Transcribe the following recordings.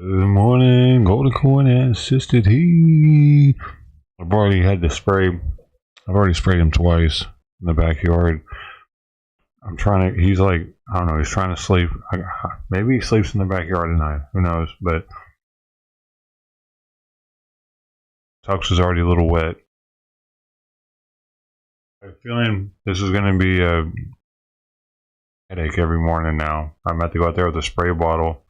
Good morning, Golden Coin assisted he. I've already had to spray. I've already sprayed him twice in the backyard. I'm trying to. He's like, I don't know. He's trying to sleep. Maybe he sleeps in the backyard at night. Who knows? But Tux is already a little wet. I'm feeling this is going to be a headache every morning now. I'm about to go out there with a spray bottle.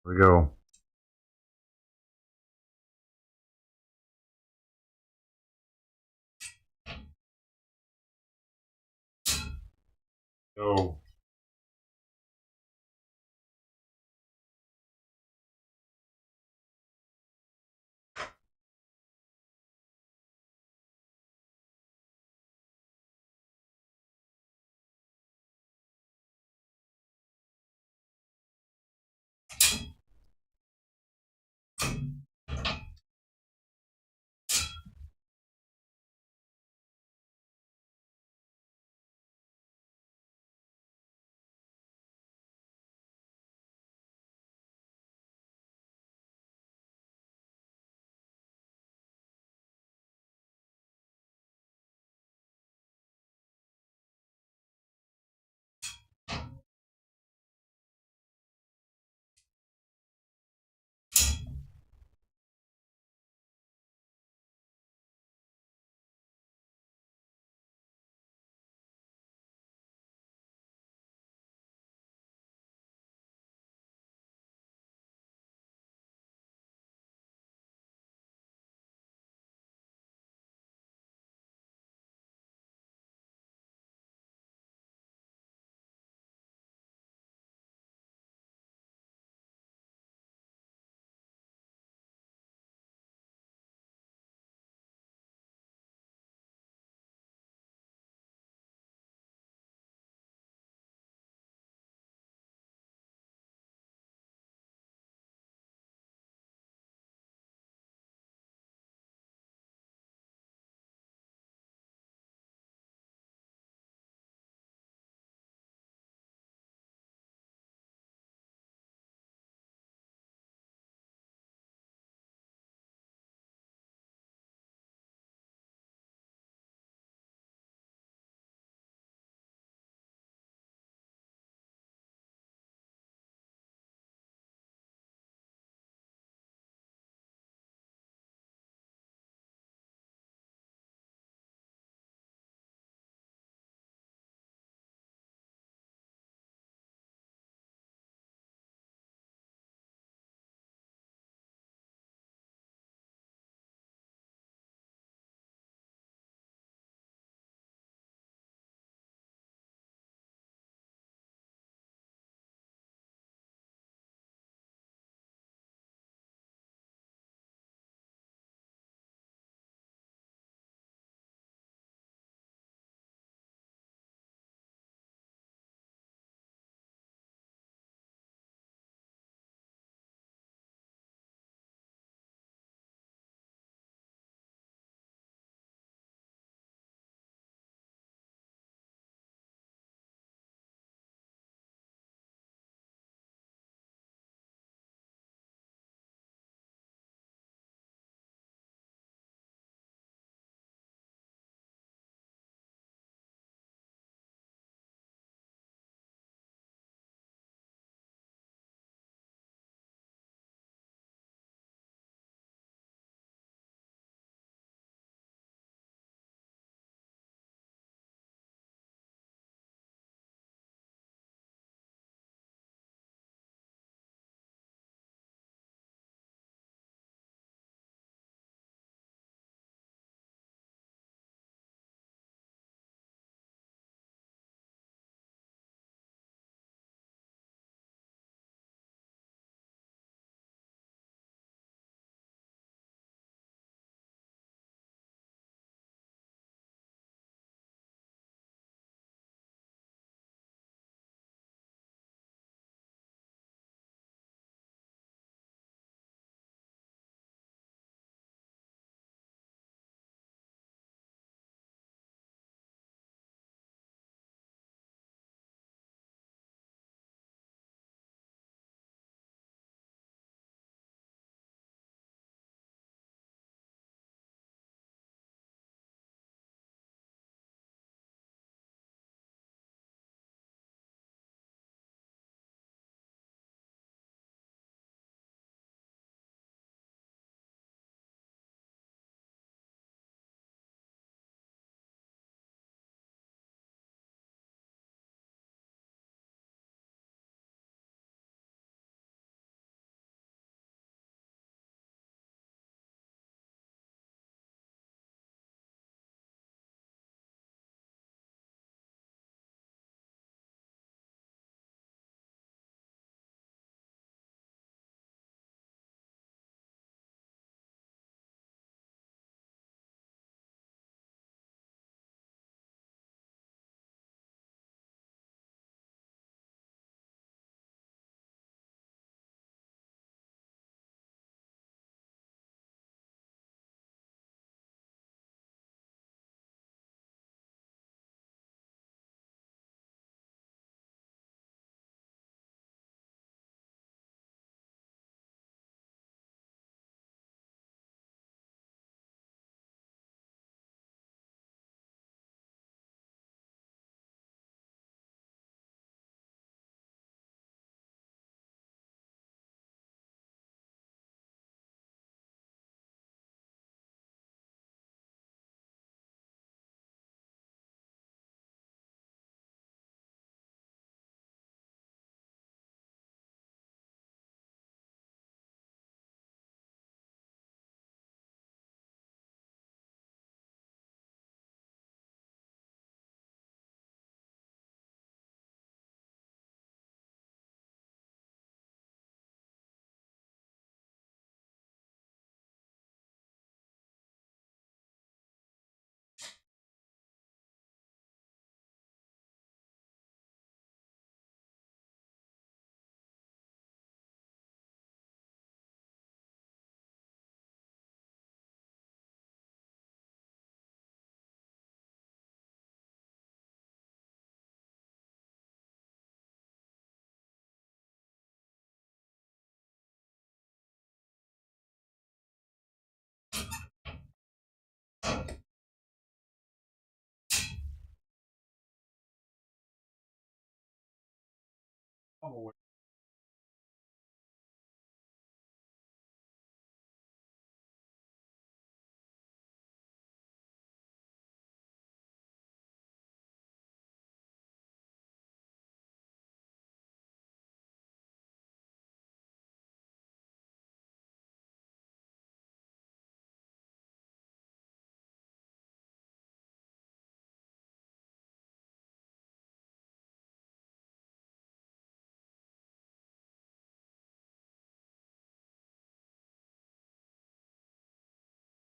Here we go. So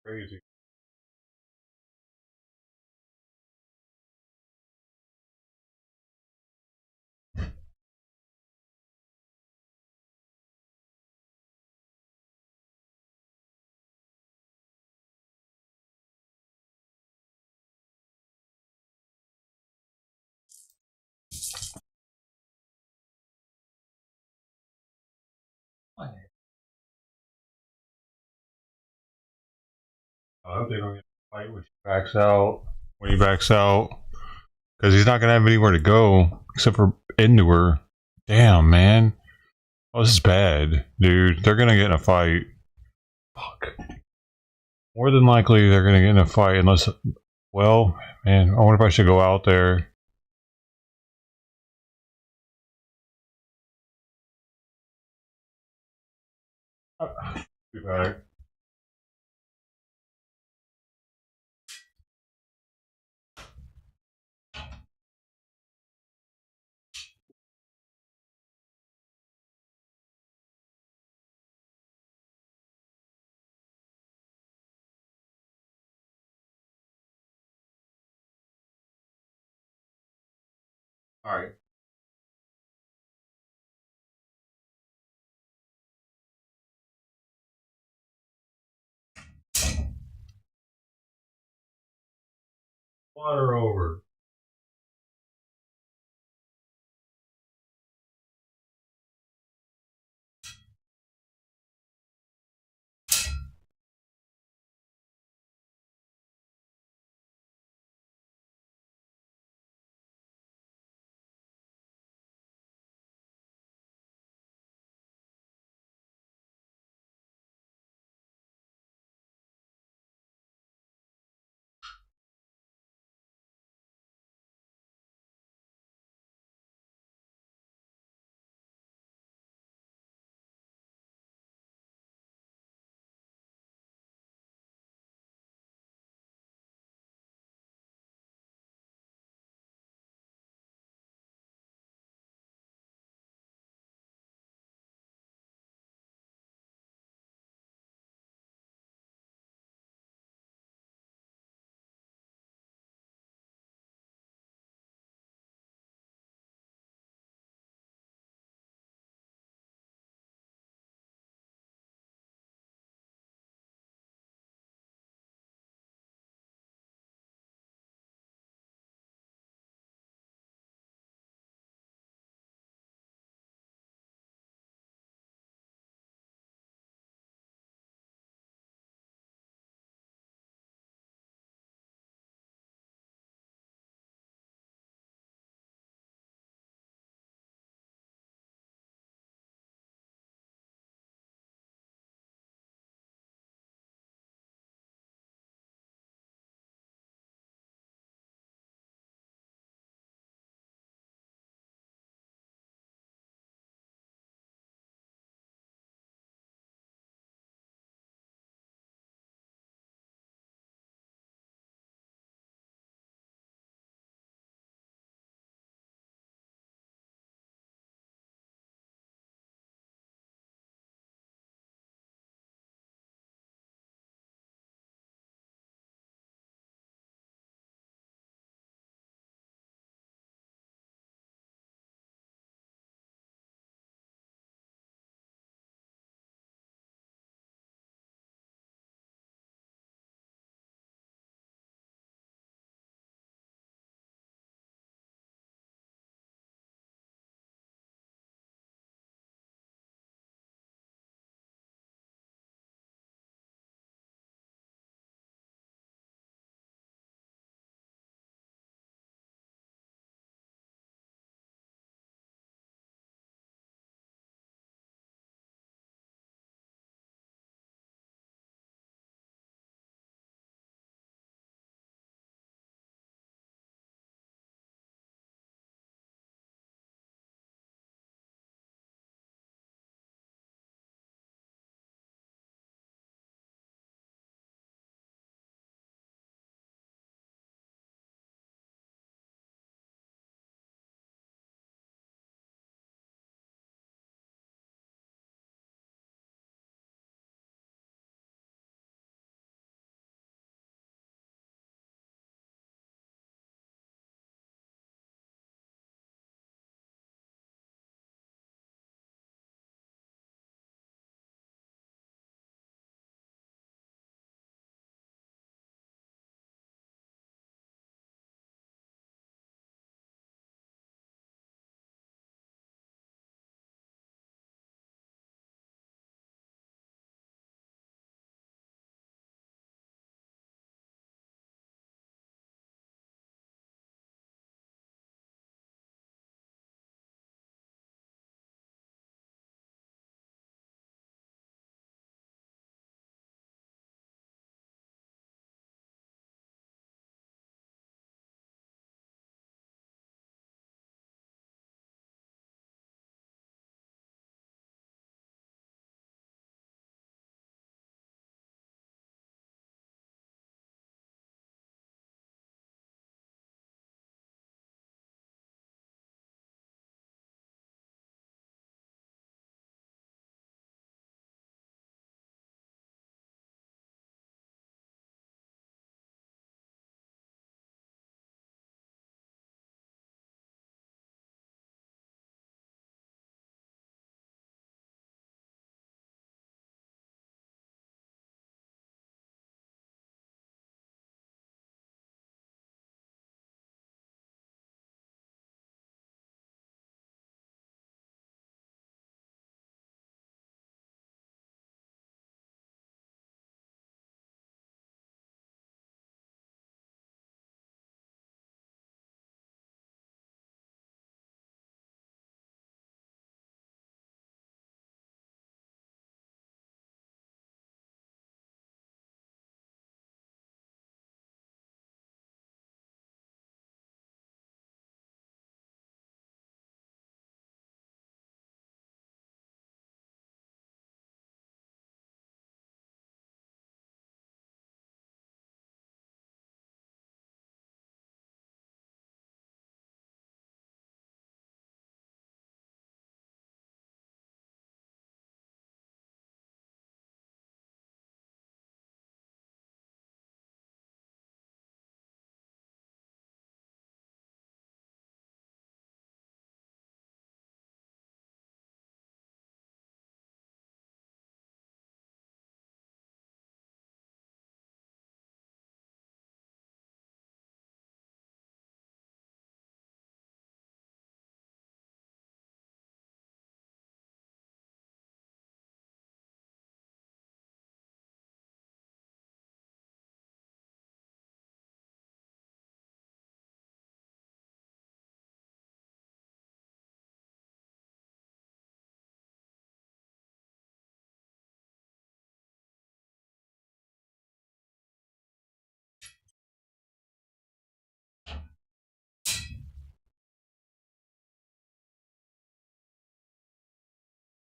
Crazy. I hope they don't get a fight when he backs out. When he backs out, because he's not gonna have anywhere to go except for into her. Damn, man. Oh, this is bad, dude. They're gonna get in a fight. Fuck. More than likely, they're gonna get in a fight unless. Well, man, I wonder if I should go out there. Too bad. All right. Water over.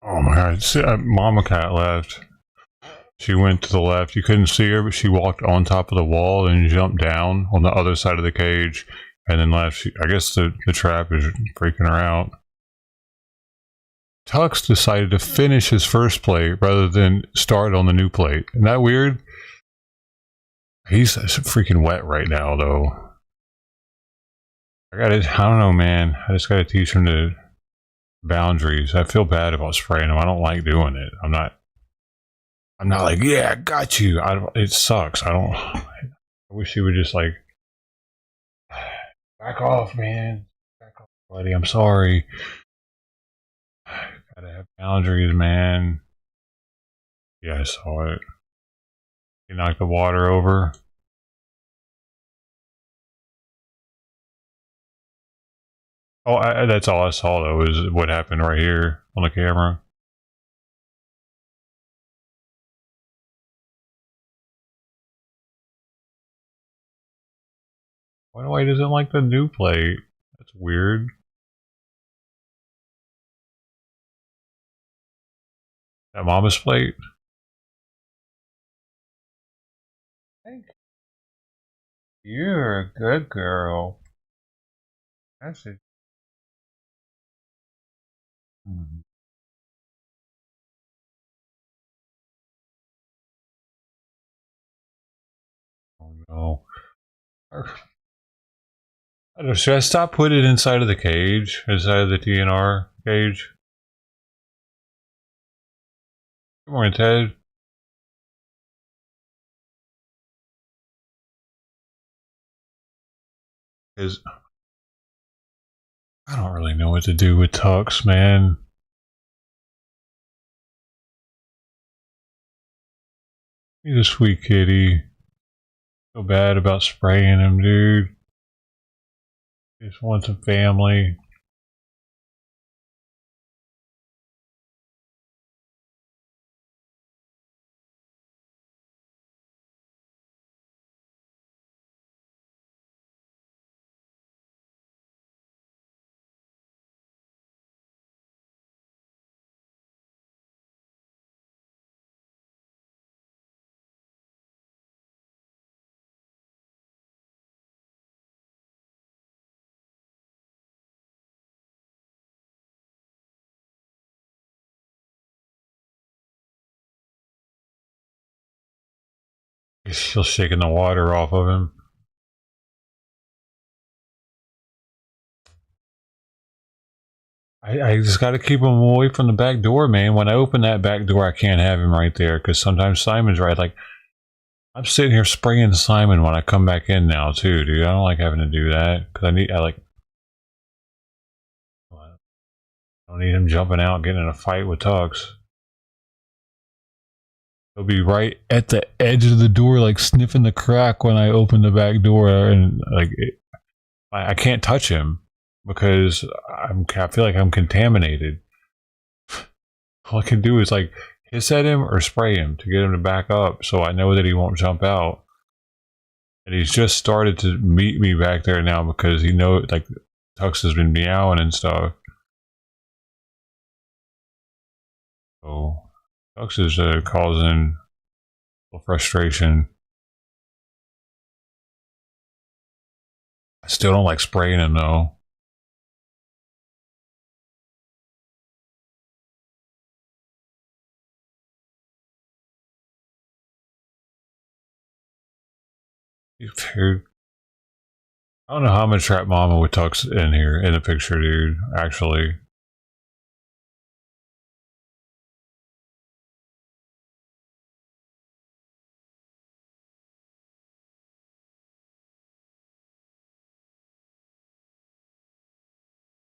Oh my god! See, Mama cat left. She went to the left. You couldn't see her, but she walked on top of the wall and jumped down on the other side of the cage, and then left. I guess the trap is freaking her out. Tux decided to finish his first plate rather than start on the new plate. Isn't that weird? He's freaking wet right now, though. I don't know, man. I just gotta teach him the boundaries. I feel bad about spraying him. I don't like doing it. I'm not like, yeah, I got you. It sucks. I wish he would just like, back off, man. Back off, buddy. I'm sorry. Gotta have boundaries, man. Yeah, I saw it. He knocked the water over. Oh, that's all I saw, though, is what happened right here on the camera. Why he doesn't like the new plate? That's weird. That Mama's plate? Thank you. You're a good girl. That's it. Oh no. Should I stop putting it inside of the cage? Inside of the TNR cage? Good morning, Ted. Because I don't really know what to do with Tux, man. He's a sweet kitty. Feel bad about spraying him, dude. He just wants some family. He's still shaking the water off of him. I just got to keep him away from the back door, man. When I open that back door, I can't have him right there because sometimes Simon's right. Like, I'm sitting here spraying Simon when I come back in now, too, dude. I don't like having to do that because I don't need him jumping out, getting in a fight with Tux. He'll be right at the edge of the door, like sniffing the crack when I open the back door, and like I can't touch him because I feel like I'm contaminated. All I can do is like hiss at him or spray him to get him to back up, so I know that he won't jump out. And he's just started to meet me back there now because he knows like Tux has been meowing and stuff. So Tux is causing frustration. I still don't like spraying him though. Dude, I don't know how I'm gonna trap Mama with Tux in here in the picture, dude. Actually,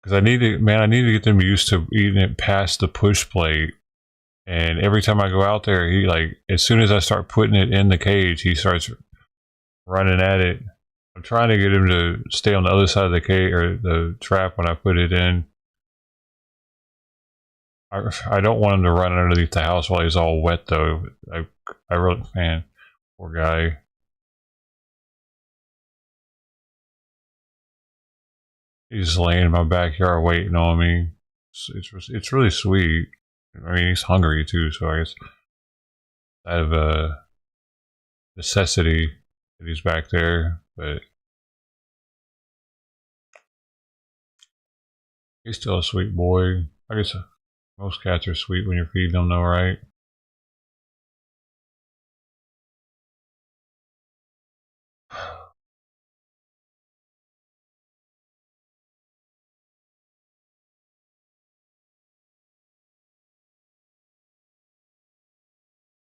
because I need to, man, I need to get them used to eating it past the push plate. And every time I go out there, he like as soon as I start putting it in the cage, he starts running at it. I'm trying to get him to stay on the other side of the cage or the trap when I put it in. I don't want him to run underneath the house while he's all wet though. I really, man, poor guy. He's laying in my backyard waiting on me. It's really sweet. I mean, he's hungry too, so I guess out of necessity that he's back there. But he's still a sweet boy. I guess most cats are sweet when you're feeding them, though, right?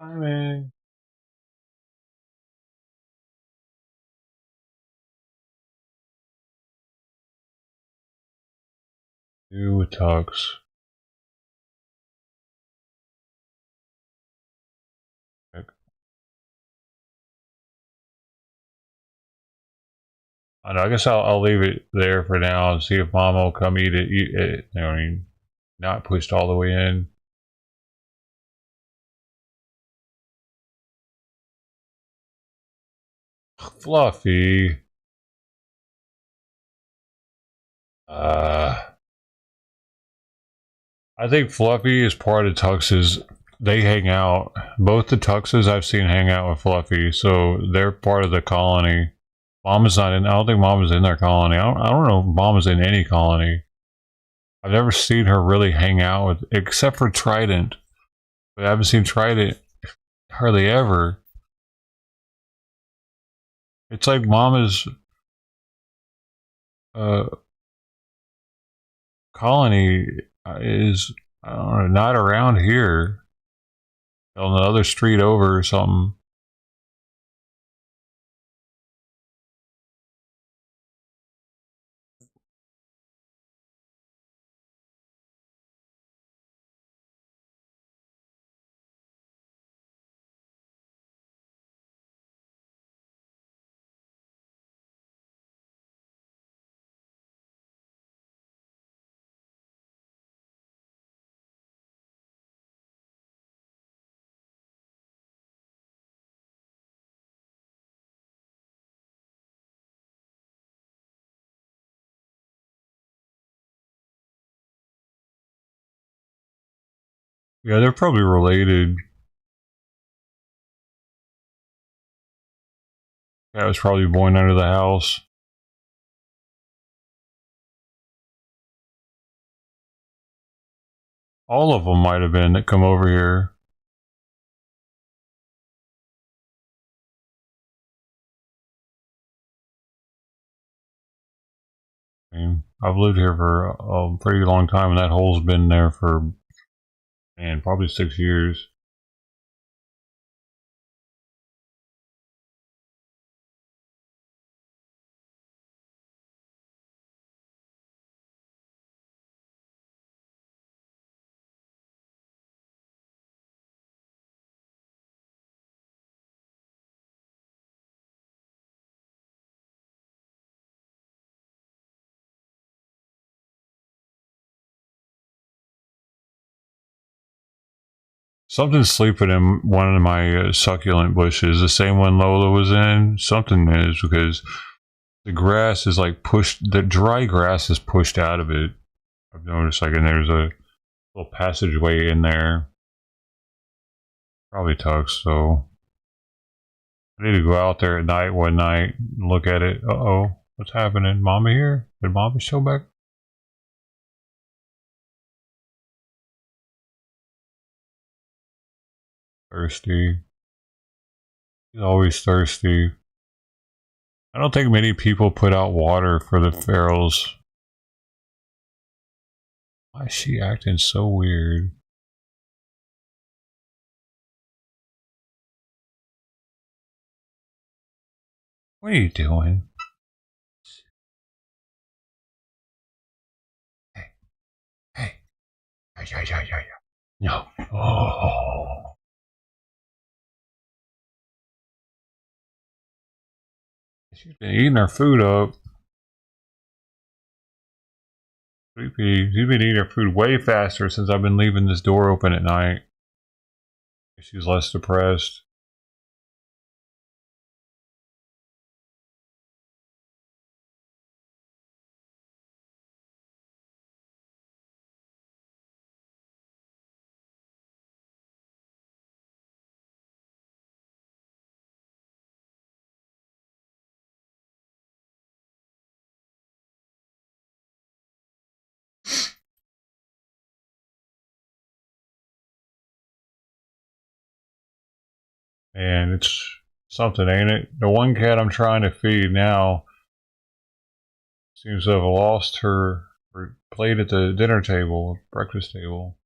Hi, man. Do with Tux. I know. I guess I'll leave it there for now and see if Mama will come eat it. Eat it. You know, I mean, not pushed all the way in. Fluffy. Uh, I think Fluffy is part of Tux's. They hang out. Both the Tuxes I've seen hang out with Fluffy, so they're part of the colony. Mama's not in. I don't think Mama's in their colony. I don't know if Mama's in any colony. I've never seen her really hang out with, except for Trident. But I haven't seen Trident hardly ever. It's like Mama's uh, colony is, I don't know, not around here. On the other street over or something. Yeah, they're probably related. Cat was probably born under the house. All of them might have been that come over here. I mean, I've lived here for a pretty long time, and that hole's been there for, man, probably 6 years. Something's sleeping in one of my succulent bushes, the same one Lola was in. Something is, because the grass is like pushed, the dry grass is pushed out of it. I've noticed, like, and there's a little passageway in there. Probably Tux, so I need to go out there at night one night and look at it. Uh-oh, what's happening? Mama here? Did Mama show back? Thirsty. He's always thirsty. I don't think many people put out water for the ferals. Why is she acting so weird? What are you doing? Hey, hey, yeah. No. Oh. She's been eating her food up. Sleepy. She's been eating her food way faster since I've been leaving this door open at night. She's less depressed. And it's something, ain't it? The one cat I'm trying to feed now seems to have lost her plate at the dinner table, breakfast table.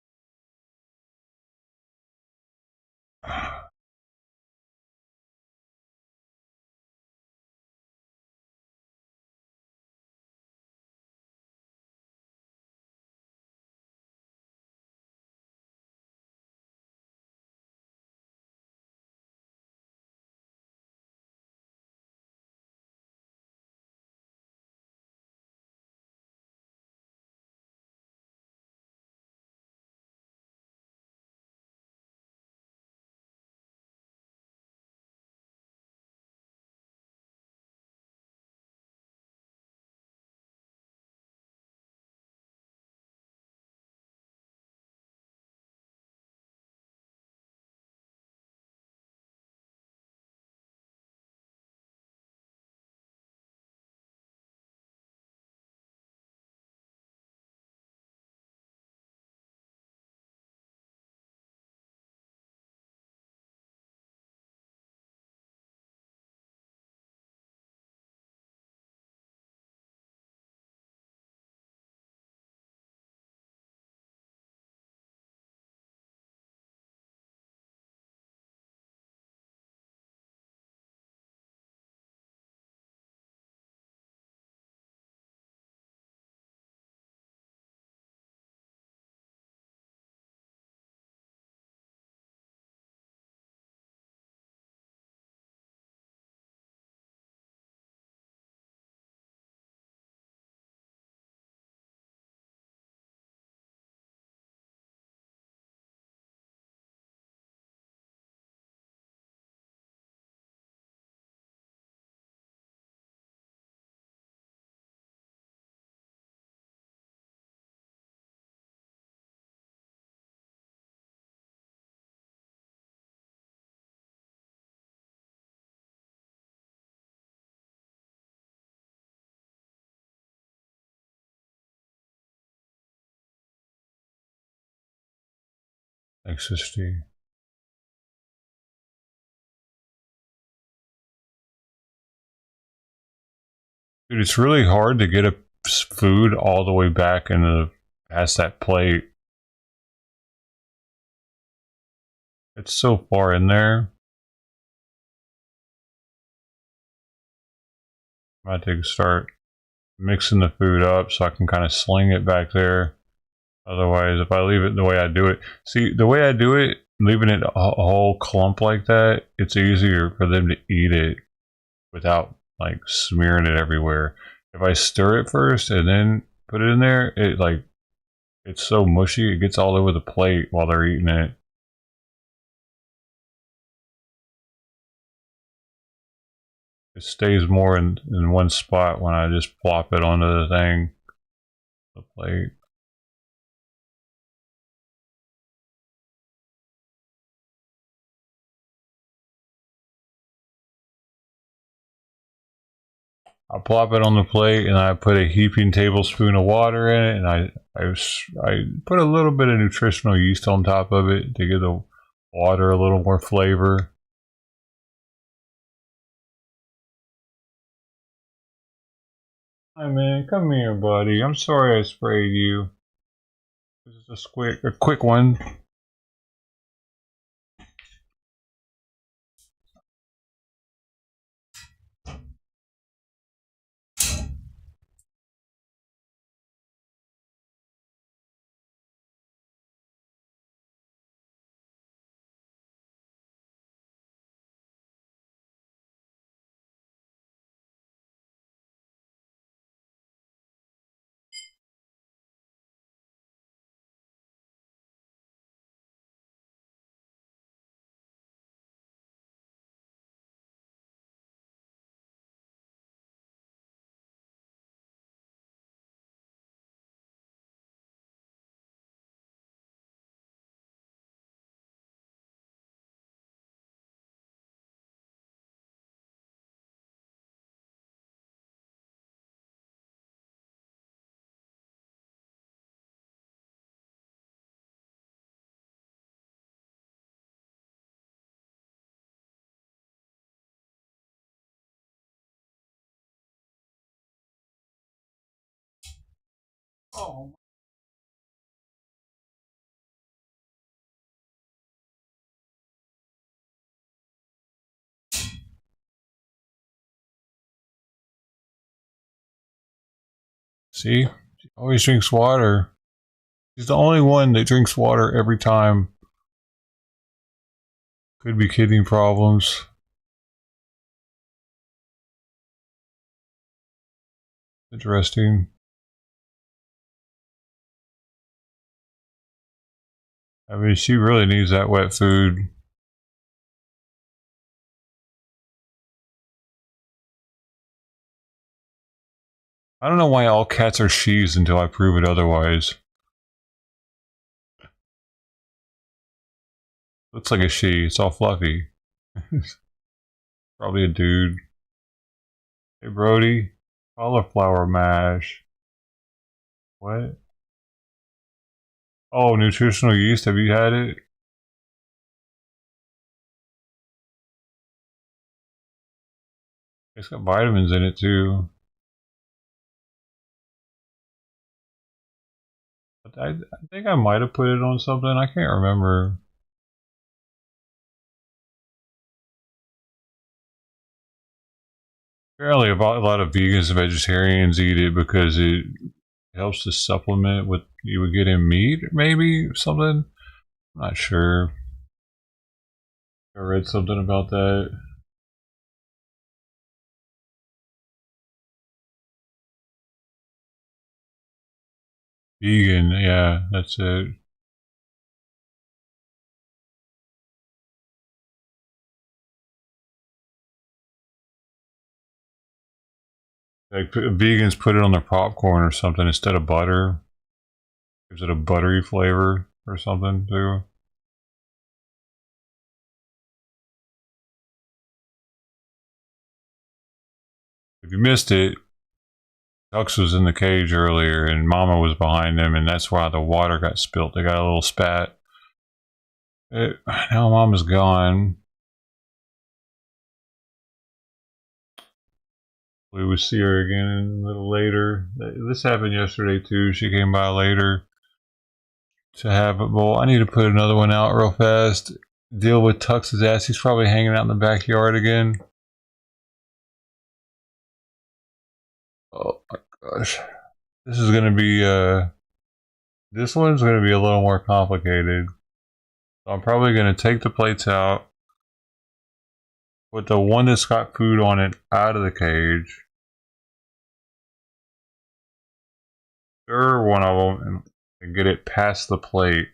Thanks, Steve. Dude, it's really hard to get a food all the way back into past that plate. It's so far in there. I'm about to start mixing the food up so I can kind of sling it back there. Otherwise, if I leave it the way I do it, see, the way I do it, leaving it a whole clump like that, it's easier for them to eat it without like smearing it everywhere. If I stir it first and then put it in there, it's so mushy, it gets all over the plate while they're eating it. It stays more in one spot when I just plop it onto the thing, the plate. I plop it on the plate and I put a heaping tablespoon of water in it, and I put a little bit of nutritional yeast on top of it to give the water a little more flavor. Hi man, come here buddy. I'm sorry I sprayed you. This is a quick one. Oh. See? She always drinks water. She's the only one that drinks water every time. Could be kidney problems. Interesting. I mean, she really needs that wet food. I don't know why all cats are she's until I prove it otherwise. Looks like a she. It's all fluffy. Probably a dude. Hey, Brody. Cauliflower mash. What? Oh, nutritional yeast. Have you had it? It's got vitamins in it too. But I think I might have put it on something. I can't remember. Apparently, a lot of vegans and vegetarians eat it because it helps to supplement what you would get in meat, maybe something. I'm not sure. I read something about that. Vegan, yeah, that's it. Like vegans put it on their popcorn or something instead of butter. Gives it a buttery flavor or something too. If you missed it, Tux was in the cage earlier and Momma was behind him, and that's why the water got spilt. They got a little spat. Now Mama's gone. We would see her again a little later. This happened yesterday too. She came by later to have a bowl. I need to put another one out real fast. Deal with Tux's ass. He's probably hanging out in the backyard again. Oh my gosh. This is gonna be this one's gonna be a little more complicated. So I'm probably gonna take the plates out, put the one that's got food on it out of the cage, stir one of them and get it past the plate.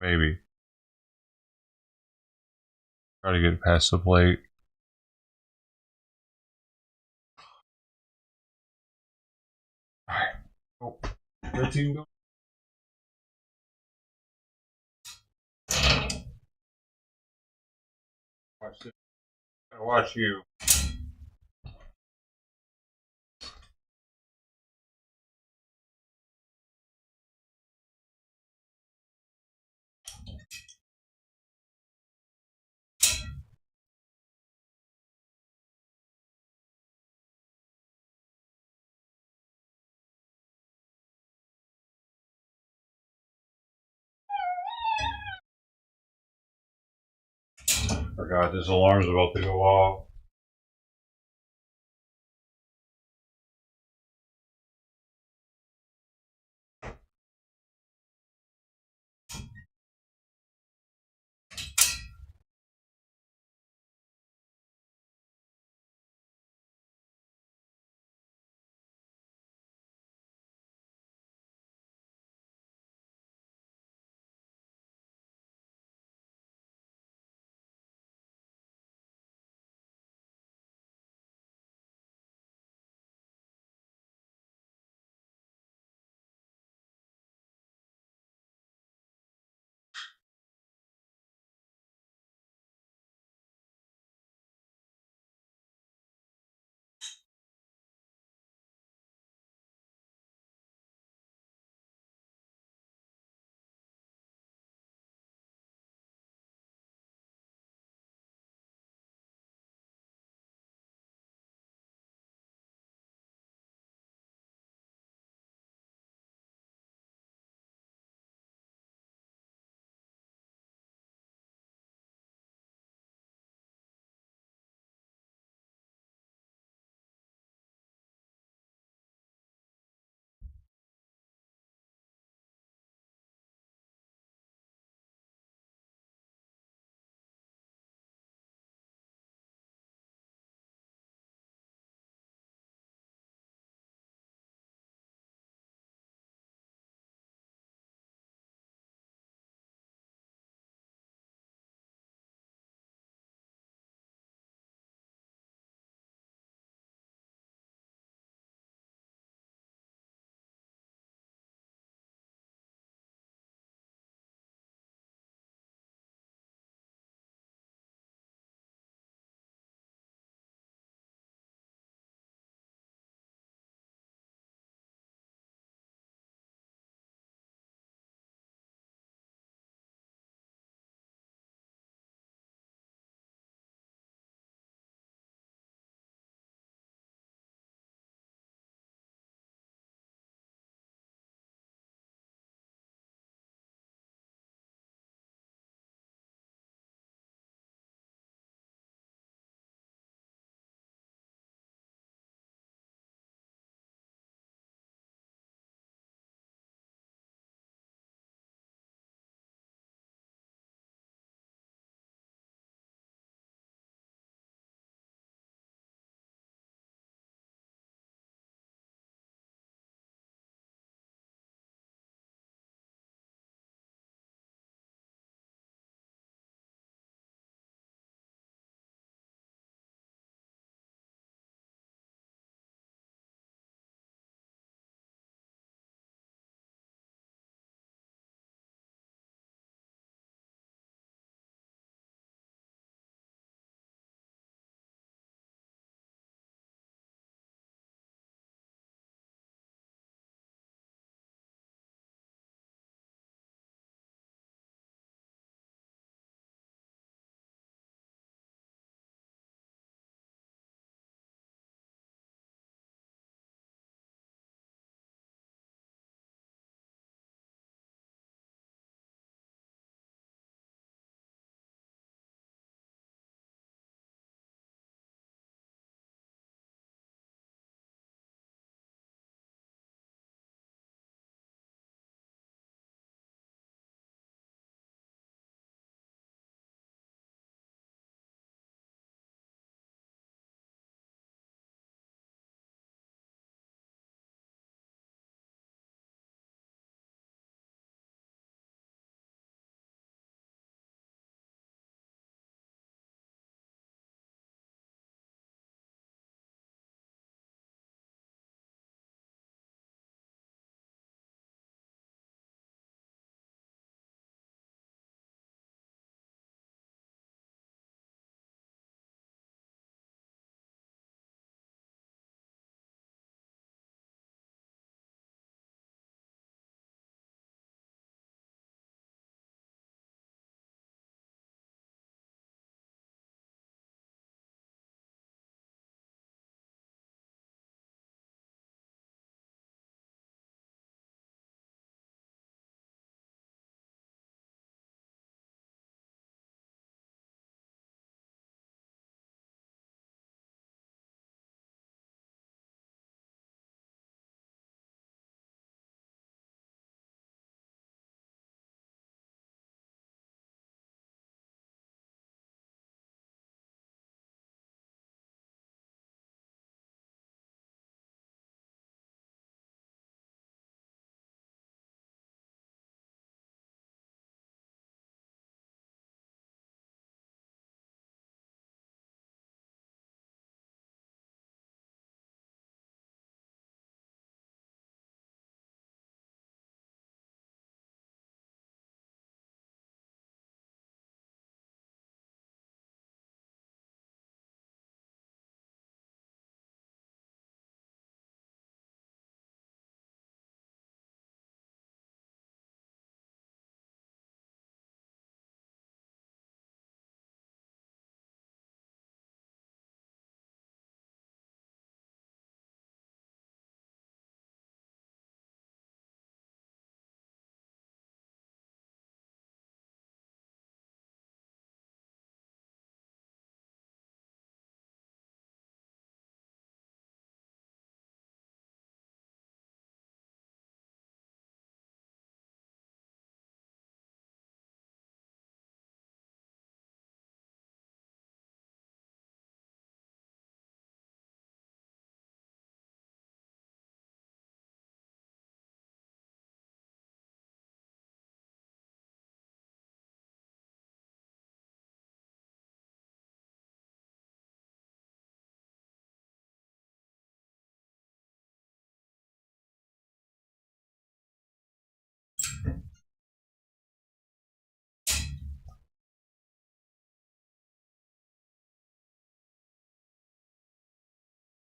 Maybe. Try to get it past the plate. Alright. Oh. 13 go. Watch this. I watch you. Forgot this alarm's about to go off.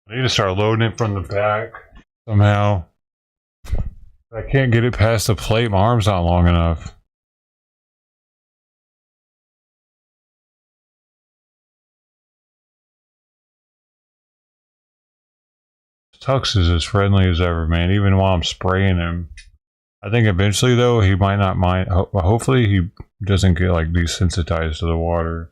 I need to start loading it from the back somehow. I can't get it past the plate. My arm's not long enough. Tux is as friendly as ever, man, even while I'm spraying him. I think eventually, though, he might not mind. Hopefully, he doesn't get like desensitized to the water.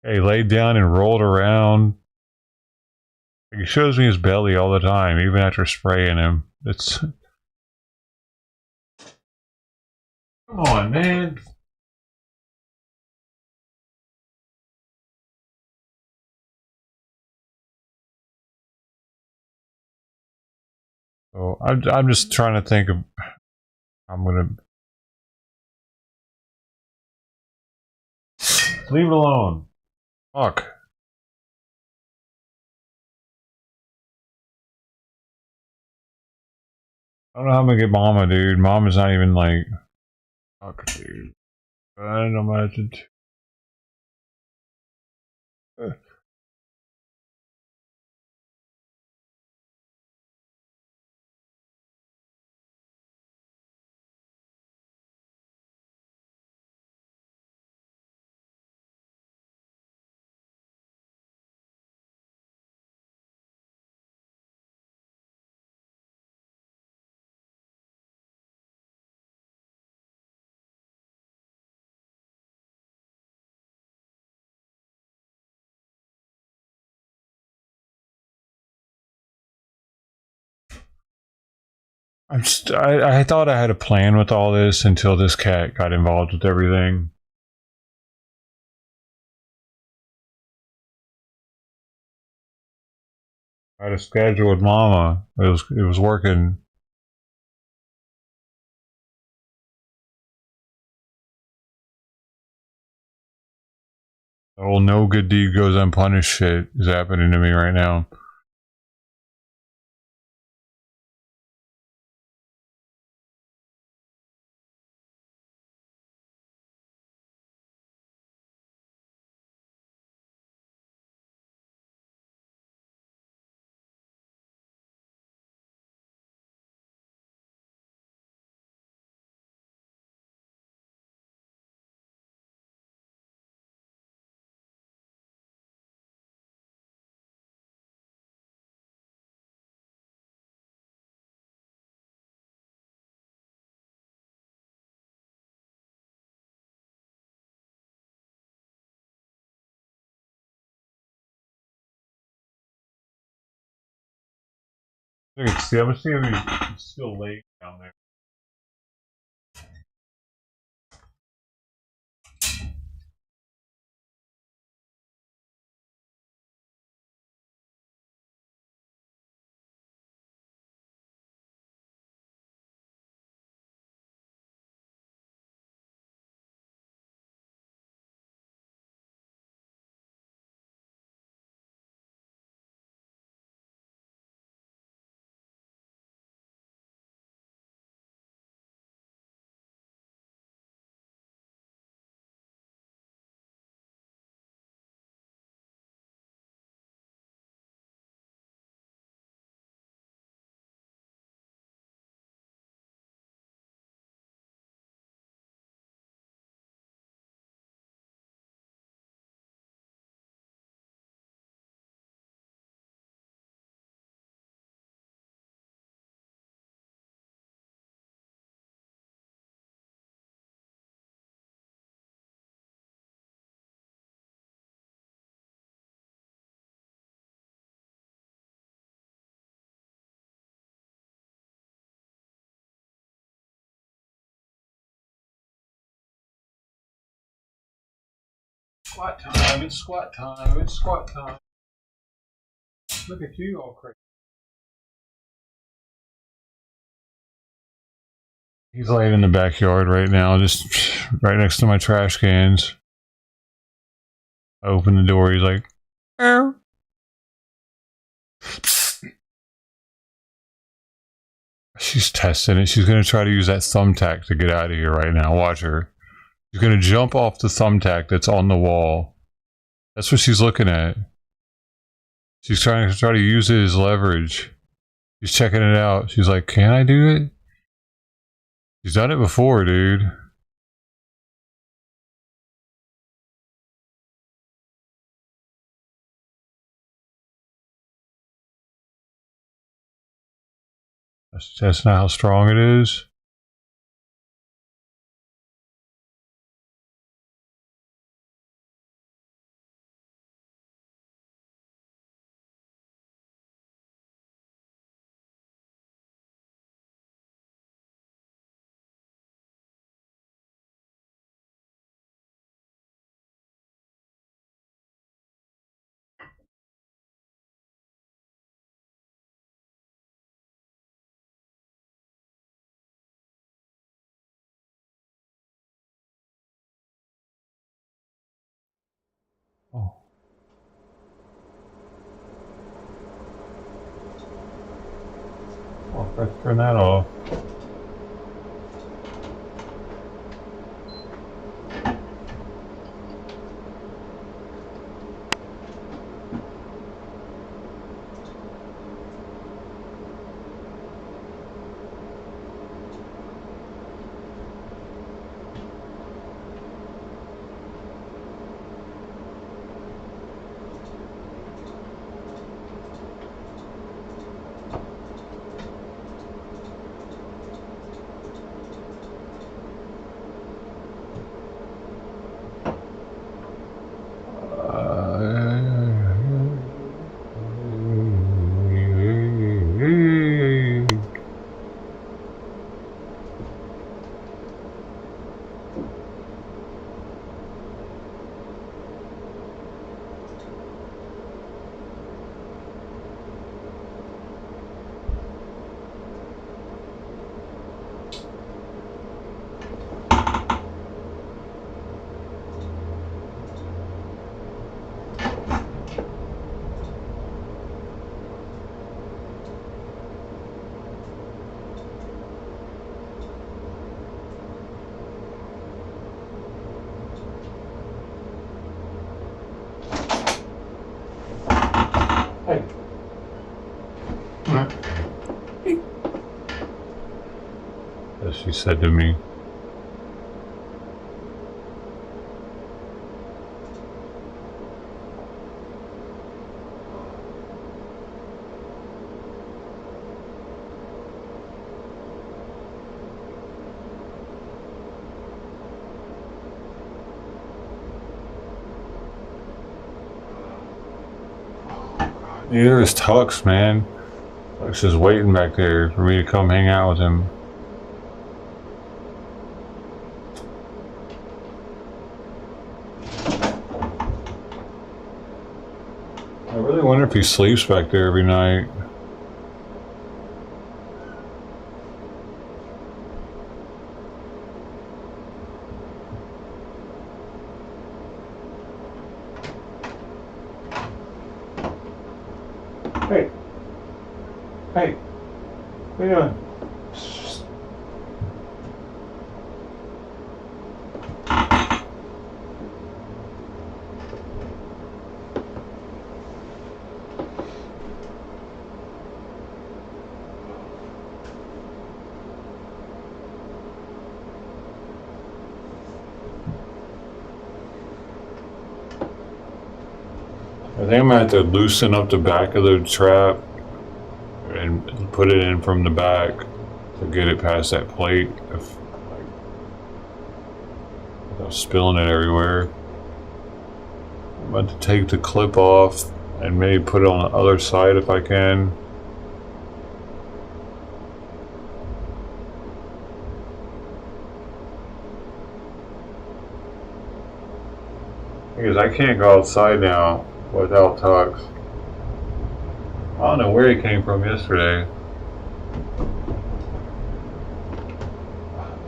He laid down and rolled around. He shows me his belly all the time, even after spraying him. It's come on, man. So I'm just trying to think of. I'm gonna leave it alone. Fuck. I don't know how I'm gonna get Mama, dude. Mama's not even like. Fuck, dude. I don't imagine. I thought I had a plan with all this until this cat got involved with everything. I had a schedule with Mama. It was working. The whole no good deed goes unpunished shit is happening to me right now. See, I'm see if he's still laying down there. Squat time, it's squat time, it's squat time. Look at you all crazy. He's laying in the backyard right now, just right next to my trash cans. I open the door, he's like, "Meow." She's testing it. She's going to try to use that thumbtack to get out of here right now. Watch her. She's going to jump off the thumbtack that's on the wall. That's what she's looking at. She's trying to use it as leverage. She's checking it out. She's like, can I do it? She's done it before, dude. That's not how strong it is. Oh. Oh, let's turn that off. Hey. As she said to me. Neither is Tux, man. Tux is waiting back there for me to come hang out with him. I really wonder if he sleeps back there every night. Hey. Hey. What are you doing? I think I'm gonna have to loosen up the back of the trap and put it in from the back to get it past that plate. If, without spilling it everywhere. I'm about to take the clip off and maybe put it on the other side if I can. Because I can't go outside now without Tux. I don't know where he came from yesterday.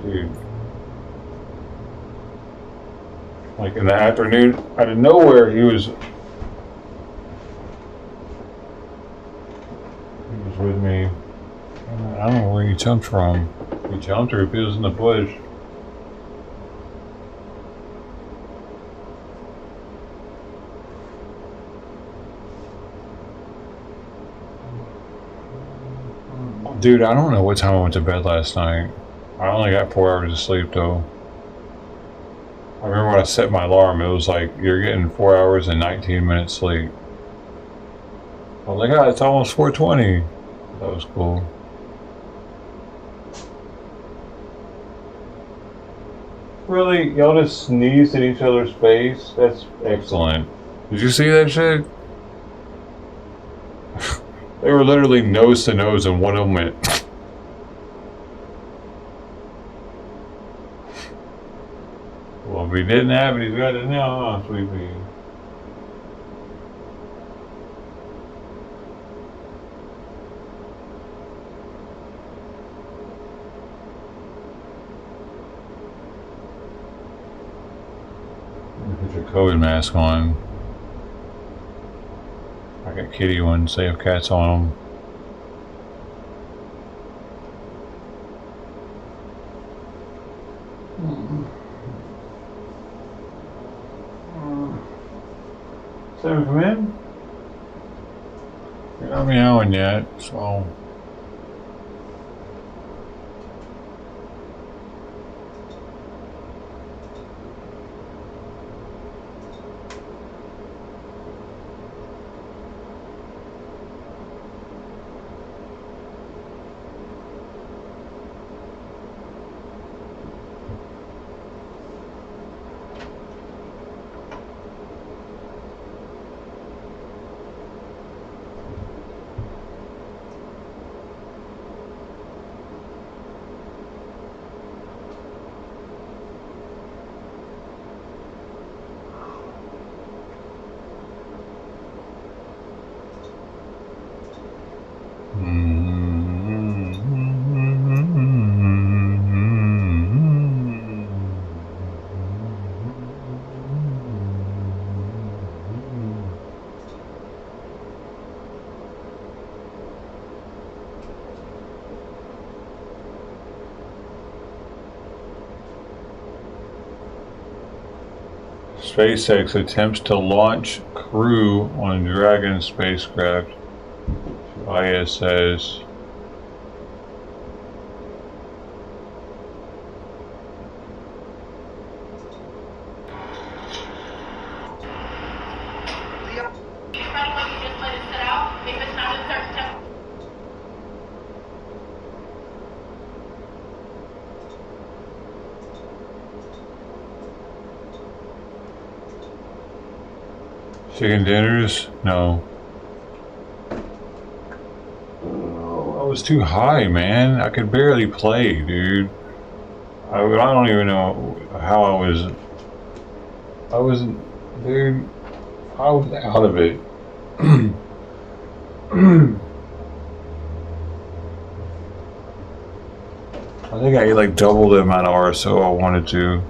Dude. Like in the afternoon, out of nowhere, he was with me. I don't know where he jumped from. He jumped or if he was in the bush. Dude, I don't know what time I went to bed last night. I only got 4 hours of sleep though. I remember when I set my alarm, it was like, you're getting 4 hours and 19 minutes sleep. I was like, ah, it's almost 4:20. That was cool. Really? Y'all just sneezed in each other's face? That's excellent. Did you see that shit? They were literally nose to nose and one of them went. Well, if he didn't have it, he's got it now, huh, sweet pea? Put your COVID mask on. I got kitty ones, they have cats on them. Seven, come in? You're not meowing yet, so. SpaceX attempts to launch crew on Dragon spacecraft to ISS. Chicken dinners? No. Oh, I was too high, man. I could barely play, dude. I don't even know how I was, dude, I was out of it. I think I ate like double the amount of RSO I wanted to.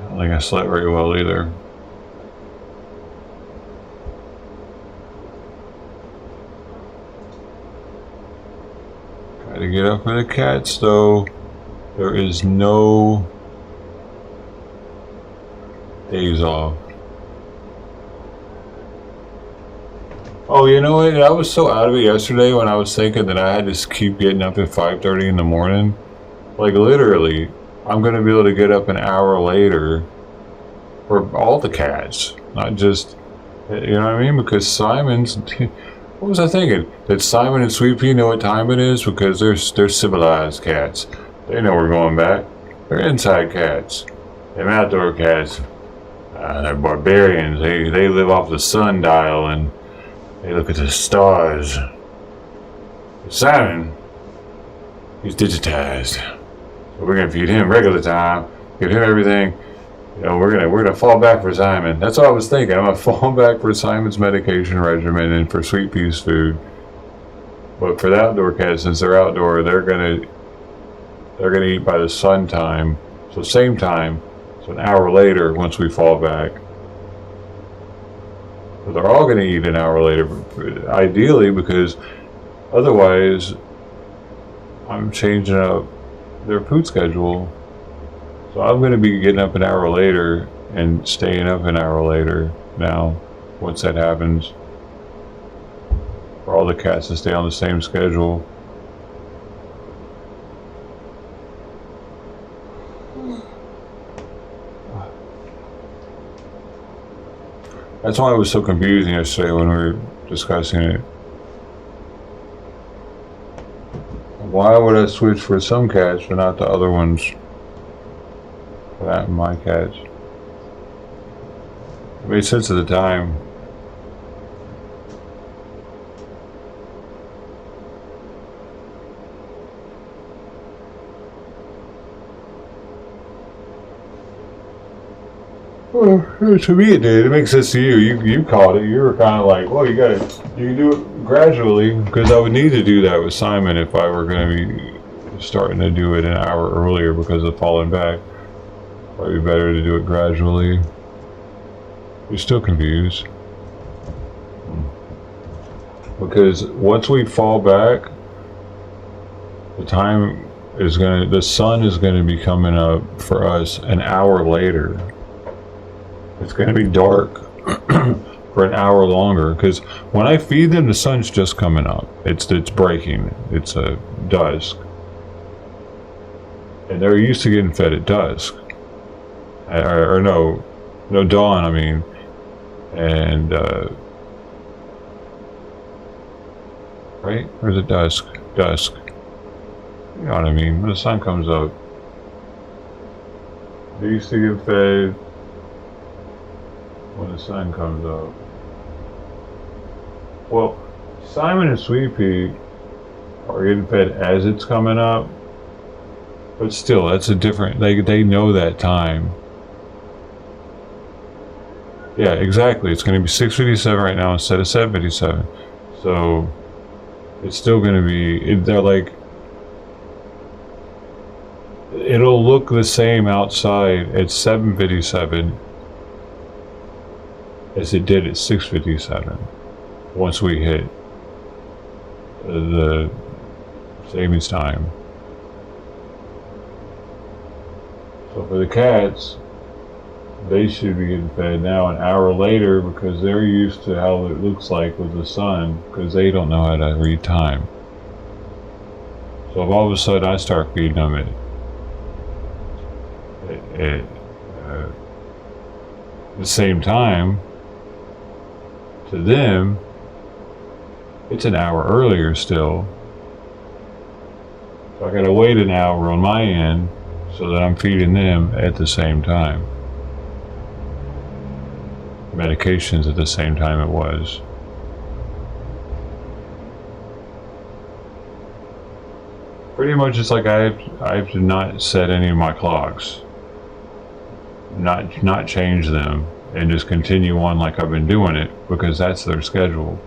I don't think I slept very well either. Gotta get up for the cats though. There is no days off. Oh, you know what? I was so out of it yesterday when I was thinking that I had to keep getting up at 5:30 in the morning. Like literally, I'm going to be able to get up an hour later for all the cats, not just, you know what I mean? Because Simon's, what was I thinking? That Simon and Sweet Pea know what time it is? Because they're civilized cats. They know we're going back. They're inside cats. Them outdoor cats, they're barbarians. They live off the sundial and they look at the stars. Simon, he's digitized. So we're gonna feed him regular time, give him everything. You know, we're gonna fall back for Simon. That's what I was thinking. I'm gonna fall back for Simon's medication regimen and for Sweet Pea's food. But for the outdoor cats, since they're outdoor, they're gonna eat by the sun time. So same time. So an hour later, once we fall back. But they're all gonna eat an hour later, ideally, because otherwise, I'm changing up their food schedule. So I'm going to be getting up an hour later and staying up an hour later now, once that happens. For all the cats to stay on the same schedule. That's why it was so confusing yesterday when we were discussing it. Why would I switch for some cats but not the other ones? For that and my cats. It made sense at the time. Well, to me it did. It makes sense to you. You caught it. You were kind of like, well, you can do it gradually, because I would need to do that with Simon if I were going to be starting to do it an hour earlier because of falling back. Probably better to do it gradually. You're still confused. Because once we fall back, the sun is going to be coming up for us an hour later. It's going to be dark for an hour longer, because when I feed them, the sun's just coming up. It's breaking. It's dusk, and they're used to getting fed at dusk, or no dawn. I mean, and right? Or is it dusk? Dusk. You know what I mean? When the sun comes up, they used to get fed when the sun comes up. Well, Simon and Sweet Pea are getting fed as it's coming up, but still, that's a different. They know that time. Yeah, exactly. It's going to be 6:57 right now instead of 7:57. So it's still going to be. They're like. It'll look the same outside at 7:57. As it did at 6:57 once we hit the savings time. So for the cats, they should be getting fed now an hour later, because they're used to how it looks like with the sun, because they don't know how to read time. So if all of a sudden I start feeding them at the same time, to them, it's an hour earlier still. So I gotta wait an hour on my end so that I'm feeding them at the same time. Medications at the same time it was. Pretty much it's like I have to not set any of my clocks. Not change them. And just continue on like I've been doing it, because that's their schedule.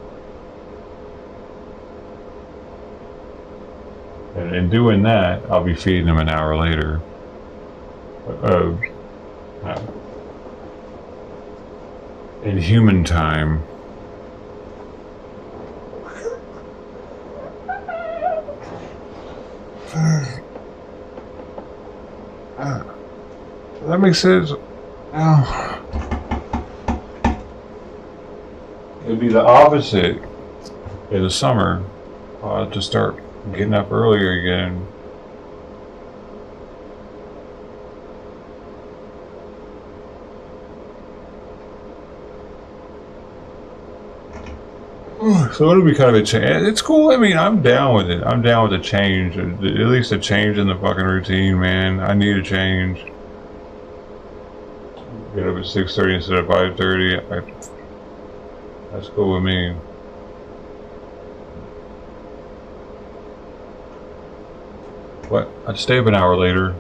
And in doing that, I'll be feeding them an hour later. In human time. That makes sense. Oh. It'd be the opposite in the summer. I'll have to start getting up earlier again. So it'll be kind of a change. It's cool. I mean, I'm down with it. I'm down with the change. At least a change in the fucking routine, man. I need a change. Get up at 6:30 instead of 5:30. That's cool with me. What? I'd stay up an hour later.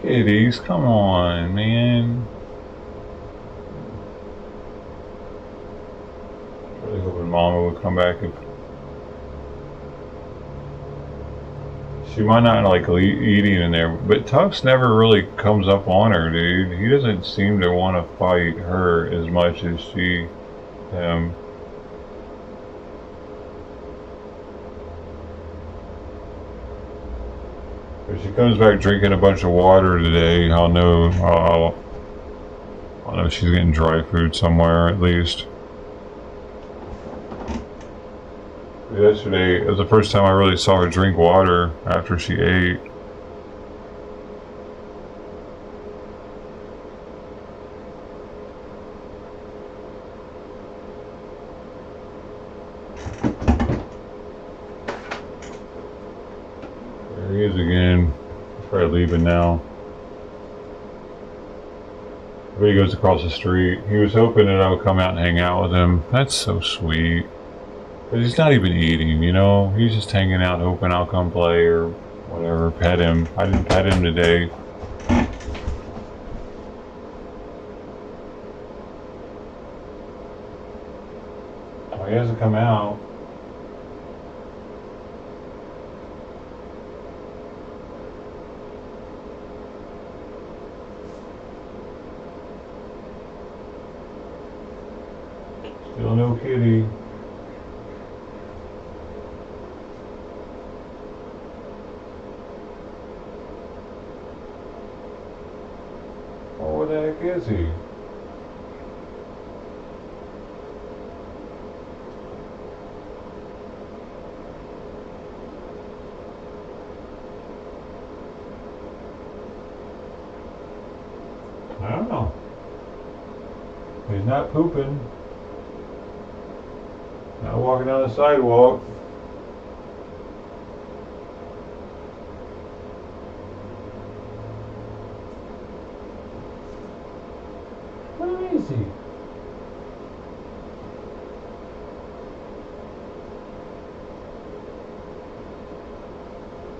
Kitties, come on, man. Really hoping Mama would come back. She might not like eating in there, but Tux never really comes up on her, dude. He doesn't seem to want to fight her as much as she him. If she comes back drinking a bunch of water today, I'll know. I'll know she's getting dry food somewhere at least. Yesterday, it was the first time I really saw her drink water after she ate. There he is again. He's probably leaving now. But he goes across the street. He was hoping that I would come out and hang out with him. That's so sweet. But he's not even eating, you know? He's just hanging out, hoping I'll come play or whatever, pet him. I didn't pet him today. Oh, he hasn't come out. Still no kitty. Oh, where the heck is he? I don't know. He's not pooping. Not walking down the sidewalk. Where is he?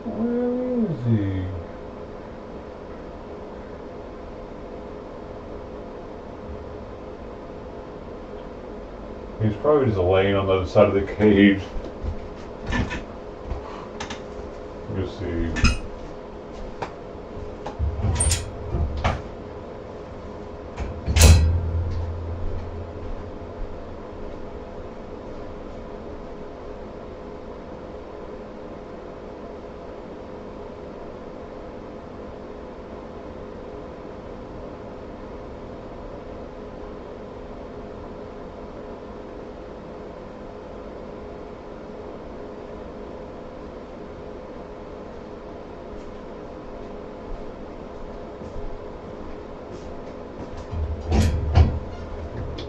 Where is he? He's probably just laying on the other side of the cage. Let's see.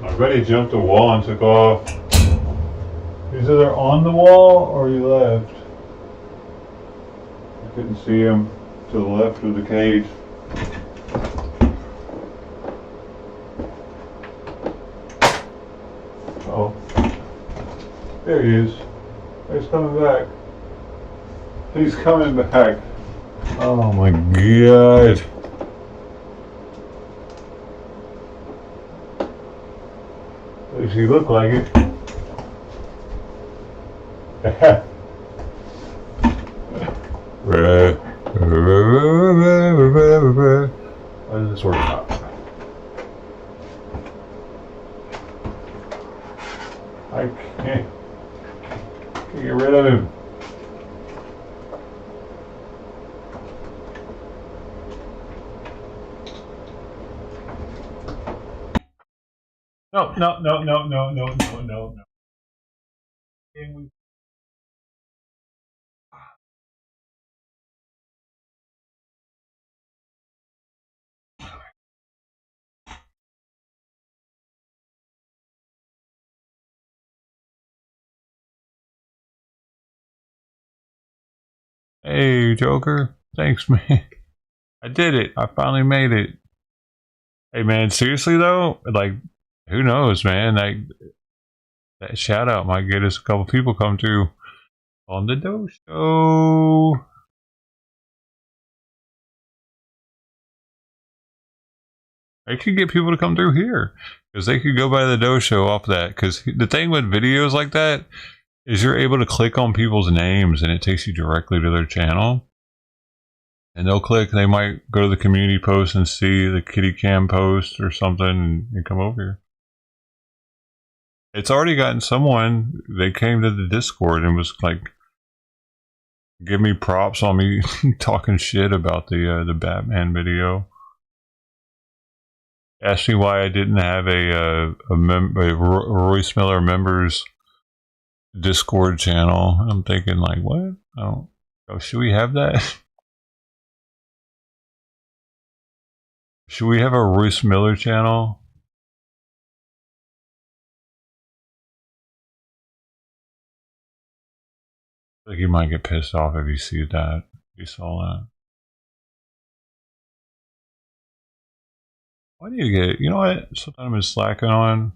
I bet he jumped the wall and took off. He's either on the wall or he left. I couldn't see him to the left of the cage. Oh, there he is. He's coming back. He's coming back. Oh my God. At least he looked like it. Why does this work out? I can't get rid of him. No, no, no, no, no, no, no, no, no. Hey, Joker. Thanks, man. I did it. I finally made it. Hey, man, seriously, though? Like, who knows, man? Like, that shout out might get us a couple people come through on the Doe Show. I could get people to come through here because they could go by the Doe Show off that. Because the thing with videos like that is you're able to click on people's names and it takes you directly to their channel. And they'll click, they might go to the community post and see the kitty cam post or something and come over here. It's already gotten someone, they came to the Discord and was like, give me props on me talking shit about the Batman video. Asked me why I didn't have a Royce Miller members Discord channel. I'm thinking like, what? Oh, should we have that? Should we have a Royce Miller channel? I think he might get pissed off if he sees that. If he saw that. I need to get, you know what? Something I've been slacking on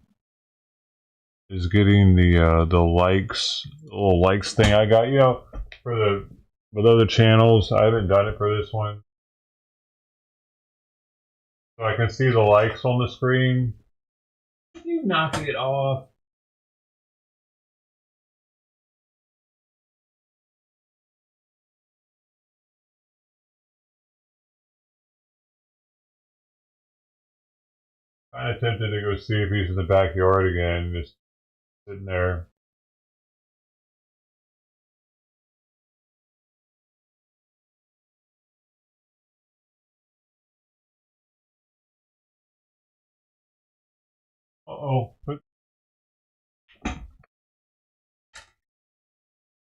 is getting the likes, little likes thing I got. You know, for the with other channels, I haven't done it for this one, so I can see the likes on the screen. Can you knock it off? Kind of tempted to go see if he's in the backyard again, just sitting there. Uh-oh. Here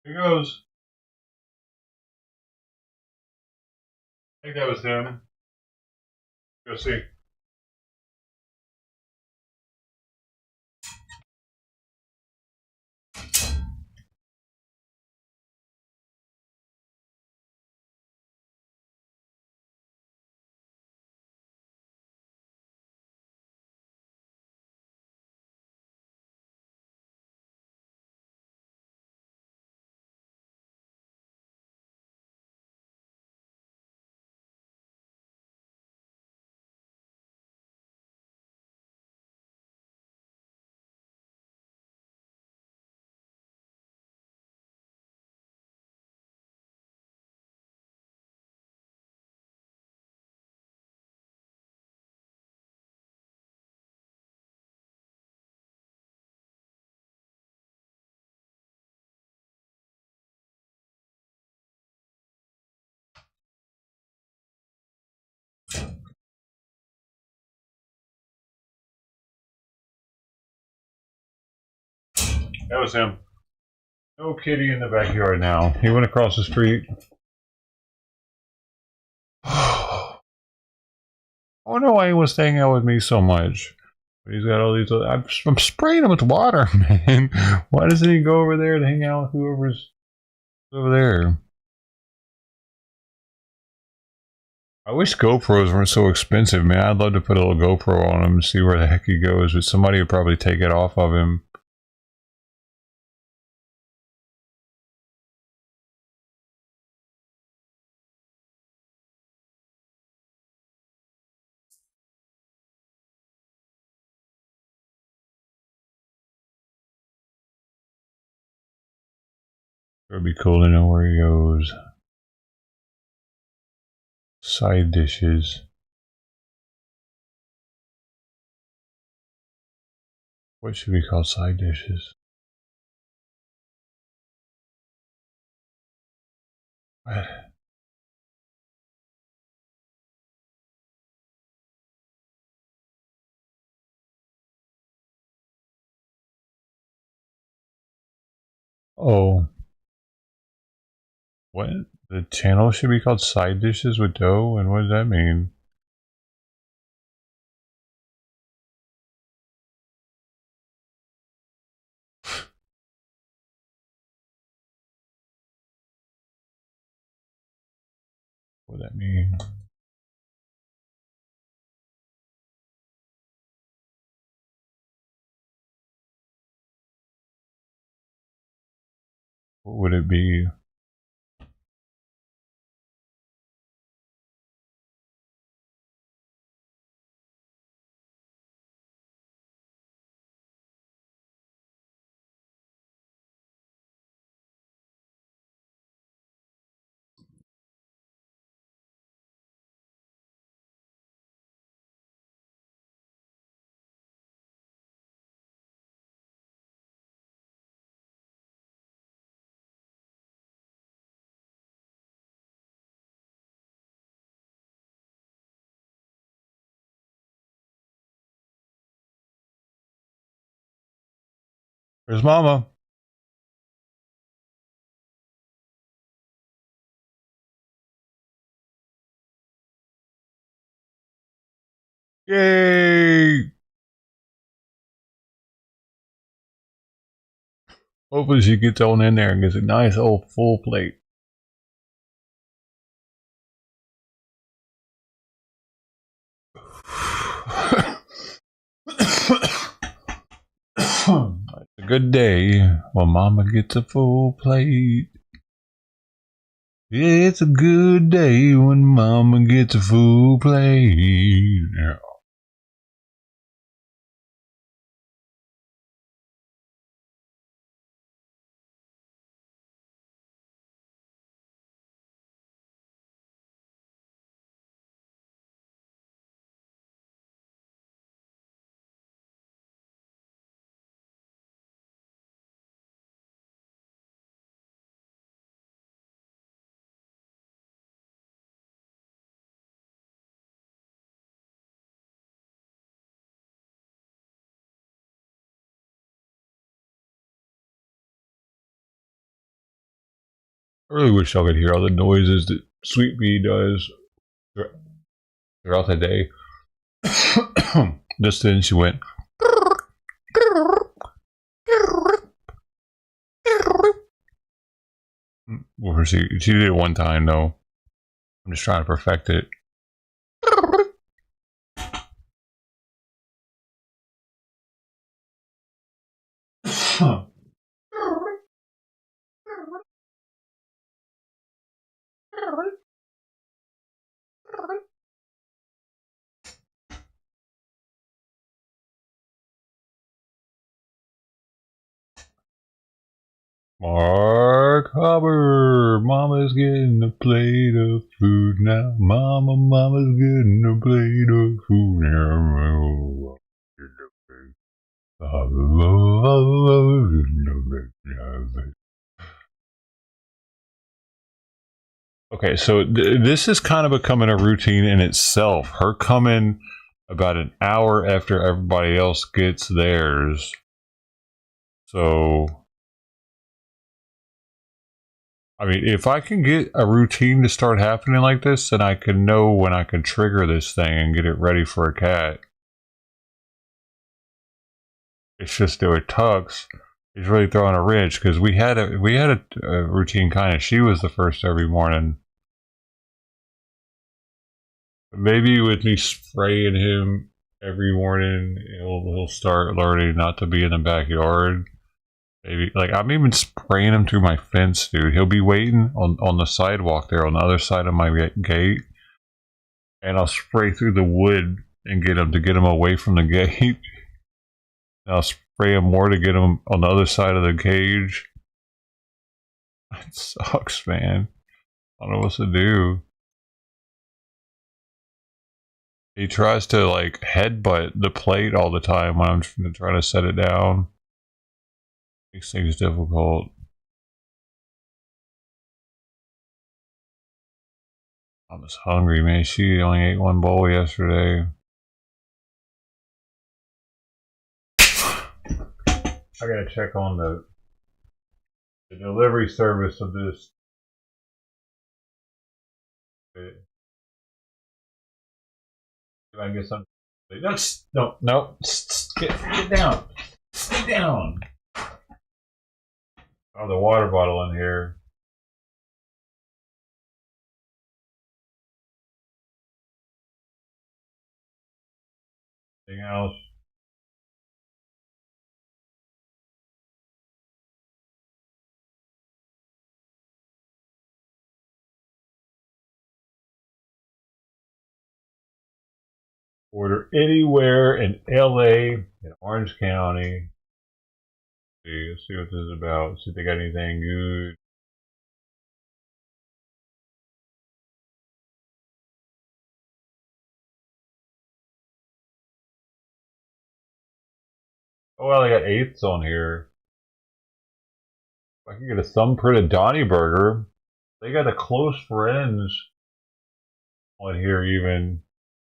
he goes. I think that was him. Go see. That was him. No kitty in the backyard now. He went across the street. I wonder why he was staying out with me so much. He's got all these. I'm spraying him with water, man. Why doesn't he go over there to hang out with whoever's over there? I wish GoPros weren't so expensive, man. I'd love to put a little GoPro on him and see where the heck he goes, but somebody would probably take it off of him. It would be cool to know where he goes. Side dishes. What should we call side dishes? What? Oh. What? The channel should be called Side Dishes with Dough? And what does that mean? What would that mean? What would it be? Where's Mama? Yay! Hopefully she gets on in there and gets a nice old full plate. It's a good day when Mama gets a full plate. It's a good day when Mama gets a full plate. Yeah. I really wish I could hear all the noises that Sweet Bee does throughout the day. Just then she went. Well, she did it one time though. I'm just trying to perfect it. Mark Hubbard, Mama's getting a plate of food now. Mama's getting a plate of food now. Okay, so this is kind of becoming a routine in itself. Her coming about an hour after everybody else gets theirs. So, I mean, if I can get a routine to start happening like this, then I can know when I can trigger this thing and get it ready for a cat. It's just that with Tux, he's really throwing a wrench because we had a routine kind of. She was the first every morning. Maybe with me spraying him every morning, he'll start learning not to be in the backyard. Maybe like I'm even spraying him through my fence, dude. He'll be waiting on the sidewalk there on the other side of my gate, and I'll spray through the wood and get him away from the gate. And I'll spray him more to get him on the other side of the cage. It sucks, man. I don't know what to do. He tries to like headbutt the plate all the time when I'm trying to set it down. Makes things difficult. I was hungry, man. She only ate one bowl yesterday. I gotta check on the delivery service of this. If I can get some. No. Get down. Sit down. Oh, the water bottle in here. Anything else? Order anywhere in LA, in Orange County. Let's see what this is about. See if they got anything good. Oh, well, they got eighths on here. If I can get a thumbprint of Donnie Burger. They got a close friends on here even.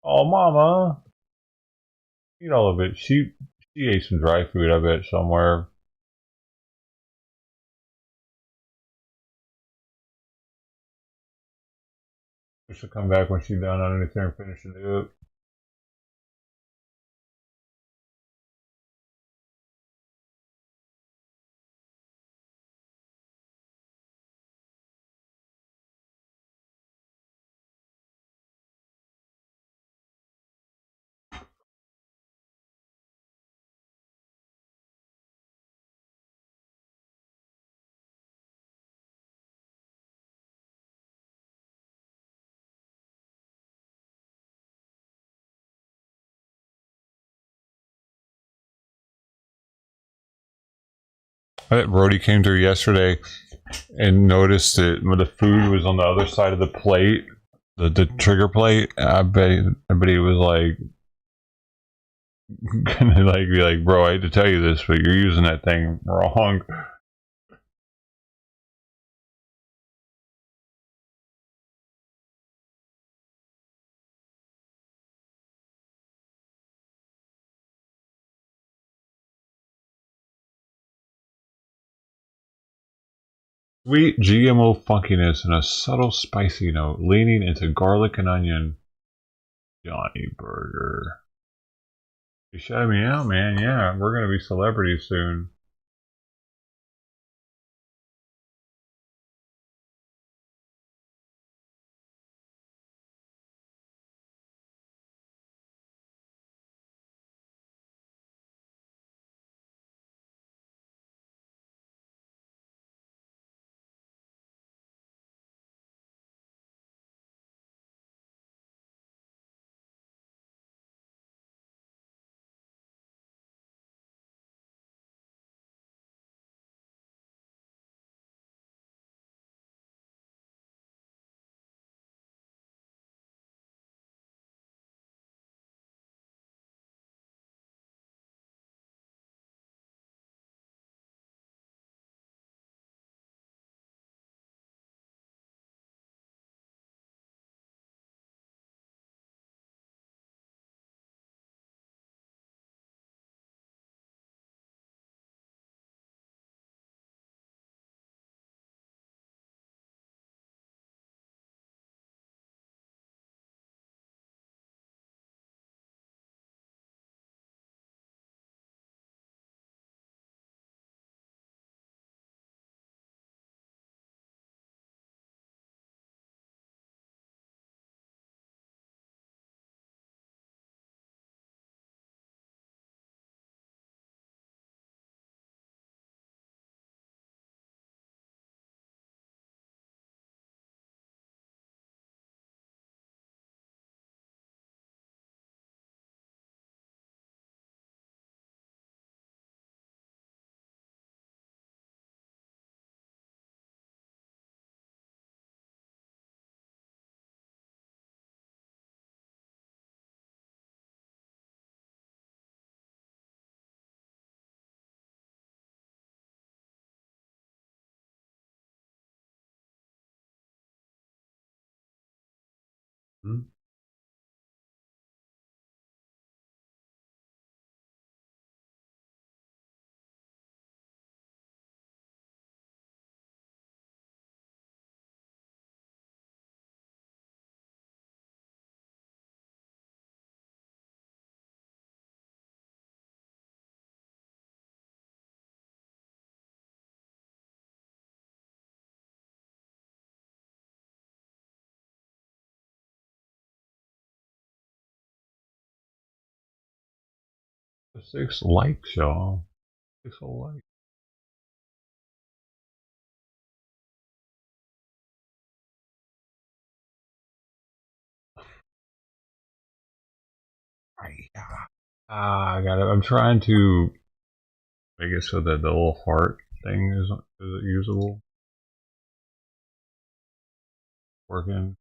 Oh, Mama. Eat all of it. She ate some dry food, I bet, somewhere. She'll come back when she's done underneath there and finish it up. I bet Brody came through yesterday and noticed that the food was on the other side of the plate, the trigger plate. I bet he was like, gonna like be like, bro, I hate to tell you this, but you're using that thing wrong. Sweet GMO funkiness and a subtle spicy note, leaning into garlic and onion. Johnny Burger. You shouted me out, man. Yeah, we're gonna be celebrities soon. Hmm? 6 likes, y'all. 6 whole likes. I got it. I'm trying to make it so that the little heart thing is usable. Working.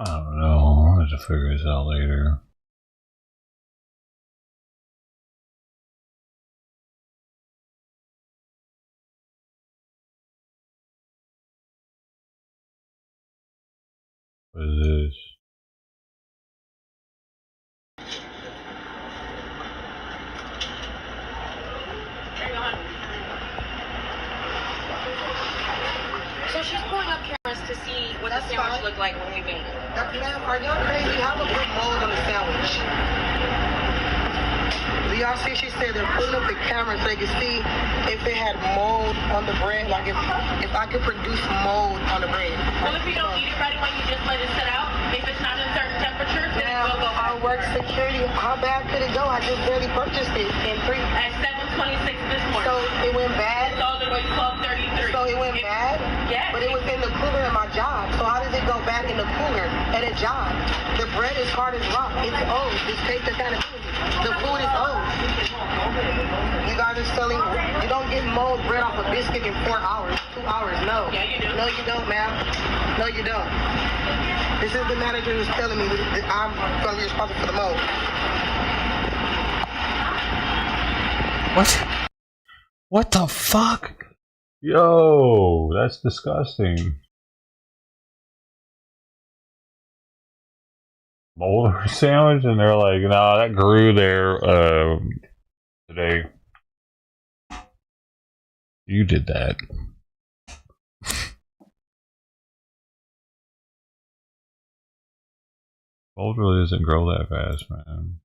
I don't know. I'll have to figure this out later. What is this? So she's pulling up cameras to see what the sandwich looked like when we made it. Ma'am, are y'all crazy? How would put mold on the sandwich? Do y'all see? She said they're putting up the camera so they can see if it had mold on the bread. Like if I could produce mold on the bread. Well, if you don't eat it right away, you just let it sit out. If it's not a certain temperature, then it will go I work security. How bad could it go? I just barely purchased it at 7:26 this morning. So it went bad? It's all the way 12:33. So it went bad? Yeah. But it was in the cooler at my job. So how does it go back in the cooler at a job? The bread is hard as rock. It's old. Just take the kind of food. The food is old. You guys are selling, you don't get mold bread off a biscuit in 4 hours, 2 hours, no. Yeah, you do. No, you don't, ma'am. No, you don't. This is the manager who's telling me that I'm going to be responsible for the mold. What? What the fuck? Yo, that's disgusting. Mold sandwich, and they're like, nah, that grew there today. You did that. Mold really doesn't grow that fast, man.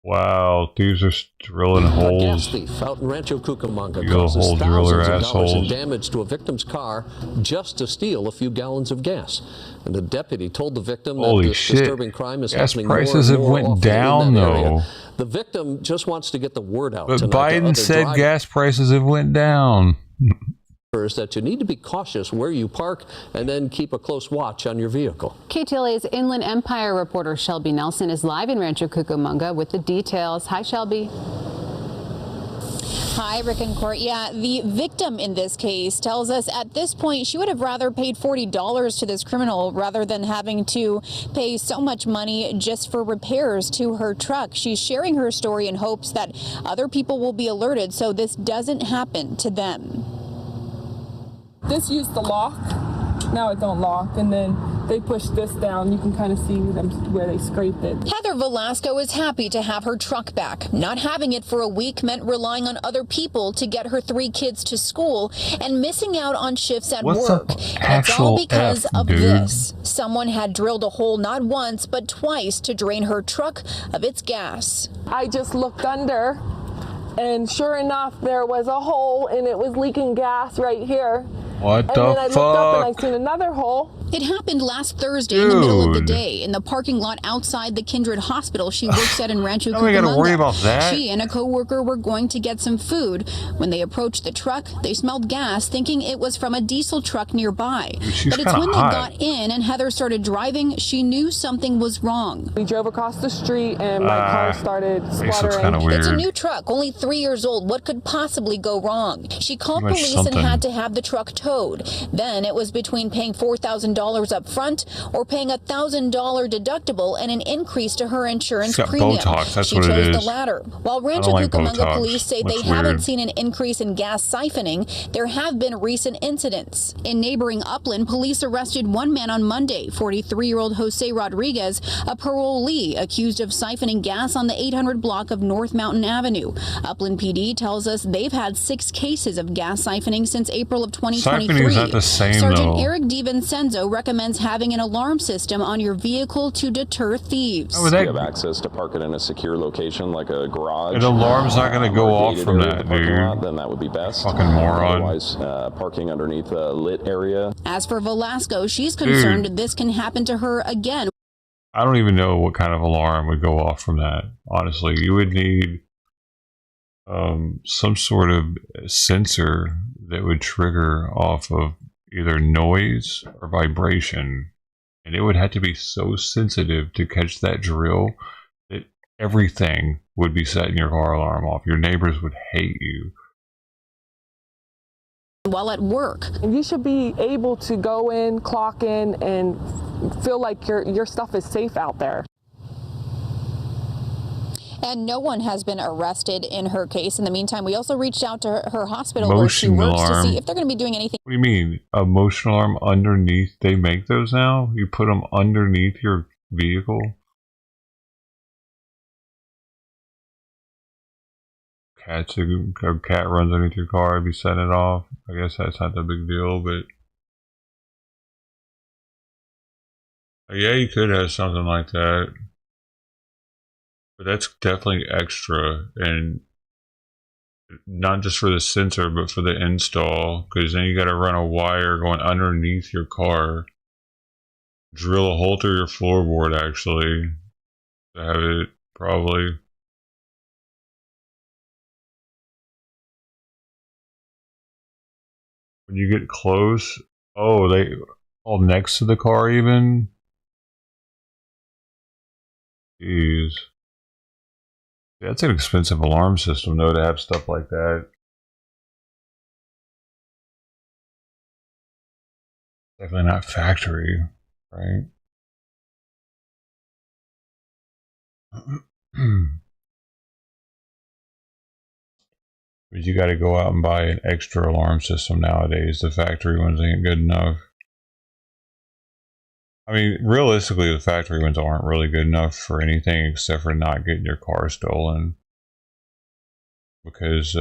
Wow, thieves are drilling holes. A gas thief out in Rancho Cucamonga You causes hole driller thousands of dollars in assholes. damage to a victim's car just to steal a few gallons of gas. And the deputy told the victim Holy that this shit. disturbing crime is Gas happening prices more have and more went often down, in that though. area. The victim just wants to get the word out But tonight to Biden other said drivers gas prices have went down. that you need to be cautious where you park and then keep a close watch on your vehicle. KTLA's Inland Empire reporter Shelby Nelson is live in Rancho Cucamonga with the details. Hi, Shelby. Hi, Rick and Court. Yeah, the victim in this case tells us at this point she would have rather paid $40 to this criminal rather than having to pay so much money just for repairs to her truck. She's sharing her story in hopes that other people will be alerted so this doesn't happen to them. This used to lock, now it don't lock, and then they push this down. You can kind of see where they scraped it. Heather Velasco is happy to have her truck back. Not having it for a week meant relying on other people to get her 3 kids to school and missing out on shifts at What's work. up, And it's all actual because F, of dude? this. Someone had drilled a hole not once but twice to drain her truck of its gas. I just looked under, and sure enough, there was a hole, and it was leaking gas right here. What And the then I looked up and I fuck? seen another hole. It happened last Thursday in the middle of the Dude. day in the parking lot outside the Kindred Hospital she works at in Rancho Now we gotta worry Cucamonga. about that? She and a coworker were going to get some food. When they approached the truck, they smelled gas, thinking it was from a diesel truck nearby. Dude, she's But it's kinda when hot. they got in and Heather started driving, she knew something was wrong. We drove across the street, and my car started This looks spluttering. kind of weird. It's a new truck, only 3 years old. What could possibly go wrong? She called Too much police something. and had to have the truck towed. Then it was between paying $4,000 $1,000 up front or paying a $1,000 deductible and an increase to her insurance It's got premium. Botox, that's She what it chose the is. latter. While Rancho like Cucamonga Botox. police say they Looks haven't weird. seen an increase in gas siphoning, there have been recent incidents. In neighboring Upland, police arrested one man on Monday, 43-year-old Jose Rodriguez, a parolee accused of siphoning gas on the 800 block of North Mountain Avenue. Upland PD tells us they've had 6 cases of gas siphoning since April of 2023. Siphoning is not the same, Sergeant though. Eric DiVincenzo recommends having an alarm system on your vehicle to deter thieves. Oh, You have access to park it in a secure location like a garage. An alarm's not going to go or a off gated from area of that, the parking dude. lot, then that would be best. Fucking moron. Otherwise, parking underneath a lit area. As for Velasco, she's concerned this can happen to her again. I don't even know what kind of alarm would go off from that. Honestly, you would need some sort of sensor that would trigger off of either noise or vibration, and it would have to be so sensitive to catch that drill that everything would be setting your car alarm off. Your neighbors would hate you. While at work. You should be able to go in, clock in, and feel like your stuff is safe out there. And no one has been arrested in her case. In the meantime, we also reached out to her hospital Motion where she works alarm. to see if they're going to be doing anything. What do you mean? A motion alarm underneath? They make those now? You put them underneath your vehicle? A cat runs underneath your car, I'd be setting it off. I guess that's not the big deal, but yeah, you could have something like that. But that's definitely extra, and not just for the sensor, but for the install, because then you got to run a wire going underneath your car, drill a hole through your floorboard actually to have it probably. When you get close, oh, they all next to the car even. Jeez. That's an expensive alarm system, though, to have stuff like that. Definitely not factory, right? But you got to go out and buy an extra alarm system nowadays. The factory ones ain't good enough. I mean, realistically, the factory ones aren't really good enough for anything except for not getting your car stolen. Because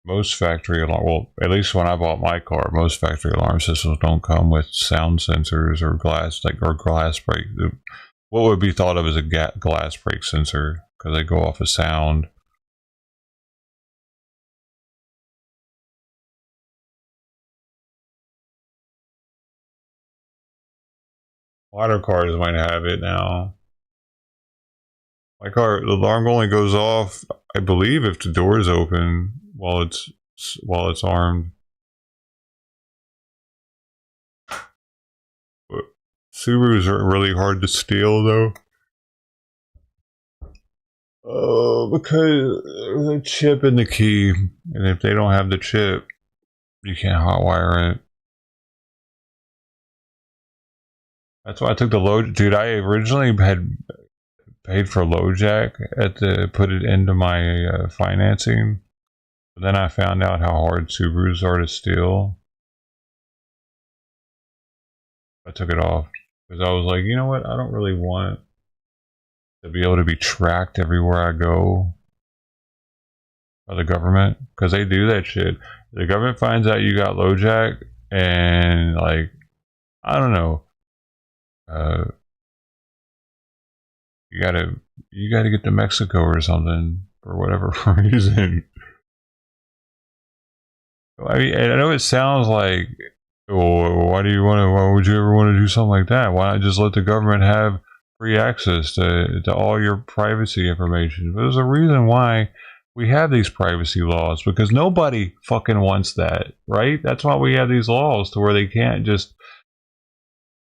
most factory alarm, well, at least when I bought my car, most factory alarm systems don't come with sound sensors or glass break. What would be thought of as a glass break sensor, because they go off of sound. A lot of cars might have it now. My car, the alarm only goes off, I believe, if the door is open while it's armed. But Subarus are really hard to steal, though. Because the chip and the key, and if they don't have the chip, you can't hotwire it. That's why I took the load, dude. I originally had paid for LoJack put it into my financing, but then I found out how hard Subarus are to steal. I took it off because I was like, you know what? I don't really want to be able to be tracked everywhere I go by the government, because they do that shit. The government finds out you got LoJack, and like, I don't know. You gotta get to Mexico or something for whatever reason. I mean, I know it sounds like, oh, why would you ever want to do something like that? Why not just let the government have free access to all your privacy information? But there's a reason why we have these privacy laws, because nobody fucking wants that, right? That's why we have these laws, to where they can't just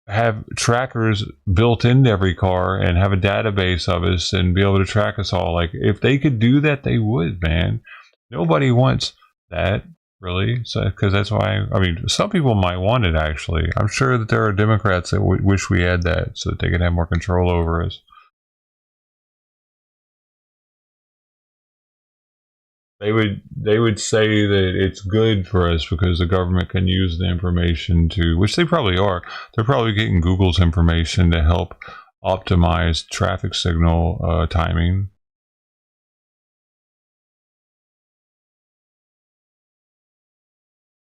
have trackers built into every car and have a database of us and be able to track us all. Like, if they could do that, they would, man. Nobody wants that. Really? So, because that's why, I mean, some people might want it, actually. I'm sure that there are Democrats that wish we had that so that they could have more control over us. They would say that it's good for us because the government can use the information to, which they probably are. They're probably getting Google's information to help optimize traffic signal timing.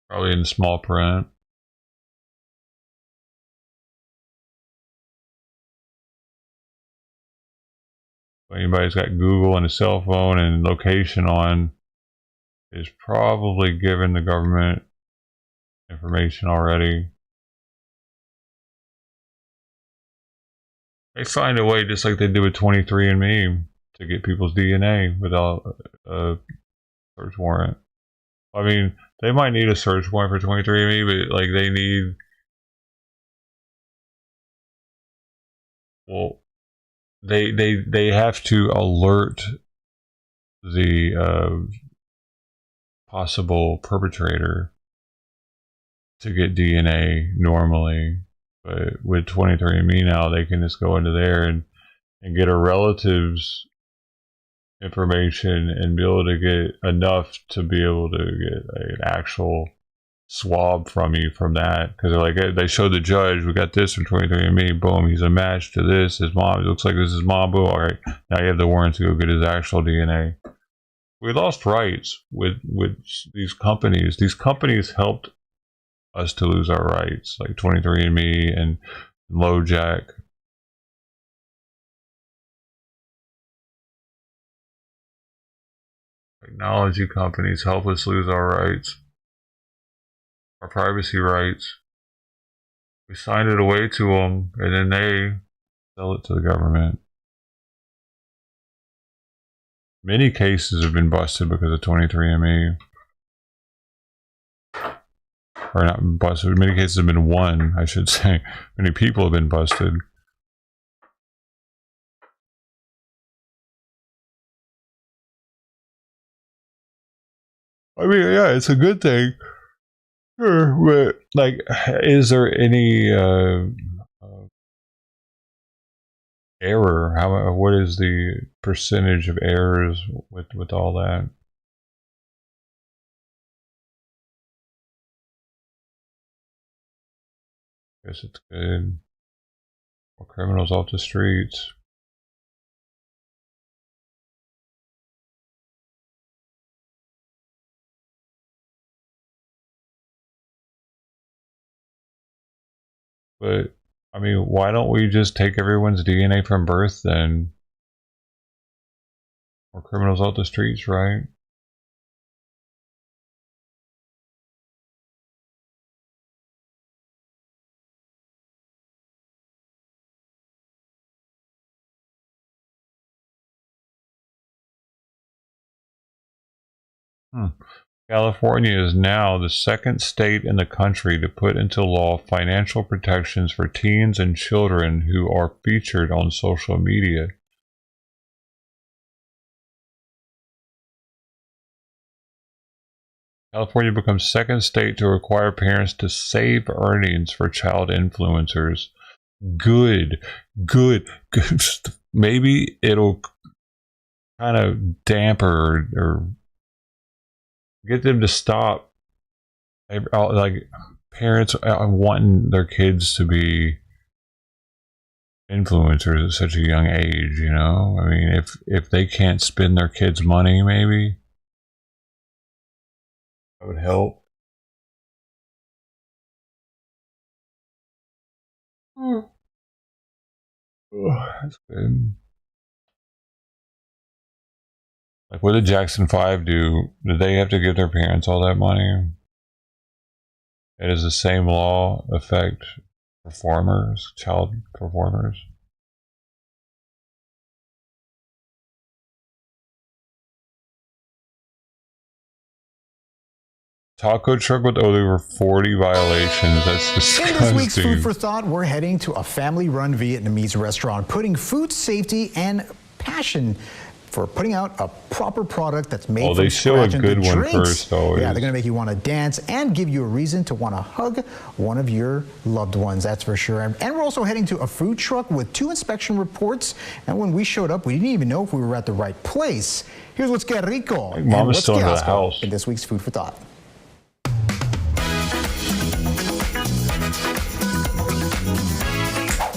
Probably in small print. If anybody's got Google and a cell phone and location on, is probably given the government information already. They find a way, just like they do with 23andMe, to get people's DNA without a search warrant. I mean, they might need a search warrant for 23andMe, but like they need, well, they have to alert the possible perpetrator to get DNA normally, but with 23andMe now, they can just go into there and get a relative's information and be able to get enough to be able to get an actual swab from you from that, because they're like, hey, they showed the judge, we got this from 23andMe, boom, he's a match to this, his mom, it looks like this is mom, boom, all right, now you have the warrant to go get his actual DNA. We lost rights with these companies. These companies helped us to lose our rights, like 23andMe and LoJack. Technology companies help us lose our rights, our privacy rights. We signed it away to them, and then they sell it to the government. Many cases have been busted because of 23andMe. Or not busted, many cases have been won, I should say. Many people have been busted. I mean, yeah, it's a good thing. Sure, but like, is there any error? What is the percentage of errors with all that? Guess it's good. More criminals off the streets. But I mean, why don't we just take everyone's DNA from birth then? More criminals off the streets, right? California is now the second state in the country to put into law financial protections for teens and children who are featured on social media. California becomes second state to require parents to save earnings for child influencers. Good. Maybe it'll kind of damper or get them to stop, like, parents wanting their kids to be influencers at such a young age, you know? I mean, if they can't spend their kids' money, maybe that would help. Oh, that's good. Like, what did Jackson 5 do? Did they have to give their parents all that money? And does the same law affect performers, child performers? Taco truck with over 40 violations. That's disgusting. In this week's Food for Thought, we're heading to a family-run Vietnamese restaurant, putting food safety and passion for putting out a proper product that's made Oh, from they show a scratch. And good the one drinks, first, always. yeah, they're going to make you want to dance and give you a reason to want to hug one of your loved ones, that's for sure. And we're also heading to a food truck with 2 inspection reports. And when we showed up, we didn't even know if we were at the right place. Here's what's que rico and Mama's what's still que in the asco house. in this week's Food for Thought.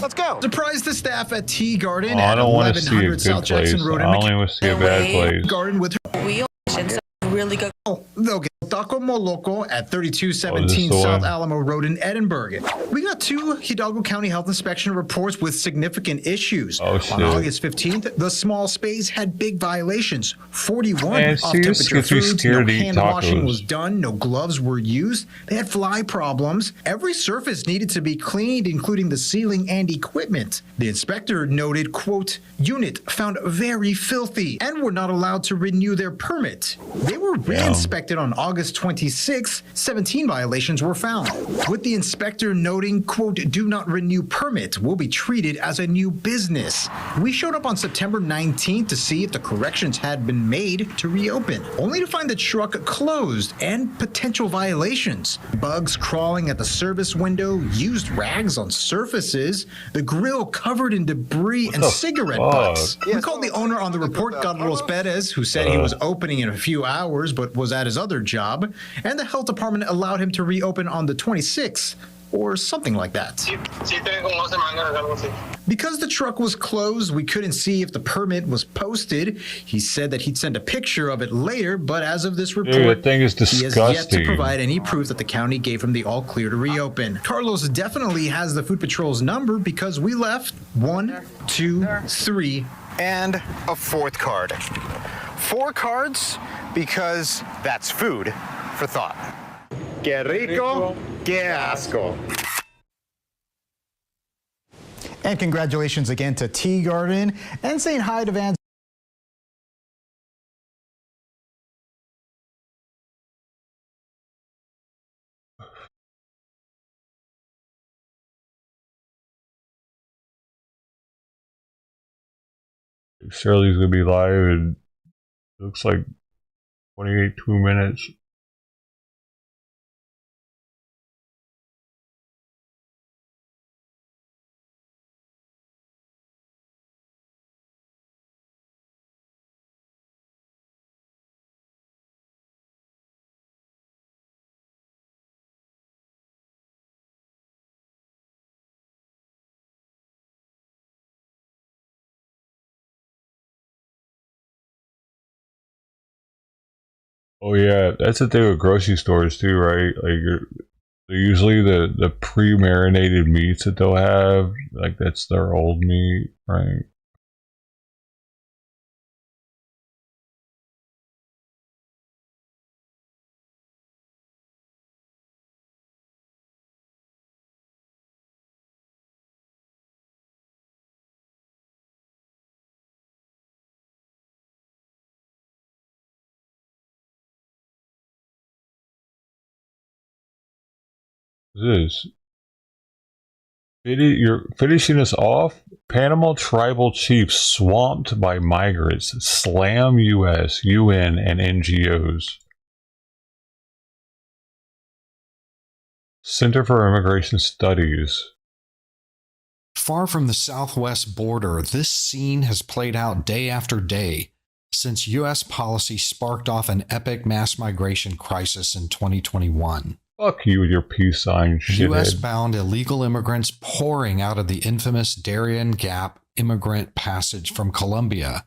Let's go. Surprise the staff at Tea Garden Oh, I at don't want to see a 1100 good South place. Jackson Road I only want to see a bad place. Garden with her. Wheel and really good. Okay. Taco Moloco at Oh, 3217 this the South one? Alamo Road in Edinburgh. We got 2 Hidalgo County Health Inspection reports with significant issues. Oh, shit. On August 15th, the small space had big violations. 41 Man, see, this off-temperature gets me foods, scared no to eat hand washing tacos. was done, no gloves were used. They had fly problems. Every surface needed to be cleaned, including the ceiling and equipment. The inspector noted, quote, unit found very filthy and were not allowed to renew their permit. They were re-inspected on August 26th. 17 violations were found, with the inspector noting, quote, do not renew permit, will be treated as a new business. We showed up on September 19th to see if the corrections had been made to reopen, only to find the truck closed and potential violations. Bugs crawling at the service window, used rags on surfaces, the grill covered in debris and cigarette butts. We called the owner on the report, Carlos Perez, who said he was opening in a few hours but was at his other job, and the health department allowed him to reopen on the 26th, or something like that. Because the truck was closed, we couldn't see if the permit was posted. He said that he'd send a picture of it later, but as of this report, Dude, that thing is he has yet to disgusting. provide any proof that the county gave him the all clear to reopen. Carlos definitely has the Food Patrol's number because we left 1, 2, 3, and a 4th card. 4 cards because that's food for thought. Que rico, que asco. And congratulations again to Tea Garden and saying hi to Van. Shirley's gonna be live in looks like 2 minutes. Oh yeah, that's the thing with grocery stores too, right? Like they're usually the pre-marinated meats that they'll have, like that's their old meat, right? This you're finishing us off. Panama tribal chiefs swamped by migrants slam U.S., UN, and NGOs. Center for Immigration Studies. Far from the southwest border, this scene has played out day after day since U.S. policy sparked off an epic mass migration crisis in 2021. Fuck you with your peace sign, shithead. U.S.-bound illegal immigrants pouring out of the infamous Darien Gap immigrant passage from Colombia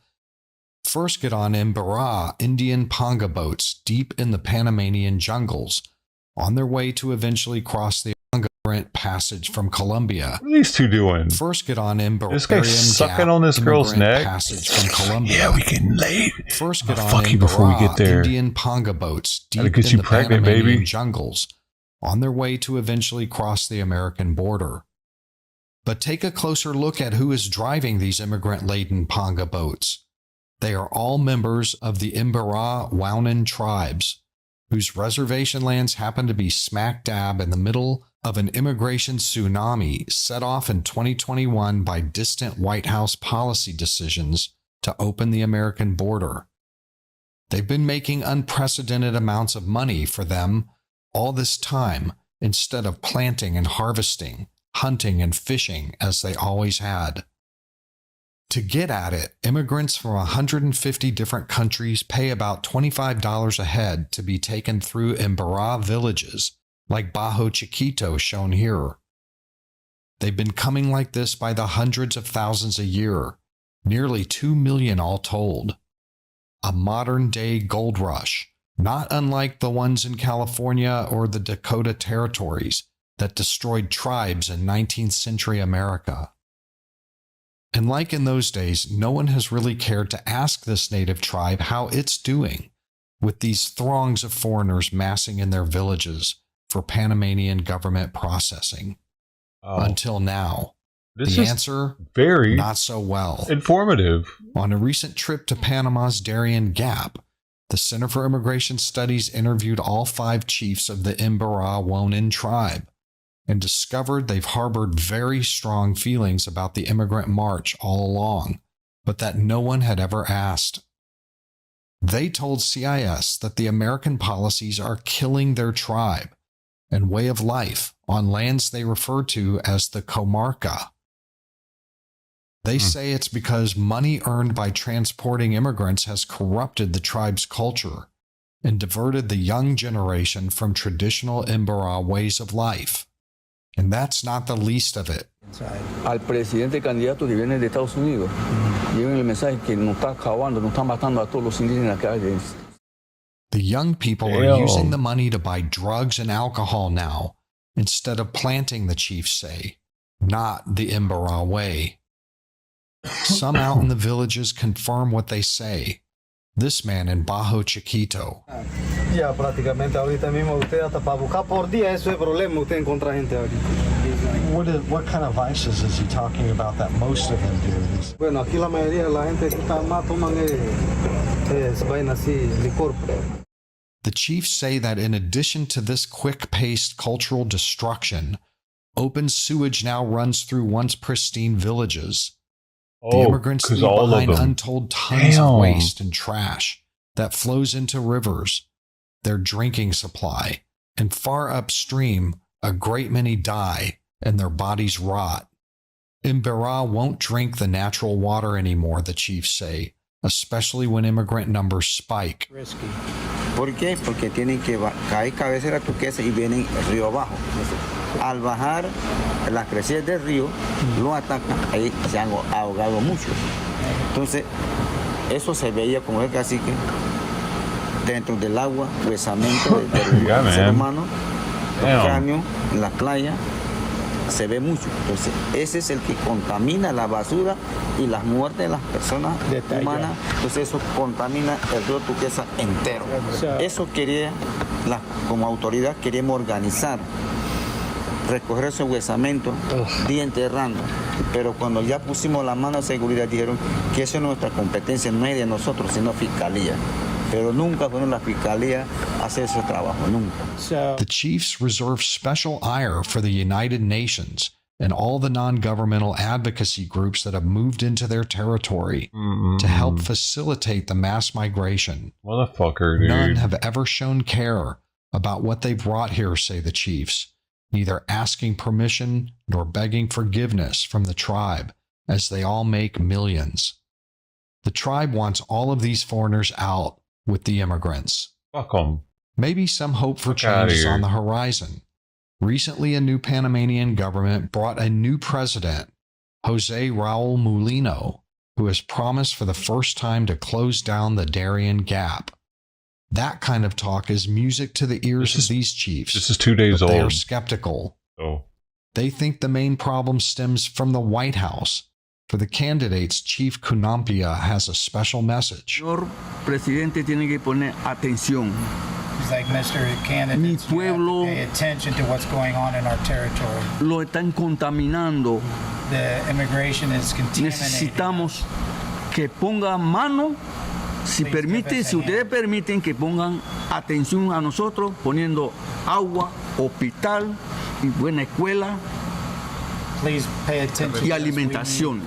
first get on Imbarra Indian panga boats deep in the Panamanian jungles, on their way to eventually cross the immigrant passage from Colombia. What are these two doing? First get on Imbarra This guy's sucking on this girl's neck. passage from Colombia. Yeah, we can lay. First get I'll on fuck you before we get there. Indian panga boats deep Gotta get in you the pregnant, Panamanian baby. jungles, on their way to eventually cross the American border. But take a closer look at who is driving these immigrant-laden panga boats. They are all members of the Imbarra Waunan tribes, whose reservation lands happen to be smack dab in the middle of an immigration tsunami set off in 2021 by distant White House policy decisions to open the American border. They've been making unprecedented amounts of money for them all this time instead of planting and harvesting, hunting and fishing as they always had. To get at it, immigrants from 150 different countries pay about $25 a head to be taken through Imbara villages like Bajo Chiquito shown here. They've been coming like this by the hundreds of thousands a year, nearly 2 million all told. A modern-day gold rush, not unlike the ones in California or the Dakota Territories that destroyed tribes in 19th century America. And like in those days, no one has really cared to ask this native tribe how it's doing, with these throngs of foreigners massing in their villages for Panamanian government processing. Until now. This the is answer, very not so well. Informative. On a recent trip to Panama's Darien Gap, the Center for Immigration Studies interviewed all 5 chiefs of the Imbara-Wonin tribe and discovered they've harbored very strong feelings about the immigrant march all along, but that no one had ever asked. They told CIS that the American policies are killing their tribe and way of life on lands they refer to as the comarca. They say it's because money earned by transporting immigrants has corrupted the tribe's culture and diverted the young generation from traditional Imbara ways of life. And that's not the least of it. Al presidente candidato que viene de Estados Unidos, lleven el mensaje que nos está acabando, nos está matando a todos los indígenas que hay. The young people are using the money to buy drugs and alcohol now, instead of planting, the chiefs say, not the Imbara way. Some out in the villages confirm what they say. This man in Bajo Chiquito. Ya prácticamente ahorita mismo usted hasta para buscar por día eso es problema usted encuentra gente ahorita. What kind of vices is he talking about that most of them do? Bueno, aquí la mayoría de la gente que está más toman vaina así licor. The chiefs say that in addition to this quick-paced cultural destruction, open sewage now runs through once pristine villages. The immigrants leave behind untold tons of waste and trash that flows into rivers, their drinking supply, and far upstream, a great many die and their bodies rot. Imbara won't drink the natural water anymore, the chiefs say, especially when immigrant numbers spike. Risky. ¿Por qué? Porque tienen que caer cabecera turquesa y vienen río abajo. Al bajar las crecidas del río, lo atacan, ahí se han ahogado muchos. Entonces, eso se veía como el cacique dentro del agua, huesamento del ser humano, cráneo en la playa, se ve mucho. Entonces, ese es el que contamina la basura y las muertes de las personas humanas. Entonces, eso contamina el río Turquesa entero. Eso quería, como autoridad, queríamos organizar, recoger ese huesamento y enterrando. Pero cuando ya pusimos la mano de seguridad, dijeron que eso es nuestra competencia, no es de nosotros, sino fiscalía. Pero nunca fueron la fiscalía a hacer ese trabajo, nunca. The chiefs reserve special ire for the United Nations and all the non-governmental advocacy groups that have moved into their territory to help facilitate the mass migration. Motherfucker, dude. None have ever shown care about what they've brought here, say the chiefs, neither asking permission nor begging forgiveness from the tribe, as they all make millions. The tribe wants all of these foreigners out with the immigrants. Fuck them. Maybe some hope for change is on the horizon. Recently, a new Panamanian government brought a new president, Jose Raul Mulino, who has promised for the first time to close down the Darien Gap. That kind of talk is music to the ears of these chiefs. This is 2 days old. They are old. skeptical. They think the main problem stems from the White House. For the candidates, Chief Kunampia has a special message. Señor presidente tiene que poner atención. He's like, Mr. Candidate, you have to pay attention to what's going on in our territory. Lo están contaminando. The immigration is contaminating. Necesitamos que pongan mano, si ustedes permiten que pongan atención a nosotros, poniendo agua, hospital y buena escuela Please pay attention y alimentación.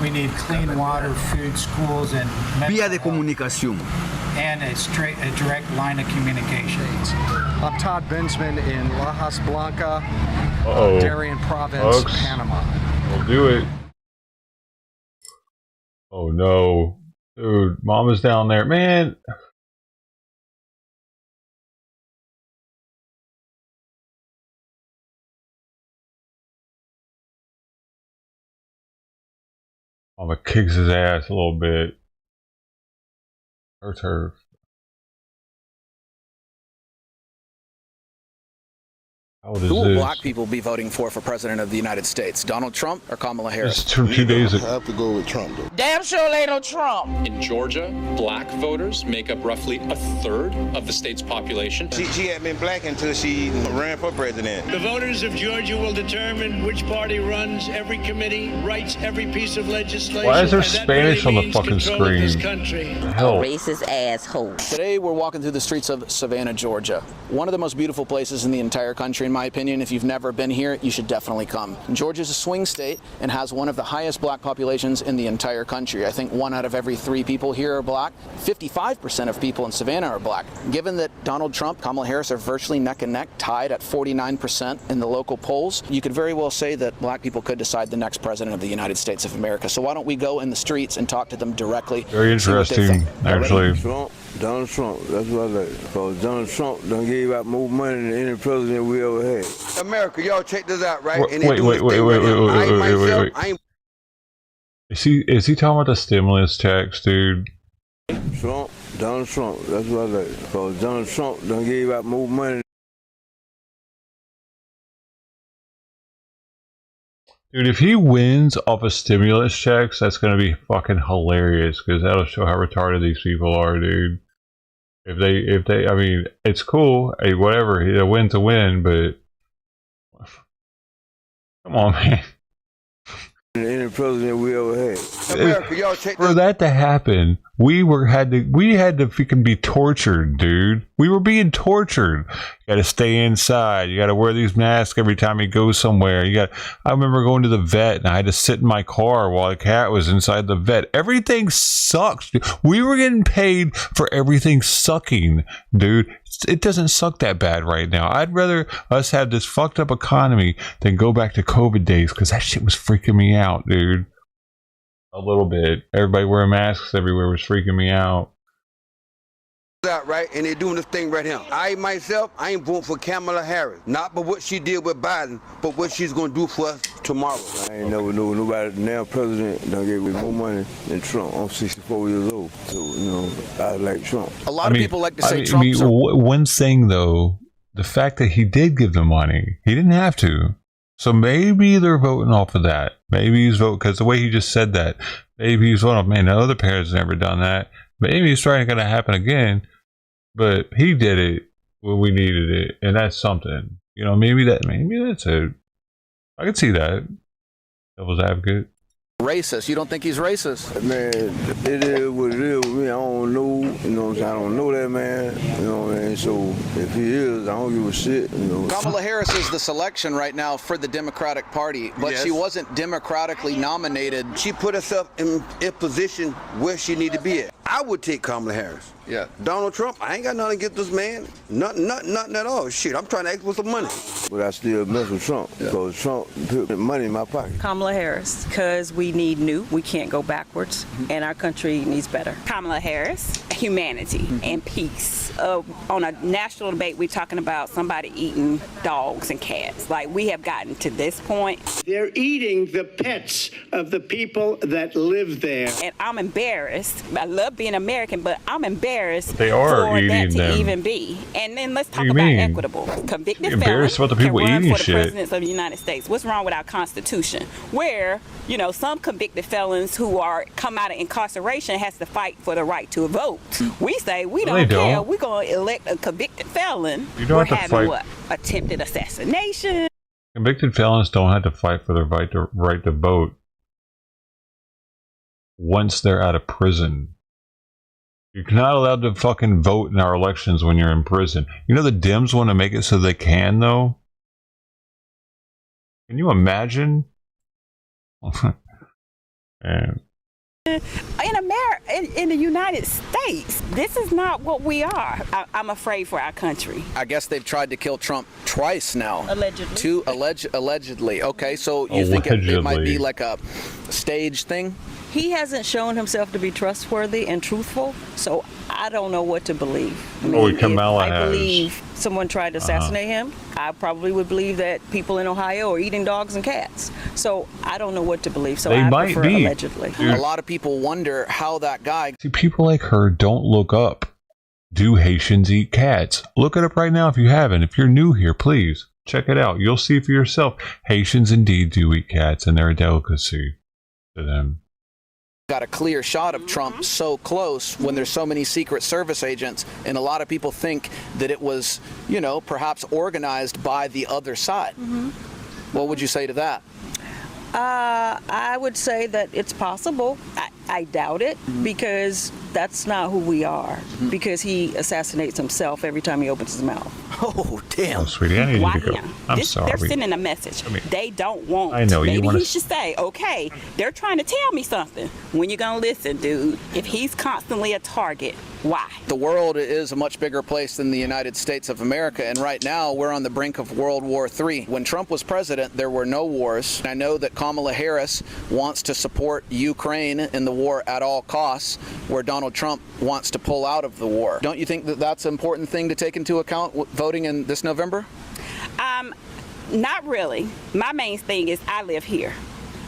We need clean water, food, schools, and Vía de comunicación. and a direct line of communication. I'm Todd Bensman in Lajas Blanca, Darien Province, Folks, Panama. We'll do it. Oh no. Dude, Mama's down there. Man. Mama kicks his ass a little bit. Hurts her. How old is Who will this? black people be voting for president of the United States? Donald Trump or Kamala Harris? It's 2 days ago. I have to go with Trump, though. Damn sure ain't no Trump. In Georgia, black voters make up roughly a third of the state's population. She had been black until she ran for president. The voters of Georgia will determine which party runs every committee, writes every piece of legislation. Why is there Spanish on the fucking screen? Hell. Racist asshole. Today we're walking through the streets of Savannah, Georgia. One of the most beautiful places in the entire country, in my opinion. If you've never been here, you should definitely come. Georgia's a swing state and has one of the highest black populations in the entire country. I think 1 out of every 3 people here are black. 55% of people in Savannah are black. Given that Donald Trump, Kamala Harris are virtually neck and neck, tied at 49% in the local polls, you could very well say that black people could decide the next president of the United States of America. So why don't we go in the streets and talk to them directly? Very interesting, actually. Donald Trump, that's what I like. Because Donald Trump done gave out more money than any president we ever had. America, y'all check this out, right? Wait. Is he talking about the stimulus checks, dude? Donald Trump, that's what I like. Because Donald Trump done gave out more money. Dude, if he wins off of stimulus checks, that's going to be fucking hilarious because that'll show how retarded these people are, dude. If they, I mean, it's cool, hey, whatever, a win's a win, but come on, man. Any president we ever had. America, y'all check For that to happen, we had to freaking be tortured, dude. We were being tortured. You got to stay inside. You got to wear these masks every time you go somewhere. I remember going to the vet and I had to sit in my car while the cat was inside the vet. Everything sucks. Dude. We were getting paid for everything sucking, dude. It doesn't suck that bad right now. I'd rather us have this fucked up economy than go back to COVID days because that shit was freaking me out, dude. A little bit. Everybody wearing masks everywhere was freaking me out. Out, right? And they're doing this thing right here. I ain't voting for Kamala Harris. Not for what she did with Biden, but what she's going to do for us tomorrow. I ain't never know nobody, now president, done gave me more money than Trump. I'm 64 years old, so, I like Trump. A lot of people like to say Trump's one thing, though, the fact that he did give them money, he didn't have to. So maybe they're voting off of that. Maybe he's voting, because the way he just said that, maybe he's voting, man, the other parents never done that. Maybe it's trying to happen again, but he did it when we needed it, and that's something. You know, maybe that's it. I could see that. Devil's advocate. Racist. You don't think he's racist? Man, it is what it is with me. I don't know. You know what I'm saying? I don't know that man. You know what I mean? So if he is, I don't give a shit. You know. Kamala Harris is the selection right now for the Democratic Party, but she wasn't democratically nominated. She put herself in a position where she need to be at. I would take Kamala Harris. Yeah. Donald Trump, I ain't got nothing against this man. Nothing at all. Shit, I'm trying to ask for some money. But I still mess with Trump because Trump put money in my pocket. Kamala Harris, because we need new. We can't go backwards, and our country needs better. Kamala Harris, humanity and peace. On a national debate, we're talking about somebody eating dogs and cats. Like, we have gotten to this point. They're eating the pets of the people that live there. And I'm embarrassed. I love being American, but I'm embarrassed they are for eating that to them. Even be. And then let's talk you about mean? equitable. Convicted Embarrassed felons about the people can run eating for the shit. presidents of the United States. What's wrong with our Constitution? Where, you know, some convicted felons who are come out of incarceration has to fight for the right to vote. We say we don't care. We're going to elect a convicted felon. You don't We're have to having fight. what? Attempted assassination. Convicted felons don't have to fight for their right to vote once they're out of prison. You're not allowed to fucking vote in our elections when you're in prison. You know the Dems want to make it so they can, though? Can you imagine? And in America, in the United States, this is not what we are. I'm afraid for our country. I guess they've tried to kill Trump twice now. Allegedly. Allegedly. Okay, so you think it might be like a stage thing? He hasn't shown himself to be trustworthy and truthful, so I don't know what to believe. Kamala if I has. believe someone tried to assassinate him, I probably would believe that people in Ohio are eating dogs and cats. So I don't know what to believe. So They I might prefer be. allegedly. Dude. A lot of people wonder how that guy. See, people like her don't look up. Do Haitians eat cats? Look it up right now if you haven't. If you're new here, please check it out. You'll see for yourself. Haitians indeed do eat cats, and they're a delicacy to them. Got a clear shot of Trump so close when there's so many Secret Service agents, and a lot of people think that it was, perhaps organized by the other side. What would you say to that? I would say that it's possible. I doubt it because that's not who we are. Because he assassinates himself every time he opens his mouth. Oh, damn. Oh, sweetie, I need Why you to go. him? I'm sorry. They're sending a message. They don't want. I know, you Maybe wanna- he should say, okay, they're trying to tell me something. When you gonna listen, dude? If he's constantly a target, why? The world is a much bigger place than the United States of America, and right now we're on the brink of World War III. When Trump was president, there were no wars. I know that Kamala Harris wants to support Ukraine in the war at all costs, where Donald Trump wants to pull out of the war. Don't you think that that's an important thing to take into account voting in this November? Not really. My main thing is I live here.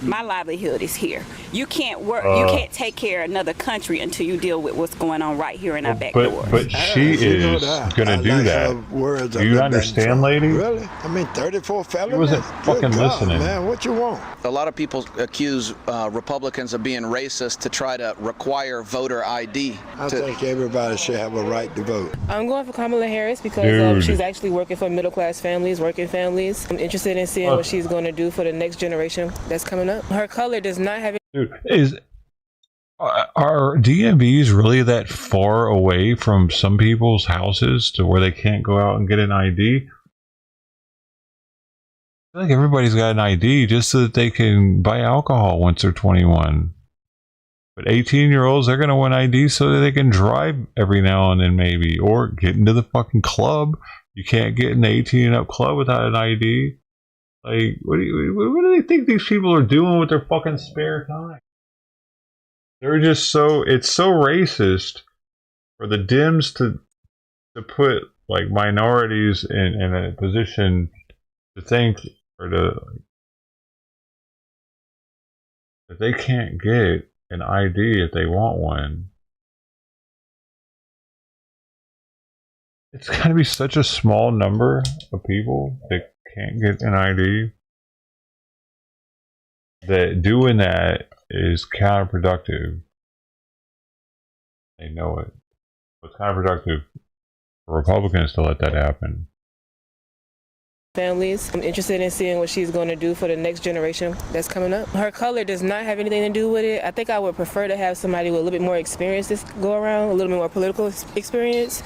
My livelihood is here. You can't work. You can't take care of another country until you deal with what's going on right here in our back doors. But she is going to do that. Do you understand, lady? Really? I mean, 34 felonies? She wasn't fucking listening. Man, what you want? A lot of people accuse Republicans of being racist to try to require voter ID. I think everybody should have a right to vote. I'm going for Kamala Harris because Dude. she's actually working for middle-class families, working families. I'm interested in seeing what she's going to do for the next generation that's coming up. Her color does not have Dude, are DMVs really that far away from some people's houses to where they can't go out and get an ID? I feel like everybody's got an ID just so that they can buy alcohol once they're 21. But 18-year-olds, they're going to want ID so that they can drive every now and then maybe, or get into the fucking club. You can't get in the 18 and up club without an ID. Like, what do they think these people are doing with their fucking spare time? They're just it's so racist for the Dems to put, like, minorities in a position to think, or to, that they can't get an ID if they want one. It's got to be such a small number of people that can't get an ID that doing that is counterproductive. They know it. It's counterproductive for Republicans to let that happen. families. I'm interested in seeing what she's going to do for the next generation that's coming up. Her color does not have anything to do with it. I think I would prefer to have somebody with a little bit more experience this go around, a little bit more political experience,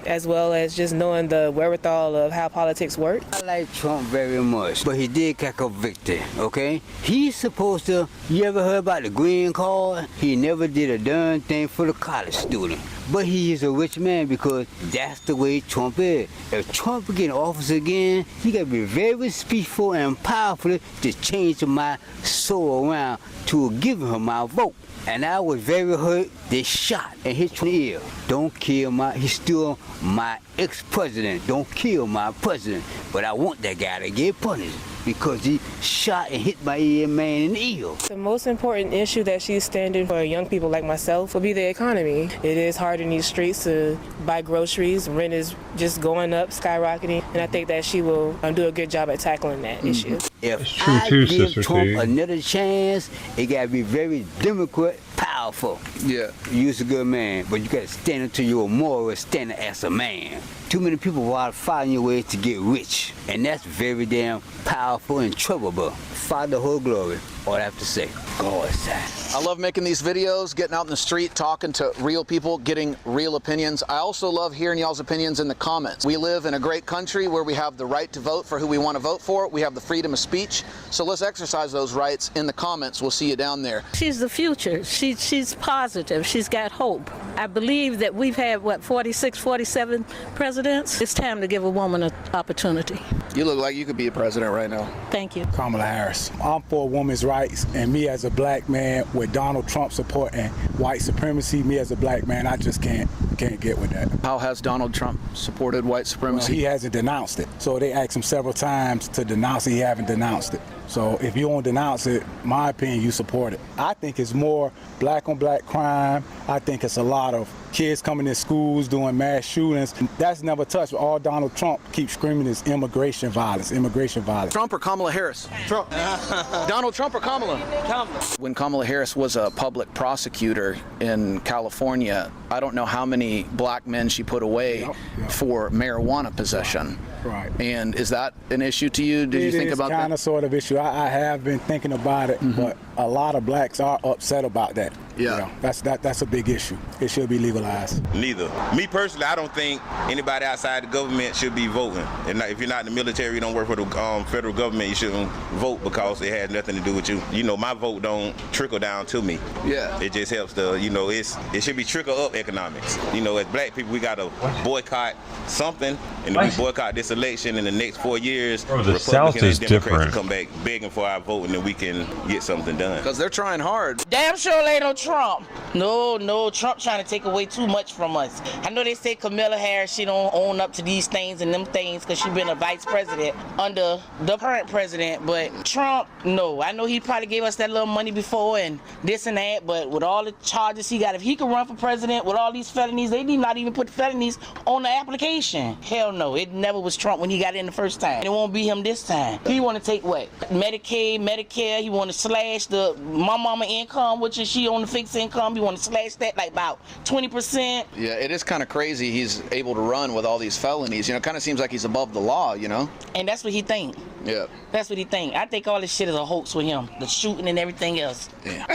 as well as just knowing the wherewithal of how politics work. I like Trump very much, but he did catch a victory, okay? He's supposed to, you ever heard about the green card? He never did a darn thing for the college student. But he is a rich man because that's the way Trump is. If Trump get in office again, he got to be very speechful and powerful to change my soul around to give him my vote. And I was very hurt. They shot and hit the ear. Don't kill he's still my ex-president. Don't kill my president. But I want that guy to get punished because he shot and hit my ear man in the ear. The most important issue that she's standing for young people like myself will be the economy. It is hard in these streets to buy groceries. Rent is just going up, skyrocketing. And I think that she will do a good job at tackling that issue. If I give Trump another chance, it got to be very Democrat powerful. Yeah. You're a good man, but you got to stand up to your moral standing as a man. Too many people are finding your way to get rich, and that's very damn powerful and troublable. Father, whole glory. all I have to say. Go inside. I love making these videos, getting out in the street, talking to real people, getting real opinions. I also love hearing y'all's opinions in the comments. We live in a great country where we have the right to vote for who we want to vote for. We have the freedom of speech. So let's exercise those rights in the comments. We'll see you down there. She's the future. She's positive. She's got hope. I believe that we've had, 46, 47 presidents? It's time to give a woman an opportunity. You look like you could be a president right now. Thank you. Kamala Harris. I'm for women's rights, and me as a black man with Donald Trump support and white supremacy, me as a black man, I just can't get with that. How has Donald Trump supported white supremacy? Well, he hasn't denounced it. So they asked him several times to denounce it. He haven't denounced it. So if you won't denounce it, my opinion, you support it. I think it's more black on black crime. I think it's a lot of kids coming in schools doing mass shootings. That's never touched. All Donald Trump keeps screaming is immigration violence, immigration violence. Trump or Kamala Harris? Trump. Donald Trump or Kamala? Kamala. When Kamala Harris was a public prosecutor in California, I don't know how many black men she put away for marijuana possession. Right. And is that an issue to you? Did you think about that? It's kind of sort of issue. I have been thinking about it, but a lot of blacks are upset about that. Yeah. You know, that's a big issue. It should be legalized. Neither. Me personally, I don't think anybody outside the government should be voting. And if you're not in the military, you don't work for the federal government, you shouldn't vote because it has nothing to do with you. You know, my vote don't trickle down to me. Yeah. It just helps it should be trickle up economics. You know, as black people, we got to boycott something, and if we boycott this election in the next 4 years, the South is different. will come back begging for our vote, and then we can get something done. Because they're trying hard. Damn sure ain't no Trump. No, Trump trying to take away too much from us. I know they say Kamala Harris, she don't own up to these things and them things because she been a vice president under the current president, but Trump, no. I know he probably gave us that little money before and this and that, but with all the charges he got, if he could run for president with all these felonies, they did not even put felonies on the application. Hell no, it never was Trump when he got in the first time. It won't be him this time. He want to take what? Medicaid, Medicare, he want to slash my mama income, which is she on the fixed income, he want to slash that like about 20%. Yeah, it is kind of crazy he's able to run with all these felonies. You know, it kind of seems like he's above the law, you know? And that's what he think. Yeah. That's what he think. I think all this shit is a hoax with him, the shooting and everything else. Yeah.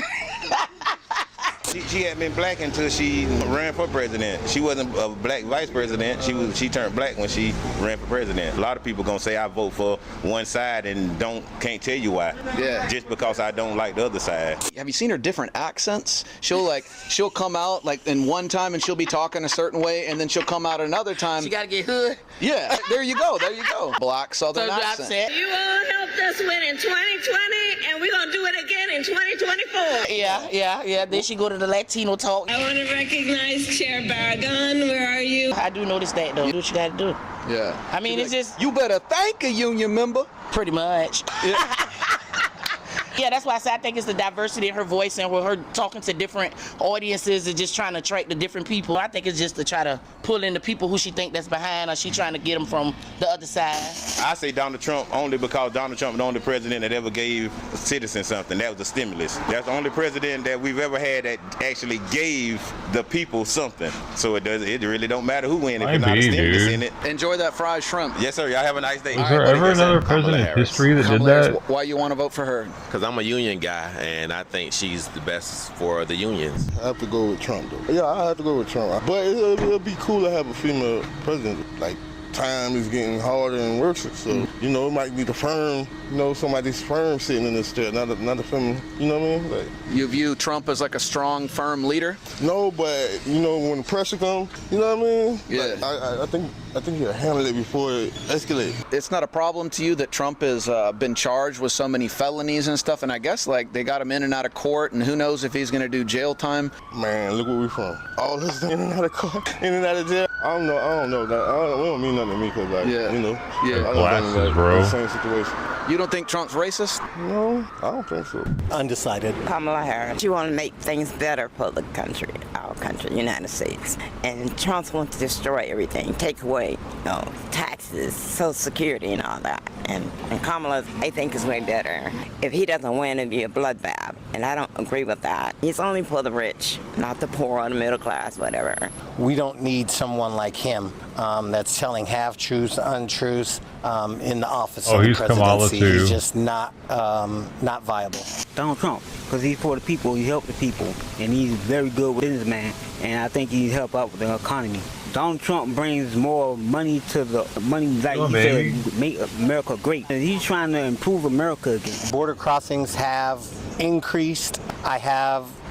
She had been black until she ran for president. She wasn't a black vice president. She turned black when she ran for president. A lot of people gonna say I vote for one side and can't tell you why. Yeah. Just because I don't like the other side. Have you seen her different accents? She'll come out like in one time and she'll be talking a certain way, and then she'll come out another time. She gotta get hood. Yeah, there you go. Black Southern accent. You all helped us win in 2020, and we're going to do it again in 2024. Yeah. Then she go to the Latino talk. I want to recognize Chair Barragan. Where are you? I do notice that, though. Do what you gotta do. Yeah. I mean, it's just... You better thank a union member. Pretty much. Yeah. Yeah, that's why I say I think it's the diversity in her voice and with her talking to different audiences and just trying to attract the different people. I think it's just to try to pull in the people who she think that's behind, or she trying to get them from the other side. I say Donald Trump only because Donald Trump is the only president that ever gave citizens something. That was the stimulus. That's the only president that we've ever had that actually gave the people something. So it really don't matter who wins if you're not a stimulus in it. Enjoy that fried shrimp. Yes, sir. Y'all have a nice day. Was there ever another president in history that did that? Why you want to vote for her? Because I'm a union guy, and I think she's the best for the unions. I have to go with Trump, though. Yeah, I have to go with Trump. But it'll be cool to have a female president. Like, time is getting harder and worse, so, you know, it might be the firm, you know, somebody's firm sitting in this chair, not a feminine, you know what I mean? Like, you view Trump as like a strong, firm leader? No, but, you know, when the pressure comes, you know what I mean? Yeah. Like, I think he'll handle it before it escalates. It's not a problem to you that Trump has been charged with so many felonies and stuff, and I guess like they got him in and out of court, and who knows if he's gonna do jail time? Man, look where we from. All this in and out of court, in and out of jail. I don't know. It don't mean nothing to me, cause like, you know, glasses, bro. The same situation. You don't think Trump's racist? No, I don't think so. Undecided. Kamala Harris. She want to make things better for the country, our country, United States. And Trump wants to destroy everything, take away, you know, taxes, Social Security and all that. And Kamala, I think, is way better. If he doesn't win, it'd be a bloodbath. And I don't agree with that. It's only for the rich, not the poor or the middle class, whatever. We don't need someone like him that's telling half-truths, untruths in the office of the presidency. He's just not viable. Donald Trump, because he's for the people, he helped the people, and he's very good businessman, and I think he helped out with the economy. Donald Trump brings more money to the like he said, make America great. And he's trying to improve America again. Border crossings have increased.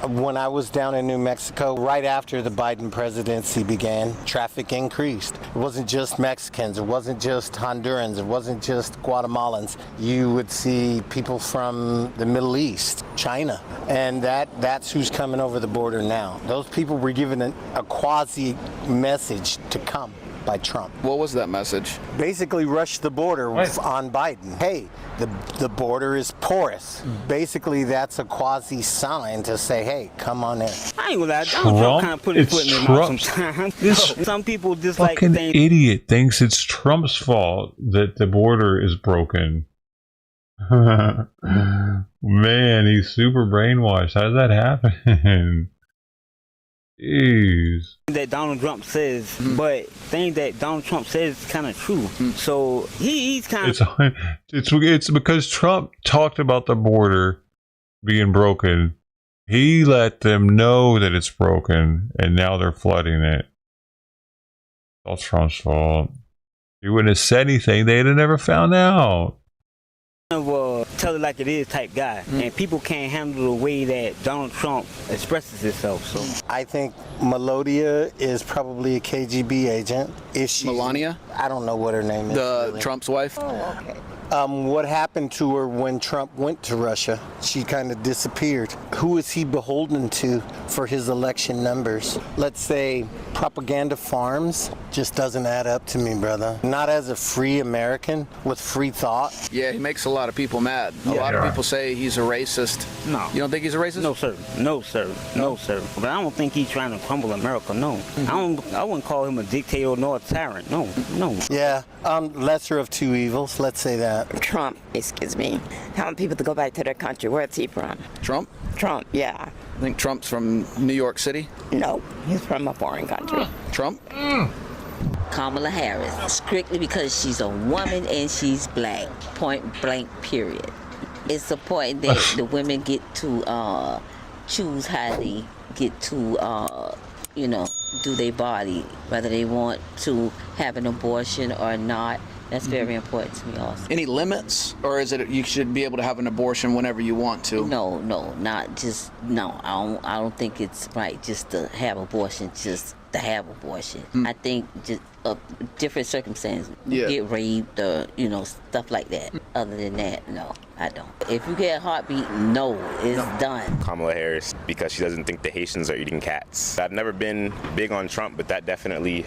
When I was down in New Mexico, right after the Biden presidency began, traffic increased. It wasn't just Mexicans, it wasn't just Hondurans, it wasn't just Guatemalans. You would see people from the Middle East, China, and that's who's coming over the border now. Those people were given a quasi message to come by Trump. What was that message? Basically rush the border on Biden. Hey, the border is porous. Basically, that's a quasi sign to say, hey, come on in. I ain't gonna lie, Donald Trump kind of put his foot in their mouth sometimes. Some people just like fucking idiot thinks it's Trump's fault that the border is broken. Man, he's super brainwashed. How does that happen? Jeez. That Donald Trump says, but things that Donald Trump says is kind of true. So he's kind of. It's because Trump talked about the border being broken. He let them know that it's broken, and now they're flooding it. All Trump's fault. He wouldn't have said anything; they'd have never found out. Tell it like it is type guy, and people can't handle the way that Donald Trump expresses himself. So I think Melodia is probably a KGB agent. Is she Melania? I don't know what her name is. The Trump's wife? Oh, okay. What happened to her when Trump went to Russia? She kind of disappeared. Who is he beholden to for his election numbers? Let's say propaganda farms just doesn't add up to me, brother. Not as a free American with free thought. Yeah, he makes a lot of people mad. A lot of people say he's a racist. No. You don't think he's a racist? No, sir. No, sir. No, sir. But I don't think he's trying to crumble America, no. I wouldn't call him a dictator nor a tyrant, no. Yeah, lesser of two evils, let's say that. Trump, excuse me, telling people to go back to their country. Where's he from? Trump? Trump, yeah. I think Trump's from New York City. No, he's from a foreign country. Trump? Kamala Harris, strictly because she's a woman and she's black, point blank, period. It's important that the women get to choose how they get to, do their body, whether they want to have an abortion or not. That's very important to me also. Any limits? Or is it you should be able to have an abortion whenever you want to? No, not just, no. I don't think it's right just to have abortion, just to have abortion. I think just different circumstances, get raped or, stuff like that. Other than that, no, I don't. If you get a heartbeat, no, it's done. Kamala Harris, because she doesn't think the Haitians are eating cats. I've never been big on Trump, but that definitely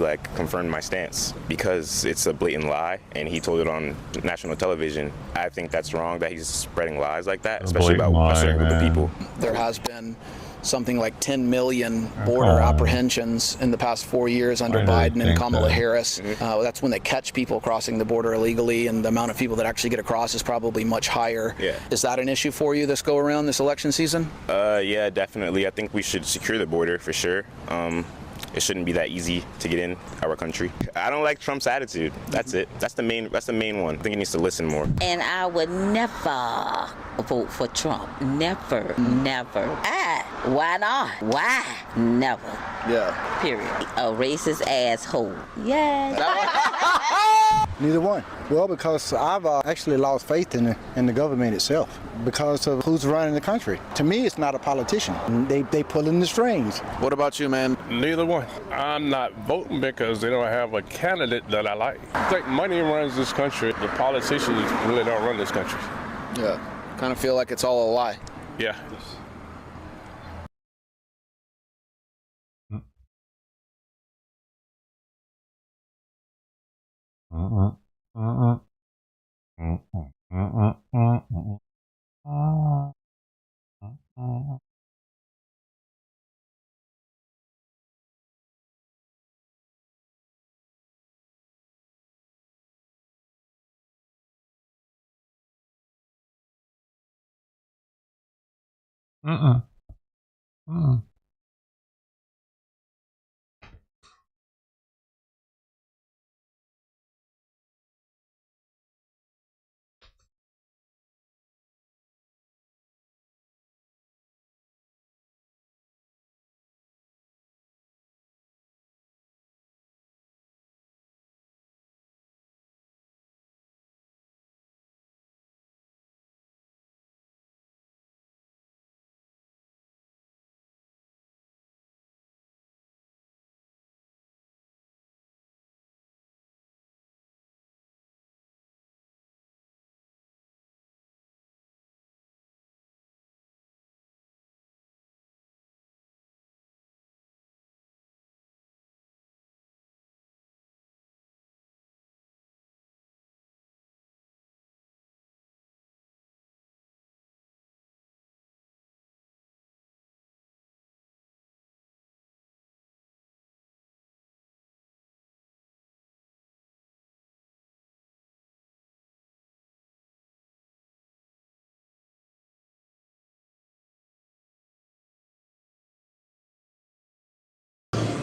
like confirmed my stance because it's a blatant lie, and he told it on national television. I think that's wrong that he's spreading lies like that, especially about a certain group of people. There has been something like 10 million border apprehensions in the past 4 years under Biden and Kamala Harris. That's when they catch people crossing the border illegally, and the amount of people that actually get across is probably much higher. Yeah. Is that an issue for you this go around, this election season? Yeah, definitely. I think we should secure the border for sure. It shouldn't be that easy to get in our country. I don't like Trump's attitude. That's it. That's the main one. I think he needs to listen more. And I would never vote for Trump. Never. Why not? Why? Never. Yeah. Period. A racist asshole. Yes. Neither one. Well, because I've actually lost faith in the government itself because of who's running the country. To me, it's not a politician. They pulling the strings. What about you, man? Neither one. I'm not voting because they don't have a candidate that I like. I think money runs this country. The politicians really don't run this country. Yeah. Kind of feel like it's all a lie. Yeah.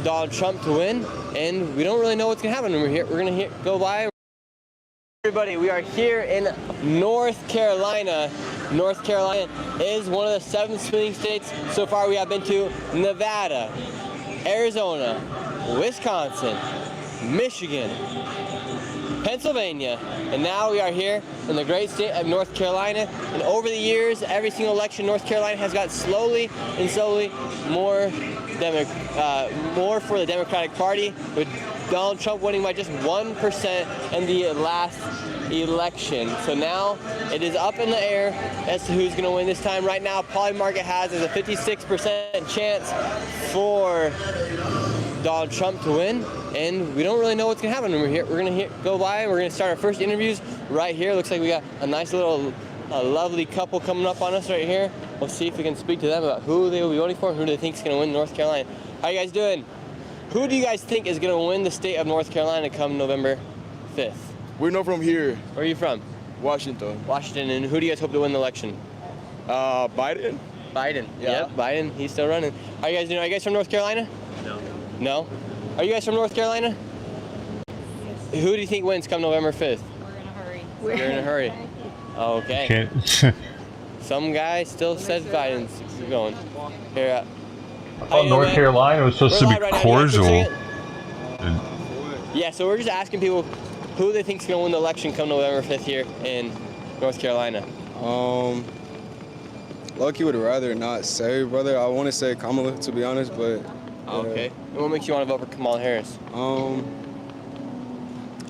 Donald Trump to win, and we don't really know what's gonna happen when we're here. We're gonna go by. Everybody, we are here in North Carolina. North Carolina is one of the 7 swing states. So far we have been to Nevada, Arizona, Wisconsin, Michigan, Pennsylvania, and now we are here in the great state of North Carolina. And over the years, every single election, North Carolina has got slowly and slowly more for the Democratic Party, with Donald Trump winning by just 1% in the last election. So now it is up in the air as to who's going to win this time. Right now, Polymarket has a 56% chance for Donald Trump to win, and we don't really know what's going to happen when we're here. We're going to go by, and we're going to start our first interviews right here. Looks like we got a nice little lovely couple coming up on us right here. We'll see if we can speak to them about who they will be voting for and who they think is going to win North Carolina. How you guys doing? Who do you guys think is going to win the state of North Carolina come November 5th? We're not from here. Where are you from? Washington. Washington, and who do you guys hope to win the election? Biden. Biden. Yeah. Yep, Biden. He's still running. How you guys doing? Are you guys from North Carolina? No. No? Are you guys from North Carolina? Yes. Who do you think wins come November 5th? We're in a hurry. You're in a hurry. Okay. Can't. Some guy still says Biden's going. Here. I thought North Carolina was supposed to be cordial. Yeah, so we're just asking people who they think is going to win the election come November 5th here in North Carolina. Lucky would rather not say, brother. I want to say Kamala, to be honest, but... Okay. And what makes you want to vote for Kamala Harris?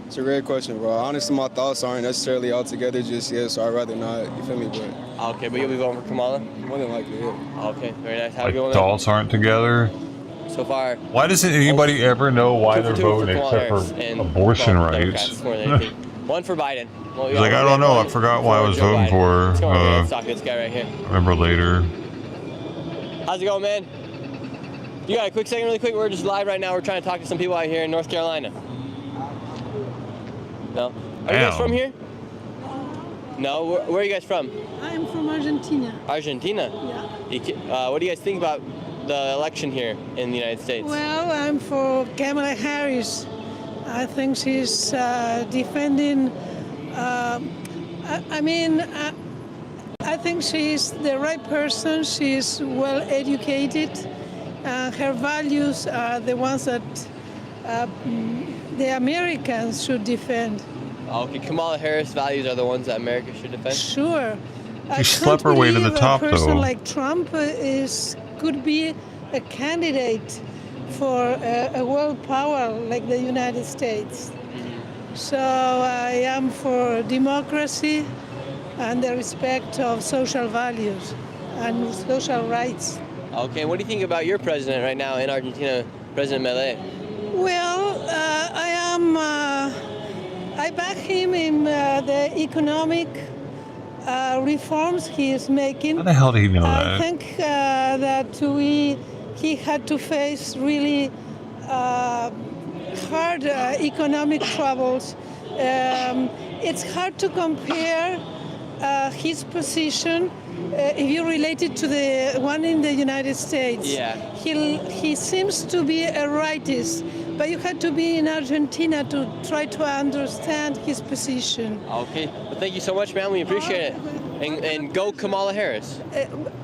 It's a great question, bro. Honestly, my thoughts aren't necessarily all together just yet, so I'd rather not. You feel me? But okay, but you'll be voting for Kamala? More than likely, yeah. Okay, very nice. How Like you going? thoughts aren't together. So far. Why doesn't anybody ever know why they're voting except for abortion rights? More than anything. One for Biden. Well, He's like, I don't know. I forgot why I was voting for. Let's talk to this guy right here. Remember later. How's it going, man? You got a quick second, really quick? We're just live right now. We're trying to talk to some people out here in North Carolina. No? Are you guys from here? No? Where are you guys from? I'm from Argentina. Argentina? Yeah. What do you guys think about the election here in the United States? Well, I'm for Kamala Harris. I think she's defending, I think she's the right person. She's well educated. Her values are the ones that the Americans should defend. Okay, Kamala Harris' values are the ones that America should defend? Sure. She slept her way to the top, though. A person like Trump could be a candidate for a world power like the United States. So I am for democracy and the respect of social values and social rights. Okay, what do you think about your president right now in Argentina, President Milei? Well, I back him in the economic reforms he is making. How the hell do you know I that? think that he had to face really hard economic troubles. It's hard to compare his position if you relate it to the one in the United States, Yeah. he seems to be a rightist, but you had to be in Argentina to try to understand his position. Okay. Well, thank you so much, ma'am. We appreciate it. And go Kamala Harris.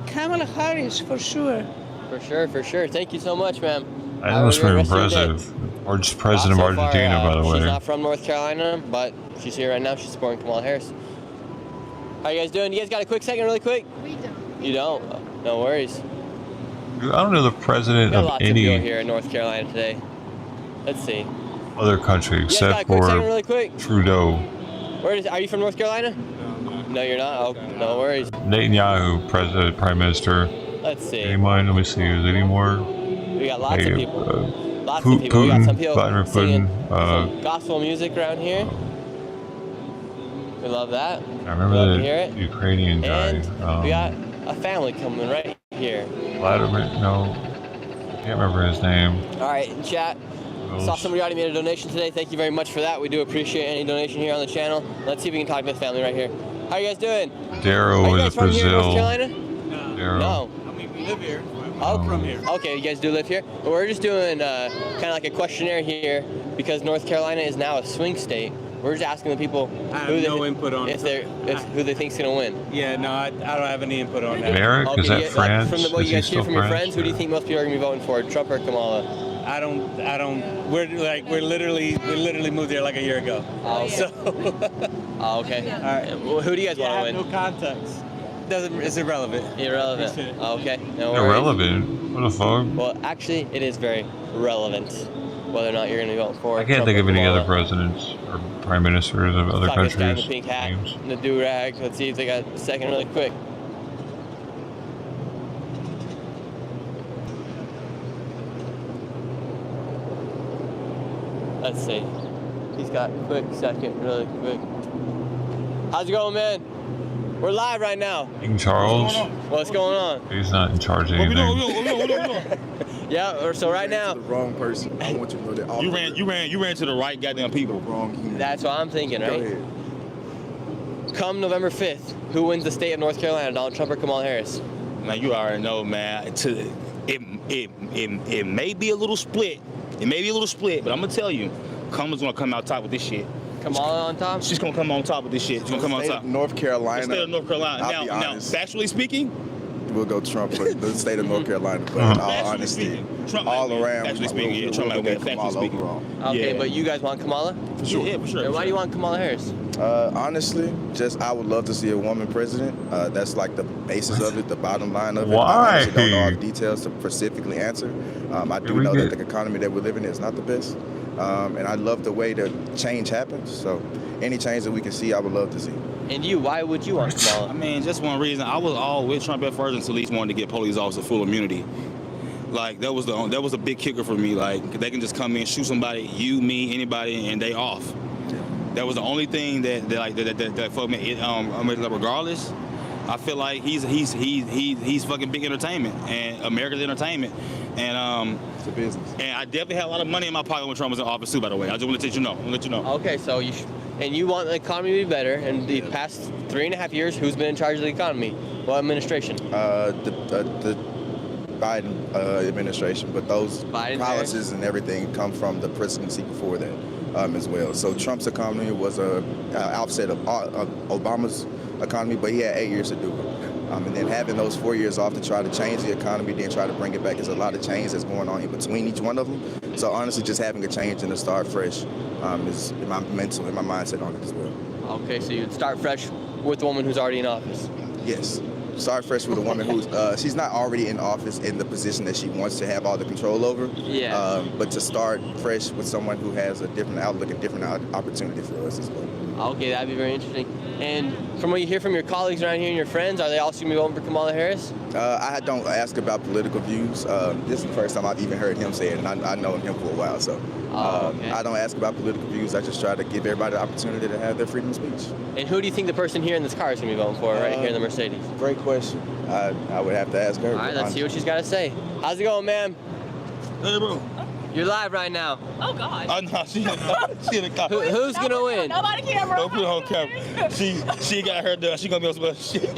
Kamala Harris, for sure. For sure. Thank you so much, ma'am. I was pretty impressive. Or just president of Argentina, by the way. She's not from North Carolina, but she's here right now. She's supporting Kamala Harris. How you guys doing? You guys got a quick second, really quick? We don't. You don't? Oh, no worries. I don't know the president Got of lots of people any here in North Carolina today. Let's see. other country You guys got a except quick for second, really quick? Trudeau. Are you from North Carolina? No, you're not? Oh, no worries. Netanyahu, president, prime minister. Let's see. Anyone? Let me see. Is there any more? We got lots of people. Lots Putin, of people. We got some people Vladimir singing Putin. some gospel music around here. We love that. I remember Love the to hear it. Ukrainian guy. And we got a family coming right here. Vladimir, no, I can't remember his name. All right, in chat. Saw somebody already made a donation today. Thank you very much for that. We do appreciate any donation here on the channel. Let's see if we can talk to the family right here. How you guys doing? Darrow Are you was guys a from here in North Brazil. Carolina? Darrow. No. I mean, we live here. Oh, from here. Okay, you guys do live here. Well, we're just doing kind of like a questionnaire here because North Carolina is now a swing state. We're just asking the people input on who they think's gonna win. Yeah, no, I don't have any input on that. Merrick, is that France? From what Is you he guys hear still from your France, friends, who do you think most people are gonna be voting for, Trump or Kamala? I don't. We're literally moved here like a year ago. Oh, okay. So. Oh, okay. All right. Well, who do you guys want to win? No context. It's irrelevant. Irrelevant. Oh, okay. No worries. Irrelevant? What the fuck? Well, actually, it is very relevant whether or not you're going to be voting for. I can't Trump think or of any Kamala. other presidents or prime ministers of other Talk to this guy in countries. the pink hat and the do-rag. Let's see if they got a second really quick. Let's see. He's got a quick second, really quick. How's it going, man? We're live right now. King Charles? What's going on? He's not in charge of anything. Yeah, so right now. The wrong person. I want you to know that. You ran to the right goddamn people. Wrong. That's what I'm thinking, right? Go ahead. Come November 5th, who wins the state of North Carolina, Donald Trump or Kamala Harris? Man, you already know, man. It may be a little split. It may be a little split, but I'm gonna tell you, Kamala's gonna come out top with this shit. Kamala on top? She's gonna come on top with this shit. She's gonna come on top. North Carolina. The state of North Carolina. Now, factually speaking, we'll go Trump for the state of North Carolina. But in all honesty, all around, factually speaking, yeah, Trump might win. Factually speaking, Okay, yeah. but you guys want Kamala? For sure. Yeah, for sure. And why do you want Kamala Harris? Honestly, just I would love to see a woman president. That's like the basis of it, the bottom line of it. Why? I honestly don't know all the details to specifically answer. I do know that the economy that we're living in is not the best. And I love the way that change happens. So any change that we can see, I would love to see. And you, why would you want Kamala? I mean, just one reason. I was all with Trump at first until he wanted to get police officer full immunity. Like that was a big kicker for me. Like they can just come in, shoot somebody, you, me, anybody, and they off. That was the only thing that fucked me. Regardless, I feel like he's fucking big entertainment and America's entertainment, and it's a business. And I definitely had a lot of money in my pocket when Trump was in office too. By the way, I just want to let you know. Okay, so you want the economy to be better. And the past 3.5 years, who's been in charge of the economy? What administration? The Biden administration, but those policies and everything come from the presidency before that as well. So Trump's economy was a offset of Obama's economy, but he had 8 years to do it. And then having those 4 years off to try to change the economy, then try to bring it back, is a lot of change that's going on in between each one of them. So honestly, just having a change and a start fresh is my mental and my mindset on it as well. Okay, so you'd start fresh with the woman who's already in office? Yes. Start fresh with a woman who's she's not already in office in the position that she wants to have all the control over. Yeah. But to start fresh with someone who has a different outlook, a different opportunity for us as well. Okay, that'd be very interesting. And from what you hear from your colleagues around here and your friends, are they also going to be voting for Kamala Harris? I don't ask about political views. This is the first time I've even heard him say it, and I know him for a while, so okay. I don't ask about political views. I just try to give everybody the opportunity to have their freedom of speech. And who do you think the person here in this car is going to be voting for right here in the Mercedes? Great question. I would have to ask her. All right, let's see what she's got to say. How's it going, ma'am? Hey, bro. You're live right now. Oh God. Oh no, she in the car. Who's gonna win? Nobody camera. Don't put it on camera. She got her done. She gonna be on some shit.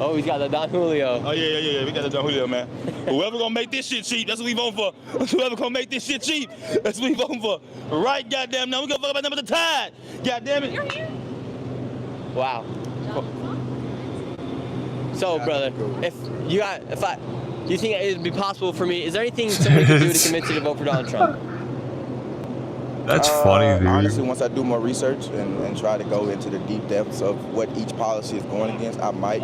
Oh, we got the Don Julio. Oh yeah. We got the Don Julio, man. Whoever gonna make this shit cheap, that's what we vote for. Whoever gonna make this shit cheap, that's what we voting for. Right, goddamn. Now we gonna fuck about them at the Tide. Goddamn it. You're here. Wow. So, brother, do you think it would be possible for me? Is there anything somebody could do to convince you to vote for Donald Trump? That's funny, dude. Honestly, once I do more research and try to go into the deep depths of what each policy is going against, I might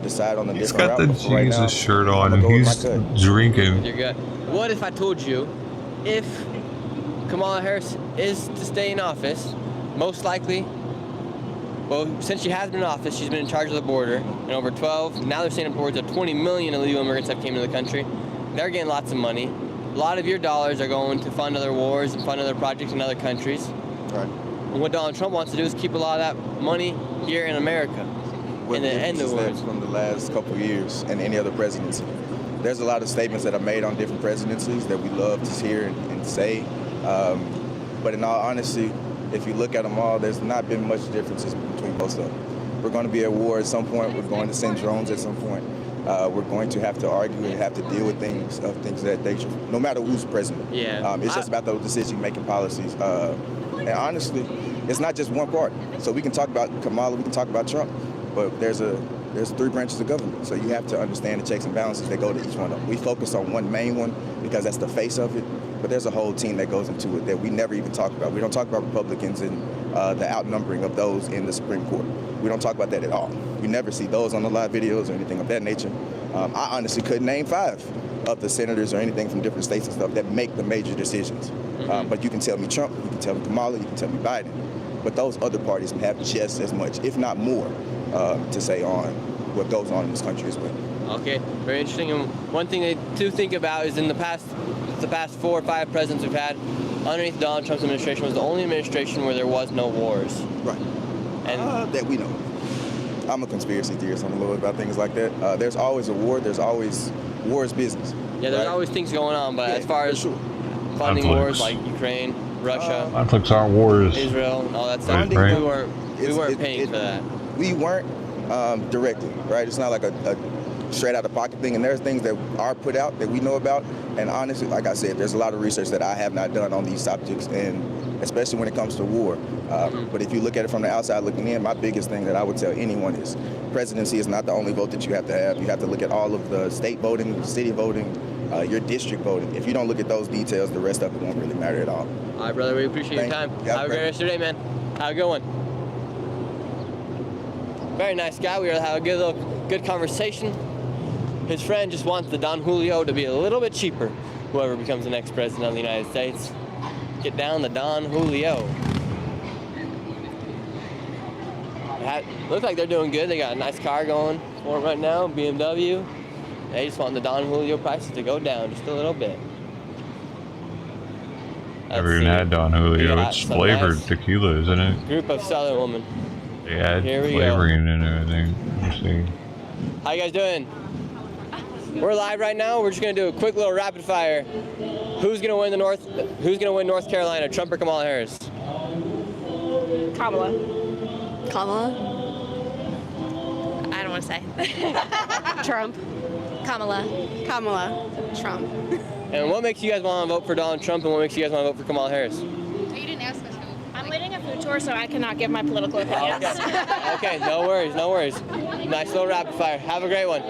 decide on a He's different got route. the But for right Jesus now, shirt on I'ma and go with he's my gut. drinking. You're good. What if I told you if Kamala Harris is to stay in office, most likely, well, since she has been in office, she's been in charge of the border, and over 12, now they're saying upwards of 20 million illegal immigrants have came into the country. They're getting lots of money. A lot of your dollars are going to fund other wars and fund other projects in other countries. Right. And what Donald Trump wants to do is keep a lot of that money here in America. What And the difference is wars. that from the last couple of years and any other presidency? There's a lot of statements that are made on different presidencies that we love to hear and say. But in all honesty, if you look at them all, there's not been much differences between most of them. We're going to be at war at some point. We're going to send drones at some point. We're going to have to argue and have to deal with things of that nature, no matter who's president. Yeah. It's just about those decision-making policies. And honestly, it's not just one party. So we can talk about Kamala, we can talk about Trump, but there's three branches of government. So you have to understand the checks and balances that go to each one of them. We focus on one main one because that's the face of it, but there's a whole team that goes into it that we never even talk about. We don't talk about Republicans and the outnumbering of those in the Supreme Court. We don't talk about that at all. We never see those on the live videos or anything of that nature. I honestly couldn't name 5 of the senators or anything from different states and stuff that make the major decisions. But you can tell me Trump, you can tell me Kamala, you can tell me Biden. But those other parties have just as much, if not more, to say on what goes on in this country as well. Okay, very interesting. And one thing to think about is in the past 4 or 5 presidents we've had, underneath Donald Trump's administration was the only administration where there was no wars. Right. And that we know. I'm a conspiracy theorist. I'm a little about things like that. There's always a war. There's always war's business. yeah, there's right? always things going on, but Yeah, as far as funding Conflicts. wars like Ukraine, Russia, Conflicts aren't wars. Israel, and all that stuff, Right. we weren't paying for that. We weren't directly, right? It's not like a straight out of pocket thing. And there's things that are put out that we know about. And honestly, like I said, there's a lot of research that I have not done on these subjects, and especially when it comes to war. But if you look at it from the outside looking in, my biggest thing that I would tell anyone is presidency is not the only vote that you have to have. You have to look at all of the state voting, city voting, your district voting. If you don't look at those details, the rest of it won't really matter at all. All right, brother, we appreciate your time. Have a great rest of your day, man. Have a good one. Very nice guy. We were having a good conversation. His friend just wants the Don Julio to be a little bit cheaper, whoever becomes the next president of the United States. Get down the Don Julio. Looks like they're doing good. They got a nice car going for them right now, BMW. They just want the Don Julio prices to go down just a little bit. Never even had Don Julio. got It's some flavored nice tequila, isn't it? Group of Southern women. They add Here we go. flavoring and everything. Let's see. How you guys doing? We're live right now. We're just gonna do a quick little rapid fire. Who's gonna win North Carolina, Trump or Kamala Harris? Kamala. Kamala? I don't want to say. Trump. Kamala. Kamala. Trump. And what makes you guys want to vote for Donald Trump, and what makes you guys want to vote for Kamala Harris? You didn't ask us. I'm leading a food tour, so I cannot give my political opinions. Okay, no worries. Nice little rapid fire. Have a great one.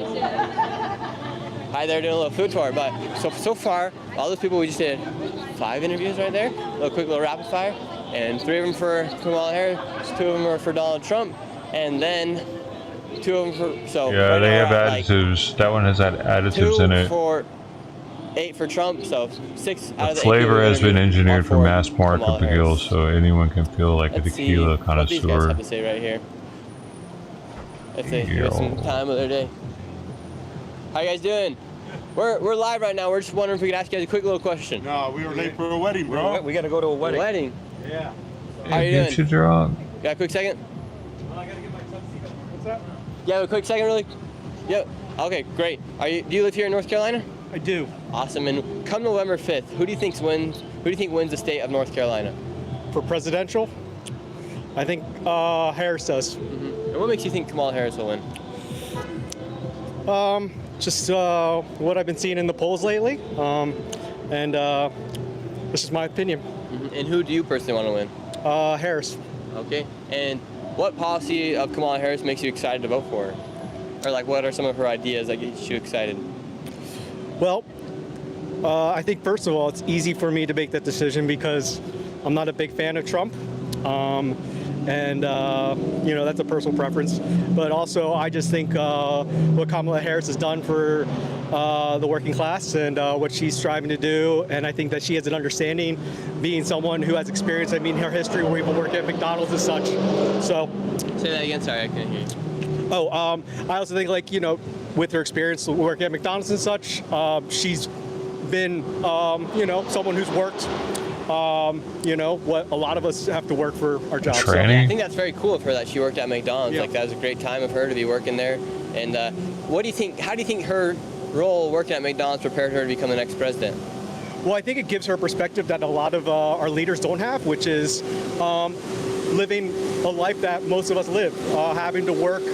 Hi, they're doing a little food tour, but so far, all those people we just did 5 interviews right there. A quick little rapid fire, and 3 of them for Kamala Harris, 2 of them are for Donald Trump, and then 2 of them for. So Yeah, right they now have we're at, additives. That one has additives 2 in it. for 8 for Trump, so 6 out The of the 8 flavor has been interviewed engineered are for mass market Kamala appeal, Harris. so anyone can feel like a Let's see tequila what these guys connoisseur. have to say right here. If they give us some time of their day. How you guys doing? We're live right now. We're just wondering if we could ask you guys a quick little question. No, we were late for a wedding, bro. We gotta go to a wedding. Yeah. How you Get you doing? drunk. Got a quick second? What's that? You have a quick second, really? Yep. Okay, great. Do you live here in North Carolina? I do. Awesome. And come November 5th, who do you think wins? Who do you think wins the state of North Carolina? For presidential, I think Harris does. And what makes you think Kamala Harris will win? Just what I've been seeing in the polls lately, and this is my opinion. And who do you personally want to win? Harris. Okay. And what policy of Kamala Harris makes you excited to vote for her? Or like, what are some of her ideas that get you excited? Well, I think first of all, it's easy for me to make that decision because I'm not a big fan of Trump. And that's a personal preference. But also, I just think what Kamala Harris has done for the working class and what she's striving to do, and I think that she has an understanding, being someone who has experience. I mean, her history where people work at McDonald's and such. So. Say that again. Sorry, I couldn't hear you. I also think, with her experience working at McDonald's and such, she's been, someone who's worked. What a lot of us have to work for our jobs. So I think that's very cool of her that she worked at McDonald's. Yeah. Like, that was a great time of her to be working there. And what do you think? How do you think her role working at McDonald's prepared her to become the next president? Well, I think it gives her a perspective that a lot of our leaders don't have, which is living a life that most of us live, having to work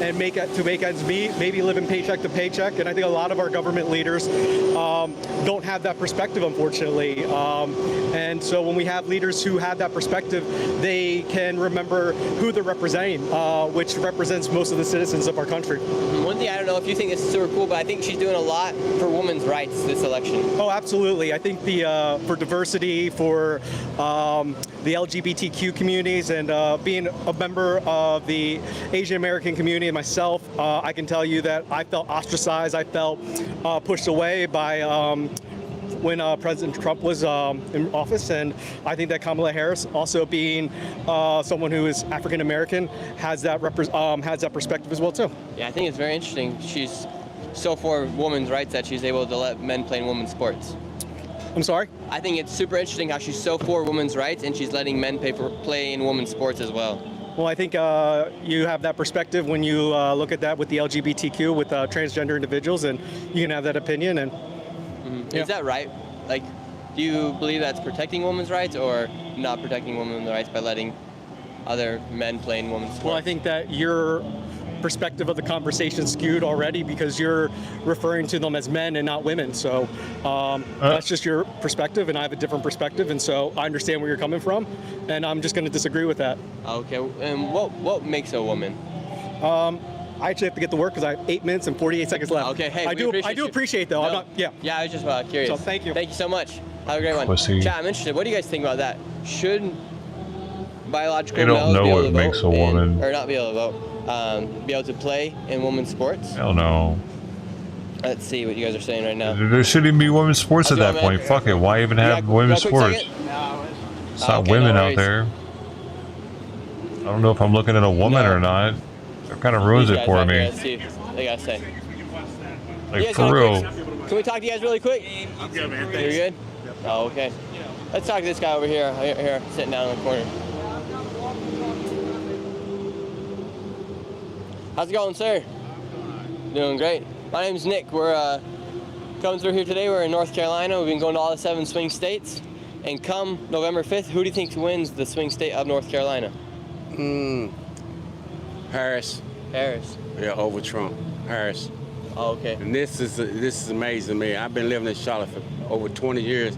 and make ends meet, maybe living paycheck to paycheck. And I think a lot of our government leaders don't have that perspective, unfortunately. And so when we have leaders who have that perspective, they can remember who they're representing, which represents most of the citizens of our country. One thing, I don't know if you think this is super cool, but I think she's doing a lot for women's rights this election. Oh, absolutely. I think for diversity, for the LGBTQ communities, and being a member of the Asian American community myself, I can tell you that I felt ostracized. I felt pushed away by when President Trump was in office, and I think that Kamala Harris, also being someone who is African American, has that perspective as well too. Yeah, I think it's very interesting. She's so for women's rights that she's able to let men play in women's sports. I'm sorry? I think it's super interesting how she's so for women's rights and she's letting men play in women's sports as well. Well, I think you have that perspective when you look at that with the LGBTQ, with transgender individuals, and you can have that opinion. And Is that right? Like, do you believe that's protecting women's rights or not protecting women's rights by letting other men play in women's sports? Well, I think that your perspective of the conversation skewed already because you're referring to them as men and not women. So that's just your perspective, and I have a different perspective, and so I understand where you're coming from, and I'm just going to disagree with that. Okay, and what makes a woman? I actually have to get to work because I have 8 minutes and 48 seconds left. Okay, hey, I do appreciate though. No. I'm not, yeah. Yeah, I was just curious. So thank you. Thank you so much. Have a great one. Pussy. Chat, I'm interested. What do you guys think about that? Should biological They don't males know be able what to makes vote a woman. or not be able to vote, be able to play in women's sports? Hell no. Let's see what you guys are saying right now. There shouldn't even be women's sports at that point. Fuck it. Why even have women's sports? It's not women out there. I don't know if I'm looking at a woman or not. It kind of ruins it for me. Let's see what they gotta say. Like, for real. Can we talk to you guys really quick? I'm good, man. Thanks. You're good? Oh, okay. Let's talk to this guy over here, sitting down in the corner. How's it going, sir? Doing great. My name's Nick. We're coming through here today. We're in North Carolina. We've been going to all the 7 swing states. And come November 5th, who do you think wins the swing state of North Carolina? Harris. Harris. Yeah, over Trump. Harris. Oh, okay. And this is amazing to me. I've been living in Charlotte for over 20 years,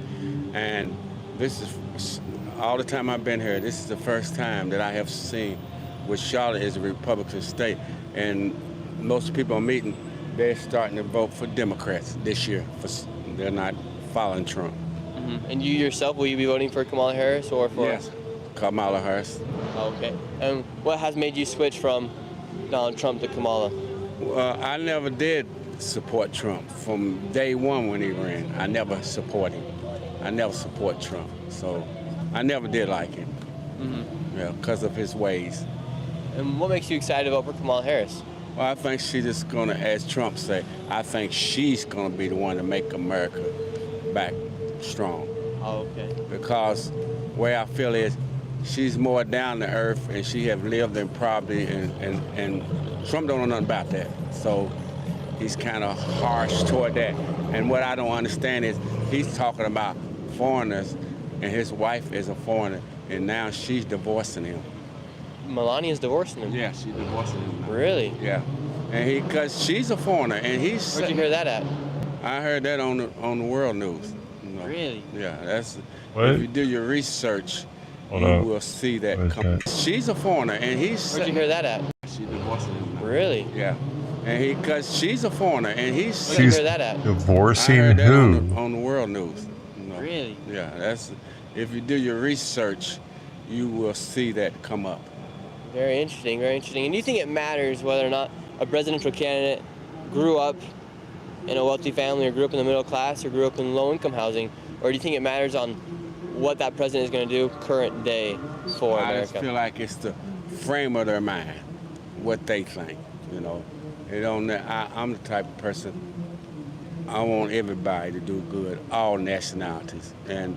and this is all the time I've been here. This is the first time that I have seen where Charlotte is a Republican state, and most people I'm meeting, they're starting to vote for Democrats this year. They're not following Trump. Mm-hmm. And you yourself, will you be voting for Kamala Harris or for? Yes, Kamala Harris. Oh, okay. And what has made you switch from Donald Trump to Kamala? Well, I never did support Trump from day one when he ran. I never support him. I never support Trump. So I never did like him. Mm-hmm. Yeah, because of his ways. And what makes you excited to vote for Kamala Harris? Well, I think she's just going to, as Trump said, I think she's going to be the one to make America back strong. Oh, okay. Because where I feel is she's more down to earth, and she have lived in poverty, and Trump don't know nothing about that. So he's kind of harsh toward that. And what I don't understand is he's talking about foreigners, and his wife is a foreigner, and now she's divorcing him. Melania's divorcing him? Yeah, she's divorcing him now. Really? Yeah. And because she's a foreigner, and he's... Where'd you hear that at? I heard that on the world news. You know. Really? Yeah, that's... What? If you do your research, Hold you up. will see that What is come. that? She's a foreigner, and he's... Where'd you hear that at? She's divorcing him now. Really? Yeah. And because she's a foreigner, and he's... Where'd you hear that at? Divorcing I heard that who? on the world news. You know. Really? Yeah, that's... If you do your research, you will see that come up. Very interesting, very interesting. And do you think it matters whether or not a presidential candidate grew up in a wealthy family or grew up in the middle class or grew up in low-income housing? Or do you think it matters on what that president is going to do current day for I America? just feel like it's the frame of their mind, what they think, you know. I'm the type of person, I want everybody to do good, all nationalities. And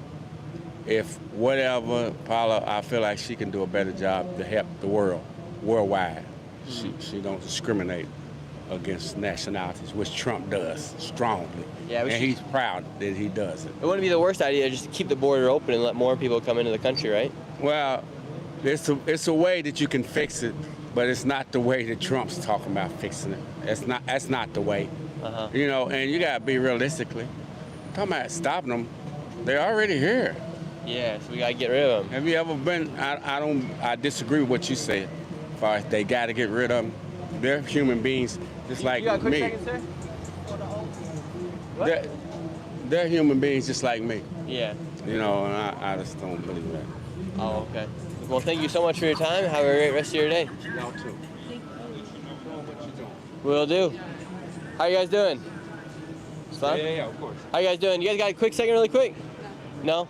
if whatever, Paula, I feel like she can do a better job to help the world, worldwide. She don't discriminate against nationalities, which Trump does strongly. Yeah, and he's proud that he does it. It wouldn't be the worst idea just to keep the border open and let more people come into the country, right? Well, it's a way that you can fix it, but it's not the way that Trump's talking about fixing it. That's not the way. Uh-huh. You know, and you gotta be realistically. Talking about stopping them, they're already here. Yeah, so we gotta get rid of them. Have you ever been? I disagree with what you said. As far as they gotta get rid of them, they're human beings just like You got a quick me. second, sir? They're human beings just like me. Yeah. You know, and I just don't believe that. Oh, okay. Well, thank you so much for your time. Have a great rest of your day. Y'all too. Will do. How you guys doing? Fun? Yeah, of course. How you guys doing? You guys got a quick second really quick? No?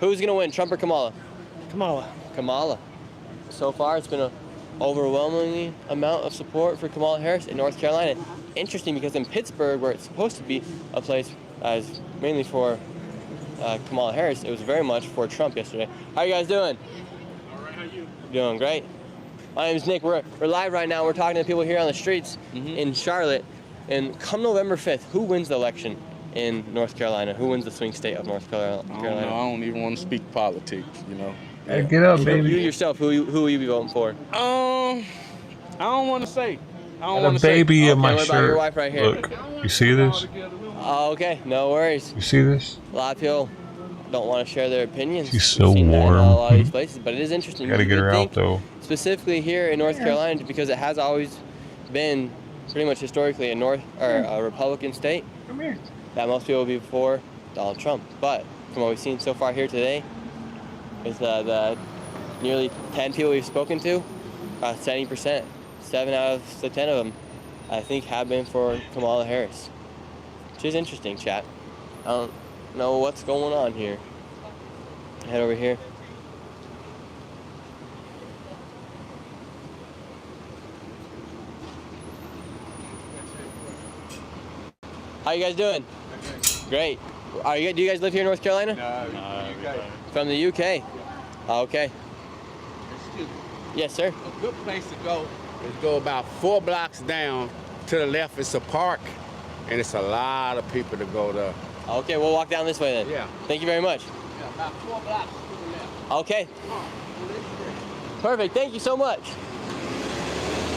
Who's gonna win, Trump or Kamala? Kamala. Kamala. So far, it's been an overwhelming amount of support for Kamala Harris in North Carolina. Interesting because in Pittsburgh, where it's supposed to be a place as mainly for Kamala Harris, it was very much for Trump yesterday. How you guys doing? All right, how you? Doing great. My name is Nick. We're live right now. We're talking to people here on the streets in Charlotte. And come November 5th, who wins the election in North Carolina? Who wins the swing state of North Carolina? I don't know. I don't even want to speak politics, you know. Hey, get up, You baby. yourself, who will you be voting for? I don't want to say. I don't Got want a to say. baby in my what about shirt. your wife right here? Look, you see this? Oh, okay, no worries. You see this? A lot of people don't want to share their opinions. She's so We've seen that in warm. a lot of these places, but it is interesting. Gotta You get would her think, out though. Specifically here in North Carolina, because it has always been pretty much historically a Republican state. Come here. That most people would be for Donald Trump. But from what we've seen so far here today, with the nearly 10 people we've spoken to, 70%, 7 out of the 10 of them, I think have been for Kamala Harris. Which is interesting, chat. I don't know what's going on here. Head over here. How you guys doing? Great. Do you guys live here in North Carolina? No, From the UK? Oh, okay. Excuse me. Yes, sir. A good place to go is go about 4 blocks down. To the left, it's a park, and it's a lot of people to go there. Okay, we'll walk down this way then. Yeah. Thank you very much. Yeah, about 4 blocks to the left. Okay. Perfect. Thank you so much.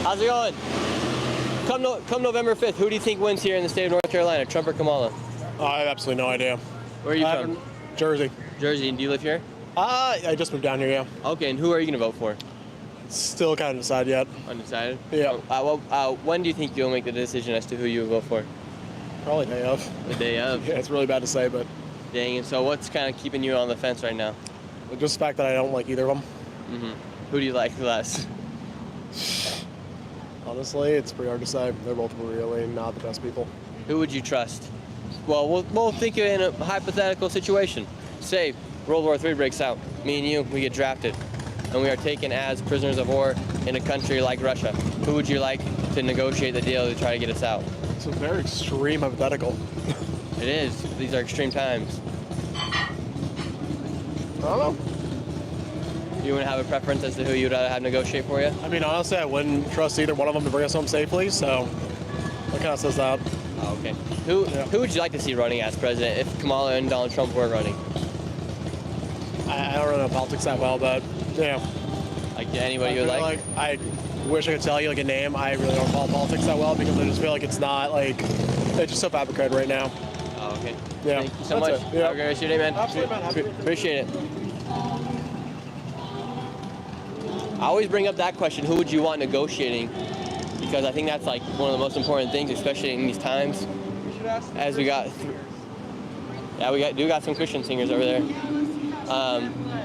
How's it going? Come November 5th, who do you think wins here in the state of North Carolina, Trump or Kamala? I have absolutely no idea. Where are you from? Jersey. Jersey. And do you live here? I just moved down here, yeah. Okay, and who are you going to vote for? Still kind of decided yet. Undecided? Yeah. When do you think you'll make the decision as to who you will vote for? Probably day of. The day of? Yeah, it's really bad to say, but Dang, and so what's kind of keeping you on the fence right now? just the fact that I don't like either of them. Who do you like less? Honestly, it's pretty hard to say. They're both really not the best people. Who would you trust? Well, we'll think of it in a hypothetical situation. Say World War III breaks out. Me and you, we get drafted. And we are taken as prisoners of war in a country like Russia. Who would you like to negotiate the deal to try to get us out? It's a very extreme hypothetical. It is. These are extreme times. I don't know. You wouldn't have a preference as to who you'd rather have negotiate for you? I mean, honestly, I wouldn't trust either one of them to bring us home safely, so That kind of says that. Oh, okay. Who would you like to see running as president if Kamala and Donald Trump were running? I don't really know politics that well, but yeah. Like anybody you would like? I wish I could tell you like a name. I really don't follow politics that well because I just feel like it's not like it's just so fabricated right now. Oh, okay. Yeah. Thank you so That's much. it. Yeah. Have a great rest of your day, man. Absolutely, man. Appreciate it. I always bring up that question, who would you want negotiating? Because I think that's like one of the most important things, especially in these times. As we got, we got some Christian singers over there.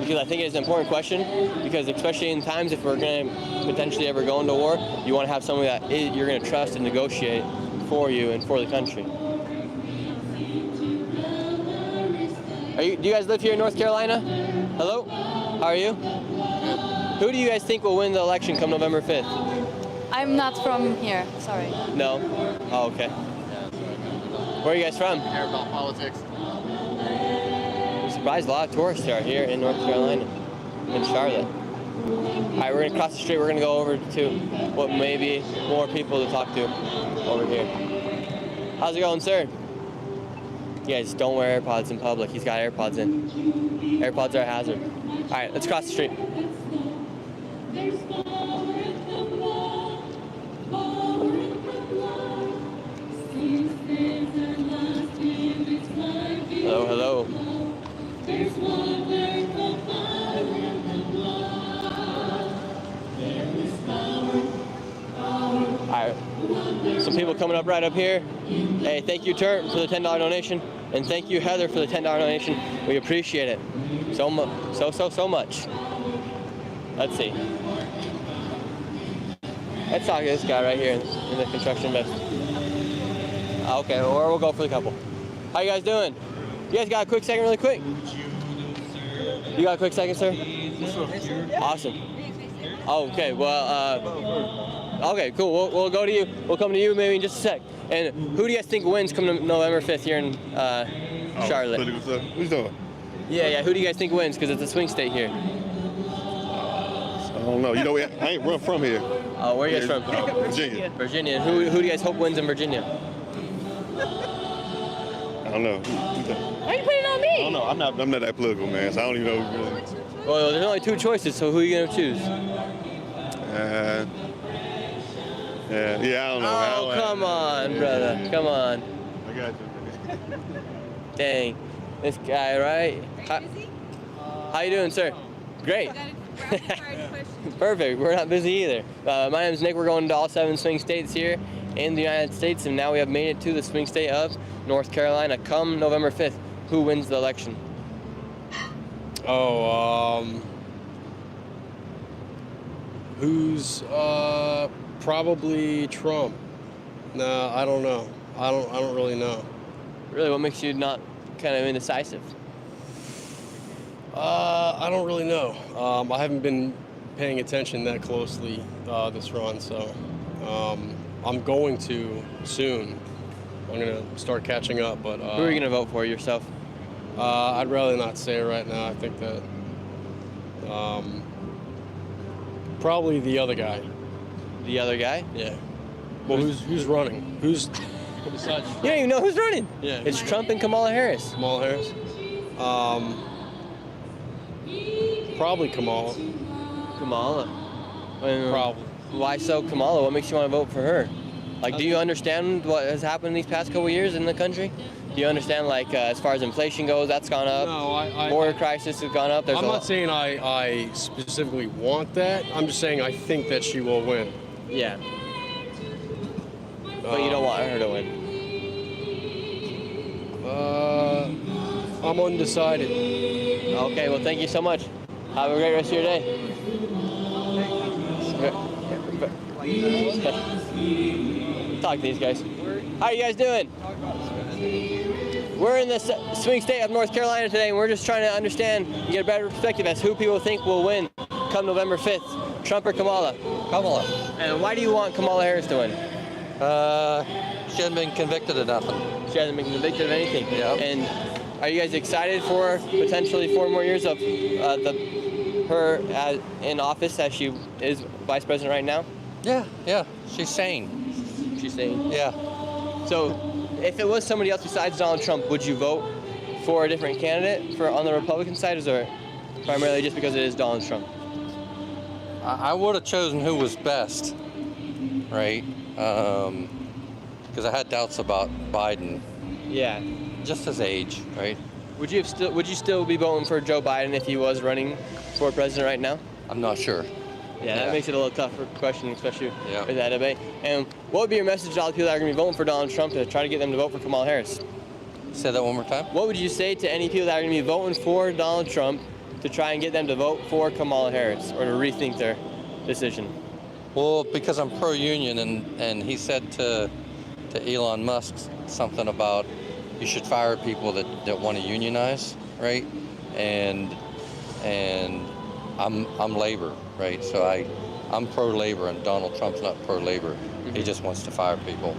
Because I think it's an important question, because especially in times if we're going to potentially ever go into war, you want to have someone that you're going to trust and negotiate for you and for the country. Do you guys live here in North Carolina? Hello? How are you? Who do you guys think will win the election come November 5th? I'm not from here, sorry. No? Oh, okay. Where are you guys from? Care about politics. I'm surprised a lot of tourists are here in North Carolina, in Charlotte. All right, we're gonna cross the street. We're gonna go over to what may be more people to talk to over here. How's it going, sir? You guys don't wear AirPods in public. He's got AirPods in. AirPods are a hazard. All right, let's cross the street. Hello, hello. All right, some people coming up right up here. Hey, thank you, Turt, for the $10 donation, and thank you, Heather, for the $10 donation. We appreciate it so much, so much. Let's see. Let's talk to this guy right here in the construction vest. Okay, or we'll go for the couple. How you guys doing? You guys got a quick second, really quick? You got a quick second, sir? Awesome. Okay, well, okay, cool. We'll go to you. We'll come to you maybe in just a sec. And who do you guys think wins come November 5th here in Charlotte? Political stuff. What you doing? Yeah. Who do you guys think wins? Because it's a swing state here. I don't know. You know, I ain't run from here. Oh, where are you guys from? Virginia. Virginia. Who do you guys hope wins in Virginia? I don't know. Why are you putting it on me? I don't know. I'm not that political, man. So I don't even know. Really. Well, there's only two choices. So who are you gonna choose? Yeah, I don't know. Oh, come on, brother. Come on. I got you. Dang. This guy, right? How you doing, sir? Great. Perfect. We're not busy either. My name's Nick. We're going to all 7 swing states here in the United States, and now we have made it to the swing state of North Carolina. Come November 5th, who wins the election? Who's probably Trump? No, I don't know. I don't really know. Really, what makes you not kind of indecisive? I don't really know. I haven't been paying attention that closely this run, so I'm going to soon. I'm gonna start catching up, but who are you gonna vote for yourself? I'd rather not say it right now. I think that probably the other guy. The other guy? Yeah. Well, who's running? Who's besides? You don't even know who's running. Yeah. It's Trump and Kamala Harris. Kamala Harris. Probably Kamala. Kamala. Probably. Why so Kamala? What makes you want to vote for her? Like, do you understand what has happened these past couple years in the country? Do you understand, like, as far as inflation goes, that's gone up? No, border crisis has gone up. I'm not saying I specifically want that. I'm just saying I think that she will win. Yeah. But you don't want her to win. I'm undecided. Okay, well, thank you so much. Have a great rest of your day. Talk to these guys. How are you guys doing? We're in the swing state of North Carolina today, and we're just trying to understand and get a better perspective as who people think will win come November 5th, Trump or Kamala? Kamala. And why do you want Kamala Harris to win? She hasn't been convicted of nothing. She hasn't been convicted of anything? Yeah. And are you guys excited for potentially 4 more years of her in office as she is vice president right now? Yeah. She's sane. She's sane? Yeah. So, if it was somebody else besides Donald Trump, would you vote for a different candidate on the Republican side, or primarily just because it is Donald Trump? I would have chosen who was best, right? Because I had doubts about Biden. Yeah. Just his age, right? Would you still be voting for Joe Biden if he was running for president right now? I'm not sure. Yeah, that makes it a little tougher question, especially with that debate. And what would be your message to all the people that are going to be voting for Donald Trump to try to get them to vote for Kamala Harris? Say that one more time. What would you say to any people that are going to be voting for Donald Trump to try and get them to vote for Kamala Harris or to rethink their decision? Well, because I'm pro-union, and he said to Elon Musk something about you should fire people that want to unionize, right? And I'm labor, right? So I'm pro-labor, and Donald Trump's not pro-labor. He just wants to fire people.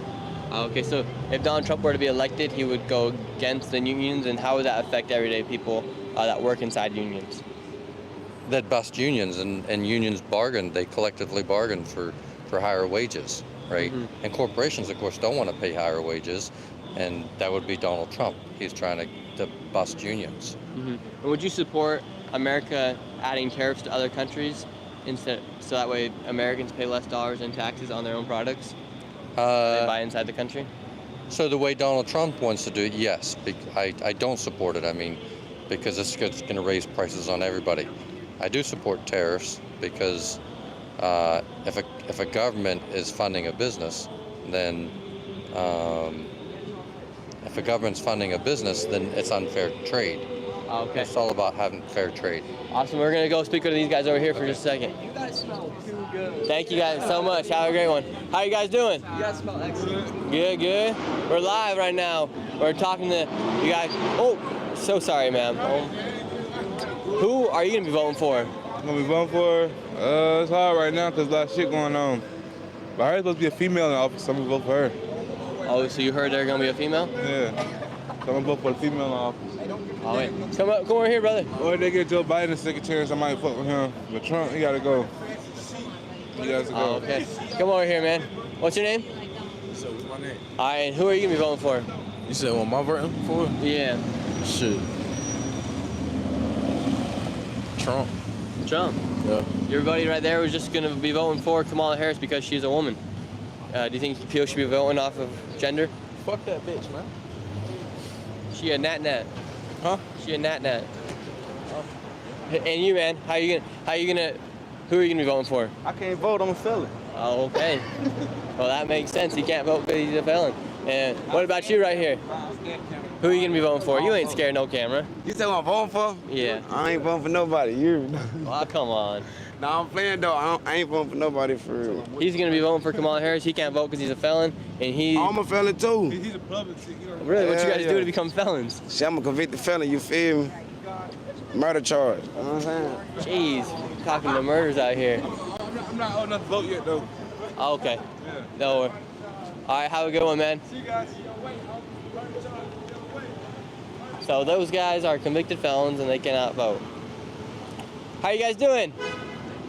Okay, so if Donald Trump were to be elected, he would go against the unions, and how would that affect everyday people that work inside unions? That bust unions, and unions bargain. They collectively bargain for higher wages, right? And corporations, of course, don't want to pay higher wages, and that would be Donald Trump. He's trying to bust unions. And would you support America adding tariffs to other countries so that way Americans pay less dollars in taxes on their own products they buy inside the country? So the way Donald Trump wants to do it, yes. I don't support it. I mean, because it's going to raise prices on everybody. I do support tariffs because if a government is funding a business, then if a government's funding a business, then it's unfair trade. Okay. It's all about having fair trade. Awesome. We're going to go speak to these guys over here for just a second. You guys smell too good. Thank you guys so much. Have a great one. How you guys doing? You guys smell excellent. Good, good. We're live right now. We're talking to you guys. Oh, so sorry, ma'am. Who are you going to be voting for? I'm going to be voting for, it's hard right now because a lot of shit going on. But I heard there's supposed to be a female in the office, so I'm going to vote for her. Oh, so you heard there's going to be a female? Yeah. So I'm going to vote for the female in the office. Oh, wait. Come over here, brother. Or if they get Joe Biden a second chance, I might fuck with him. But Trump, he got to go. He got to go. Oh, okay. Come over here, man. What's your name? So what's my name? All right, and who are you going to be voting for? You said what am I voting for? Yeah. Shit. Trump. Trump? Yeah. Your buddy right there was just going to be voting for Kamala Harris because she's a woman. Do you think people should be voting off of gender? Fuck that bitch, man. She a nat-nat. Huh? She a nat-nat. And you, man, who are you gonna be voting for? I can't vote, I'm a felon. Oh, okay. Well, that makes sense. He can't vote because he's a felon. And what about you right here? Who are you gonna be voting for? You ain't scared no camera. You said what I'm voting for? Yeah. I ain't voting for nobody. You. Oh, come on. Nah, I'm playing though. I ain't voting for nobody for real. He's gonna be voting for Kamala Harris. He can't vote because he's a felon, and I'm a felon too. He's a public. Really? What you guys do to become felons? See, I'm a convicted felon. You feel me? Murder charge. You know what I'm saying? Jeez, talking to murders out here. I'm not old enough to vote yet though. Oh, okay. Yeah. No worries. All right, have a good one, man. See you guys. So those guys are convicted felons and they cannot vote. How you guys doing?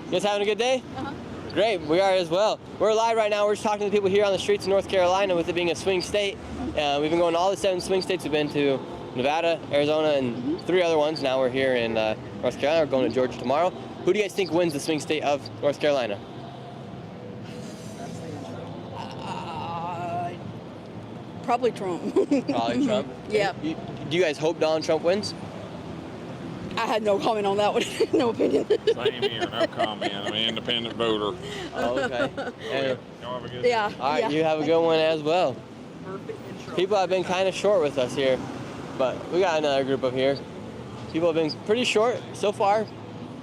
You guys having a good day? Uh-huh. Great, we are as well. We're live right now. We're just talking to people here on the streets of North Carolina with it being a swing state. We've been going to all the 7 swing states. We've been to Nevada, Arizona, and 3 other ones. Now we're here in North Carolina. We're going to Georgia tomorrow. Who do you guys think wins the swing state of North Carolina? Probably Trump. Probably Trump? Yeah. Do you guys hope Donald Trump wins? I had no comment on that one. No opinion. Same here, no comment. I'm an independent voter. Oh, okay. And, yeah. all right, you have a good one as well. People have been kind of short with us here, but we got another group up here. People have been pretty short so far.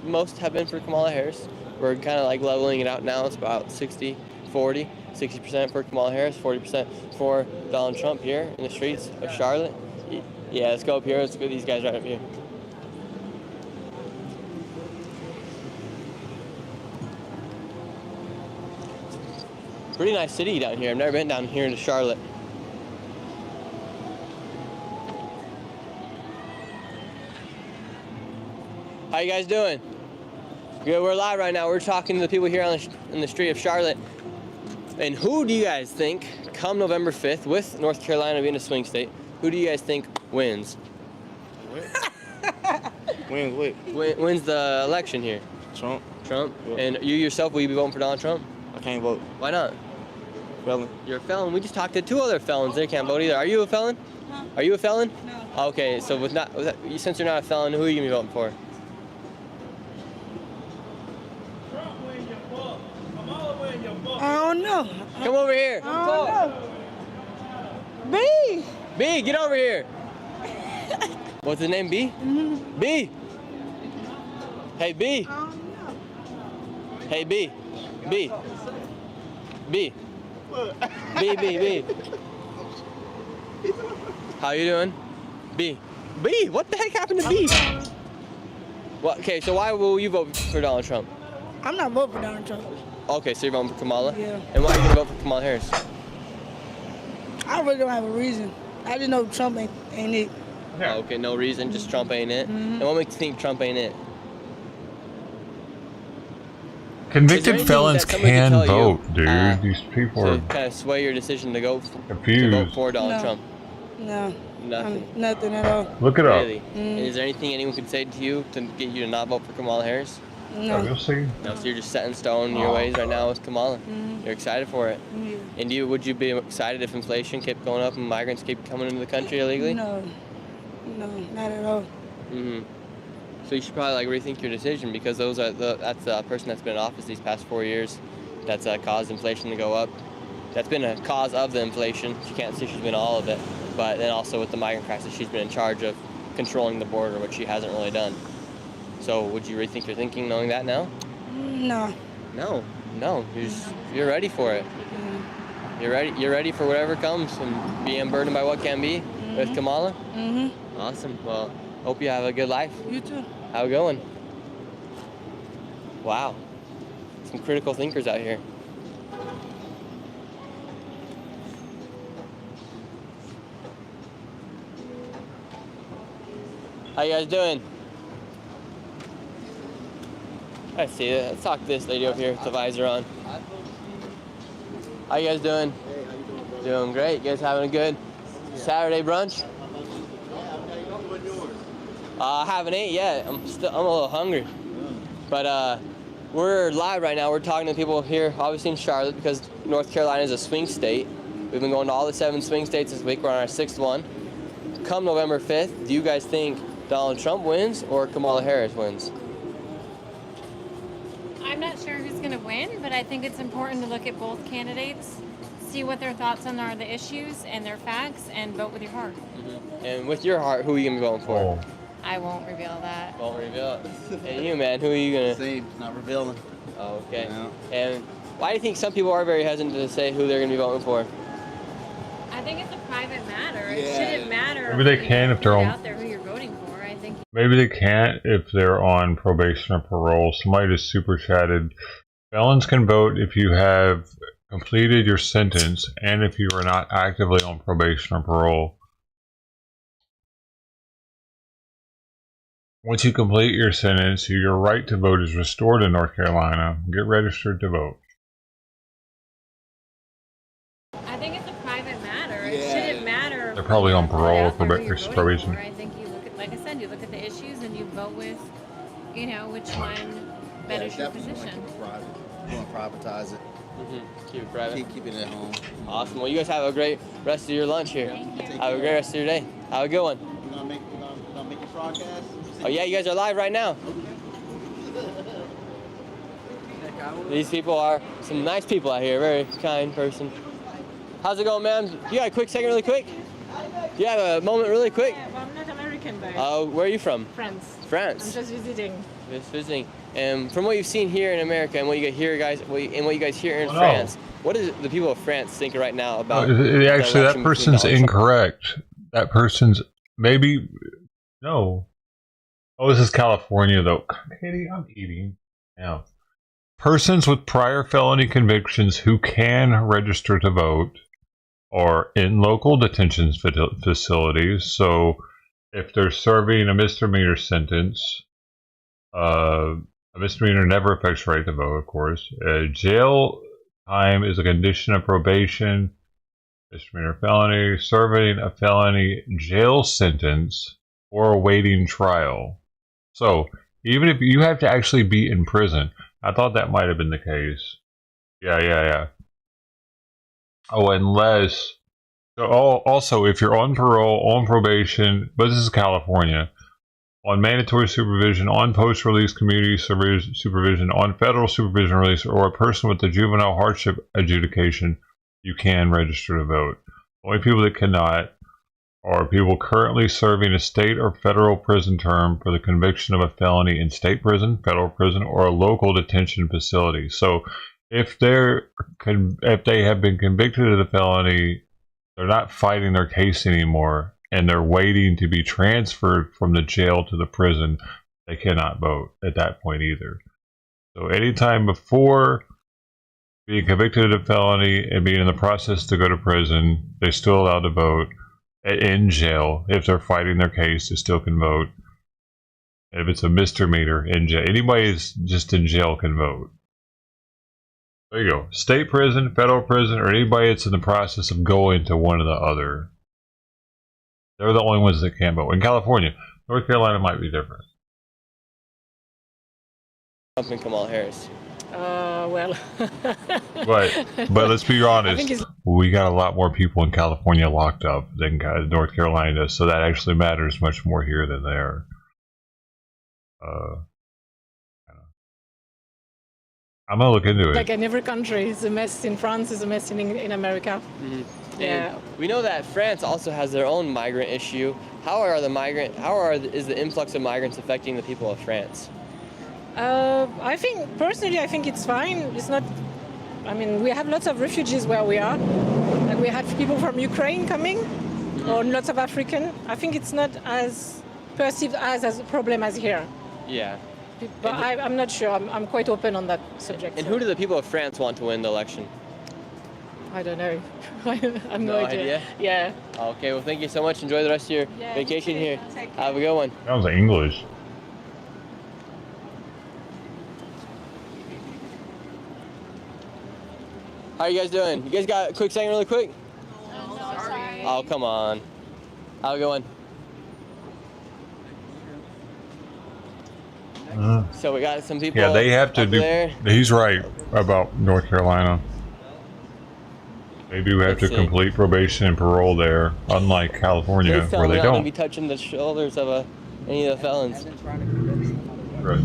Most have been for Kamala Harris. We're kind of like leveling it out now. It's about 60-40. 60% for Kamala Harris, 40% for Donald Trump here in the streets of Charlotte. Yeah, let's go up here. Let's go these guys right up here. Pretty nice city down here. I've never been down here in Charlotte. How you guys doing? Good, we're live right now. We're talking to the people here in the street of Charlotte. And who do you guys think come November 5th, with North Carolina being a swing state, who do you guys think wins? Wins the election here? Trump. Trump? Yeah. And you yourself, will you be voting for Donald Trump? I can't vote. Why not? Felon. You're a felon. We just talked to 2 other felons. They can't vote either. Are you a felon? No. Are you a felon? No. Okay, so since you're not a felon, who are you going to be voting for? I don't know. Come over here. I don't know. B. B, get over here. What's his name, B? Mm-hmm. B. Hey, B. Hey, B. B. B. B, B, B. How you doing? B. B, what the heck happened to B? What? Okay, so why will you vote for Donald Trump? I'm not voting for Donald Trump. Okay, so you're voting for Kamala? Yeah. And why are you going to vote for Kamala Harris? I really don't have a reason. I just know Trump ain't it. Yeah. Okay, no reason, just Trump ain't it. Mm-hmm. And what makes you think Trump ain't it? Convicted felons can vote, dude. These people are kind of sway your decision to go confused. To vote for Donald Trump. No. Nothing. Nothing at all. Look it up. Really? Is there anything anyone could say to you to get you to not vote for Kamala Harris? No. We'll see. No, so you're just set in stone in your ways right now with Kamala. You're excited for it. And would you be excited if inflation kept going up and migrants keep coming into the country illegally? No, not at all. So you should probably rethink your decision, because that's the person that's been in office these past 4 years that's caused inflation to go up. That's been a cause of the inflation. She can't say she's been all of it, but then also with the migrant crisis, she's been in charge of controlling the border, which she hasn't really done. So would you rethink your thinking knowing that now? No. No. You're ready for it. You're ready for whatever comes and being burdened by what can be with Kamala? Awesome. Well, hope you have a good life. You too. How it going? Wow. Some critical thinkers out here. How you guys doing? Let's see. Let's talk to this lady over here with the visor on. How you guys doing? Hey, how you doing, bro? Doing great. You guys having a good Saturday brunch? I haven't ate yet. I'm a little hungry. But we're live right now. We're talking to people here, obviously in Charlotte, because North Carolina is a swing state. We've been going to all the 7 swing states this week. We're on our 6th one. Come November 5th, do you guys think Donald Trump wins or Kamala Harris wins? I'm not sure who's going to win, but I think it's important to look at both candidates, see what their thoughts on are the issues and their facts, and vote with your heart. And with your heart, who are you going to be voting for? I won't reveal that. Won't reveal it. And you, man, who are you going to? Same, not revealing. Oh, okay. Yeah. And why do you think some people are very hesitant to say who they're going to be voting for? I think it's a private matter. It Yeah. shouldn't matter. Maybe they can if they're on. Out there who you're voting for. I think. Maybe they can't if they're on probation or parole. Somebody just super chatted. Felons can vote if you have completed your sentence and if you are not actively on probation or parole. Once you complete your sentence, your right to vote is restored in North Carolina. Get registered to vote. I think it's a private matter. It Yeah. shouldn't matter. They're probably on parole or out there who you're voting probation. for. I think you look at, like I said, you look at the issues and you vote with, which one betters your position. We want to privatize it. Keep it private. Keep it at home. Awesome. Well, you guys have a great rest of your lunch here. Have a great rest of your day. Have a good one. We're gonna make a broadcast. Oh yeah, you guys are live right now. These people are some nice people out here. Very kind person. How's it going, ma'am? You got a quick second, really quick? You have a moment, really quick? Yeah, but I'm not American, though. Oh, where are you from? France. France. I'm just visiting. Just visiting. And from what you've seen here in America and what you hear, guys, and what you guys hear in Oh, no. France, what does the people of France think right now about? Actually, the that election between person's Donald Trump? incorrect. That person's maybe no. Oh, this is California though. Katie, I'm eating now. Persons with prior felony convictions who can register to vote are in local detention facilities. So, if they're serving a misdemeanor sentence, a misdemeanor never affects right to vote, of course. Jail time is a condition of probation. Misdemeanor felony, serving a felony jail sentence or awaiting trial. So, even if you have to actually be in prison, I thought that might have been the case. Yeah. Oh, unless... So also, if you're on parole, on probation, but this is California, on mandatory supervision, on post-release community supervision, on federal supervision release, or a person with a juvenile hardship adjudication, you can register to vote. Only people that cannot are people currently serving a state or federal prison term for the conviction of a felony in state prison, federal prison, or a local detention facility. So if they have been convicted of the felony, they're not fighting their case anymore, and they're waiting to be transferred from the jail to the prison, they cannot vote at that point either. So anytime before being convicted of a felony and being in the process to go to prison, they're still allowed to vote. In jail, if they're fighting their case, they still can vote. And if it's a misdemeanor, in jail, anybody who's just in jail can vote. There you go. State prison, federal prison, or anybody that's in the process of going to one or the other. They're the only ones that can't vote. In California, North Carolina might be different. Trump and Kamala Harris. Well. but let's be honest. We got a lot more people in California locked up than North Carolina does, so that actually matters much more here than there. I'm gonna look into it. Like in every country, it's a mess. In France, it's a mess in America. Mm-hmm. Yeah. And we know that France also has their own migrant issue. Is the influx of migrants affecting the people of France? I think it's fine. It's not. I mean, we have lots of refugees where we are. Like we had people from Ukraine coming, or lots of African. I think it's not as perceived as a problem as here. Yeah. But I'm not sure. I'm quite open on that subject. And who do the people of France want to win the election? I don't know. I have no idea. Yeah. Okay, well, thank you so much. Enjoy the rest of your vacation here. Have a good one. That was English. How are you guys doing? You guys got a quick second really quick? No, sorry. Oh, come on. Have a good one. So we got some people. Yeah, they have to do. There. He's right about North Carolina. They do have to complete probation and parole there, unlike California, where they don't. Be touching the shoulders of any of the felons.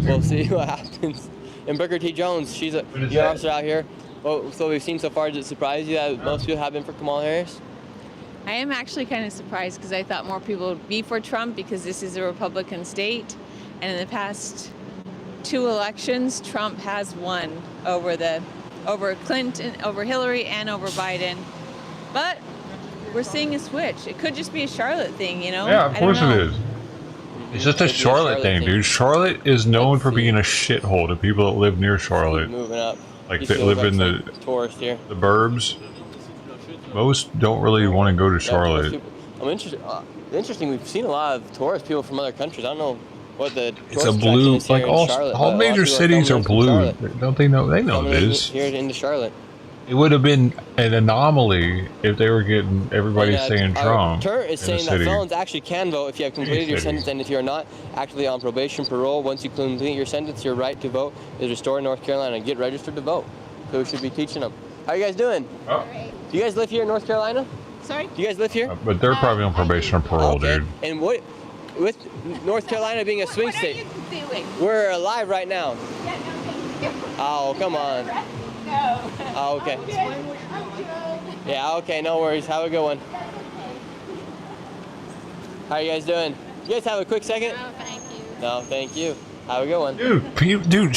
We'll see what happens. And Booker T. Jones, she's a officer out here. Well, so we've seen so far. Does it surprise you that most people have been for Kamala Harris? I am actually kind of surprised because I thought more people would be for Trump because this is a Republican state, and in the past 2 elections, Trump has won over Clinton, over Hillary, and over Biden. But we're seeing a switch. It could just be a Charlotte thing, you know? Yeah, of course it is. It's just a Charlotte thing, dude. Charlotte is known for being a shithole to people that live near Charlotte. Moving up. Like that live in the burbs. Most don't really want to go to Charlotte. I'm interested. Interesting. We've seen a lot of tourist people from other countries. I don't know what the. It's a blue. Like all major cities are blue. Don't they know? They know this. Here into Charlotte. It would have been an anomaly if they were getting everybody saying Trump. Turner is saying that felons actually can vote if you have completed your sentence, and if you're not actively on probation, parole. Once you complete your sentence, your right to vote is restored in North Carolina. Get registered to vote. So we should be teaching them. How you guys doing? Oh. Do you guys live here in North Carolina? Sorry? Do you guys live here? But they're probably on probation or parole, dude. And what, with North Carolina being a swing state, we're alive right now. Oh, come on. No. Oh, okay. Yeah, okay, no worries. Have a good one. How are you guys doing? You guys have a quick second? No, thank you. No, thank you. Have a good one. Dude,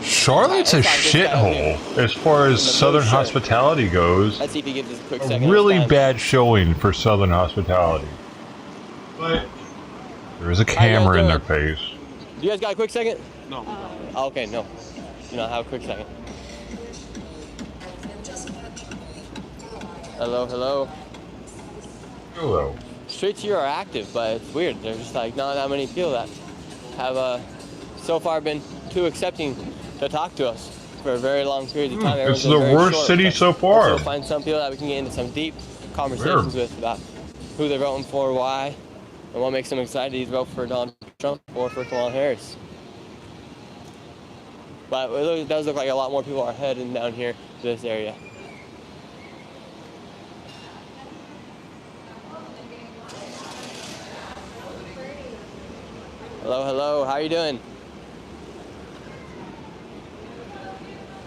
Charlotte's a shithole as far as Southern hospitality goes. Let's see if he gives us a quick second. A really bad showing for Southern hospitality. But there is a camera in their face. You guys got a quick second? No. Oh, okay, no. Do not have a quick second. Hello, hello. Hello. Streets here are active, but it's weird. There's just like not that many people that have so far been too accepting to talk to us for a very long period of time. It's the worst city so far. We'll find some people that we can get into some deep conversations with about who they're voting for, why, and what makes them excited to vote for Donald Trump or for Kamala Harris. But it does look like a lot more people are heading down here to this area. Hello, how are you doing?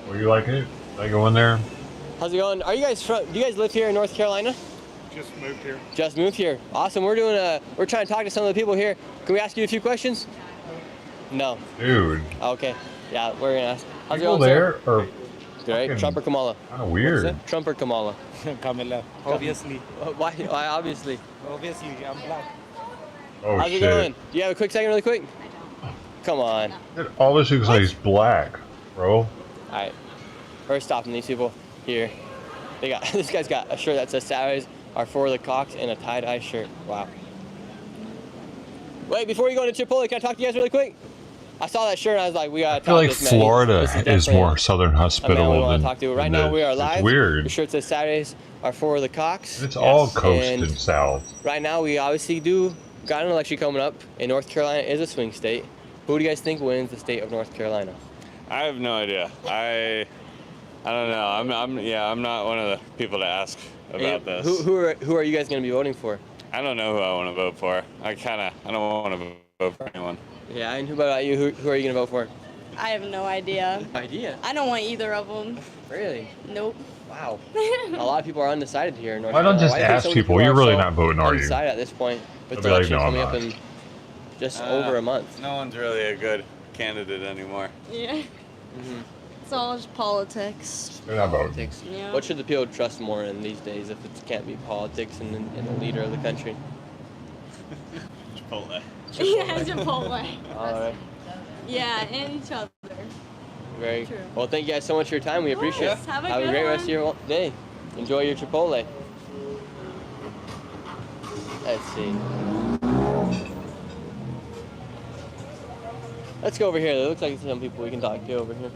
Well, you like it? I go in there? How's it going? Are you guys do you guys live here in North Carolina? Just moved here. Just moved here. Awesome. We're trying to talk to some of the people here. Can we ask you a few questions? No. Dude. Okay. Yeah, we're gonna ask. How's it People going, there sir? are Great. Trump or Kamala? kind of weird. Trump or Kamala? Kamala, obviously. Why obviously? Obviously, I'm black. Oh, How's it shit. going? Do you have a quick second really quick? Come on. Dude, all this looks like he's black, bro. Alright. We're stopping these people here. This guy's got a shirt that says Saturdays are for the Cocks and a tie-dye shirt. Wow. Wait, before you go into Chipotle, can I talk to you guys really quick? I saw that shirt and I was like, we gotta I feel talk like to this man. Florida This is definitely more southern a man we hospitable want than to talk to. Right than now this. we are live. It's weird. The shirt says Saturdays are for the Cocks. It's all Yes. coast And and south. right now we obviously got an election coming up, and North Carolina is a swing state. Who do you guys think wins the state of North Carolina? I have no idea. I don't know. I'm not one of the people to ask about this. Who are you guys going to be voting for? I don't know who I want to vote for. I don't want to vote for anyone. Yeah, and who about you? Who are you going to vote for? I have no idea. Idea? I don't want either of them. Really? Nope. Wow. A lot of people are undecided here in North Why don't Carolina. just I think ask so many people? You're are really so not voting, are you? undecided at this point. With They'll the be like, election "No, I'm coming up not." in just over a month. No one's really a good candidate anymore. Yeah. Mm-hmm. It's all just politics. They're not voting. Politics. Yeah. What should the people trust more in these days if it can't be politics and the leader of the country? Chipotle. Yeah, Chipotle. All right. Yeah, and each other. Very True. well. Thank you guys so much for your time. We appreciate it. Have a Have a good great rest one. of your day. Enjoy your Chipotle. Let's see. Let's go over here. There looks like some people we can talk to over here.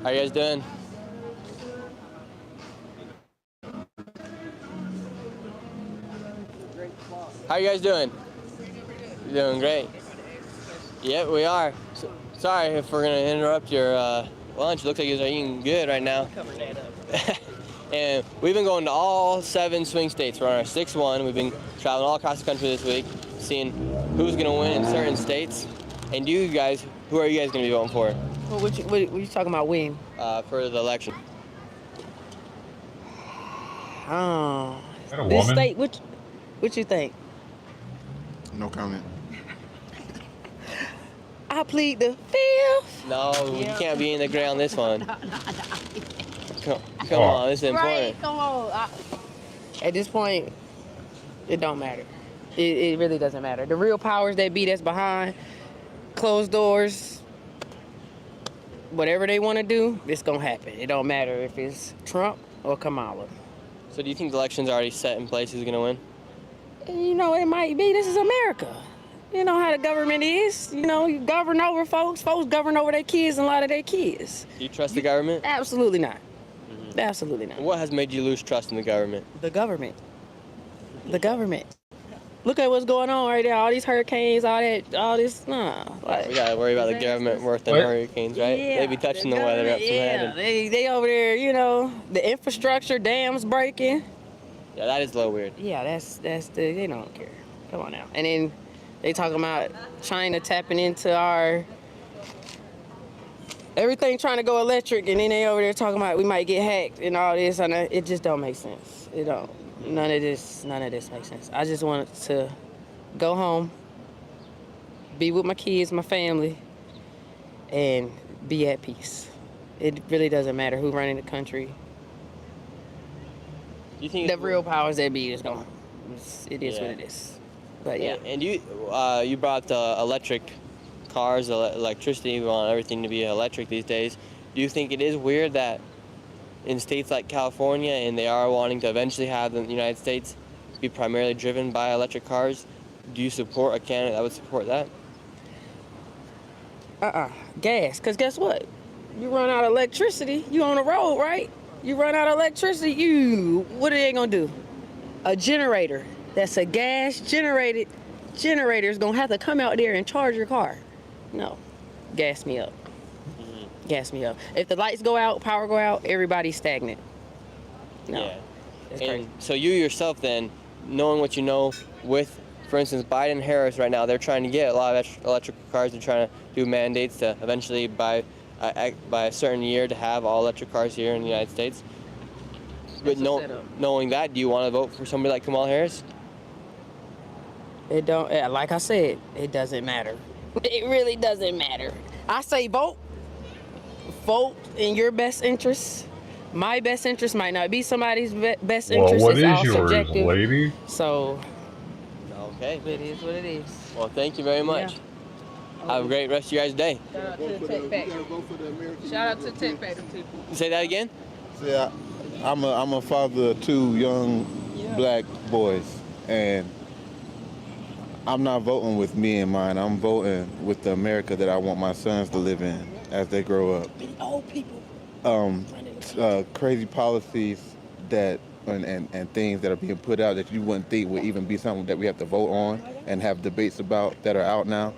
How you guys doing? How you guys doing? You're doing great. Yep, we are. Sorry if we're gonna interrupt your lunch. Looks like you guys are eating good right now. And we've been going to all 7 swing states. We're on our 6th one. We've been traveling all across the country this week, seeing who's gonna win in certain states. And you guys, who are you guys gonna be voting for? Well, what you talking about when? For the election. Oh. Is that a This woman? state, what you think? No comment. I plead the fifth. No, you can't be in the gray on this one. Come Oh. on, this is important. Right, come on. At this point, it don't matter. It really doesn't matter. The real powers that be that's behind closed doors, whatever they want to do, it's going to happen. It don't matter if it's Trump or Kamala. So do you think the election's already set in place who's gonna win? You know, it might be. This is America. You know how the government is. You know, you govern over folks. Folks govern over their kids and a lot of their kids. Do you trust the government? Absolutely not. Absolutely not. What has made you lose trust in the government? The government. The government. Look at what's going on right there. All these hurricanes, all this. Nah. Like, We gotta worry about the government worse than What? hurricanes, right? Yeah, They be touching the weather up some yeah, head. they over there. You know, the infrastructure, dams breaking. Yeah, that is a little weird. Yeah, they don't care. Come on now. And then they talking about China tapping into our everything, trying to go electric, and then they over there talking about we might get hacked and all this, and it just don't make sense. It don't. None of this makes sense. I just wanted to go home, be with my kids, my family, and be at peace. It really doesn't matter who's running the country. You think The real powers that be is going. It is Yeah. what it is. But yeah. And you brought electric cars, electricity. We want everything to be electric these days. Do you think it is weird that in states like California, and they are wanting to eventually have the United States, be primarily driven by electric cars. Do you support a candidate that would support that? Gas. Because guess what? You run out of electricity, you on the road, right? You run out of electricity, what are they going to do? A generator that's a gas generator is going to have to come out there and charge your car. No. Gas me up. Gas me up. If the lights go out, power go out, everybody's stagnant. No. Yeah. And so you yourself then, knowing what you know with, for instance, Biden and Harris right now, they're trying to get a lot of electric cars. They're trying to do mandates to eventually by a certain year to have all electric cars here in the United States. But knowing that, do you want to vote for somebody like Kamala Harris? It don't, like I said, it doesn't matter. It really doesn't matter. I say vote. Vote in your best interest. My best interest might not be somebody's best interest. What it's is all yours, subjective. lady? So, okay. It is what it is. Well, thank you very much. Have a great rest of your guys' day. Shout out to the Tech Factory. Shout out to the Tech Factory people. Say that again? See, I'm a father of 2 young black boys, and I'm not voting with me in mind. I'm voting with the America that I want my sons to live in as they grow up. Old people. Crazy policies that and things that are being put out that you wouldn't think would even be something that we have to vote on and have debates about that are out now.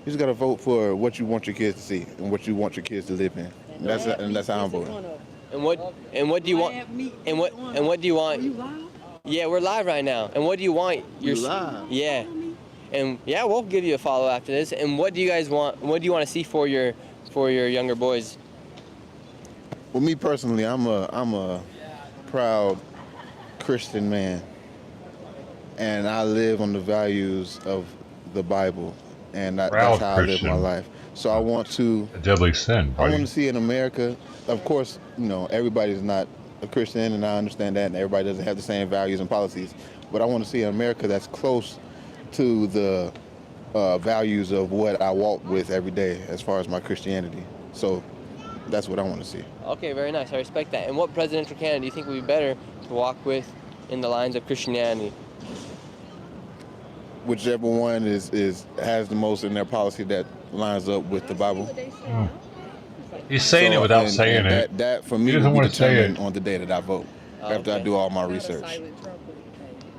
You just gotta vote for what you want your kids to see and what you want your kids to live in. And that's how I'm voting. And what do you want? And what do you want? Yeah, we're live right now. And what do you want? You're live. Yeah. And yeah, we'll give you a follow after this. And what do you guys want? What do you want to see for your younger boys? Well, me personally, I'm a proud Christian man, and I live on the values of the Bible, and that's how I live my life. So I want to a deadly sin. I want to see in America. Of course, everybody's not a Christian, and I understand that, and everybody doesn't have the same values and policies. But I want to see an America that's close to the values of what I walk with every day, as far as my Christianity. So that's what I want to see. Okay, very nice. I respect that. And what presidential candidate do you think would be better to walk with in the lines of Christianity? Whichever one has the most in their policy that lines up with the Bible. He's saying it without saying it. That for me doesn't will be want to say determined it. on the day that I vote, after I do all my research.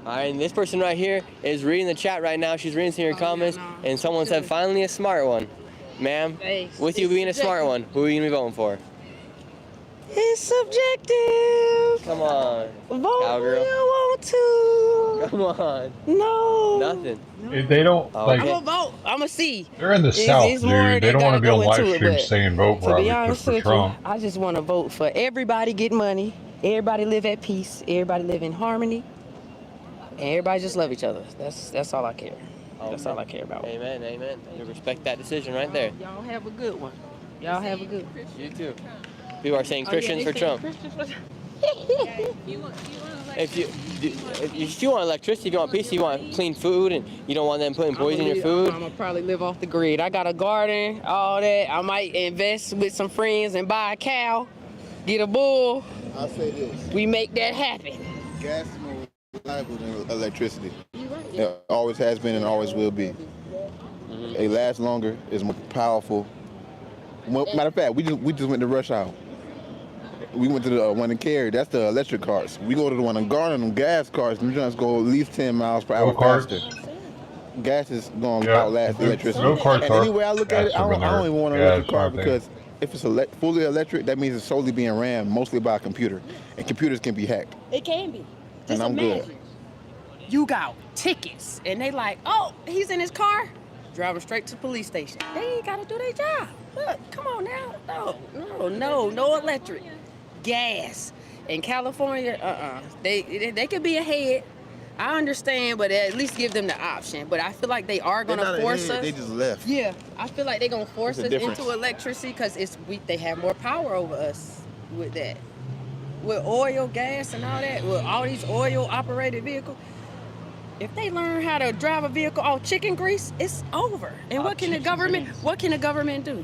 All right, and this person right here is reading the chat right now. She's reading some of your comments, and someone said, finally a smart one. Ma'am, with you being a smart one, who are you going to be voting for? It's subjective. Come on. Vote cowgirl. when you want to. Come on. No. Nothing. They don't like. I'm gonna vote. I'm gonna see. They're in the South, dude. They don't want to be on live stream saying vote for Trump. I just want to vote for everybody get money. Everybody live at peace. Everybody live in harmony. And everybody just love each other. That's all I care. That's all I care about. Amen, amen. You respect that decision right there. Y'all have a good one. Y'all have a good one. You too. People are saying Christians for Trump. If you want electricity, if you want peace, you want clean food, and you don't want them putting poison in your food. I'm gonna probably live off the grid. I got a garden, all that. I might invest with some friends and buy a cow, get a bull. I'll say this. We make that happen. Gas is more reliable than electricity. It always has been and always will be. It lasts longer, it's more powerful. Matter of fact, we just went to rush hour. We went to the one in Cary. That's the electric cars. We go to the one in Garden, them gas cars. Them just go at least 10 miles per hour faster. Gas is going to outlast electricity. And anyway I look at it, I don't even want an electric car because if it's fully electric, that means it's solely being ran mostly by a computer. And computers can be hacked. It can be. And I'm good. You got tickets, and they like, oh, he's in his car, driving straight to the police station. They ain't got to do their job. Look, come on now. No electric. Gas. In California, they could be ahead. I understand, but at least give them the option. But I feel like they are going to force us. They just left. Yeah, I feel like they're going to force us difference. into electricity because they have more power over us with that. With oil, gas, and all that, with all these oil-operated vehicles, if they learn how to drive a vehicle off chicken grease, it's over. And what can the government do?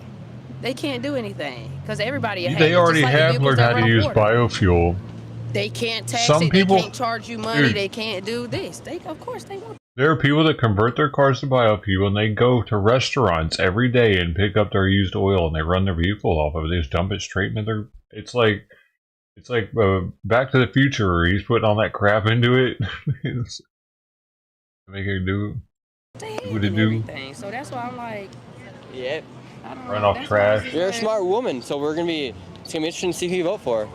They can't do anything because everybody. They already have learned how to use biofuel. They can't tax Some it. people- They can't charge you money. Dude. They can't do this. Of course, they want. There are people that convert their cars to biofuel and they go to restaurants every day and pick up their used oil and they run their vehicle off of it. They just dump it straight into their. It's like Back to the Future where he's putting all that crap into it. Make it do what it do. Everything. So that's why I'm like, Yep. I don't Run know. off That's trash. why I You're a just smart woman, so it's gonna be interesting to see who you vote for.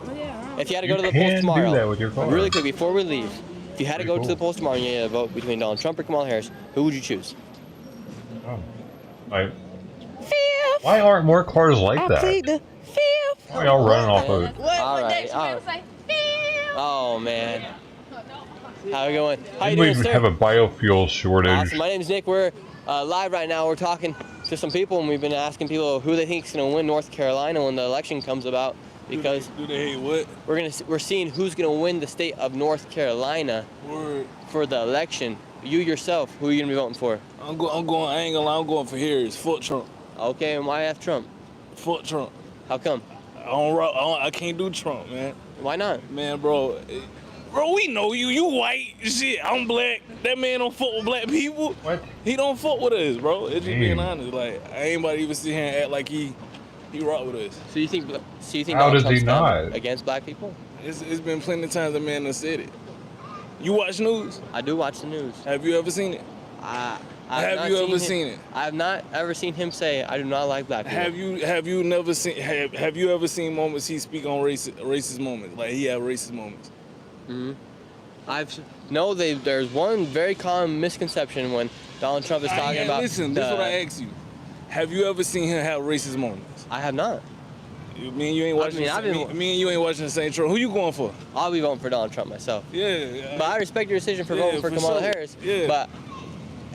If you had to go You to the can polls do tomorrow, that with your car. really quick before we leave, if you had to go Pretty to the cool. polls tomorrow and you had to vote between Donald Trump or Kamala Harris, who would you choose? Oh. Why aren't more cars like that? Why are y'all running off of it? All right. Oh man. How we going? How you Didn't we doing, sir? have a biofuel shortage? Awesome. My name's Nick. We're live right now. We're talking to some people, and we've been asking people who they think is going to win North Carolina when the election comes about. Because Do they hate what? we're seeing who's going to win the state of North Carolina for the election. You yourself, who are you going to be voting for? I'm going. I ain't gonna lie. I'm going for Harris. Fuck Trump. Okay, and why have Trump? Fuck Trump. How come? I can't do Trump, man. Why not? Man, bro, we know you. You white. Shit, I'm black. That man don't fuck with black people. What? He don't fuck with us, bro. It's just being Dang. honest. Like, I ain't about to even sit here and act like he rock with us. So you think How Donald does he Trump's not? against black people? It's been plenty of times the man done said it. You watch news? I do watch the news. Have you ever seen it? Have you ever seen it? I have not ever seen him say, I do not like black people. Have you never seen? Have you ever seen moments he speak on racist moments? Like he have racist moments. Hmm. There's one very common misconception when Donald Trump is talking about. Listen, this is what I ask you. Have you ever seen him have racist moments? I have not. Me and you ain't watching. Me and you ain't watching the same show. Who you going for? I'll be voting for Donald Trump myself. Yeah. But I respect your decision for Yeah, voting for for Kamala sure. Harris. Yeah. But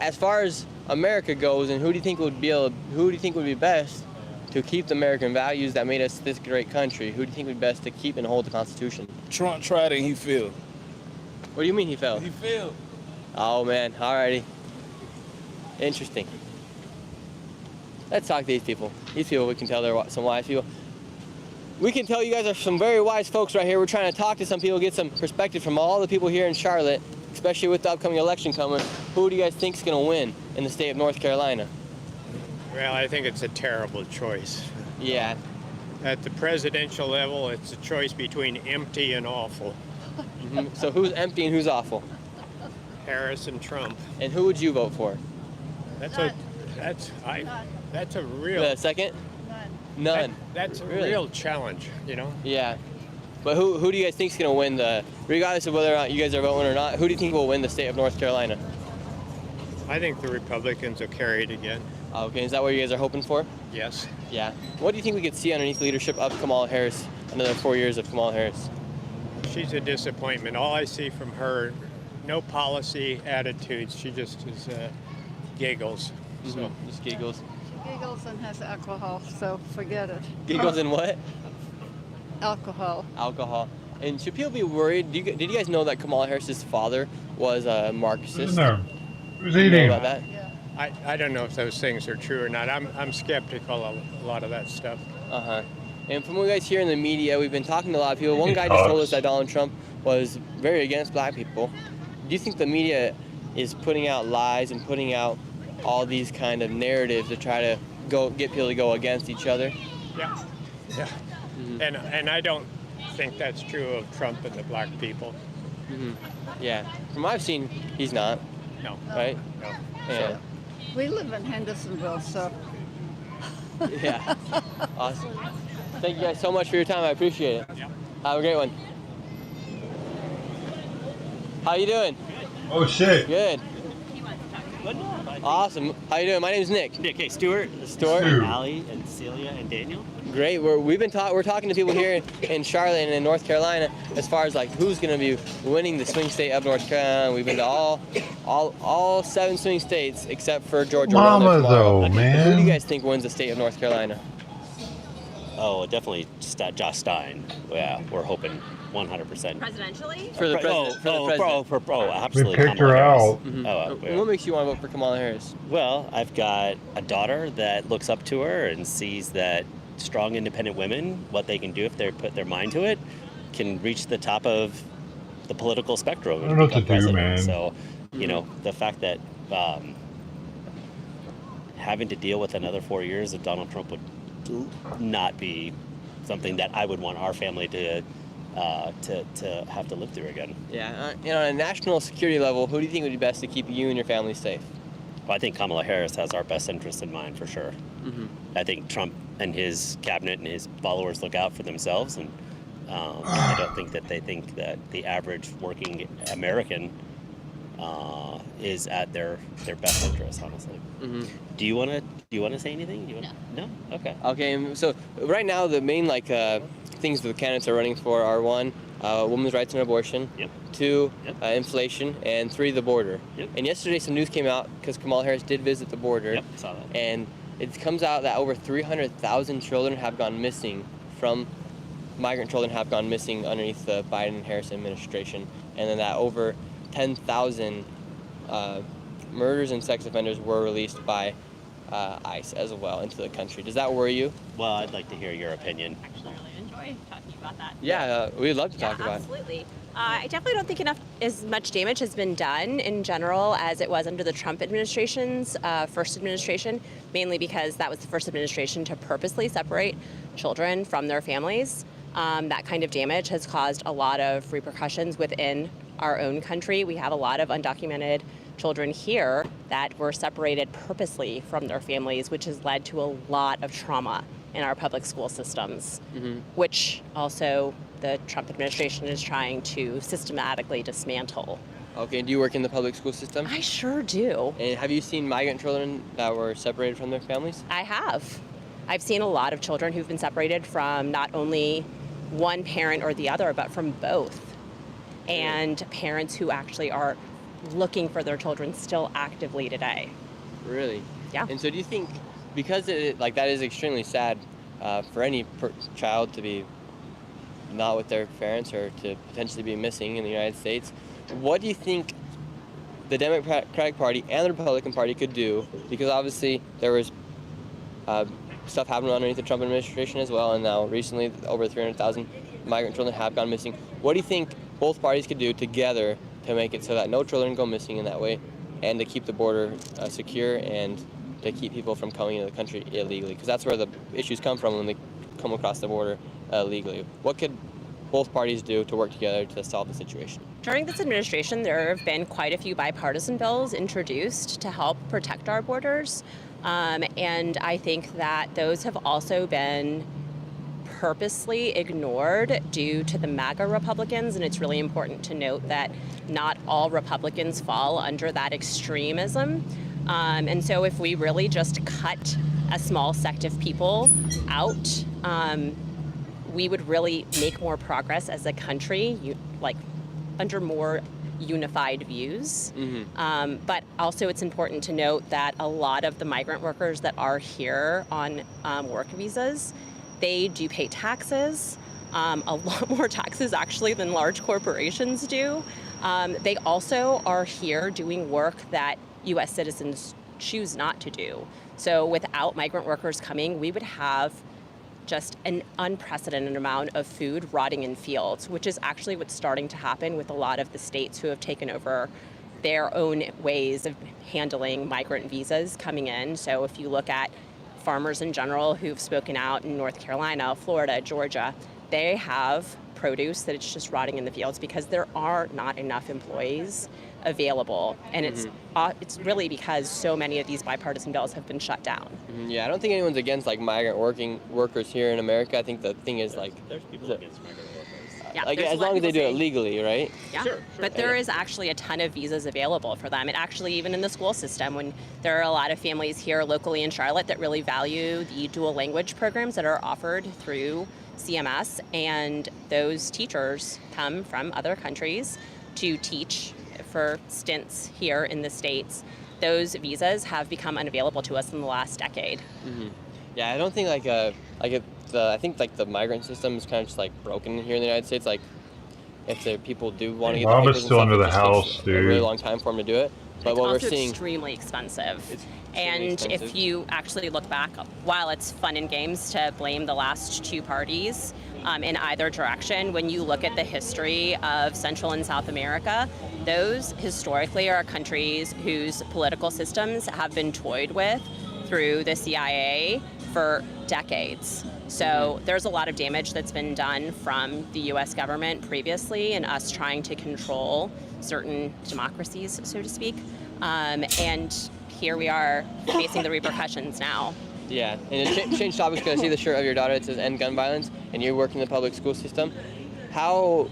as far as America goes, and who do you think would be best to keep the American values that made us this great country? Who do you think would be best to keep and hold the Constitution? Trump tried it and he failed. What do you mean he failed? He failed. Oh man, alrighty. Interesting. Let's talk to these people. These people, we can tell they're some wise people. We can tell you guys are some very wise folks right here. We're trying to talk to some people, get some perspective from all the people here in Charlotte, especially with the upcoming election coming. Who do you guys think is going to win in the state of North Carolina? Well, I think it's a terrible choice. Yeah. At the presidential level, it's a choice between empty and awful. Mm-hmm. So who's empty and who's awful? Harris and Trump. And who would you vote for? That's a real. The second? None. That's a Really? real challenge, you know. Yeah. But who do you guys think is going to win regardless of whether or not you guys are voting or not, who do you think will win the state of North Carolina? I think the Republicans will carry it again. Okay, is that what you guys are hoping for? Yes. Yeah. What do you think we could see underneath the leadership of Kamala Harris, another 4 years of Kamala Harris? She's a disappointment. All I see from her, no policy attitudes. She just is giggles. So just giggles. Giggles and has alcohol, so forget it. Giggles and what? Alcohol. Alcohol. And should people be worried? Did you guys know that Kamala Harris's father was a Marxist? No. Who's You know eating? about that? I don't know if those things are true or not. I'm skeptical of a lot of that stuff. Uh-huh. And from what you guys hear in the media, we've been talking to a lot of people. One guy just told us that Donald Trump was very against black people. Do you think the media is putting out lies and putting out all these kind of narratives to try to get people to go against each other? Yeah. Yeah. Mm-hmm. And I don't think that's true of Trump and the black people. Mm-hmm. Yeah. From what I've seen, he's not. No. Right? No. Yeah. We live in Hendersonville, so. Yeah. Awesome. Thank you guys so much for your time. I appreciate it. Yep. Have a great one. How you doing? Oh shit. Good. Awesome. How you doing? My name's Nick. Nick, hey, Stuart. Stuart. Allie and Celia and Daniel. Great. We're talking to people here in Charlotte and in North Carolina as far as like who's going to be winning the swing state of North Carolina. We've been to all 7 swing states except for Georgia. Momma though, man. Who do you guys think wins the state of North Carolina? Oh, definitely Josh Stein. Yeah, we're hoping 100%. Presidentially? For the president. Absolutely. We picked her Kamala Harris. out. Mm-hmm. Oh, yeah. What makes you want to vote for Kamala Harris? Well, I've got a daughter that looks up to her and sees that strong, independent women, what they can do if they put their mind to it. can reach the top of the political spectrum I don't and know what become to do, president. man. So, you know, the fact that having to deal with another 4 years of Donald Trump would not be something that I would want our family to have to live through again. Yeah, and on a national security level, who do you think would be best to keep you and your family safe? Well, I think Kamala Harris has our best interest in mind for sure. Mm-hmm. I think Trump and his cabinet and his followers look out for themselves, and I don't think that they think that the average working American is at their best interest, honestly. Mm-hmm. Do you want to say anything? No. Okay. Okay, so right now the main things the candidates are running for are 1, women's rights and abortion, 2, inflation, and 3, the border. And yesterday some news came out because Kamala Harris did visit the border. Saw that. And it comes out that over 300,000 children have gone missing migrant children have gone missing underneath the Biden-Harris administration, and then that over 10,000 murders and sex offenders were released by ICE as well into the country. Does that worry you? Well, I'd like to hear your opinion. Actually, really enjoy talking about that. Yeah, we'd love to talk about it. Absolutely. I definitely don't think as much damage has been done in general as it was under the Trump administration's first administration, mainly because that was the first administration to purposely separate children from their families. That kind of damage has caused a lot of repercussions within our own country. We have a lot of undocumented children here that were separated purposely from their families, which has led to a lot of trauma in our public school systems, which also the Trump administration is trying to systematically dismantle. Okay, and do you work in the public school system? I sure do. And have you seen migrant children that were separated from their families? I have. I've seen a lot of children who've been separated from not only one parent or the other, but from both. And parents who actually are looking for their children still actively today. Really? Yeah. And so do you think, because that is extremely sad for any child to be not with their parents or to potentially be missing in the United States, what do you think the Democratic Party and the Republican Party could do? Because obviously there was stuff happening underneath the Trump administration as well, and now recently over 300,000 migrant children have gone missing. What do you think both parties could do together to make it so that no children go missing in that way, and to keep the border secure and to keep people from coming into the country illegally? Because that's where the issues come from when they come across the border illegally. What could both parties do to work together to solve the situation? During this administration, there have been quite a few bipartisan bills introduced to help protect our borders. And I think that those have also been purposely ignored due to the MAGA Republicans, and it's really important to note that not all Republicans fall under that extremism. And so if we really just cut a small sect of people out, we would really make more progress as a country, under more unified views. But also it's important to note that a lot of the migrant workers that are here on work visas, they do pay taxes, a lot more taxes actually than large corporations do. They also are here doing work that U.S. citizens choose not to do. So without migrant workers coming, we would have just an unprecedented amount of food rotting in fields, which is actually what's starting to happen with a lot of the states who have taken over their own ways of handling migrant visas coming in. So if you look at farmers in general who've spoken out in North Carolina, Florida, Georgia, they have produce that it's just rotting in the fields because there are not enough employees available. And it's really because so many of these bipartisan bills have been shut down. Yeah, I don't think anyone's against migrant workers here in America. I think the thing is there's people against migrant workers. Yeah, as long as they do it legally, right? Yeah, but there is actually a ton of visas available for them. And actually, even in the school system, when there are a lot of families here locally in Charlotte that really value the dual language programs that are offered through CMS, and those teachers come from other countries to teach for stints here in the States, those visas have become unavailable to us in the last decade. Yeah, I don't think I think the migrant system is kind of just broken here in the United States. If the people do want to get the Mama's papers and still stuff, under it the just house, takes dude. a really long time for them to do it. But it's what also we're seeing, extremely expensive. extremely And expensive. if you actually look back, while it's fun and games to blame the last two parties in either direction, when you look at the history of Central and South America, those historically are countries whose political systems have been toyed with through the CIA for decades. So there's a lot of damage that's been done from the US government previously in us trying to control certain democracies, so to speak. And here we are facing the repercussions now. yeah. And to change topics, because I see the shirt of your daughter, it says end gun violence, and you work in the public school system. How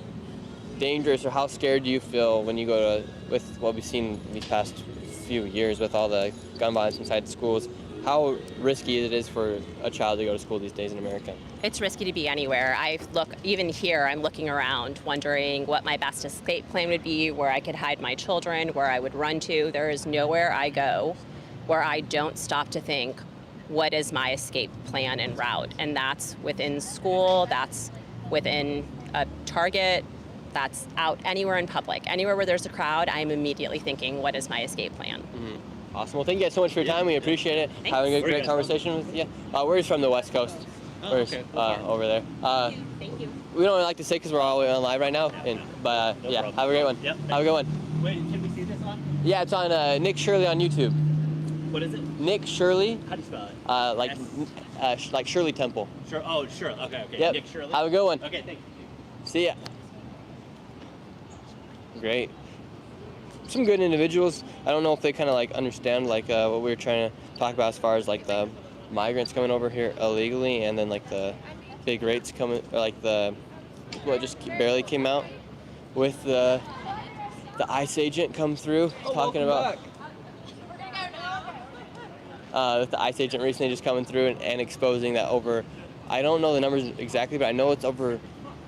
dangerous or how scared do you feel when you go to, with what we've seen these past few years with all the gun violence inside schools, how risky it is for a child to go to school these days in America? It's risky to be anywhere. Even here, I'm looking around, wondering what my best escape plan would be, where I could hide my children, where I would run to. There is nowhere I go where I don't stop to think, what is my escape plan and route? And that's within school, that's within a Target, that's out anywhere in public. Anywhere where there's a crowd, I'm immediately thinking, what is my escape plan? Awesome. Well, thank you guys so much for your time. We appreciate it. Thanks. Having a Where you great guys conversation with you. We're just from the West Coast. We're just, over there. Thank you. We don't really like to say because we're all on live right now. But yeah, have a great one. Yep. Have a good one. Wait, can we see this on? Yeah, it's on Nick Shirley on YouTube. What is it? Nick Shirley. How do you spell it? Like Shirley Temple. Sure. Oh, sure. Okay. Yep. Nick Shirley. Have a good one. Okay, thank you. See ya. Great. Some good individuals. I don't know if they kind of like understand like what we were trying to talk about as far as like the migrants coming over here illegally, and then like the big rates coming, or like the what just barely came out with the ICE agent come through talking about. With the ICE agent recently just coming through and exposing that over, I don't know the numbers exactly, but I know it's over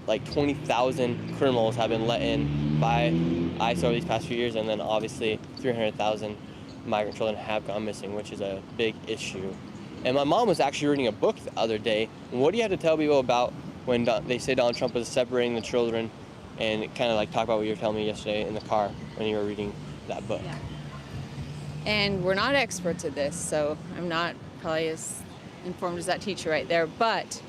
like 20,000 criminals have been let in by ICE over these past few years, and then obviously 300,000 migrant children have gone missing, which is a big issue. And my mom was actually reading a book the other day. What do you have to tell people about when they say Donald Trump was separating the children, and kind of like talk about what you were telling me yesterday in the car when you were reading that book? Yeah. And we're not experts at this, so I'm not probably as informed as that teacher right there. But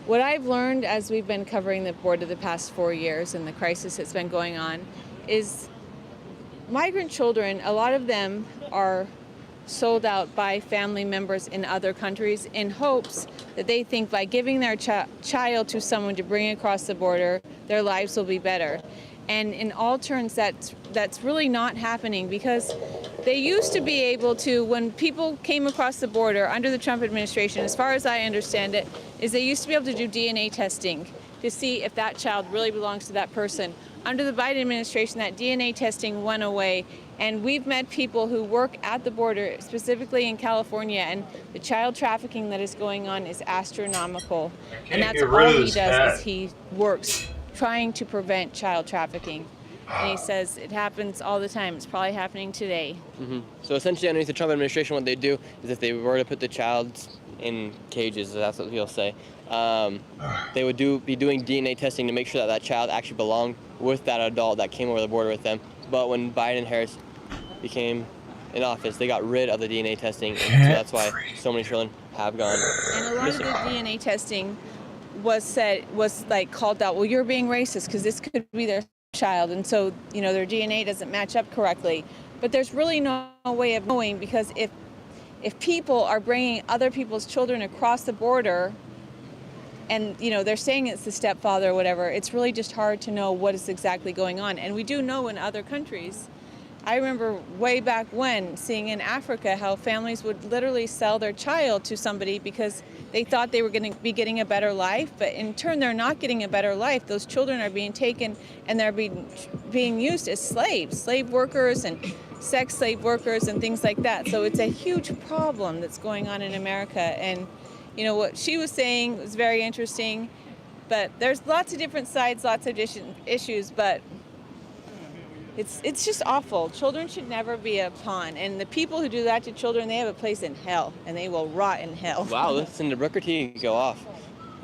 what I've learned as we've been covering the border the past 4 years and the crisis that's been going on is migrant children, a lot of them are sold out by family members in other countries in hopes that they think by giving their child to someone to bring across the border, their lives will be better. And in all turns, that's really not happening, because they used to be able to, when people came across the border under the Trump administration, as far as I understand it, is they used to be able to do DNA testing to see if that child really belongs to that person. Under the Biden administration, that DNA testing went away, and we've met people who work at the border, specifically in California, and the child trafficking that is going on is astronomical. And that's all he does, is he works trying to prevent child trafficking. And he says it happens all the time. It's probably happening today. So essentially, underneath the Trump administration, what they do is if they were to put the child in cages, that's what he'll say, they would be doing DNA testing to make sure that that child actually belonged with that adult that came over the border with them. But when Biden and Harris became in office, they got rid of the DNA testing, and so that's why so many children have gone And a lot of the DNA testing was like called out, well, you're being racist because this could be their child, and so their DNA doesn't match up correctly. But there's really no way of knowing, because if people are bringing other people's children across the border, and they're saying it's the stepfather or whatever, it's really just hard to know what is exactly going on. And we do know in other countries. I remember way back when seeing in Africa how families would literally sell their child to somebody because they thought they were going to be getting a better life, but in turn they're not getting a better life. Those children are being taken and they're being used as slave workers and sex slave workers and things like that. So it's a huge problem that's going on in America. And what she was saying was very interesting, but there's lots of different sides, lots of issues, but it's just awful. Children should never be a pawn, and the people who do that to children, they have a place in hell, and they will rot in hell. Wow, listen to Booker T go off.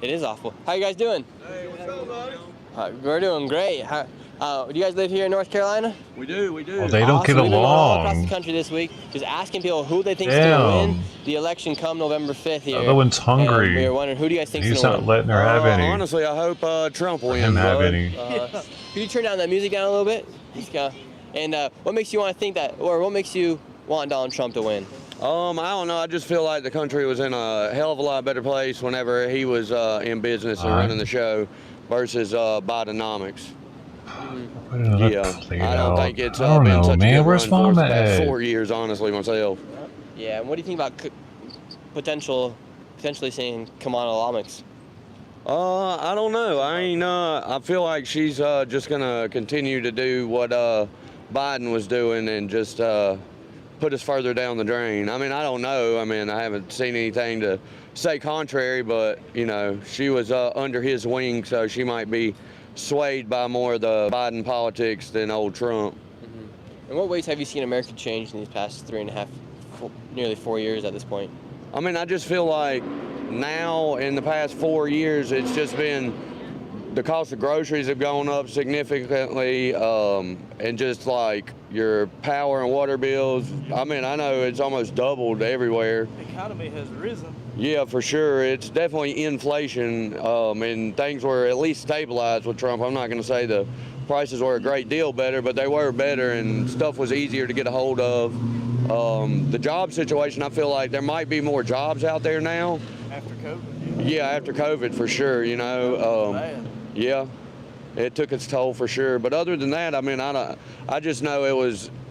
It is awful. How you guys doing? Hey, what's up, buddy? We're doing great. Do you guys live here in North Carolina? We do. Oh, they don't get We've been going all across the along. country this week, just asking people who they think is going to win Damn. the election come November 5th here. The other one's hungry. And we were wondering, who do you guys think is He's going to not win? letting her have any. Honestly, I hope Trump Let wins. him have bud. any. Can you turn down that music down a little bit? And what makes you want to think that, or what makes you want Donald Trump to win? I don't know. I just feel like the country was in a hell of a lot better place whenever he was in business and running the show versus Bidenomics. Yeah, I don't think it's been such a good run for us the past 4 years, honestly, myself. Yeah, and what do you think about potentially seeing Kamala-omics? I don't know. I feel like she's just gonna continue to do what Biden was doing and just put us further down the drain. I mean, I don't know. I mean, I haven't seen anything to say contrary, but you know, she was under his wing, so she might be swayed by more of the Biden politics than old Trump. In what ways have you seen America change in these past 3.5, nearly 4 years at this point? I mean, I just feel like now in the past 4 years, it's just been the cost of groceries have gone up significantly, and just like your power and water bills. I mean, I know it's almost doubled everywhere. The economy has risen. Yeah, for sure. It's definitely inflation, and things were at least stabilized with Trump. I'm not going to say the prices were a great deal better, but they were better and stuff was easier to get a hold of. The job situation, I feel like there might be more jobs out there now. After COVID? Yeah, after COVID, for sure, you know. Yeah, it took its toll for sure. But other than that, I mean, I just know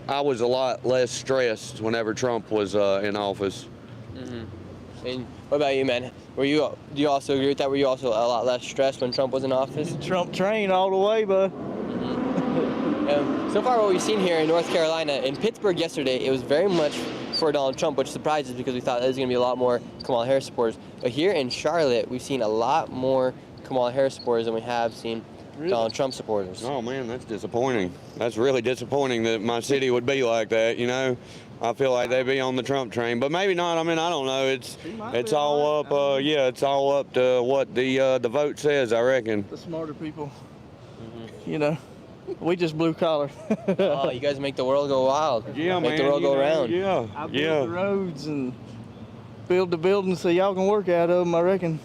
I was a lot less stressed whenever Trump was in office. And what about you, man? Do you also agree with that? Were you also a lot less stressed when Trump was in office? Trump train all the way, bud. So far, what we've seen here in North Carolina, in Pittsburgh yesterday, it was very much for Donald Trump, which surprises because we thought there was going to be a lot more Kamala Harris supporters. But here in Charlotte, we've seen a lot more Kamala Harris supporters than we have seen Donald Trump supporters. Oh man, that's disappointing. That's really disappointing that my city would be like that, you know. I feel like they'd be on the Trump train, but maybe not. I mean, I don't know. It's all up. It's all up to what the vote says, I reckon. The smarter people. You know, we just blue collar. Oh, you guys make the world go wild. Yeah, make man. the world go around. Yeah, I build the roads and build the buildings so y'all can work out of them, I reckon.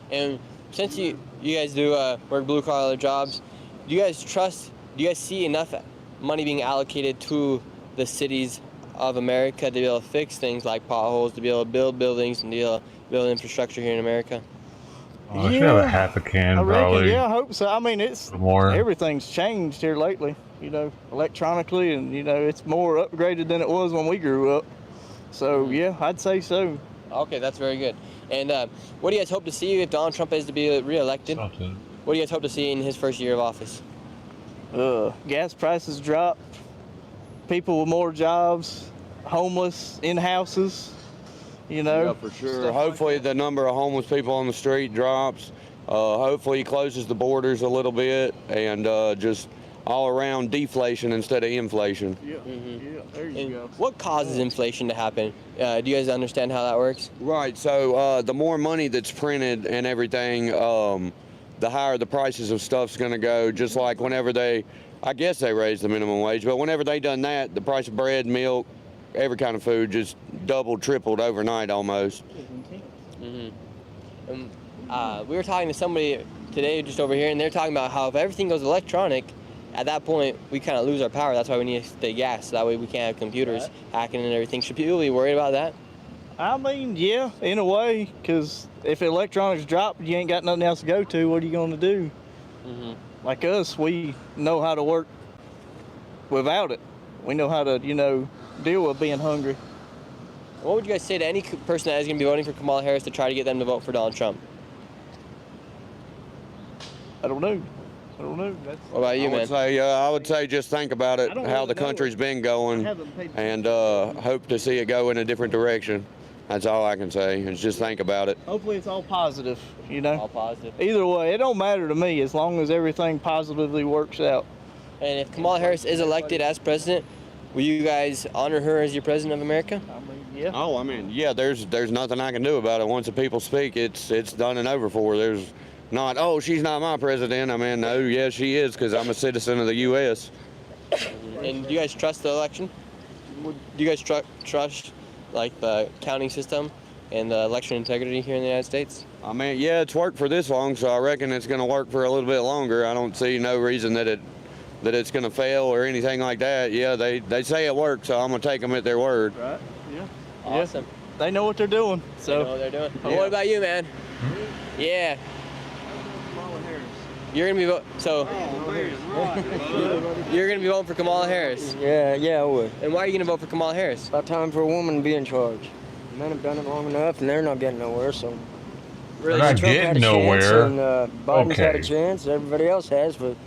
And since you guys do work blue collar jobs, do you guys see enough money being allocated to the cities of America to be able to fix things like potholes, to be able to build buildings and to be able to build infrastructure here in America? Oh, I should have a half a can, I reckon, probably. yeah, I hope so. I mean, More. everything's changed here lately, you know, electronically, and, you know, it's more upgraded than it was when we grew up. So, yeah, I'd say so. Okay, that's very good. And what do you guys hope to see if Donald Trump is to be reelected? What do you guys hope to see in his first year of office? Gas prices drop, people with more jobs, homeless, in houses, you know. Yeah, for sure. Hopefully the number of homeless people on the street drops. Hopefully he closes the borders a little bit and just all around deflation instead of inflation. Yeah, there you go. What causes inflation to happen? Do you guys understand how that works? Right, so the more money that's printed and everything, the higher the prices of stuff's gonna go, just like whenever I guess they raised the minimum wage, but whenever they done that, the price of bread, milk, every kind of food just doubled, tripled overnight almost. We were talking to somebody today just over here, and they're talking about how if everything goes electronic, at that point, we kind of lose our power. That's why we need to stay gas, so that way we can't have computers hacking and everything. Should people be worried about that? I mean, yeah, in a way, because if electronics drop, you ain't got nothing else to go to, what are you going to do? Like us, we know how to work without it. We know how to, you know, deal with being hungry. What would you guys say to any person that is going to be voting for Kamala Harris to try to get them to vote for Donald Trump? I don't know. What about you, man? I would say just think about it, how the country's been going, and hope to see it go in a different direction. That's all I can say, is just think about it. Hopefully it's all positive, you know? All positive. Either way, it don't matter to me as long as everything positively works out. And if Kamala Harris is elected as president, will you guys honor her as your president of America? Yeah. Oh, I mean, yeah, there's nothing I can do about it. Once the people speak, it's done and over for. Not, oh, she's not my president. I mean, no, yeah, she is because I'm a citizen of the U.S. And do you guys trust the election? Do you guys trust like the counting system and the election integrity here in the United States? I mean, yeah, it's worked for this long, so I reckon it's going to work for a little bit longer. I don't see no reason that it's going to fail or anything like that. Yeah, they say it works, so I'm going to take them at their word. Right. Yeah. Awesome. They know what they're doing. So. They know what they're doing. Well, what about you, man? Yeah. You're gonna be you're gonna be voting for Kamala Harris. Yeah, I would. And why are you gonna vote for Kamala Harris? About time for a woman to be in charge. Men have done it long enough, and they're not getting nowhere. So Really, they're not Trump getting had a nowhere. Chance, and Biden's had a Okay. chance. Everybody else has, but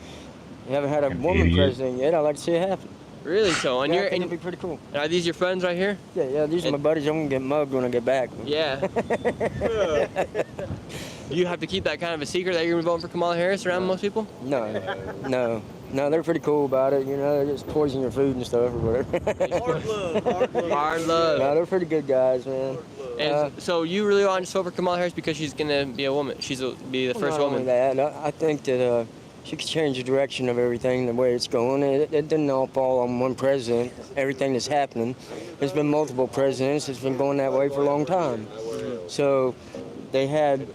you haven't had a woman idiot. president yet. I'd like to see it happen. Really? So, and Yeah, I you're think and it'd be pretty cool. Are these your friends right here? Yeah, these are my buddies. I'm gonna get mugged when I get back. Yeah. You have to keep that kind of a secret that you're gonna be voting for Kamala Harris around most people? No, they're pretty cool about it. You know, they just poison your food and stuff or whatever. Hard love. No, they're pretty good guys, man. And so you really want to vote for Kamala Harris because she's gonna be a woman? Be the first not woman. only that, I think that she could change the direction of everything, the way it's going. It didn't all fall on one president. Everything that's happening, there's been multiple presidents. It's been going that way for a long time. So they had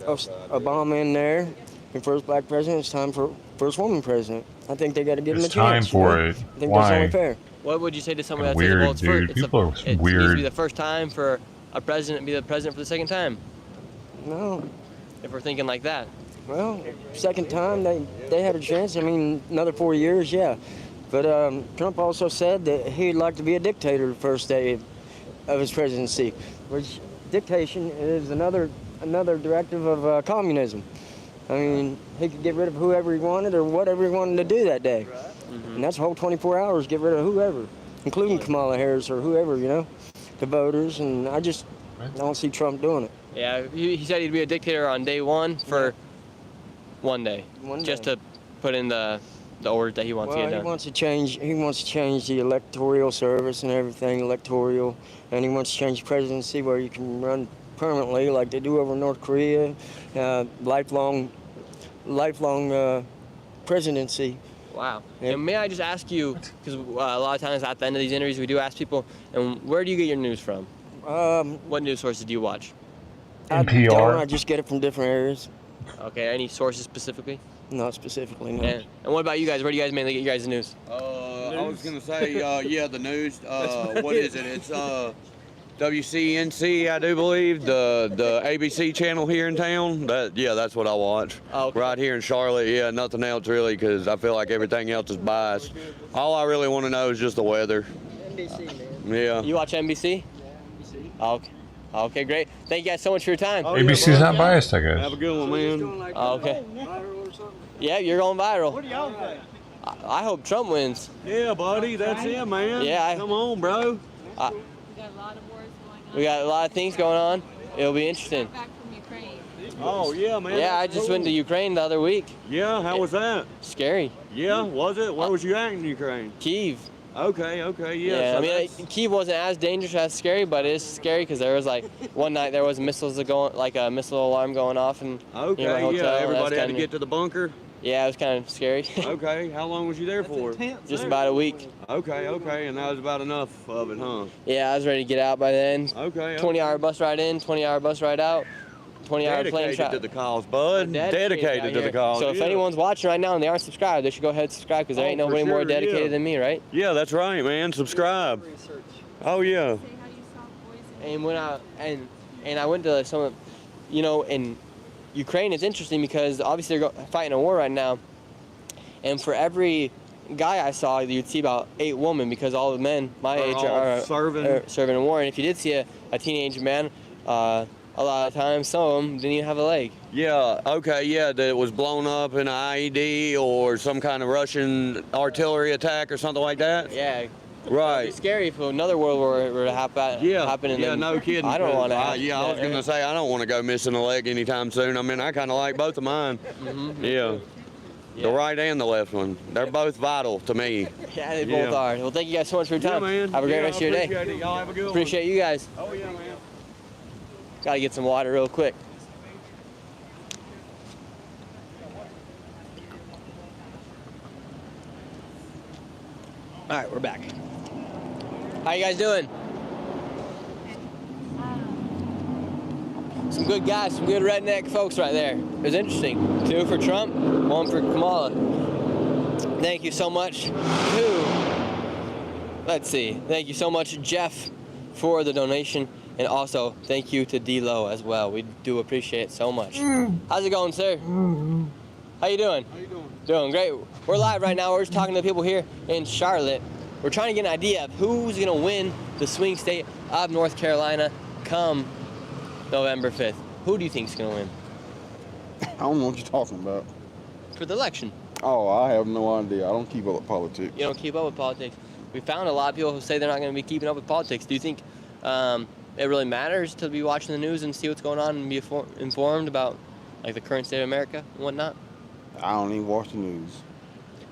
Obama in there, the first black president. It's time for first woman president. I think they got to give him a It's chance. time for you know? it. I think Why? that's only fair. What would you say to someone that Weird, says, well, it's dude. first, People are it needs to weird. be the first time for a president to be the president for the second time? No. If we're thinking like that. Well, second time they had a chance. I mean, another 4 years, yeah. But Trump also said that he'd like to be a dictator the first day of his presidency, which dictation is another directive of communism. I mean, he could get rid of whoever he wanted or whatever he wanted to do that day. And that's the whole 24 hours, get rid of whoever, including Kamala Harris or whoever, you know, the voters. And I don't see Trump doing it. Yeah, he said he'd be a dictator on day one for one day. Just to put in the order that he wants to get done. He wants to change the electoral service and everything, and he wants to change presidency where you can run permanently like they do over in North Korea, lifelong presidency. Wow. And may I just ask you, because a lot of times at the end of these interviews we do ask people, and where do you get your news from? What news sources do you watch? I just get it from different areas. Okay, any sources specifically? Not specifically, no. And what about you guys? Where do you guys mainly get your guys' news? I was gonna say, yeah, the news. What is it? It's WCNC, I do believe, the ABC channel here in town. That's what I watch. Oh, okay. Right here in Charlotte. Yeah, nothing else really, because I feel like everything else is biased. All I really want to know is just the weather. NBC, man. Yeah. You watch NBC? Okay. Okay, great. Thank you guys so much for your time. ABC's not biased, I guess. Have a good one, man. Okay. Yeah, you're going viral. What do y'all think? I hope Trump wins. Yeah, buddy, that's it, man. Yeah. Come on, bro. We got a lot of things going on. It'll be interesting. Oh, yeah, man. Yeah, I just went to Ukraine the other week. Yeah, how was that? Scary. Yeah, was it? Where was you at in Ukraine? Kyiv. Okay, yeah. Yeah, so I mean, Kyiv wasn't as dangerous as scary, but it is scary because there was like one night there was missiles going, like a missile alarm going off, and okay, near my hotel. yeah, everybody had to kinda, get to the bunker. Yeah, it was kind of scary. Okay, how long was you there for? Just about a week. Okay, and that was about enough of it, huh? Yeah, I was ready to get out by then. Okay. 20-hour bus ride in, 20-hour bus ride out. 20-hour plane Dedicated to the cause, bud. Dedicated to the cause. So if anyone's watching right now and they aren't subscribed, they should go ahead and subscribe because there ain't nobody more dedicated than me, right? Yeah, that's right, man. Subscribe. Oh yeah. And when I went to some of, in Ukraine, it's interesting because obviously they're fighting a war right now, and for every guy I saw, you'd see about 8 women because all the men my age are serving in war. And if you did see a teenage man, a lot of times, some of them didn't even have a leg. Yeah, okay, yeah, that was blown up in an IED or some kind of Russian artillery attack or something like that? Yeah. Right. It'd be scary if another world war were to happen. And yeah, then no kidding. I don't want to. I was going to say, I don't want to go missing a leg anytime soon. I mean, I kind of like both of mine. Mm-hmm. Yeah. The right and the left one. They're both vital to me. Yeah, they both are. Well, thank you guys so much for your time. Yeah, man. Have a great rest of your day. Appreciate it. Y'all have a good one. Appreciate you guys. Oh, yeah, man. Gotta get some water real quick. All right, we're back. How you guys doing? Some good guys, some good redneck folks right there. It was interesting. 2 for Trump, 1 for Kamala. Thank you so much let's see. Thank you so much, Jeff, for the donation. And also, thank you to D-Lo as well. We do appreciate it so much. How's it going, sir? How you doing? How you doing? Doing great. We're live right now. We're just talking to people here in Charlotte. We're trying to get an idea of who's going to win the swing state of North Carolina come November 5th. Who do you think is going to win? I don't know what you're talking about. For the election. Oh, I have no idea. I don't keep up with politics. You don't keep up with politics. We found a lot of people who say they're not going to be keeping up with politics. Do you think it really matters to be watching the news and see what's going on and be informed about like the current state of America and whatnot? I don't even watch the news.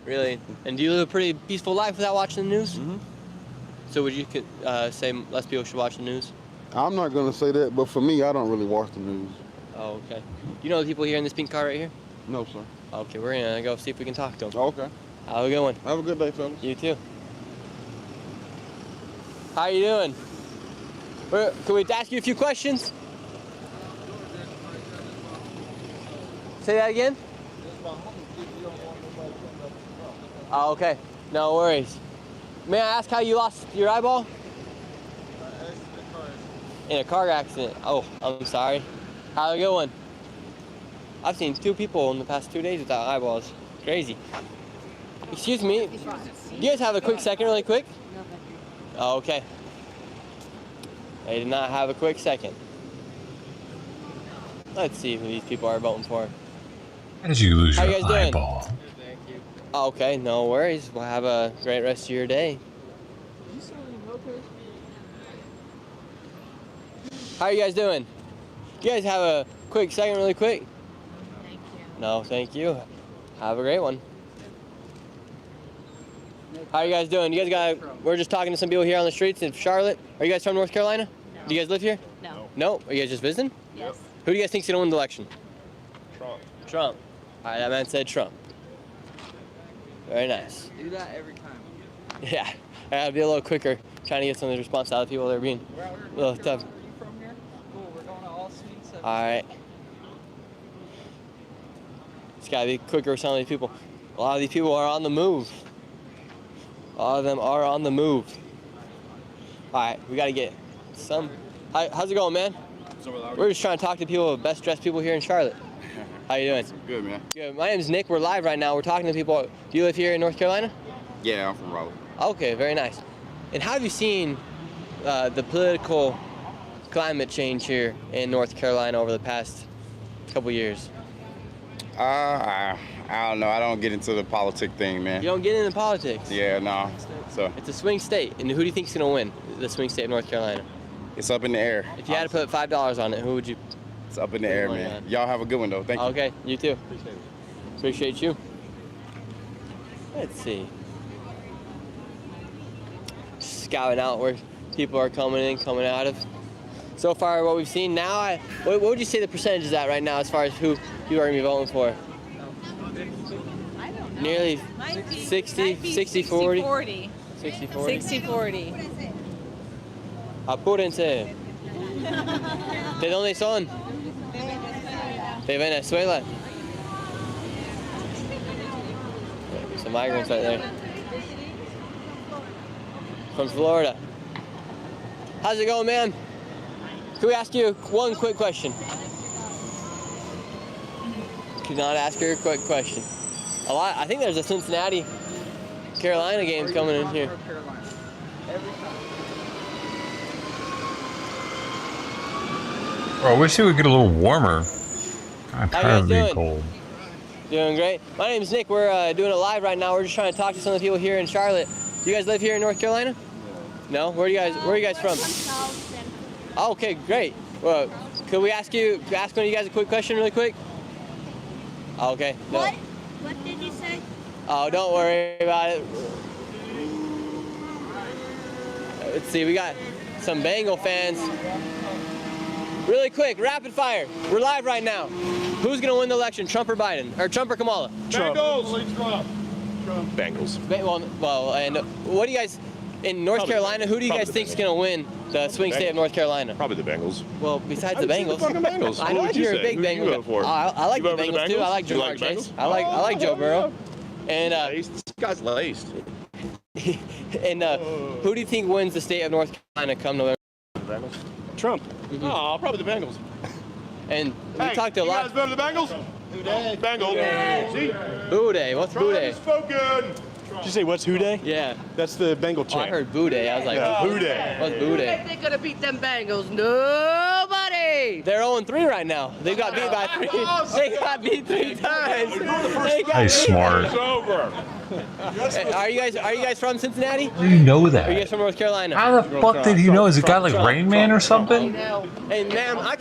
Really? And do you live a pretty peaceful life without watching the news? Mm-hmm. So would you say less people should watch the news? I'm not going to say that, but for me, I don't really watch the news. Oh, okay. You know the people here in this pink car right here? No, sir. Okay, we're going to go see if we can talk to them. Okay. Have a good one. Have a good day, fellas. You too. How you doing? Can we ask you a few questions? Say that again? Oh, okay. No worries. May I ask how you lost your eyeball? In a car accident. Oh, I'm sorry. Have a good one. I've seen 2 people in the past 2 days without eyeballs. Crazy. Excuse me. Do you guys have a quick second really quick? Oh, okay. They did not have a quick second. Let's see who these people are voting for. How did you lose How your you guys doing? eyeball? Oh, okay, no worries. We'll have a great rest of your day. How are you guys doing? Do you guys have a quick second really quick? Thank you. No, thank you. Have a great one. How are you guys doing? We're just talking to some people here on the streets in Charlotte. Are you guys from North Carolina? No. Do you guys live here? No. No? Are you guys just visiting? Yes. Who do you guys think's gonna win the election? Trump. Trump. All right, that man said Trump. Very nice. Do that every time. Yeah, I gotta be a little quicker, trying to get some of the response out of people that are being a little tough. Are you from here? Cool, we're going to all swing 7. All right. Just gotta be quicker with some of these people. A lot of these people are on the move. A lot of them are on the move. All right, we gotta get some. How's it going, man? We're just trying to talk to people, best dressed people here in Charlotte. How you doing? Good, man. Good. My name's Nick. We're live right now. We're talking to people. Do you live here in North Carolina? Yeah, I'm from Raleigh. Okay, very nice. And how have you seen the political climate change here in North Carolina over the past couple years? I don't know. I don't get into the politic thing, man. You don't get into politics? Yeah, no. So It's a swing state. And who do you think's going to win the swing state of North Carolina? it's up in the air. If you had to put $5 on it, who would you? It's up in the air, man. Y'all have a good one, though. Thank you. Okay, you too. Appreciate you. Let's see. Scouting out where people are coming in, coming out of. So far, what we've seen now, what would you say the percentage is at right now as far as who you are going to be voting for? Nearly 60, 60, 40? 40. 60, 40. 60, 40. Apúrense. ¿De dónde son? De Venezuela. Some migrants right there. From Florida. How's it going, man? Can we ask you one quick question? Could not ask her a quick question. I think there's a Cincinnati, Carolina game coming in here. Bro, I wish it would get a little warmer. I'm How you tired guys of being doing? cold. Doing great. My name's Nick. We're doing it live right now. We're just trying to talk to some of the people here in Charlotte. You guys live here in North Carolina? No. Where are you guys from? Oh, okay, great. Well, could we ask one of you guys a quick question really quick? Okay. No. What did you say? Oh, don't worry about it. Let's see, we got some Bengal fans. Really quick, rapid fire. We're live right now. Who's gonna win the election, Trump or Biden? Or Trump or Kamala? Trump. Bengals. Bengals. Well, and what do you guys in North Carolina? Who do you guys think is going to win the swing state of North Carolina? Probably the Bengals. Well, besides the I'd say Bengals. the fucking Bengals. I know What would you're you a big say? Who Bengals. you vote for? I like You the vote for the Bengals too. I like Bengals? You Jamar like the Chase. Bengals? I like Joe Burrow. And This guy's laced. and who do you think wins the state of North Carolina come November? Bengals. Trump. Oh, probably the Bengals. And we talked a you lot. guys vote for the Bengals? Who day? Bengals. See? Boo Day. What's Boo Day? Spoken. Did you say what's Who Day? Yeah. That's the Bengal Oh, chant. I heard Boo Day. I was like, Who Day? What's Boo Day? They're gonna beat them Bengals. Nobody. They're 0-3 right now. They got beat by 3. They got beat 3 times. They got He's smart. It's over. Are you guys from Cincinnati? How do you know Are you that? guys from North Carolina? How the fuck did he know? Is it guy like Rain Man or something? Hey, ma'am, I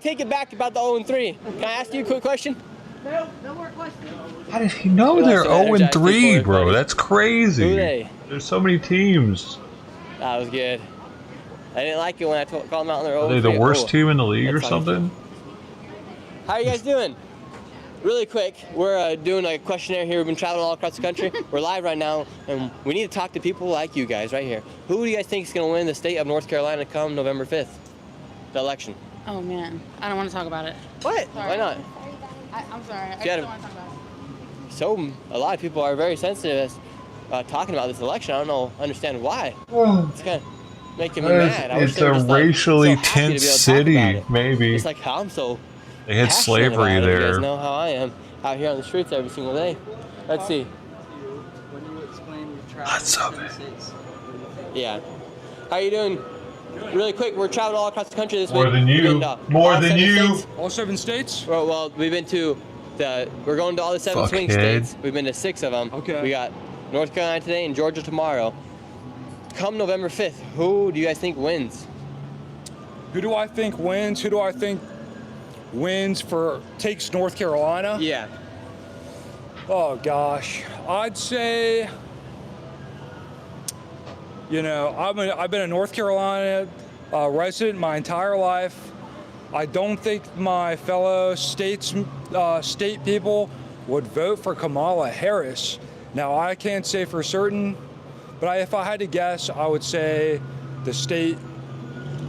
take it back about the 0-3. Can I ask you a quick question? No more questions. How did he know they're 0-3, bro? That's crazy. There's so many teams. That was good. I didn't like it when I called them out on their 0-3. Are they the worst team in the league or That's how you something? How are you guys doing? Really quick, we're doing a questionnaire here. We've been traveling all across the country. We're live right now, and we need to talk to people like you guys right here. Who do you guys think is going to win the state of North Carolina come November 5th, the election? Oh man, I don't want to talk about it. What? Sorry. Why not? I'm sorry. I You just gotta- don't want to talk about it. So a lot of people are very sensitive talking about this election. I don't understand why. It's kind of making me mad. I wish It's they were a just, like, racially so happy to be able tense to talk city, about it. maybe. It's like how I'm so They had passionate slavery about it. You there. guys know how I am out here on the streets every single day. Let's see. When you explain your Lots of travels in the States. Yeah. How you doing? Really quick, we're traveling all across the country this More week. than you. We've been to More all than 7 you. states. All 7 states? Well, we've been to we're going to all the 7 swing Fuckhead. states. We've been to 6 of them. Okay. We got North Carolina today and Georgia tomorrow. Come November 5th, who do you guys think wins? Who do I think wins? Who do I think wins takes North Carolina? Yeah. Oh gosh, I'd say, I've been a North Carolina resident my entire life. I don't think my fellow state people would vote for Kamala Harris. Now I can't say for certain, but if I had to guess, I would say the state.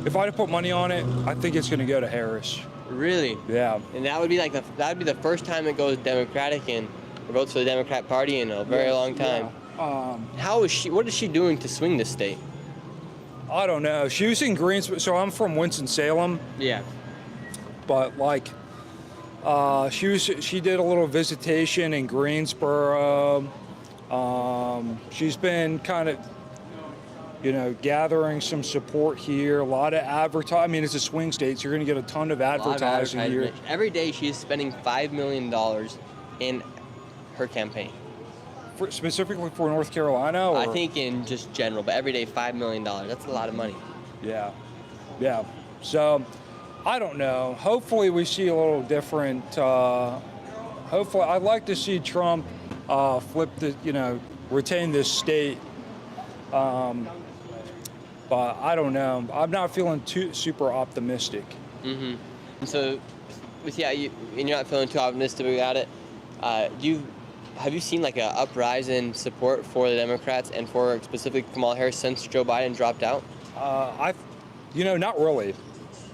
If I had to put money on it, I think it's going to go to Harris. Really? Yeah. And that would be the first time it goes Democratic and votes for the Democrat Party in a very long time. Yeah. What is she doing to swing this state? I don't know. She was in Greensboro, so I'm from Winston-Salem. Yeah. But she did a little visitation in Greensboro. She's been kind of, gathering some support here. A lot of advertising. I mean, it's a swing state, so you're going to get a ton of advertising here. Every day she's spending $5 million in her campaign. Specifically for North Carolina? Or? I think in just general, but every day $5 million. That's a lot of money. Yeah. Yeah. So, I don't know. Hopefully we see a little different. Hopefully, I'd like to see Trump retain this state. But I don't know. I'm not feeling too super optimistic. Mm-hmm. And so, you're not feeling too optimistic about it. Have you seen like an uprise in support for the Democrats and for specifically Kamala Harris since Joe Biden dropped out? Not really.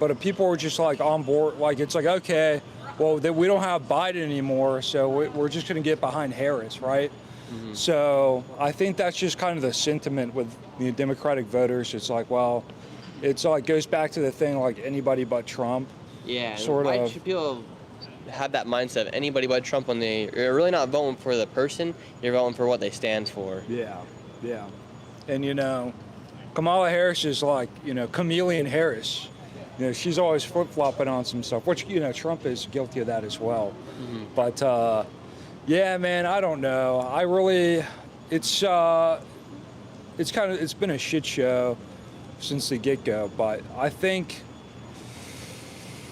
But people were just like on board. Like it's like, okay, well, we don't have Biden anymore, so we're just going to get behind Harris, right? Mm-hmm. So I think that's just kind of the sentiment with the Democratic voters. It's like, well, it's like goes back to the thing like anybody but Trump. Yeah. Sort why of. should people have that mindset of anybody but Trump when you're really not voting for the person, you're voting for what they stand for? Yeah. Yeah. And Kamala Harris is like, chameleon Harris. She's always flip-flopping on some stuff, which, Trump is guilty of that as well. Mm-hmm. But, yeah, man, I don't know. It's been a shit show since the get-go, but I think.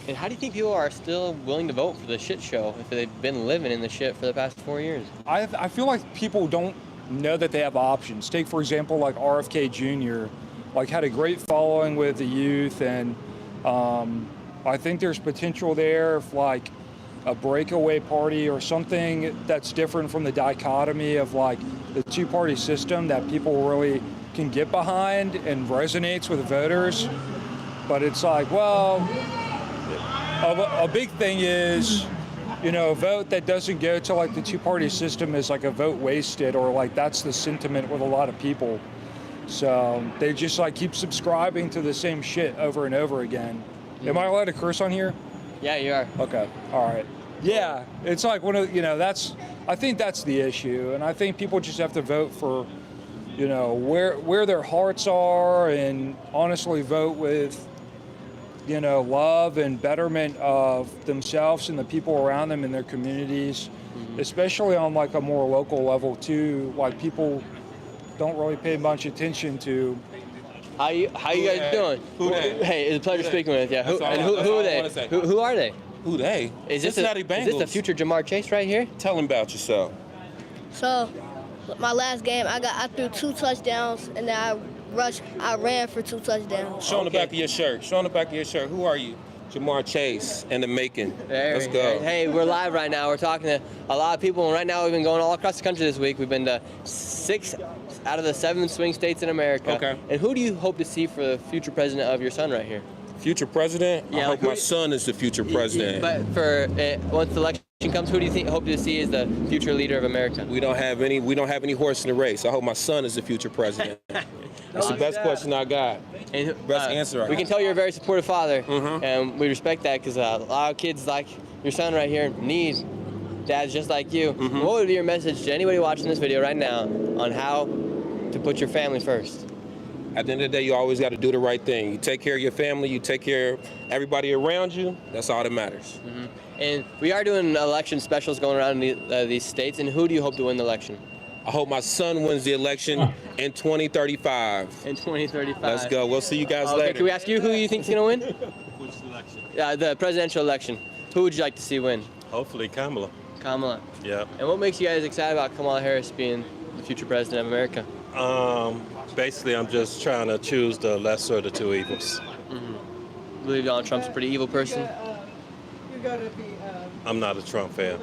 And how do you think people are still willing to vote for the shit show if they've been living in the shit for the past 4 years? I feel like people don't know that they have options. Take, for example, like RFK Jr., had a great following with the youth, and I think there's potential there if a breakaway party or something that's different from the dichotomy of like the two-party system that people really can get behind and resonates with voters. But it's like, well, a big thing is, you know, a vote that doesn't go to like the two-party system is like a vote wasted, or like that's the sentiment with a lot of people. So they just like keep subscribing to the same shit over and over again. Am I allowed to curse on here? Yeah, you are. Okay, all right. Yeah, it's like one of, you know, I think that's the issue, and I think people just have to vote for, you know, where their hearts are, and honestly vote with, you know, love and betterment of themselves and the people around them in their communities, especially on like a more local level too. Like people don't really pay much attention to. How you guys doing? Who they? Hey, it's a pleasure speaking with you. Who are they? Who are they? Who they? Is this Cincinnati is Bengals. this the future Jamar Chase right here? Tell him about yourself. So, my last game, I threw 2 touchdowns, and then I ran for 2 touchdowns. Show on the back of your shirt. Show on the back of your shirt. Who are you? Jamar Chase and the making. Let's go. Hey, we're live right now. We're talking to a lot of people, and right now we've been going all across the country this week. We've been to 6 out of the 7 swing states in America. Okay. And who do you hope to see for the future president of your son right here? Future president? Yeah, I hope my son is the future president. But for once the election comes, who do you hope to see as the future leader of America? We don't have any horse in the race. I hope my son is the future president. That's the best question I got. And, best answer I We got. can tell you're a very supportive father, and we respect that because a lot of kids like your son right here need dads just like you. What would be your message to anybody watching this video right now on how to put your family first? At the end of the day, you always got to do the right thing. You take care of your family, you take care of everybody around you. That's all that matters. And we are doing election specials going around in these states, and who do you hope to win the election? I hope my son wins the election in 2035. In 2035. Let's go. We'll see you guys Okay, later. can we ask you who you think is going to win? Which election? The presidential election. Who would you like to see win? Hopefully Kamala. Kamala. Yep. And what makes you guys excited about Kamala Harris being the future president of America? Basically, I'm just trying to choose the lesser of the two evils. I believe Donald Trump's a pretty evil person. I'm not a Trump fan.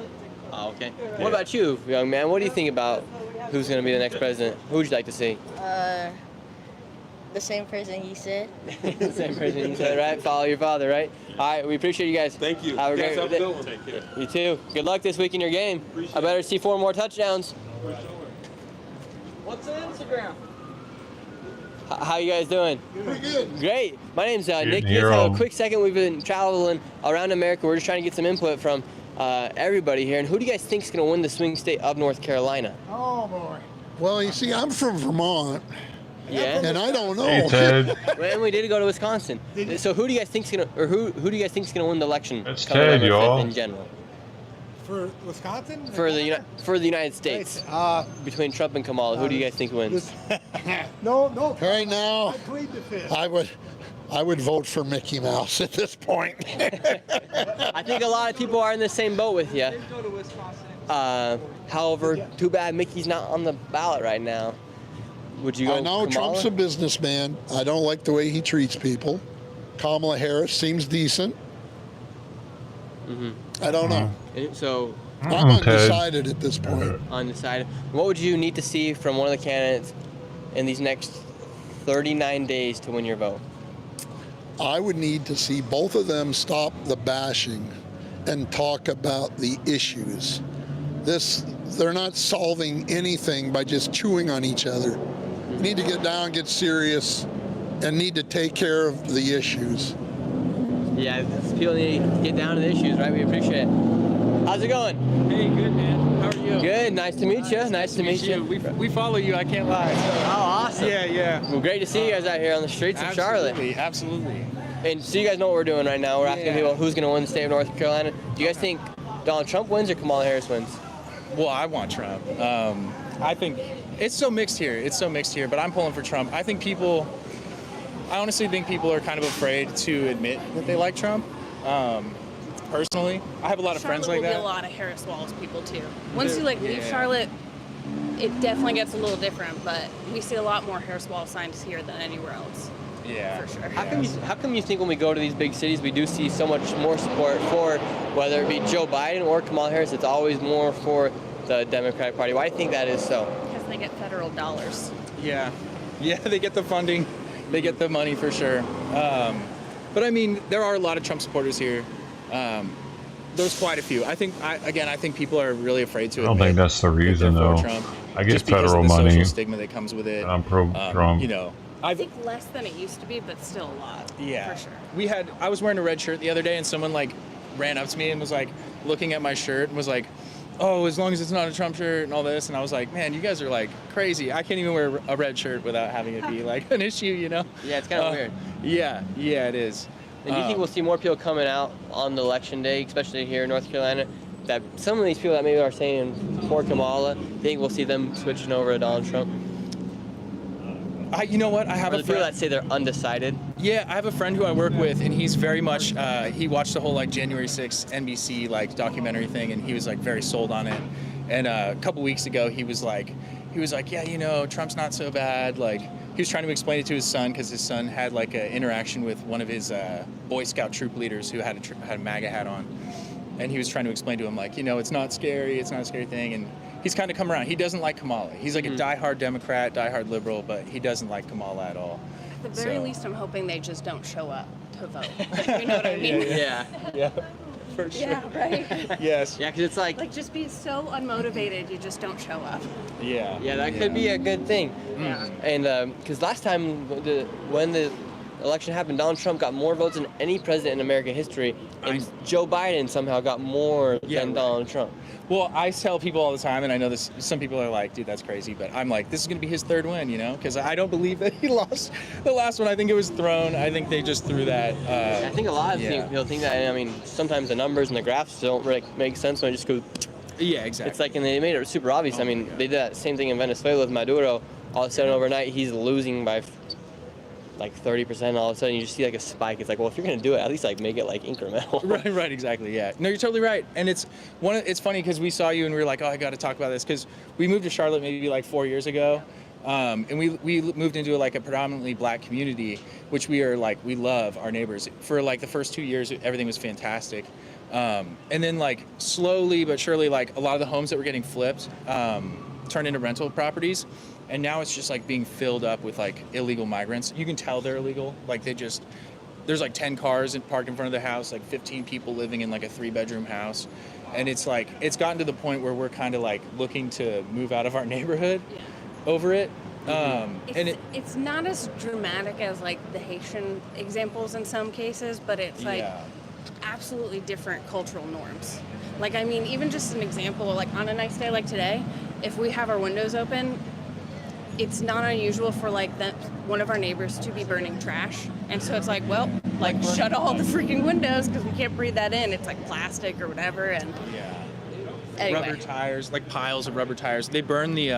Oh, okay. What about you, young man? What do you think about who's going to be the next president? Who would you like to see? The same person he said. The same person you said, right? Follow your father, right? All right, we appreciate you guys. Thank you. Have a Guys, great have a good one. Take care. You too. Good luck this week in your game. I better see 4 more touchdowns. What's on Instagram? How you guys doing? Pretty good. Great. My name's Nick. You're Just have a on. quick second. We've been traveling around America. We're just trying to get some input from everybody here. And who do you guys think is going to win the swing state of North Carolina? Oh, boy. Well, you see, I'm from Vermont. Yeah. And I don't know. Hey, Ted. And we did go to Wisconsin. So who do you guys think's gonna, or who do you guys think's gonna win the election? That's coming Ted, November 5th y'all. in general. For Wisconsin? For the United States. Between Trump and Kamala, who do you guys think wins? No. Right now, I would vote for Mickey Mouse at this point. I think a lot of people are in the same boat with you. However, too bad Mickey's not on the ballot right now. Would you go I know Kamala? Trump's a businessman. I don't like the way he treats people. Kamala Harris seems decent. I don't know. So I'm undecided at this point. Undecided. What would you need to see from one of the candidates in these next 39 days to win your vote? I would need to see both of them stop the bashing and talk about the issues. They're not solving anything by just chewing on each other. You need to get down, get serious, and need to take care of the issues. Yeah, people need to get down to the issues, right? We appreciate it. How's it going? Hey, good, man. How are you? Good. Nice to meet you. Nice to meet you. We follow you. I can't lie. Oh, awesome. Yeah. Well, great to see you guys out here on the streets of Charlotte. Absolutely. And so you guys know what we're doing right now. We're asking people who's going to win the state of North Carolina. Do you guys think Donald Trump wins or Kamala Harris wins? Well, I want Trump. I think it's so mixed here. But I'm pulling for Trump. I honestly think people are kind of afraid to admit that they like Trump. Personally, I have a lot of friends like Charlotte that. will be a lot of Harris Walls people too. Once you leave Charlotte, it definitely gets a little different, but we see a lot more Harris Wall signs here than anywhere else. Yeah. For sure. How come you think when we go to these big cities, we do see so much more support for whether it be Joe Biden or Kamala Harris? It's always more for the Democratic Party. Why do you think that is so? Because they get federal dollars. Yeah, they get the funding, they get the money for sure. But I mean, there are a lot of Trump supporters here. There's quite a few. I think people are really afraid to. I don't think that's the reason, though. Trump, I get just because federal of the money. social stigma that comes with it. And I'm pro-Trump. You know, I think less than it used to be, but still a lot. Yeah, For sure. I was wearing a red shirt the other day, and someone like ran up to me and was like looking at my shirt and was like, "Oh, as long as it's not a Trump shirt and all this," and I was like, "Man, you guys are like crazy. I can't even wear a red shirt without having it be like an issue, you know?" Yeah, it's kind of weird. Yeah, it is. And do you think we'll see more people coming out on the election day, especially here in North Carolina, that some of these people that maybe are saying for Kamala, think we'll see them switching over to Donald Trump? You know what? I have or a the people friend that say they're undecided. Yeah, I have a friend who I work with, and he's very much. He watched the whole like January 6th NBC like documentary thing, and he was like very sold on it. And a couple weeks ago, he was like, yeah, you know, Trump's not so bad. Like he was trying to explain it to his son because his son had like an interaction with one of his Boy Scout troop leaders who had a MAGA hat on, and he was trying to explain to him like, you know, it's not scary thing, and he's kind of come around. He doesn't like Kamala. He's like a diehard Democrat, diehard liberal, but he doesn't like Kamala at all. At the very least, I'm hoping they just don't show up to vote. You know what I mean? Yeah. For sure. Yeah, right? Yes. Yeah, because it's like just be so unmotivated, you just don't show up. Yeah. Yeah, that could be a good thing. Yeah. And because last time when the election happened, Donald Trump got more votes than any president in American history, and Joe Biden somehow got more than Donald Trump. Well, I tell people all the time, and I know this. Some people are like, "Dude, that's crazy," but I'm like, "This is going to be his third win," you know, because I don't believe that he lost the last one. I think it was thrown. I think they just threw that. I think a lot of people think that. And I mean, sometimes the numbers and the graphs don't really make sense when it just goes. Yeah, exactly. It's like, and they made it super obvious. I mean, they did that same thing in Venezuela with Maduro. All of a sudden, overnight, he's losing by like 30%. All of a sudden, you just see like a spike. It's like, well, if you're gonna do it, at least like make it like incremental. Right, exactly. Yeah. No, you're totally right. And it's funny because we saw you and we were like, oh, I got to talk about this because we moved to Charlotte maybe like 4 years ago, and we moved into like a predominantly black community, which we love our neighbors. For like the first 2 years, everything was fantastic. And then like slowly but surely, like a lot of the homes that were getting flipped turned into rental properties. And now it's just like being filled up with like illegal migrants. You can tell they're illegal. Like there's like 10 cars parked in front of the house, like 15 people living in like a 3-bedroom house. And it's like, it's gotten to the point where we're kind of like looking to move out of our neighborhood over it. It's not as dramatic as like the Haitian examples in some cases, but it's like absolutely different cultural norms. Like, I mean, even just an example, like on a nice day like today, if we have our windows open, it's not unusual for like one of our neighbors to be burning trash. And so it's like, well, like shut all the freaking windows because we can't breathe that in. It's like plastic or whatever. And anyway. Rubber tires, like piles of rubber tires. They burn the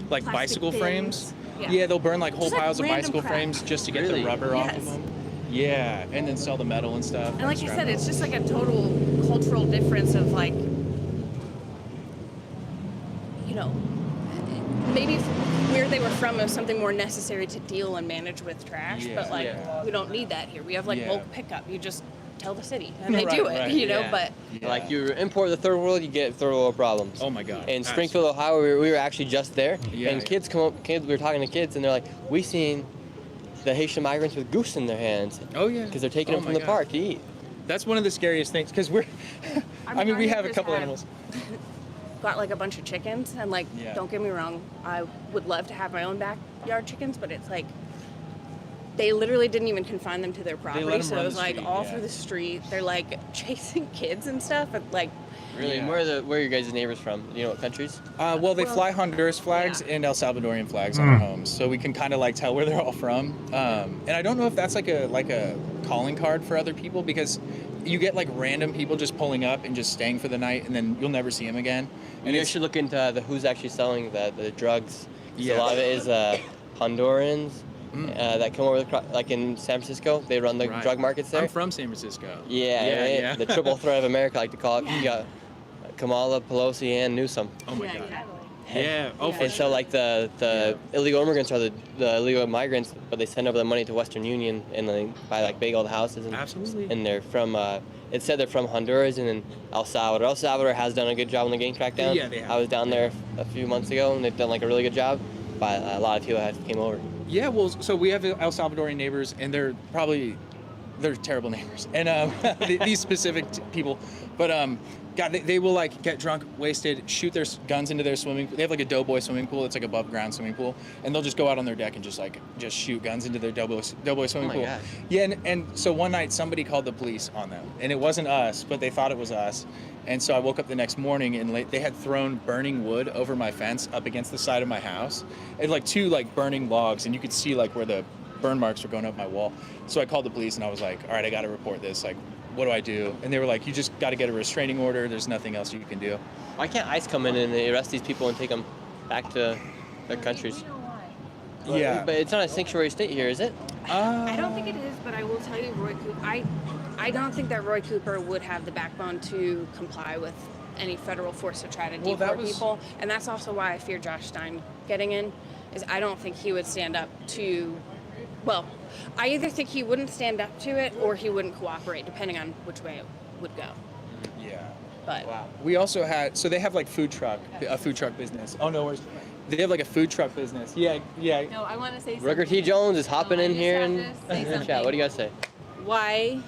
like bicycle bins. frames. Yeah. They'll burn like whole Just, like, piles of random bicycle crap. frames just to get the rubber off of them. Yeah, and then sell the metal and stuff. And like I said, it's just like a total cultural difference of like, you know, maybe where they were from was something more necessary to deal and manage with trash, but like we don't need that here. We have like bulk pickup. You just tell the city and they do it, you know, but like you import the third world, you get third world problems. Oh my God. In Springfield, Ohio, we were actually just there, and kids come up, we were talking to kids, and they're like, we seen the Haitian migrants with goose in their hands. Oh yeah. Because they're taking them from the park to eat. That's one of the scariest things, because we're, I mean, we have a couple animals. Got like a bunch of chickens, and like, don't get me wrong, I would love to have my own backyard chickens, but it's like, they literally didn't even confine them to their property, so it was like all through the street. They're like chasing kids and stuff, and like. Really? Yeah. Where are your guys' neighbors from? Do you know what countries? Well, they fly Honduras flags and El Salvadorian flags on their homes, so we can kind of like tell where they're all from. And I don't know if that's like a calling card for other people, because you get like random people just pulling up and just staying for the night, and then you'll never see them again. And you should look into who's actually selling the drugs. A lot of it is Hondurans. That come over, like in San Francisco, they run the drug markets there. I'm from San Francisco. Yeah. The triple threat of America, I like to call it. You got Kamala, Pelosi, and Newsom. Oh my God. Yeah. Oh, for And so like the illegal immigrants are the illegal migrants, but they send over the money to Western Union and they buy like big old houses. And, Absolutely. And they're from. It said they're from Honduras and then El Salvador. El Salvador has done a good job on the gang crackdown. Yeah, they have. I was down there a few months ago and they've done like a really good job. But a lot of people came over. Yeah, well, so we have El Salvadorian neighbors, and they're terrible neighbors, and these specific people. But God, they will like get drunk, wasted, shoot their guns into their swimming pool. They have like a doughboy swimming pool. It's like above ground swimming pool, and they'll just go out on their deck and just shoot guns into their doughboy swimming pool. God. Yeah, and so one night somebody called the police on them, and it wasn't us, but they thought it was us. And so I woke up the next morning and they had thrown burning wood over my fence up against the side of my house. It had like two like burning logs, and you could see like where the burn marks were going up my wall. So I called the police and I was like, all right, I got to report this. Like, what do I do? And they were like, you just got to get a restraining order. There's nothing else you can do. Why can't ICE come in and arrest these people and take them back to their countries? Yeah. But it's not a sanctuary state here, is it? I don't think it is, but I will tell you, Roy Cooper, I don't think that Roy Cooper would have the backbone to comply with any federal force to try to deport people. And that's also why I fear Josh Stein getting in, is I don't think he would stand up to, well, I either think he wouldn't stand up to it or he wouldn't cooperate, depending on which way it would go. Yeah. But wow. We also had, so they have like a food truck business. Oh no, they have like a food truck business. Yeah. No, I want to say something. Rucker T. Jones is hopping in here and say chat. What do you guys say? Why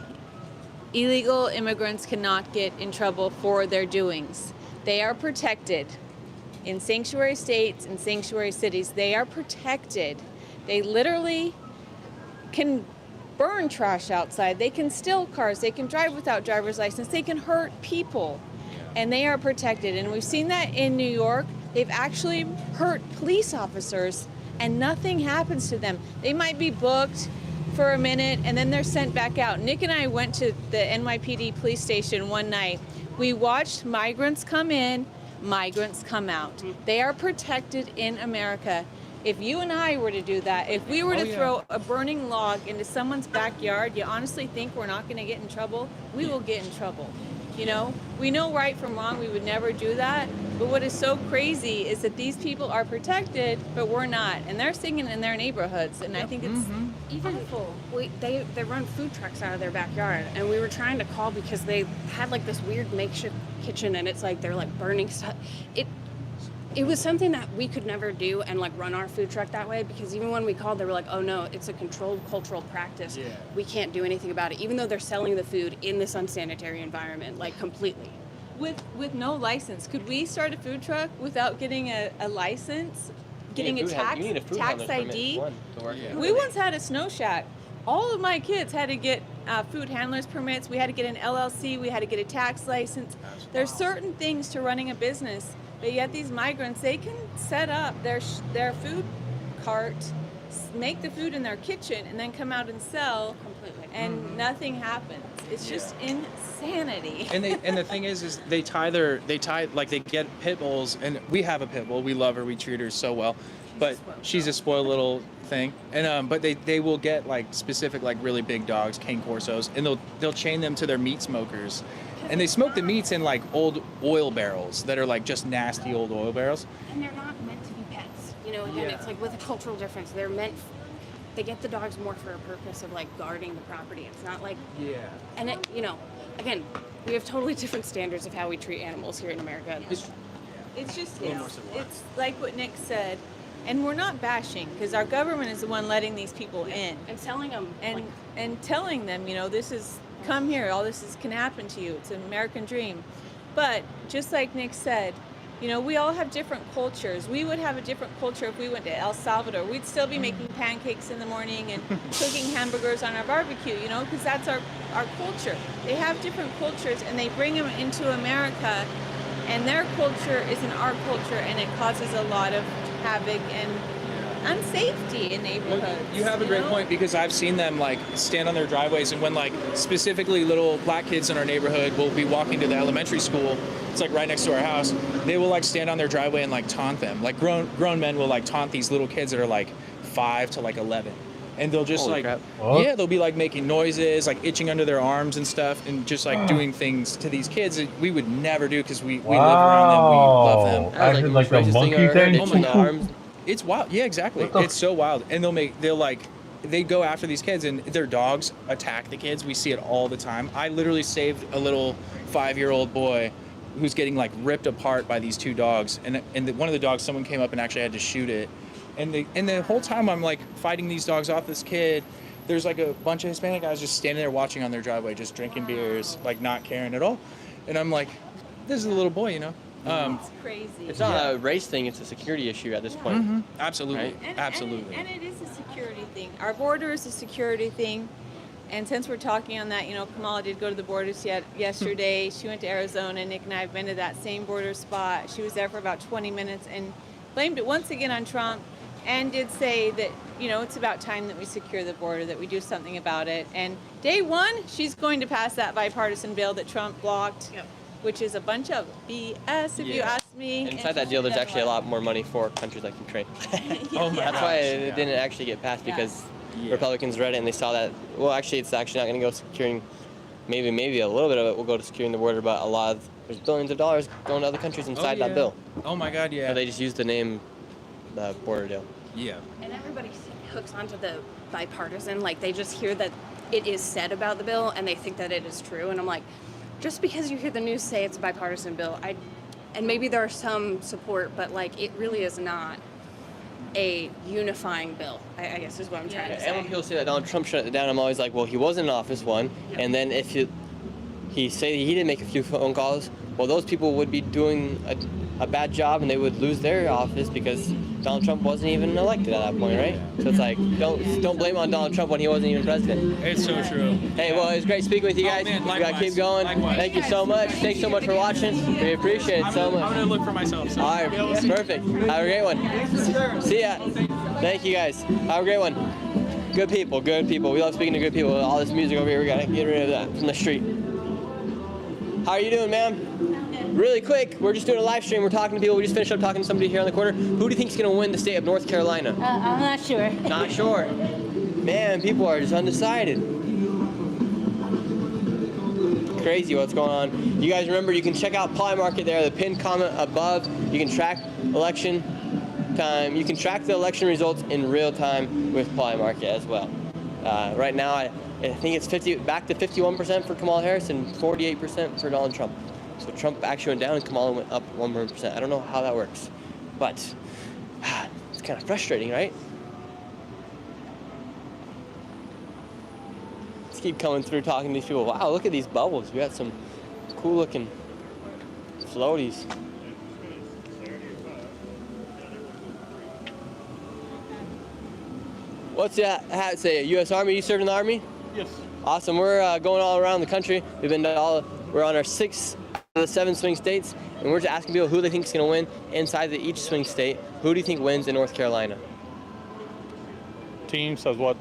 illegal immigrants cannot get in trouble for their doings. They are protected in sanctuary states and sanctuary cities. They are protected. They literally can burn trash outside. They can steal cars. They can drive without driver's license. They can hurt people, and they are protected. And we've seen that in New York. They've actually hurt police officers, and nothing happens to them. They might be booked for a minute, and then they're sent back out. Nick and I went to the NYPD police station one night. We watched migrants come in, migrants come out. They are protected in America. If you and I were to do that, if we were to throw a burning log into someone's backyard, you honestly think we're not going to get in trouble? We will get in trouble. You know, we know right from wrong. We would never do that. But what is so crazy is that these people are protected, but we're not. And they're singing in their neighborhoods. And I think it's even they run food trucks out of their backyard, and we were trying to call because they had like this weird makeshift kitchen, and it's like they're like burning stuff. It was something that we could never do and like run our food truck that way, because even when we called, they were like, oh no, it's a controlled cultural practice. Yeah. We can't do anything about it, even though they're selling the food in this unsanitary environment, like completely. With no license, could we start a food truck without getting a license, getting a tax ID? We once had a snow shack. All of my kids had to get food handlers permits. We had to get an LLC. We had to get a tax license. There's certain things to running a business. But yet these migrants, they can set up their food cart, make the food in their kitchen, and then come out and sell, and nothing happens. It's just insanity. And the thing is they get pit bulls, and we have a pit bull. We love her. We treat her so well, but she's a spoiled little thing. And but they will get like specific like really big dogs, cane corsos, and they'll chain them to their meat smokers. And they smoke the meats in like old oil barrels that are like just nasty old oil barrels. And they're not meant to be pets. You know, again, it's like with a cultural difference. They get the dogs more for a purpose of like guarding the property. It's not like, and it, you know, again, we have totally different standards of how we treat animals here in America. It's like what Nick said. And we're not bashing, because our government is the one letting these people in. And telling them. And telling them, you know, this is, come here, all this can happen to you. It's an American dream. But just like Nick said, you know, we all have different cultures. We would have a different culture if we went to El Salvador. We'd still be making pancakes in the morning and cooking hamburgers on our barbecue, you know, because that's our culture. They have different cultures, and they bring them into America, and their culture isn't our culture, and it causes a lot of havoc and unsafety in neighborhoods. Well, you have a great point, because I've seen them like stand on their driveways, and when like specifically little black kids in our neighborhood will be walking to the elementary school, it's like right next to our house, they will like stand on their driveway and like taunt them. Like grown men will like taunt these little kids that are like 5 to like 11. and they'll just Holy like, crap. What? yeah, they'll be like making noises, like itching under their arms and stuff, and just like doing things to these kids that we would never do because we live around them, we love them. I heard like the monkey thing. Oh my God. It's wild. Yeah, exactly. It's so wild. And they go after these kids, and their dogs attack the kids. We see it all the time. I literally saved a little 5-year-old boy who's getting like ripped apart by these two dogs, and one of the dogs, someone came up and actually had to shoot it, and the whole time I'm like fighting these dogs off this kid. There's like a bunch of Hispanic guys just standing there watching on their driveway, just drinking beers, like not caring at all, and I'm like, this is a little boy, you know. It's crazy. It's not a race thing; it's a security issue at this point. Mm-hmm. Absolutely, Right? absolutely. And it is a security thing. Our border is a security thing. And since we're talking on that, you know, Kamala did go to the border yesterday. She went to Arizona. Nick and I have been to that same border spot. She was there for about 20 minutes and blamed it once again on Trump, and did say that, you know, it's about time that we secure the border, that we do something about it. And day one, she's going to pass that bipartisan bill that Trump blocked, which is a bunch of BS, if you ask me. And inside that deal, there's actually a lot more money for countries like Ukraine. That's why it didn't actually get passed, because Republicans read it and they saw that, well, actually, it's actually not going to go securing, maybe a little bit of it will go to securing the border, but a lot of, there's billions of dollars going to other countries inside that bill. Oh my God, yeah. So they just used the name, the border deal. Yeah. And everybody hooks onto the bipartisan, like they just hear that it is said about the bill and they think that it is true. And I'm like, just because you hear the news say it's a bipartisan bill, and maybe there's some support, but like it really is not a unifying bill, I guess is what I'm trying to say. And when people say that Donald Trump shut it down, I'm always like, well, he wasn't in office, one, and then if he say he didn't make a few phone calls, well, those people would be doing a bad job and they would lose their office because Donald Trump wasn't even elected at that point, right? So it's like, don't blame on Donald Trump when he wasn't even president. It's so true. Hey, well, it was great speaking with you guys. Man, We gotta keep going. Likewise. Thank you so much. Thanks so much for watching. We appreciate it so much. I'm gonna look for myself. So. All right, perfect. Have a great one. See ya. Thank you guys. Have a great one. Good people, good people. We love speaking to good people. All this music over here, we gotta get rid of that from the street. How are you doing, ma'am? Really quick, we're just doing a live stream. We're talking to people. We just finished up talking to somebody here on the corner. Who do you think is going to win the state of North Carolina? I'm not sure. Not sure. Man, people are just undecided. Crazy what's going on. You guys remember, you can check out Poly Market there, the pinned comment above. You can track election time. You can track the election results in real time with Poly Market as well. Right now, I think it's back to 51% for Kamala Harris and 48% for Donald Trump. So Trump actually went down and Kamala went up 1%. I don't know how that works, but it's kind of frustrating, right? Let's keep coming through talking to these people. Wow, look at these bubbles. We got some cool looking floaties. What's that hat say? U.S. Army? You served in the Army? Yes. Awesome. We're going all around the country. We've been to we're on our 6 of the 7 swing states, and we're just asking people who they think is going to win inside each swing state. Who do you think wins in North Carolina? Teams as what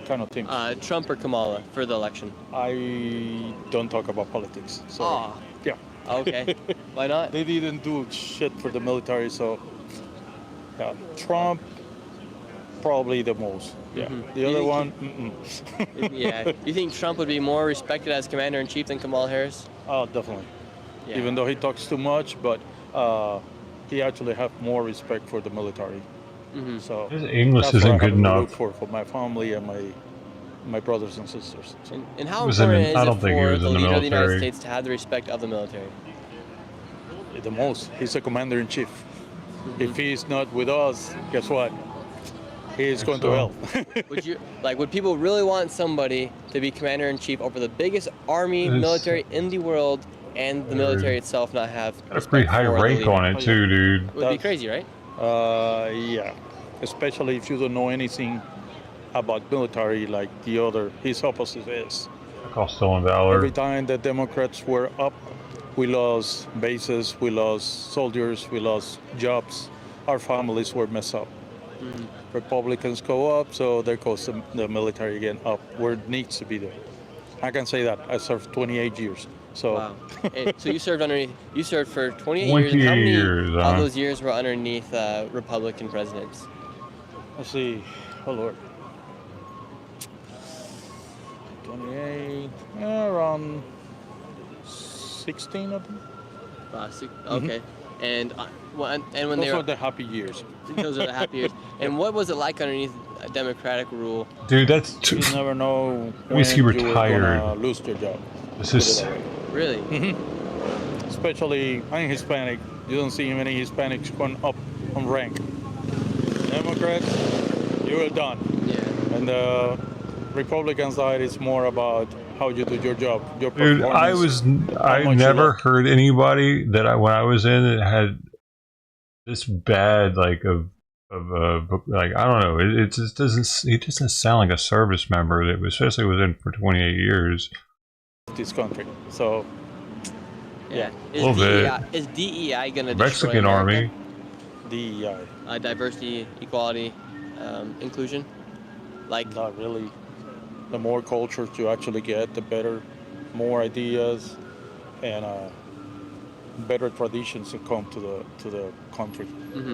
kind of teams? Trump or Kamala for the election. I don't talk about politics. So yeah. Okay. Why not? They didn't do shit for the military, so yeah. Trump probably the most. Yeah. Mm-hmm. The other one. Yeah. You think Trump would be more respected as commander-in-chief than Kamala Harris? Oh, definitely. Yeah. Even though he talks too much, but he actually have more respect for the military. Mm-hmm. So his English that's isn't what I good have to enough. look for my family and my brothers and sisters. So. And how important is it for the leader of the United military. States to have the respect of the military? The most. He's a commander-in-chief. If he's not with us, guess what? He's going to hell. Would people really want somebody to be commander-in-chief over the biggest army military in the world and the military itself not have a pretty high rank on it too, dude. It would be crazy, right? Yeah. Especially if you don't know anything about military like his opposite is. Costello and Valor. Every time the Democrats were up, we lost bases, we lost soldiers, we lost jobs. Our families were messed up. Mm-hmm. Republicans go up, so there goes the military again up where it needs to be there. I can say that. I served 28 years. So, wow. So you served for 28 years. 28 How many years, of those years were underneath Republican presidents? Let's see. Oh, Lord. 28, around 16 of them. Okay. And when Those they were are the happy years. those are the happy years. And what was it like underneath a Democratic rule? Dude, that's too. You never know At when least he you were retired. gonna lose your job. This Put is. it that way. Really? Especially, I'm Hispanic. You don't see many Hispanics going up on rank. Democrats, you're done. Yeah. And the Republican side is more about how you do your job, your Dude, performance. I much you never love. heard anybody that when I was in it had this bad like like I don't know. It just doesn't sound like a service member that was, especially within for 28 years. This country. So Yeah. A little bit. Is DEI gonna Mexican destroy army. DEI. Diversity, equality, inclusion. Like not really. The more cultures you actually get, the better, more ideas, and better traditions that come to the country.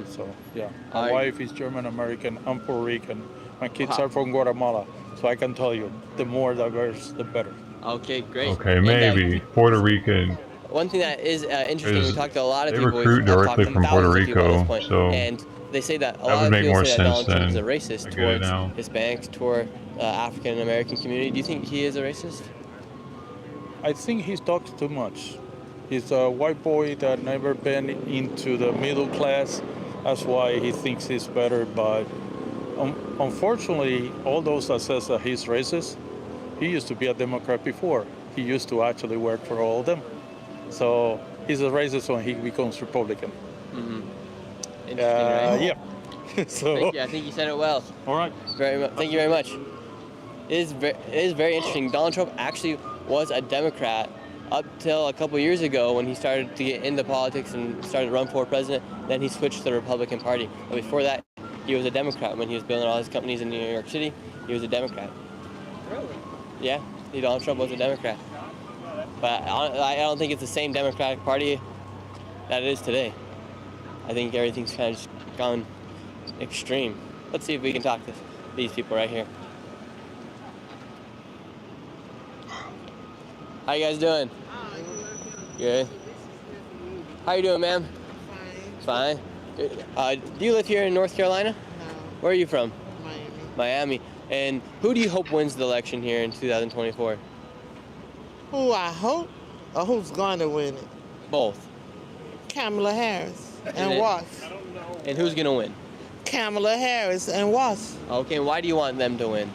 So yeah, my wife is German American. I'm Puerto Rican. My kids are from Guatemala. So I can tell you, the more diverse, the better. Okay, great. Okay, maybe Puerto Rican. One thing that is interesting, we talked to a lot of They people. recruit directly from Puerto Rico, so and they say that a that lot would of make people more say that Donald sense Trump is a then. racist I get it towards now. Hispanics, toward African American community. Do you think he is a racist? I think he talks too much. He's a white boy that never been into the middle class. That's why he thinks he's better. But unfortunately, all those that says that he's racist, he used to be a Democrat before. He used to actually work for all of them. So he's a racist when he becomes Republican. Interesting, right? Yeah. So. Thank you. I think you said it well. All right. Thank you very much. It is very interesting. Donald Trump actually was a Democrat up till a couple years ago when he started to get into politics and started to run for president. Then he switched to the Republican Party. But before that, he was a Democrat. When he was building all his companies in New York City, he was a Democrat. Really? Yeah, Donald Trump was a Democrat. But I don't think it's the same Democratic Party that it is today. I think everything's kind of just gone extreme. Let's see if we can talk to these people right here. How you guys doing? Good. How you doing, ma'am? Fine. Fine. Do you live here in North Carolina? No. Where are you from? Miami. Miami. And who do you hope wins the election here in 2024? Who I hope, or who's going to win it? Both. Kamala Harris and Watts. And who's gonna win? Kamala Harris and Watts. Okay, why do you want them to win?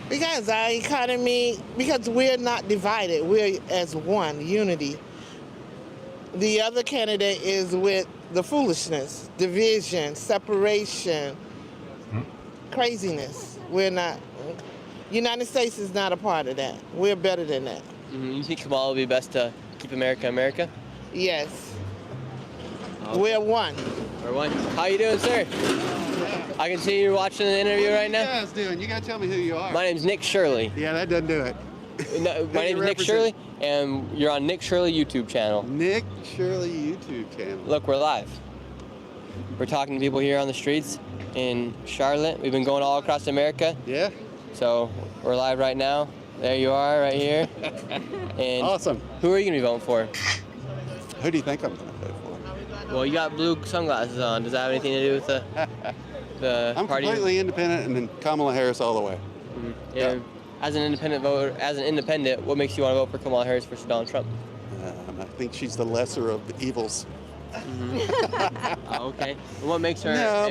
Because our economy, because we're not divided, we're as one, unity. The other candidate is with the foolishness, division, separation, craziness. We're not, United States is not a part of that. We're better than that. You think Kamala will be best to keep America America? Yes. Okay. We're one. We're one. How you doing, sir? I can see you're watching the interview right now. Yeah, it's doing. You gotta tell me who you are. My name's Nick Shirley. Yeah, that doesn't do it. No, my name's Nick Shirley, and you're on Nick Shirley YouTube channel. Nick Shirley YouTube channel. Look, we're live. We're talking to people here on the streets in Charlotte. We've been going all across America. Yeah. So we're live right now. There you are, right here. And awesome. Who are you gonna be voting for? Who do you think I'm gonna vote for? Well, you got blue sunglasses on. Does that have anything to do with the I'm party? completely independent and then Kamala Harris all the way. Yeah. As an independent voter, what makes you want to vote for Kamala Harris versus Donald Trump? I think she's the lesser of the evils. Okay. And what makes her? No,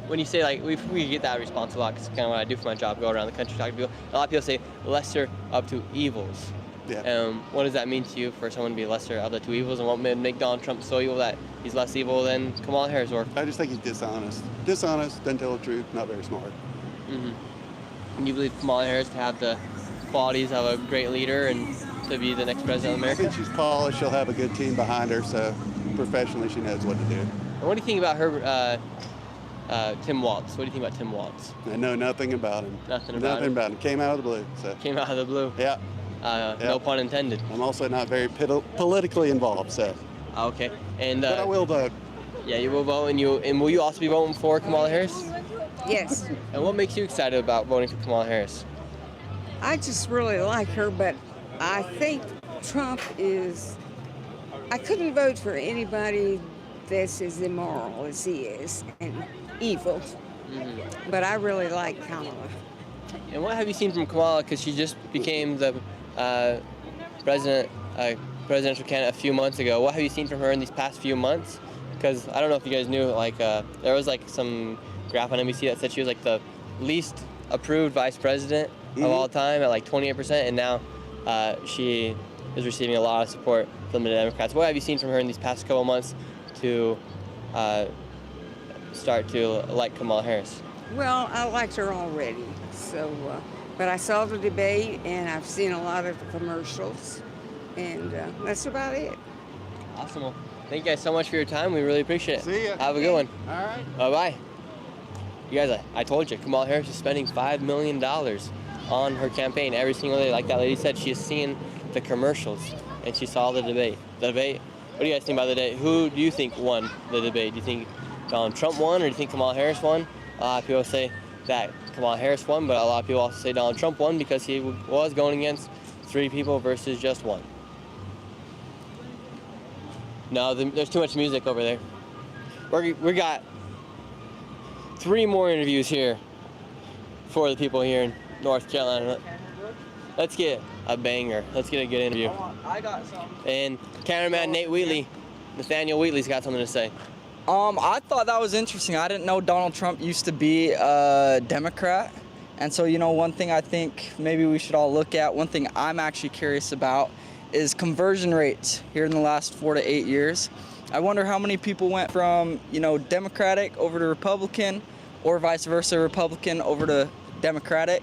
when you say like we get that response a lot, because it's kind of what I do for my job, go around the country talking to people. A lot of people say lesser of two evils. Yeah. What does that mean to you for someone to be lesser of the two evils, and what would make Donald Trump so evil that he's less evil than Kamala Harris? Or I just think he's dishonest. Dishonest, doesn't tell the truth, not very smart. And you believe Kamala Harris to have the qualities of a great leader and to be the next president of America? I think she's polished. She'll have a good team behind her, so professionally she knows what to do. And what do you think about her, Tim Walz? What do you think about Tim Walz? I know nothing about him. Nothing about him? Came out of the blue. So. Came out of the blue? Yeah. No pun intended. I'm also not very politically involved, so. Okay. And but I will vote. Yeah, you will vote, and will you also be voting for Kamala Harris? Yes. And what makes you excited about voting for Kamala Harris? I just really like her, but I think Trump is. I couldn't vote for anybody that's as immoral as he is and evil, but I really like Kamala. And what have you seen from Kamala? Because she just became the presidential candidate a few months ago. What have you seen from her in these past few months? Because I don't know if you guys knew, there was some graph on NBC that said she was the least approved vice president of all time at 28%, and now she is receiving a lot of support from the Democrats. What have you seen from her in these past couple months to start to like Kamala Harris? Well, I liked her already, so, but I saw the debate and I've seen a lot of the commercials, and that's about it. Awesome. Well, thank you guys so much for your time. We really appreciate it. See ya. Have a good one. All right. Bye-bye. You guys, I told you, Kamala Harris is spending $5 million on her campaign every single day. Like that lady said, she has seen the commercials and she saw the debate. What do you guys think about the debate? Who do you think won the debate? Do you think Donald Trump won, or do you think Kamala Harris won? A lot of people say that Kamala Harris won, but a lot of people also say Donald Trump won because he was going against 3 people versus just 1. No, there's too much music over there. We got 3 more interviews here for the people here in North Carolina. Let's get a banger. Let's get a good interview. I got some. And cameraman Nathaniel Wheatley's got something to say. I thought that was interesting. I didn't know Donald Trump used to be a Democrat. And so, one thing I think maybe we should all look at, one thing I'm actually curious about is conversion rates here in the last 4 to 8 years. I wonder how many people went from, Democratic over to Republican, or vice versa, Republican over to Democratic.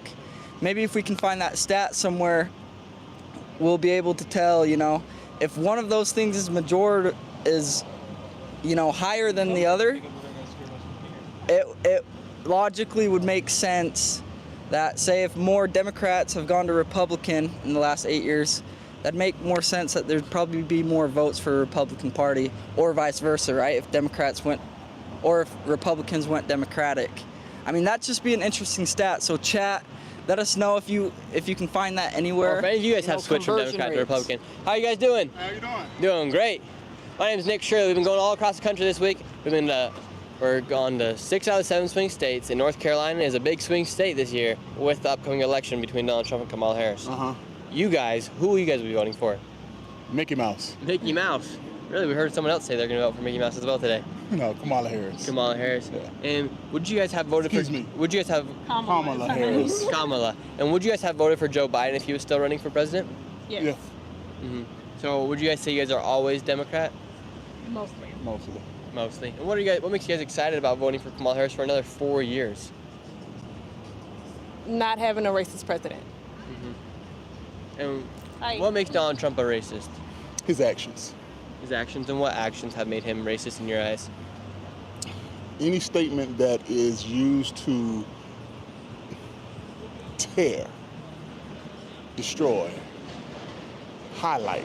Maybe if we can find that stat somewhere, we'll be able to tell, if one of those things is higher than the other, it logically would make sense that, say, if more Democrats have gone to Republican in the last 8 years, that'd make more sense that there'd probably be more votes for the Republican Party, or vice versa, right? If Republicans went Democratic. I mean, that'd just be an interesting stat. So chat, let us know if you can find that anywhere. Or if any of you guys have switched from Democrat to Republican. How you guys doing? How you doing? Doing great. My name is Nick Shirley. We've been going all across the country this week. We're gone to 6 out of 7 swing states, and North Carolina is a big swing state this year with the upcoming election between Donald Trump and Kamala Harris. You guys, who will you guys be voting for? Mickey Mouse. Mickey Mouse. Really, we heard someone else say they're going to vote for Mickey Mouse as well today. No, Kamala Harris. Kamala Harris. Yeah. And would you guys have voted Excuse me. Would you guys have Kamala Harris. Kamala? And would you guys have voted for Joe Biden if he was still running for president? Yes. Yeah. So would you guys say you guys are always Democrat? Mostly. Mostly. And what makes you guys excited about voting for Kamala Harris for another 4 years? Not having a racist president. And what makes Donald Trump a racist? His actions. His actions, and what actions have made him racist in your eyes? Any statement that is used to tear, destroy, highlight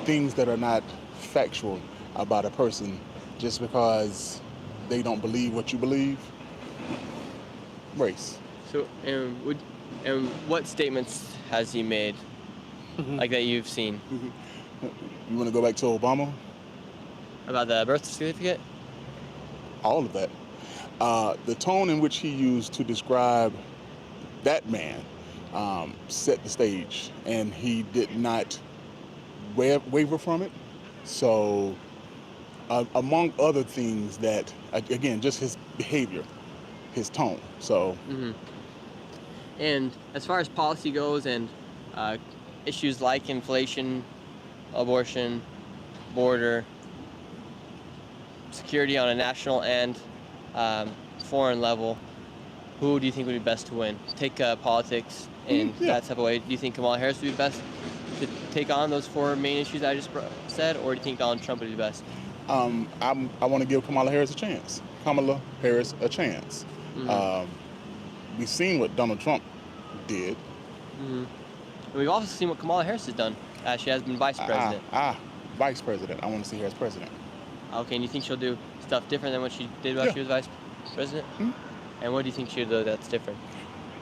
things that are not factual about a person just because they don't believe what you believe. Race. So, and what statements has he made, like that you've seen? You want to go back to Obama? About the birth certificate? All of that. The tone in which he used to describe that man set the stage, and he did not waver from it. So, among other things that, again, just his behavior, his tone. So. And as far as policy goes, and issues like inflation, abortion, border, security on a national and foreign level, who do you think would be best to win? Take politics in that type of way. Do you think Kamala Harris would be best to take on those 4 main issues I just said, or do you think Donald Trump would be best? I want to give Kamala Harris a chance. We've seen what Donald Trump did. And we've also seen what Kamala Harris has done. She has been vice president. Vice president. I want to see her as president. Okay, and you think she'll do stuff different than what she did while she was vice president? And what do you think she'll do that's different?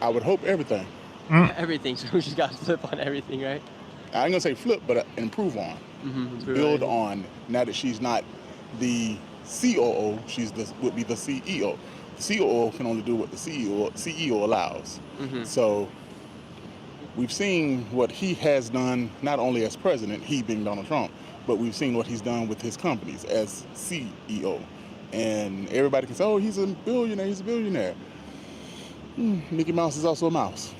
I would hope everything. everything. So we just got to flip on everything, right? I ain't gonna say flip, but improve on. Build on. Now that she's not the COO, would be the CEO. The COO can only do what the CEO allows. So we've seen what he has done, not only as president, he being Donald Trump, but we've seen what he's done with his companies as CEO. And everybody can say, oh, he's a billionaire, Mickey Mouse is also a mouse.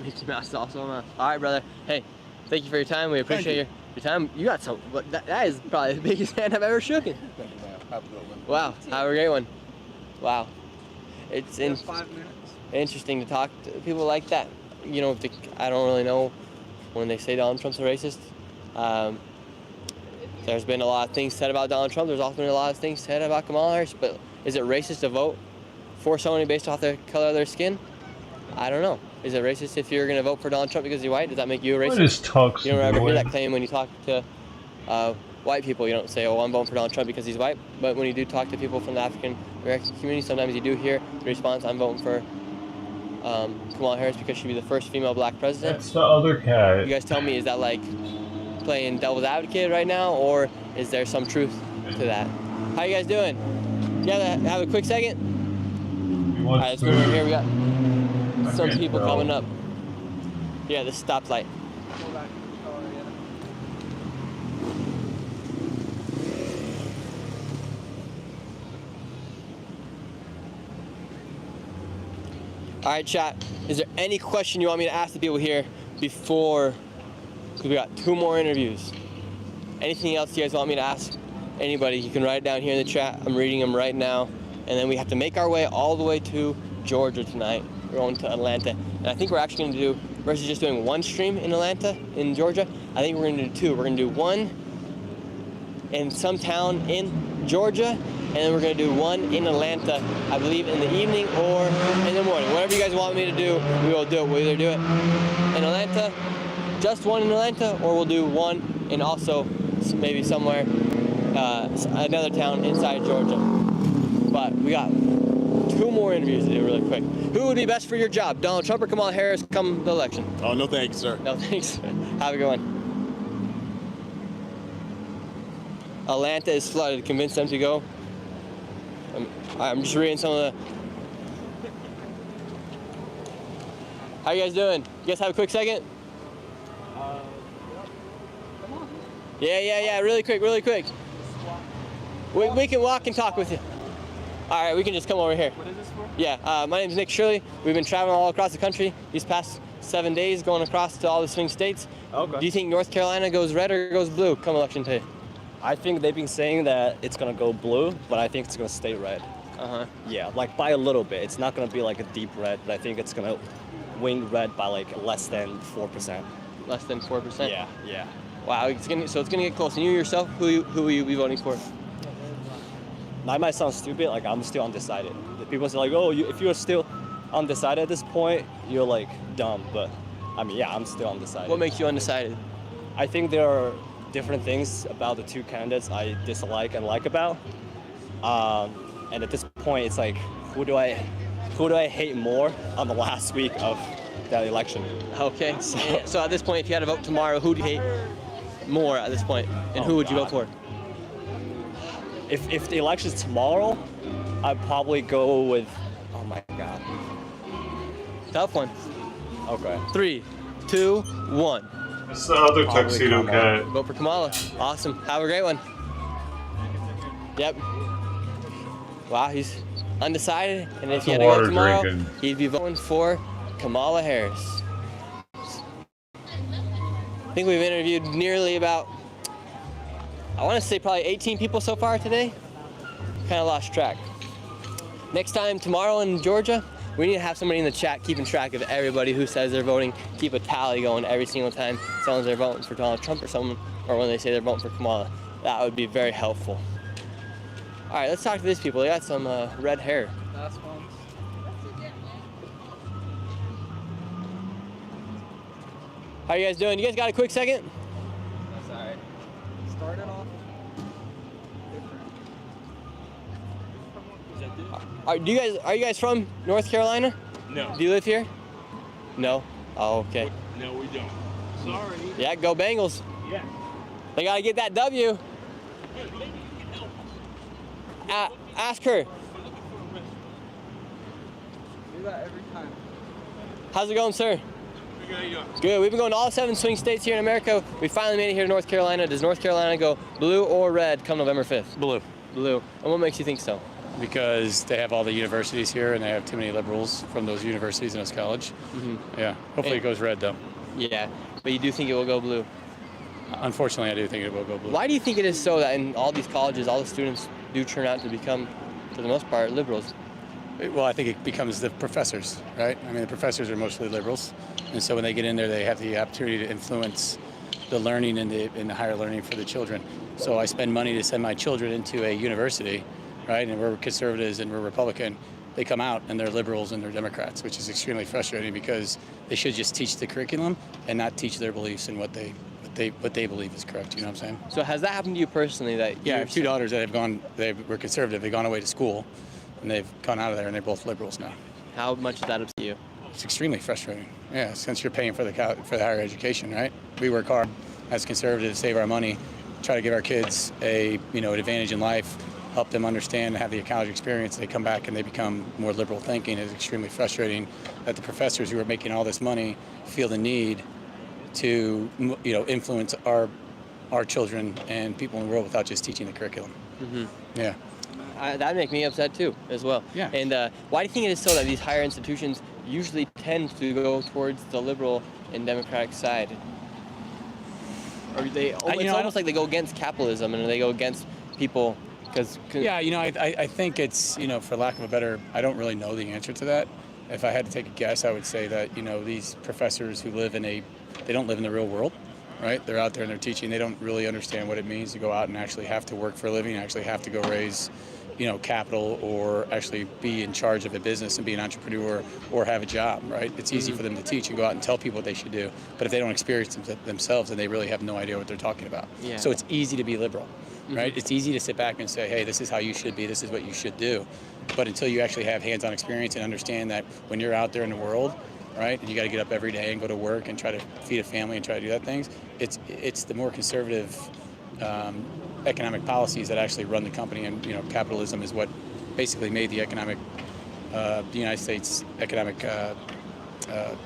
Mickey Mouse is also a mouse. All right, brother. Hey, thank you for your time. We appreciate your time. You got some, that is probably the biggest hand I've ever shooken. Thank you, man. Have a good one. Wow, have a great one. Wow. It's 5 minutes. interesting to talk to people like that. You know, I don't really know when they say Donald Trump's a racist. There's been a lot of things said about Donald Trump. There's also been a lot of things said about Kamala Harris. But is it racist to vote for someone based off the color of their skin? I don't know. Is it racist if you're going to vote for Donald Trump because he's white? Does that make you a racist? What is Tux You don't ever hear doing? that claim when you talk to white people. You don't say, oh, I'm voting for Donald Trump because he's white. But when you do talk to people from the African American community, sometimes you do hear the response, I'm voting for Kamala Harris because she'd be the first female black president. That's the other cat. You guys tell me, is that like playing devil's advocate right now, or is there some truth to that? How you guys doing? You have a quick second? All right, let's go over here. We got some people coming up. Yeah, the stoplight. All right, chat. Is there any question you want me to ask the people here before? Because we got 2 more interviews. Anything else you guys want me to ask anybody? You can write it down here in the chat. I'm reading them right now. And then we have to make our way all the way to Georgia tonight. We're going to Atlanta. And I think we're actually going to do, versus just doing 1 stream in Atlanta, in Georgia, I think we're going to do 2. We're going to do 1 in some town in Georgia, and then we're going to do 1 in Atlanta, I believe in the evening or in the morning. Whatever you guys want me to do, we will do it. We'll either do it in Atlanta, just 1 in Atlanta, or we'll do 1 in also maybe somewhere, another town inside Georgia. But we got 2 more interviews to do really quick. Who would be best for your job, Donald Trump or Kamala Harris come the election? Oh, no thanks, sir. No thanks. Have a good one. Atlanta is flooded. Convince them to go. I'm just reading some of the... How you guys doing? You guys have a quick second? Yeah. Really quick. We can walk and talk with you. All right, we can just come over here. What is this for? Yeah, my name's Nick Shirley. We've been traveling all across the country these past 7 days, going across to all the swing states. Okay. Do you think North Carolina goes red or goes blue come election day? I think they've been saying that it's gonna go blue, but I think it's gonna stay red. Yeah, like by a little bit. It's not gonna be like a deep red, but I think it's gonna wing red by like less than 4%. Less than 4%? Yeah. Wow, so it's gonna get close. And you yourself, who will you be voting for? I might sound stupid, like I'm still undecided. People say like, oh, if you're still undecided at this point, you're like dumb. But I mean, yeah, I'm still undecided. What makes you undecided? I think there are different things about the 2 candidates I dislike and like about. And at this point, it's like, who do I hate more on the last week of that election? Okay. So at this point, if you had to vote tomorrow, who do you hate more at this point, and who would you vote for? If the election's tomorrow, I'd probably go with, oh my God. Tough one. Okay. 3, 2, 1. It's the other tuxedo cat. Vote for Kamala. Awesome. Have a great one. Yep. Wow, he's undecided. And if he had to go tomorrow, he'd be voting for Kamala Harris. I think we've interviewed nearly about, I want to say probably 18 people so far today. Kind of lost track. Next time, tomorrow in Georgia, we need to have somebody in the chat keeping track of everybody who says they're voting. Keep a tally going every single time someone's they're voting for Donald Trump or when they say they're voting for Kamala. That would be very helpful. All right, let's talk to these people. They got some red hair. Last one. How you guys doing? You guys got a quick second? That's all right. Started off different. Are you guys from North Carolina? No. Do you live here? No. Oh, okay. No, we don't. Sorry. Yeah, go Bengals. Yeah. They gotta get that W. Ask her. Do that every time. How's it going, sir? Good. We've been going to all 7 swing states here in America. We finally made it here to North Carolina. Does North Carolina go blue or red come November 5th? Blue. Blue. And what makes you think so? Because they have all the universities here and they have too many liberals from those universities and those college. Yeah. Hopefully it goes red though. Yeah. But you do think it will go blue? Unfortunately, I do think it will go blue. Why do you think it is so that in all these colleges, all the students do turn out to become, for the most part, liberals? Well, I think it becomes the professors, right? I mean, the professors are mostly liberals. And so when they get in there, they have the opportunity to influence the learning and the higher learning for the children. So I spend money to send my children into a university, right? And we're conservatives and we're Republican. They come out and they're liberals and they're Democrats, which is extremely frustrating because they should just teach the curriculum and not teach their beliefs and what they believe is correct. You know what I'm saying? So has that happened to you personally? That yeah, I have 2 daughters that they were conservative. They've gone away to school, and they've gone out of there, and they're both liberals now. How much is that up to you? It's extremely frustrating. Yeah, since you're paying for the higher education, right? We work hard as conservatives to save our money, try to give our kids an advantage in life, help them understand and have the college experience. They come back and they become more liberal thinking. It's extremely frustrating that the professors who are making all this money feel the need to influence our children and people in the world without just teaching the curriculum. Yeah. That'd make me upset too, as well. Yeah. And why do you think it is so that these higher institutions usually tend to go towards the liberal and democratic side? Or it's almost like they go against capitalism and they go against people because... Yeah, I think it's, for lack of a better, I don't really know the answer to that. If I had to take a guess, I would say that, these professors who they don't live in the real world, right? They're out there and they're teaching. They don't really understand what it means to go out and actually have to work for a living, actually have to go raise, capital or actually be in charge of a business and be an entrepreneur or have a job, right? It's easy for them to teach and go out and tell people what they should do. But if they don't experience it themselves, then they really have no idea what they're talking about. Yeah. So it's easy to be liberal, right? It's easy to sit back and say, hey, this is how you should be. This is what you should do. But until you actually have hands-on experience and understand that when you're out there in the world, right, and you got to get up every day and go to work and try to feed a family and try to do that things, it's the more conservative economic policies that actually run the company, and capitalism is what basically made the United States economic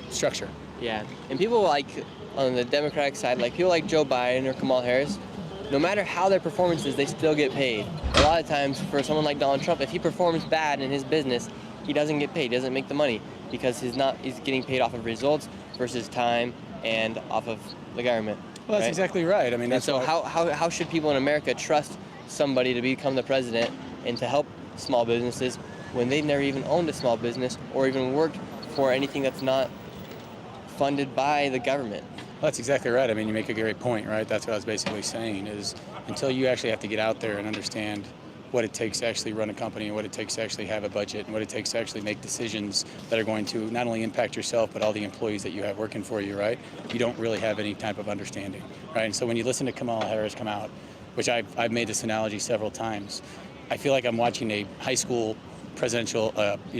structure. Yeah, and people like on the Democratic side, like people like Joe Biden or Kamala Harris, no matter how their performance is, they still get paid. A lot of times for someone like Donald Trump, if he performs bad in his business, he doesn't get paid, doesn't make the money because he's getting paid off of results versus time and off of the government. Well, that's exactly right. I mean, that's so how should people in America trust somebody to become the president and to help small businesses when they've never even owned a small business or even worked for anything that's not funded by the government? Well, that's exactly right. I mean, you make a great point, right? That's what I was basically saying is until you actually have to get out there and understand what it takes to actually run a company and what it takes to actually have a budget and what it takes to actually make decisions that are going to not only impact yourself but all the employees that you have working for you, right? You don't really have any type of understanding, right? And so when you listen to Kamala Harris come out, which I've made this analogy several times, I feel like I'm watching a high school presidential,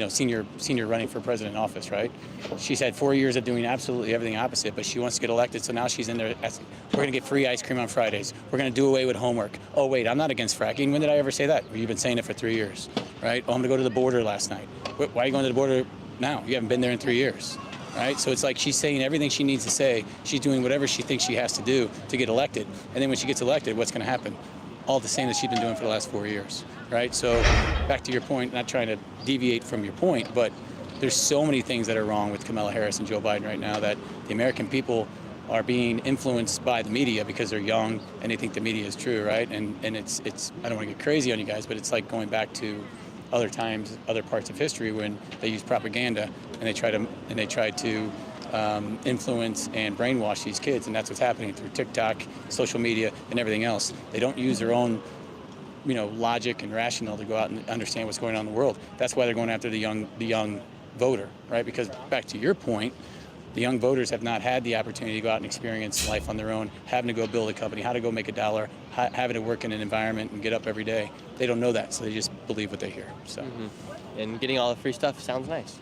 senior running for president office, right? She's had 4 years of doing absolutely everything opposite, but she wants to get elected, so now she's in there asking, we're going to get free ice cream on Fridays. We're going to do away with homework. Oh, wait, I'm not against fracking. When did I ever say that? Well, you've been saying it for 3 years, right? Oh, I'm going to go to the border last night. Why are you going to the border now? You haven't been there in 3 years, right? So it's like she's saying everything she needs to say. She's doing whatever she thinks she has to do to get elected. And then when she gets elected, what's going to happen? All the same that she's been doing for the last 4 years, right? So back to your point, not trying to deviate from your point, but there's so many things that are wrong with Kamala Harris and Joe Biden right now that the American people are being influenced by the media because they're young and they think the media is true, right? And it's I don't want to get crazy on you guys, but it's like going back to other times, other parts of history when they use propaganda and they try to influence and brainwash these kids, and that's what's happening through TikTok, social media, and everything else. They don't use their own, logic and rationale to go out and understand what's going on in the world. That's why they're going after the young voter, right? Because back to your point, the young voters have not had the opportunity to go out and experience life on their own, having to go build a company, how to go make a dollar, having to work in an environment and get up every day. They don't know that, so they just believe what they hear. So, And getting all the free stuff sounds nice.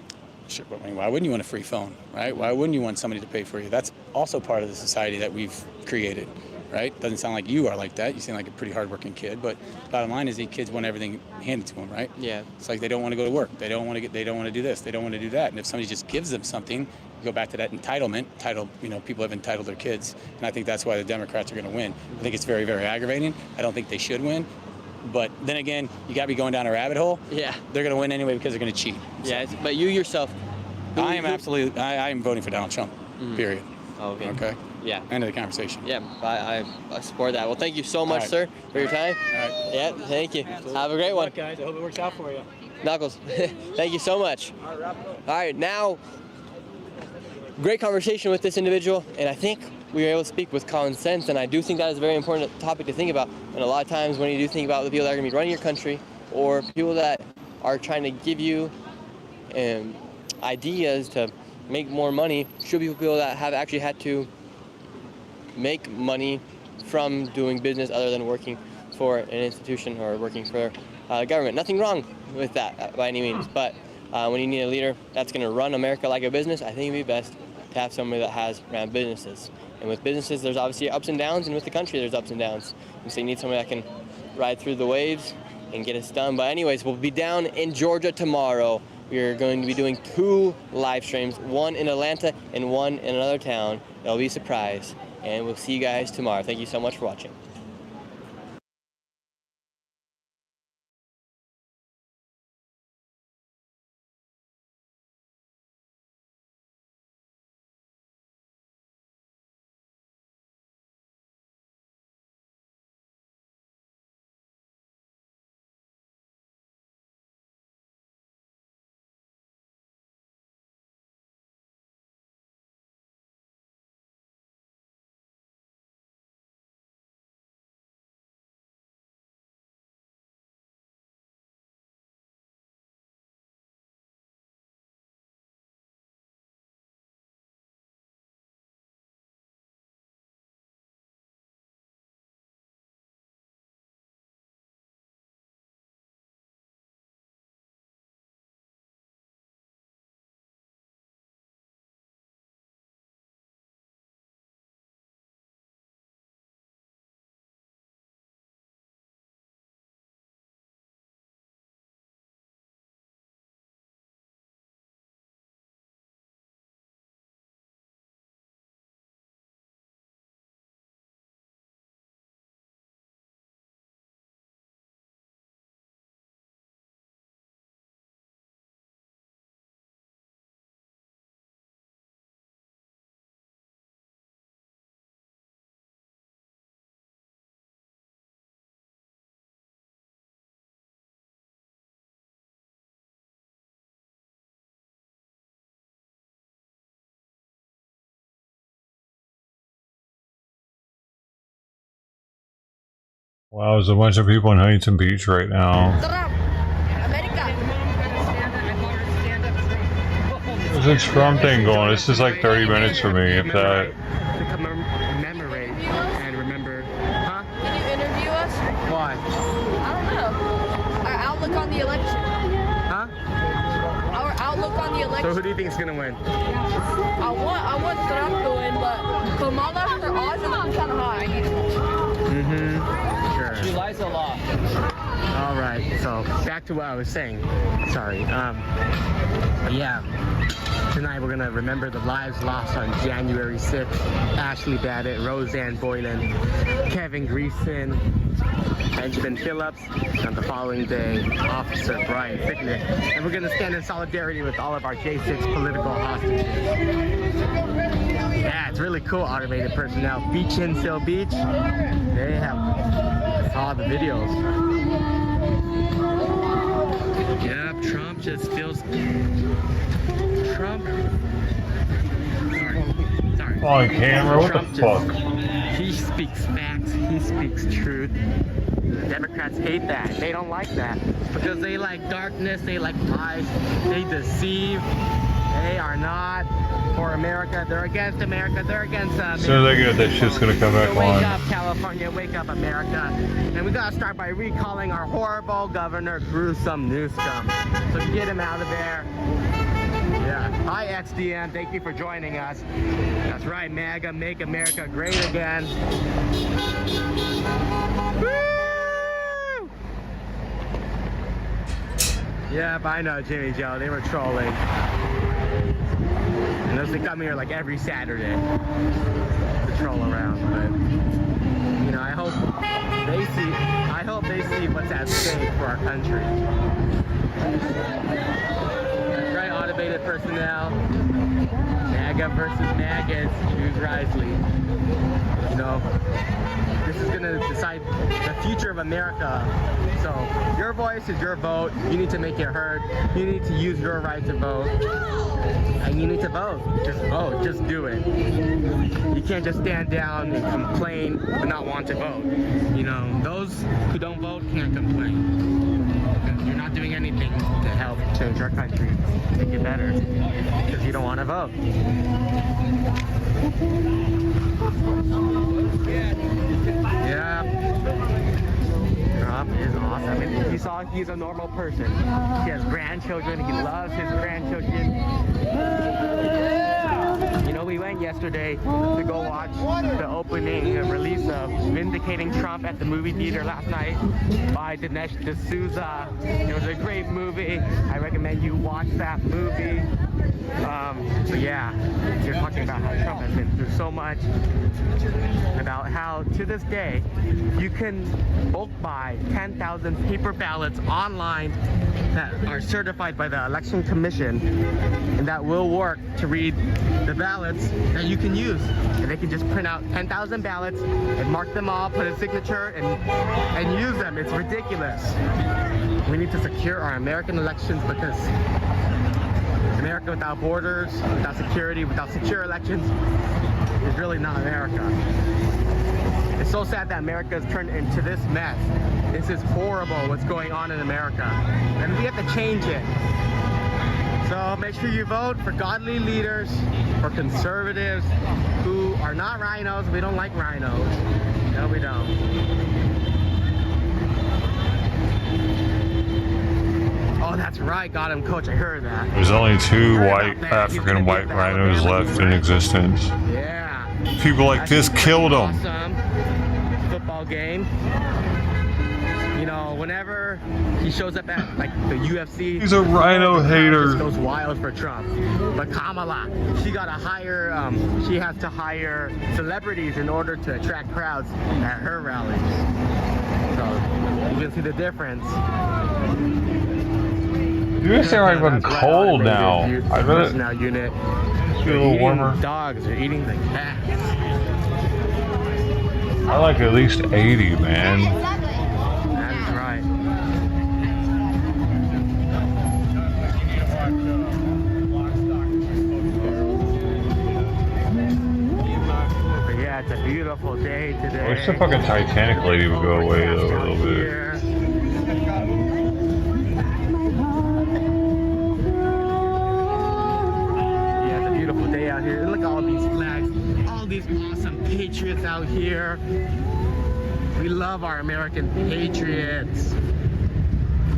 Sure, but I mean, why wouldn't you want a free phone, right? Why wouldn't you want somebody to pay for you? That's also part of the society that we've created, right? Doesn't sound like you are like that. You seem like a pretty hardworking kid, but bottom line is these kids want everything handed to them, right? Yeah. It's like they don't want to go to work. They don't want to do this. They don't want to do that. And if somebody just gives them something, you go back to that entitlement. People have entitled their kids, and I think that's why the Democrats are going to win. I think it's very, very aggravating. I don't think they should win. But then again, you got to be going down a rabbit hole. Yeah. They're going to win anyway because they're going to cheat. Yeah, but you yourself. I am voting for Donald Trump, period. Okay. Okay? Yeah. End of the conversation. Yeah, I support that. Well, thank you so much, right. sir, for your time. All right. Yeah, thank you. Have a great one. Guys, I hope it works out for you. Knuckles, thank you so much. All right, now, great conversation with this individual, and I think we were able to speak with common sense, and I do think that is a very important topic to think about. And a lot of times when you do think about the people that are going to be running your country, or people that are trying to give you ideas to make more money, should be people that have actually had to make money from doing business other than working for an institution or working for the government. Nothing wrong with that by any means, but when you need a leader that's going to run America like a business, I think it'd be best to have somebody that has ran businesses. And with businesses, there's obviously ups and downs, and with the country, there's ups and downs. And so you need somebody that can ride through the waves and get us done. But anyways, we'll be down in Georgia tomorrow. We're going to be doing 2 live streams, one in Atlanta and one in another town. It'll be a surprise. And we'll see you guys tomorrow. Thank you so much for watching. Wow, there's a bunch of people in Huntington Beach right now. There's a Trump thing going. This is like 30 minutes for me, if that. To commemorate and remember. Huh? Can you interview us? Why? I don't know. Our outlook on the election. Huh? Our outlook on the election. So who do you think is gonna win? I want Trump to win, but Kamala, her odds are looking kind of high. Sure. She lies a lot. All right. So back to what I was saying. Sorry. Yeah. Tonight we're gonna remember the lives lost on January 6th. Ashley Babbitt, Roseanne Boylan, Kevin Greason, Benjamin Phillips, and the following day, Officer Brian Fickner. And we're gonna stand in solidarity with all of our J6 political hostages. Yeah, it's really cool, automated personnel. Beach in Seal Beach. They have all the videos. Yep, Trump just feels... Trump. Sorry. On camera, what Trump the fuck? He speaks facts, he speaks truth. The Democrats hate that. They don't like that. Because they like darkness, they like lies, they deceive. They are not for America. They're against America. They're against As soon as I get it, that shit's gonna come back so wake on. up, California. Wake up, America. And we gotta start by recalling our horrible governor, Gruesome Newsome. So get him out of there. Yeah. Hi, XDM. Thank you for joining us. That's right, MAGA, make America great again. Woo! Yep, I know, Jimmy Joe. They were trolling. And those, they come here like every Saturday to troll around. But you know, I hope they see what's at stake for our country. That's right, automated personnel. MAGA versus maggots. Choose wisely. You know, this is gonna decide the future of America. So your voice is your vote. You need to make it heard. You need to use your right to vote. And you need to vote. Just vote. Just do it. You can't just stand down and complain but not want to vote. You know, those who don't vote can't complain. Because you're not doing anything to help change our country, make it better. Because you don't want to vote. Yeah. Trump is awesome. And you saw he's a normal person. He has grandchildren. He loves his grandchildren. You know, we went yesterday to go watch the opening and release of Vindicating Trump at the movie theater last night by Dinesh D'Souza. It was a great movie. I recommend you watch that movie. So yeah, you're talking about how Trump has been through so much, about how to this day you can bulk buy 10,000 paper ballots online that are certified by the Election Commission and that will work to read the ballots that you can use. And they can just print out 10,000 ballots and mark them all, put a signature and use them. It's ridiculous. We need to secure our American elections because America without borders, without security, without secure elections is really not America. It's so sad that America has turned into this mess. This is horrible what's going on in America. And we have to change it. So make sure you vote for godly leaders, for conservatives who are not rhinos. We don't like rhinos. No, we don't. Oh, that's right. Got him, Coach. I heard that. There's only 2 African white rhinos left in existence. Yeah. People like this killed them. Awesome football game. You know, whenever he shows up at like the UFC, he's a rhino hater. Just goes wild for Trump. But Kamala, she got to hire. She has to hire celebrities in order to attract crowds at her rallies. So you can see the difference. You're saying right, but cold now. I'd rather now unit. be a little warmer. Dogs are eating the cats. I like at least 80, man. That is right. But yeah, it's a beautiful day today. I wish the fucking Titanic lady would go away though a little bit. Out here. Look at all these flags, all these awesome patriots out here. We love our American patriots.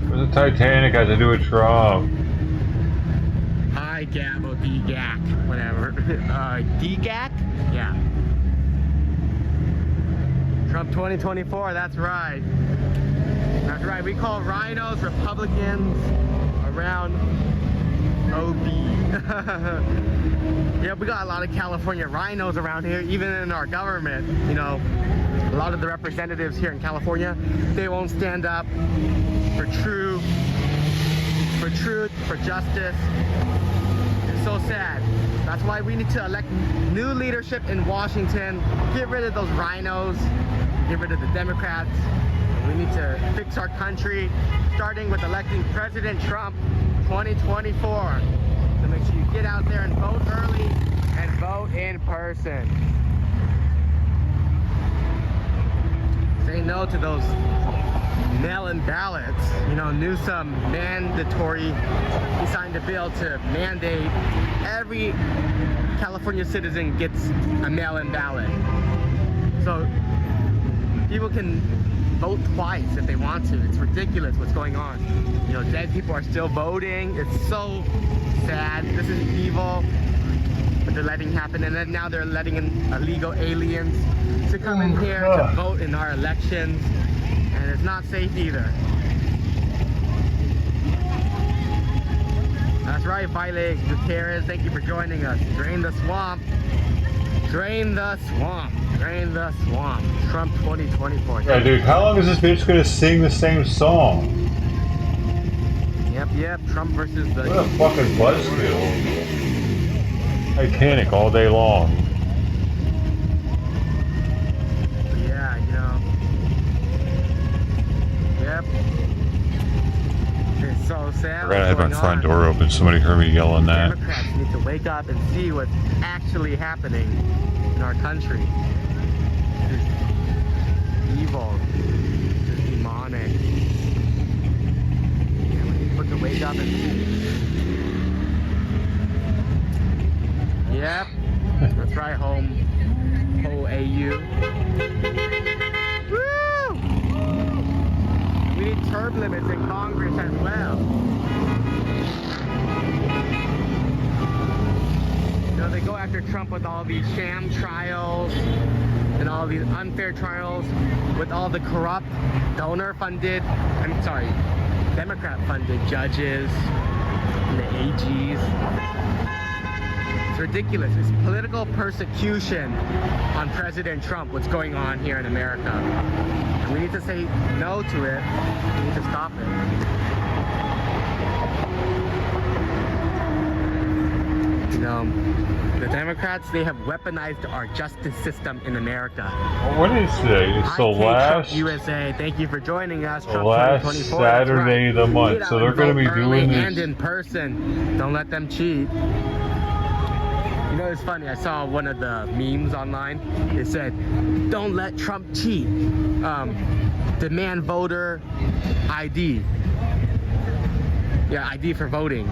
What's the Titanic got to do with Trump? Hi, Gabo, DGAC, whatever. DGAC? Yeah. Trump 2024, that's right. That's right. We call rhinos Republicans around OB. Yeah, we got a lot of California rhinos around here, even in our government. You know, a lot of the representatives here in California, they won't stand up for truth, for justice. It's so sad. That's why we need to elect new leadership in Washington. Get rid of those rhinos, get rid of the Democrats. We need to fix our country, starting with electing President Trump 2024. So make sure you get out there and vote early and vote in person. Say no to those mail-in ballots. You know, Newsom he signed a bill to mandate every California citizen gets a mail-in ballot. So people can vote twice if they want to. It's ridiculous what's going on. You know, dead people are still voting. It's so sad. This is evil. But they're letting happen, and then now they're letting in illegal aliens to come in here to vote in our elections, and it's not safe either. That's right, Violet Gutierrez, thank you for joining us. Drain the swamp. Drain the swamp. Drain the swamp. Trump 2024. Yeah, dude, how long is this bitch gonna sing the same song? Yep, Trump versus the... What a fucking buzzkill. Titanic all day long. Yeah, you know. Yep. It's so sad. I gotta have my front door open. Somebody heard me yelling that. Democrats need to wake up and see what's actually happening in our country. It's evil. It's demonic. Yeah, we need people to wake up and see. Yep, that's right, home AU. Woo! We need term limits in Congress as well. You know, they go after Trump with all these sham trials and all these unfair trials with all the corrupt Democrat-funded judges and the AGs. It's ridiculous. It's political persecution on President Trump, what's going on here in America. And we need to say no to it. We need to stop it. You know, the Democrats, they have weaponized our justice system in America. Well, what is today? It's the last... Trump USA, thank you for joining us. The last Saturday of the month. So they're going to be doing this... and in person. Don't let them cheat. You know, it's funny, I saw one of the memes online. It said, don't let Trump cheat. Demand voter ID. Yeah, ID for voting.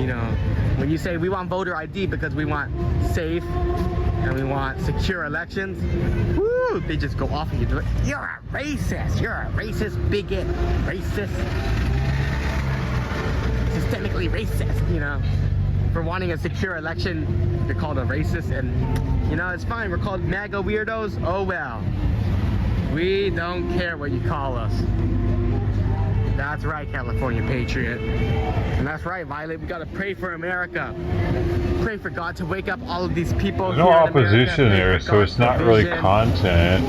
You know, when you say we want voter ID because we want safe and we want secure elections, woo, they just go off of you. You're a racist. You're a racist, bigot, racist. Systemically racist, you know. For wanting a secure election, you're called a racist, and you know, it's fine. We're called MAGA weirdos. Oh well. We don't care what you call us. That's right, California Patriot. And that's right, Violet. We gotta pray for America. Pray for God to wake up all of these people. There's no opposition there, so it's not really content.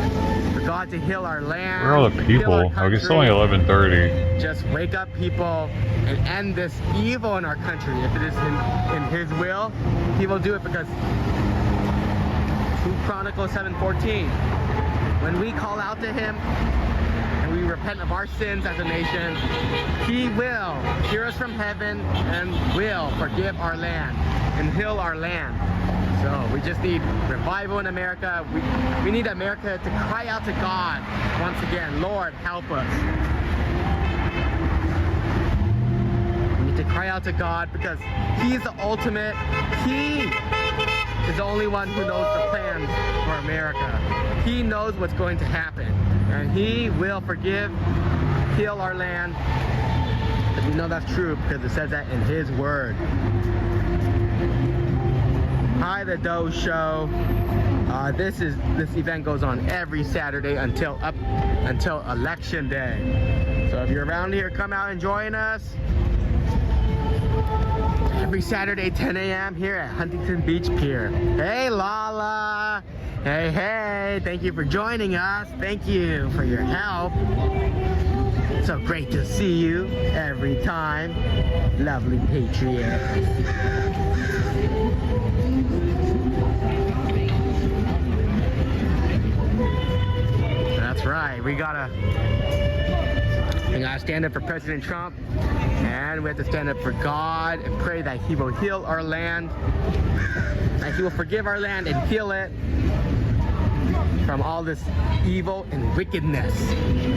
For God to heal our land. Where are all the people? I guess it's only 11:30. Just wake up, people, and end this evil in our country. If it is in His will, He will do it, because 2 Chronicles 7:14. When we call out to Him and we repent of our sins as a nation, He will hear us from heaven and will forgive our land and heal our land. So we just need revival in America. We need America to cry out to God once again. Lord, help us. We need to cry out to God because He's the ultimate. He is the only one who knows the plans for America. He knows what's going to happen. And He will forgive, heal our land. And we know that's true because it says that in His word. Hi, The Doe Show. This event goes on every Saturday until Election Day. So if you're around here, come out and join us. Every Saturday, 10 a.m. here at Huntington Beach Pier. Hey, Lala. Hey, hey. Thank you for joining us. Thank you for your help. So great to see you every time. Lovely Patriot. That's right. We gotta stand up for President Trump, and we have to stand up for God and pray that He will heal our land, that He will forgive our land and heal it from all this evil and wickedness.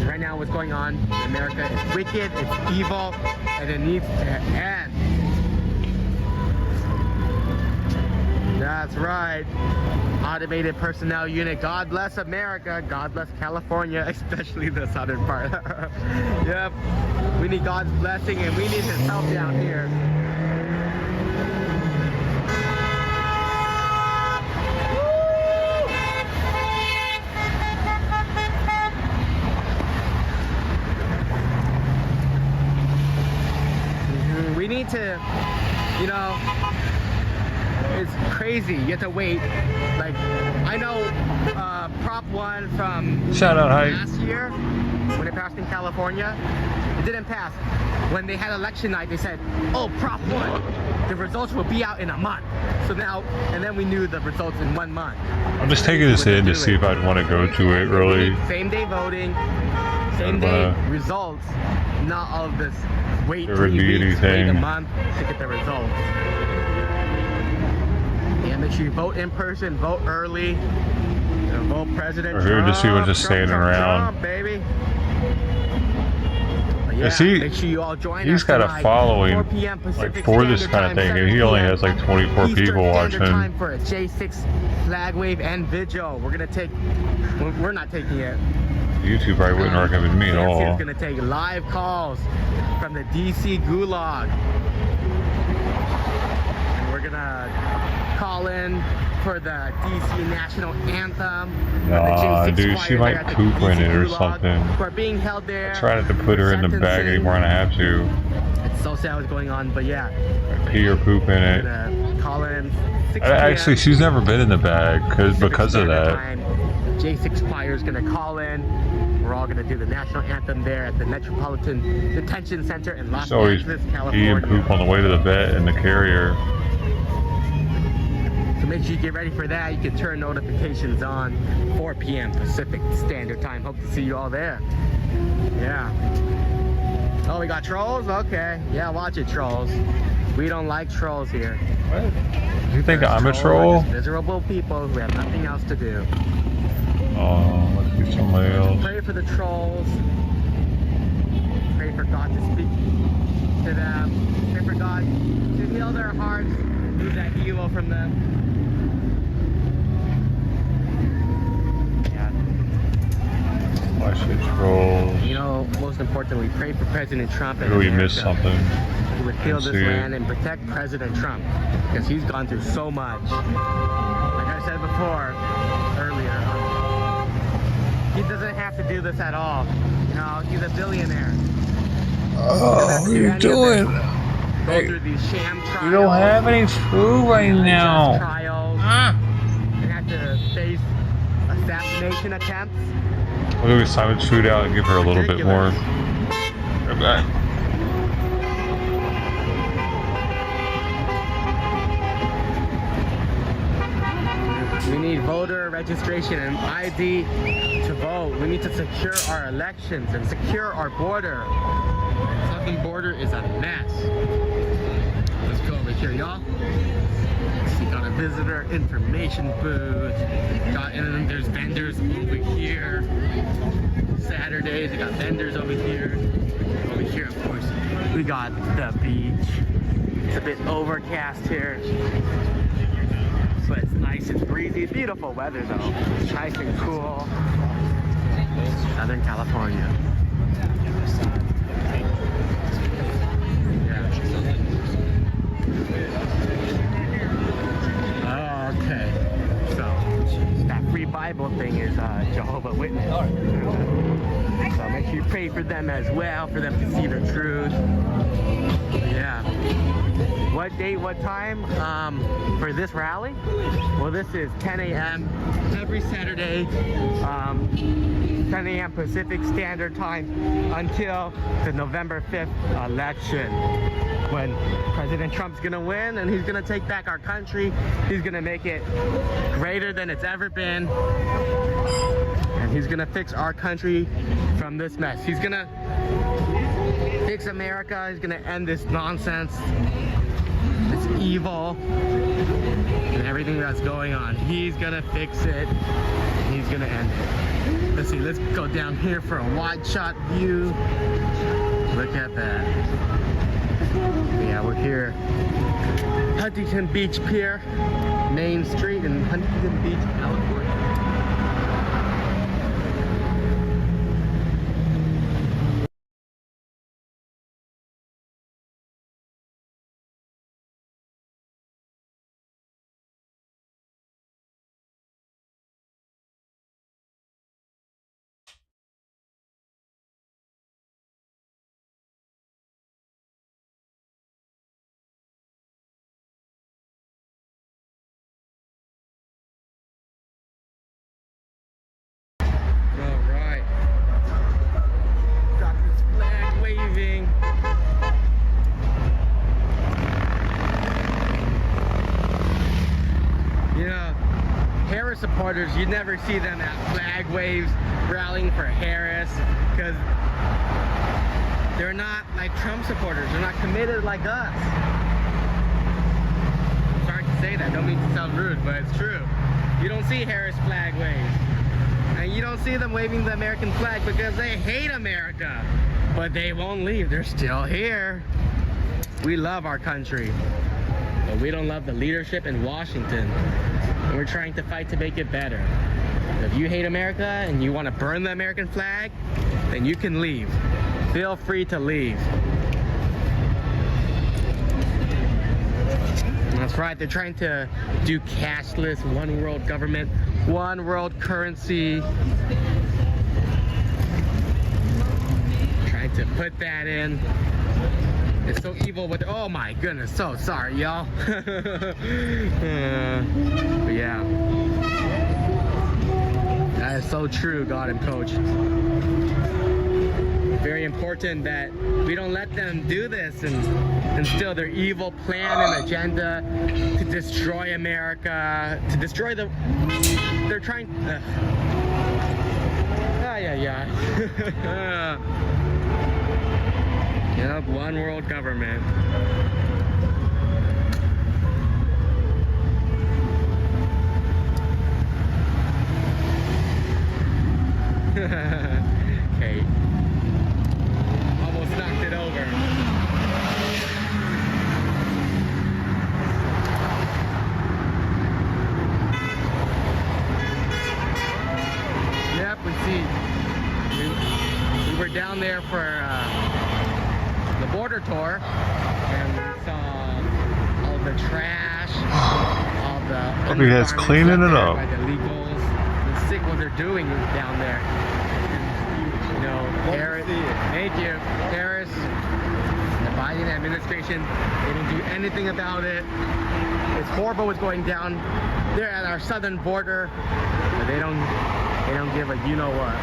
Right now what's going on in America is wicked, it's evil, and it needs to end. That's right. automated personnel unit. God bless America. God bless California, especially the southern part. Yep. We need God's blessing and we need his help down here. We need to, you know, it's crazy. You have to wait. Like, I know Prop 1 from Shout out, Hype. last year, when it passed in California, it didn't pass. When they had election night, they said, oh, Prop 1, the results will be out in a month. So now, and then we knew the results in 1 month. I'm just taking this in to see if I'd want to go to it really. Same day voting, same day results, not all of this wait There 3 would be weeks, wait a anything. month to get the results. Yeah, make sure you vote in person, vote early, and vote President Or here Trump. to see what's just standing around. Trump, baby. But Yeah, yeah, see, make sure you all join he's us got a tonight, following 4 p.m. Pacific like for this Standard kind of Time, thing, and he 7 only p.m. has like 24 Eastern people Standard watching. Time for a J6 flag wave and vigil. We're gonna take. We're not taking it. YouTube probably wouldn't recommend me at Nancy all. is gonna take live calls from the DC Gulag. And we're gonna call in for the DC National Anthem. Nah, dude, she might poop in it or something. We're being held there. I tried not to put her in the bag anymore and I have to. It's so sad what's going on, but yeah. Pee or poop in it. We're gonna call in 6 Actually, she's never been in the bag because of that. J6 Choir is gonna call in. We're all gonna do the national anthem there at the Metropolitan Detention Center in Los She's always Angeles, pee California. and poop on the way to the vet in the carrier. So make sure you get ready for that. You can turn notifications on. 4 p.m. Pacific Standard Time. Hope to see you all there. Yeah. Oh, we got trolls? Okay. Yeah, watch it, trolls. We don't like trolls here. What? You think I'm a Trolls are troll? just miserable people who have nothing else to do. Oh, let's do somebody else. Pray for the trolls. Pray for God to speak to them. Pray for God to heal their hearts, remove that evil from them. Why should trolls? You know, most importantly, pray for President Trump and Maybe we missed America. something. He would heal this see it. land and protect President Trump because he's gone through so much. Like I said before, earlier, he doesn't have to do this at all. You know, he's a billionaire. Oh, what are you doing? Go through these sham trials. You don't have any food right now. Trials. And have to face assassination attempts. We're gonna Simon's food out and give her a little bit more. Right back. We need voter registration and ID to vote. We need to secure our elections and secure our border. Southern border is a mess. Let's go over here, y'all. We got a visitor information booth. And then there's vendors over here. Saturdays, we got vendors over here. Over here, of course, we got the beach. It's a bit overcast here. So it's nice and breezy. Beautiful weather though. It's nice and cool. Southern California. Yeah. Okay. So that free Bible thing is Jehovah's Witness. So make sure you pray for them as well, for them to see the truth. Yeah. What date, what time for this rally? Well, this is 10 a.m. every Saturday, 10 a.m. Pacific Standard Time until the November 5th election, when President Trump's gonna win and he's gonna take back our country. He's gonna make it greater than it's ever been. And he's gonna fix our country from this mess. He's gonna fix America. He's gonna end this nonsense, this evil, and everything that's going on. He's gonna fix it. He's gonna end it. Let's see, let's go down here for a wide shot view. Look at that. Yeah, we're here. Huntington Beach Pier. Main Street in Huntington Beach, California. Alright. Got this flag waving. You know, Harris supporters, you never see them at flag waves rallying for Harris because they're not like Trump supporters. They're not committed like us. I'm sorry to say that. Don't mean to sound rude, but it's true. You don't see Harris flag waves. And you don't see them waving the American flag because they hate America. But they won't leave. They're still here. We love our country. But we don't love the leadership in Washington. And we're trying to fight to make it better. If you hate America and you want to burn the American flag, then you can leave. Feel free to leave. That's right, they're trying to do cashless, one world government, one world currency. Trying to put that in. It's so evil with, oh my goodness, so sorry y'all. But yeah. That is so true, God and Coach. Very important that we don't let them do this and instill their evil plan and agenda to destroy America, to destroy the, they're trying, Yep, one world government. Okay. Almost knocked it over. Yep, we see. We were down there for the border tour, and we saw all the trash, all the. Hope you guys cleaning it up. By the illegals, the sick what they're doing down there. You know, Harris. Thank you, Harris. The Biden administration, they didn't do anything about it. It's horrible what's going down there at our southern border, but they don't give a you know what.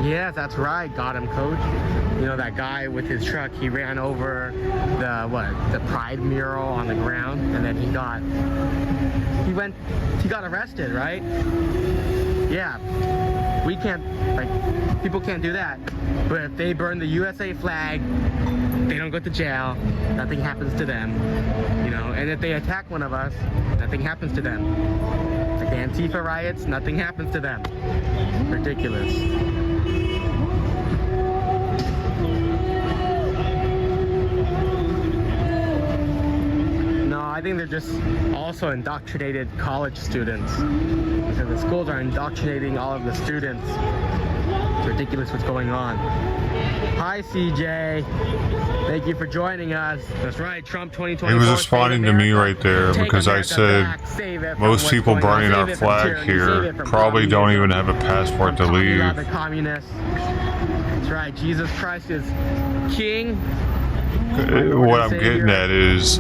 Yes, that's right. Got him, Coach. You know that guy with his truck. He ran over the Pride mural on the ground, and then he got arrested, right? Yeah. We can't, like, people can't do that. But if they burn the USA flag, they don't go to jail. Nothing happens to them, you know. And if they attack one of us, nothing happens to them. Like the Antifa riots, nothing happens to them. Ridiculous. I think they're just also indoctrinated college students. So the schools are indoctrinating all of the students. It's ridiculous what's going on. Hi, CJ. Thank you for joining us. That's right, Trump 2024. He was responding to me right there because I said most people burning our flag here probably don't even have a passport to leave. The communists. That's right, Jesus Christ is King. What I'm getting at is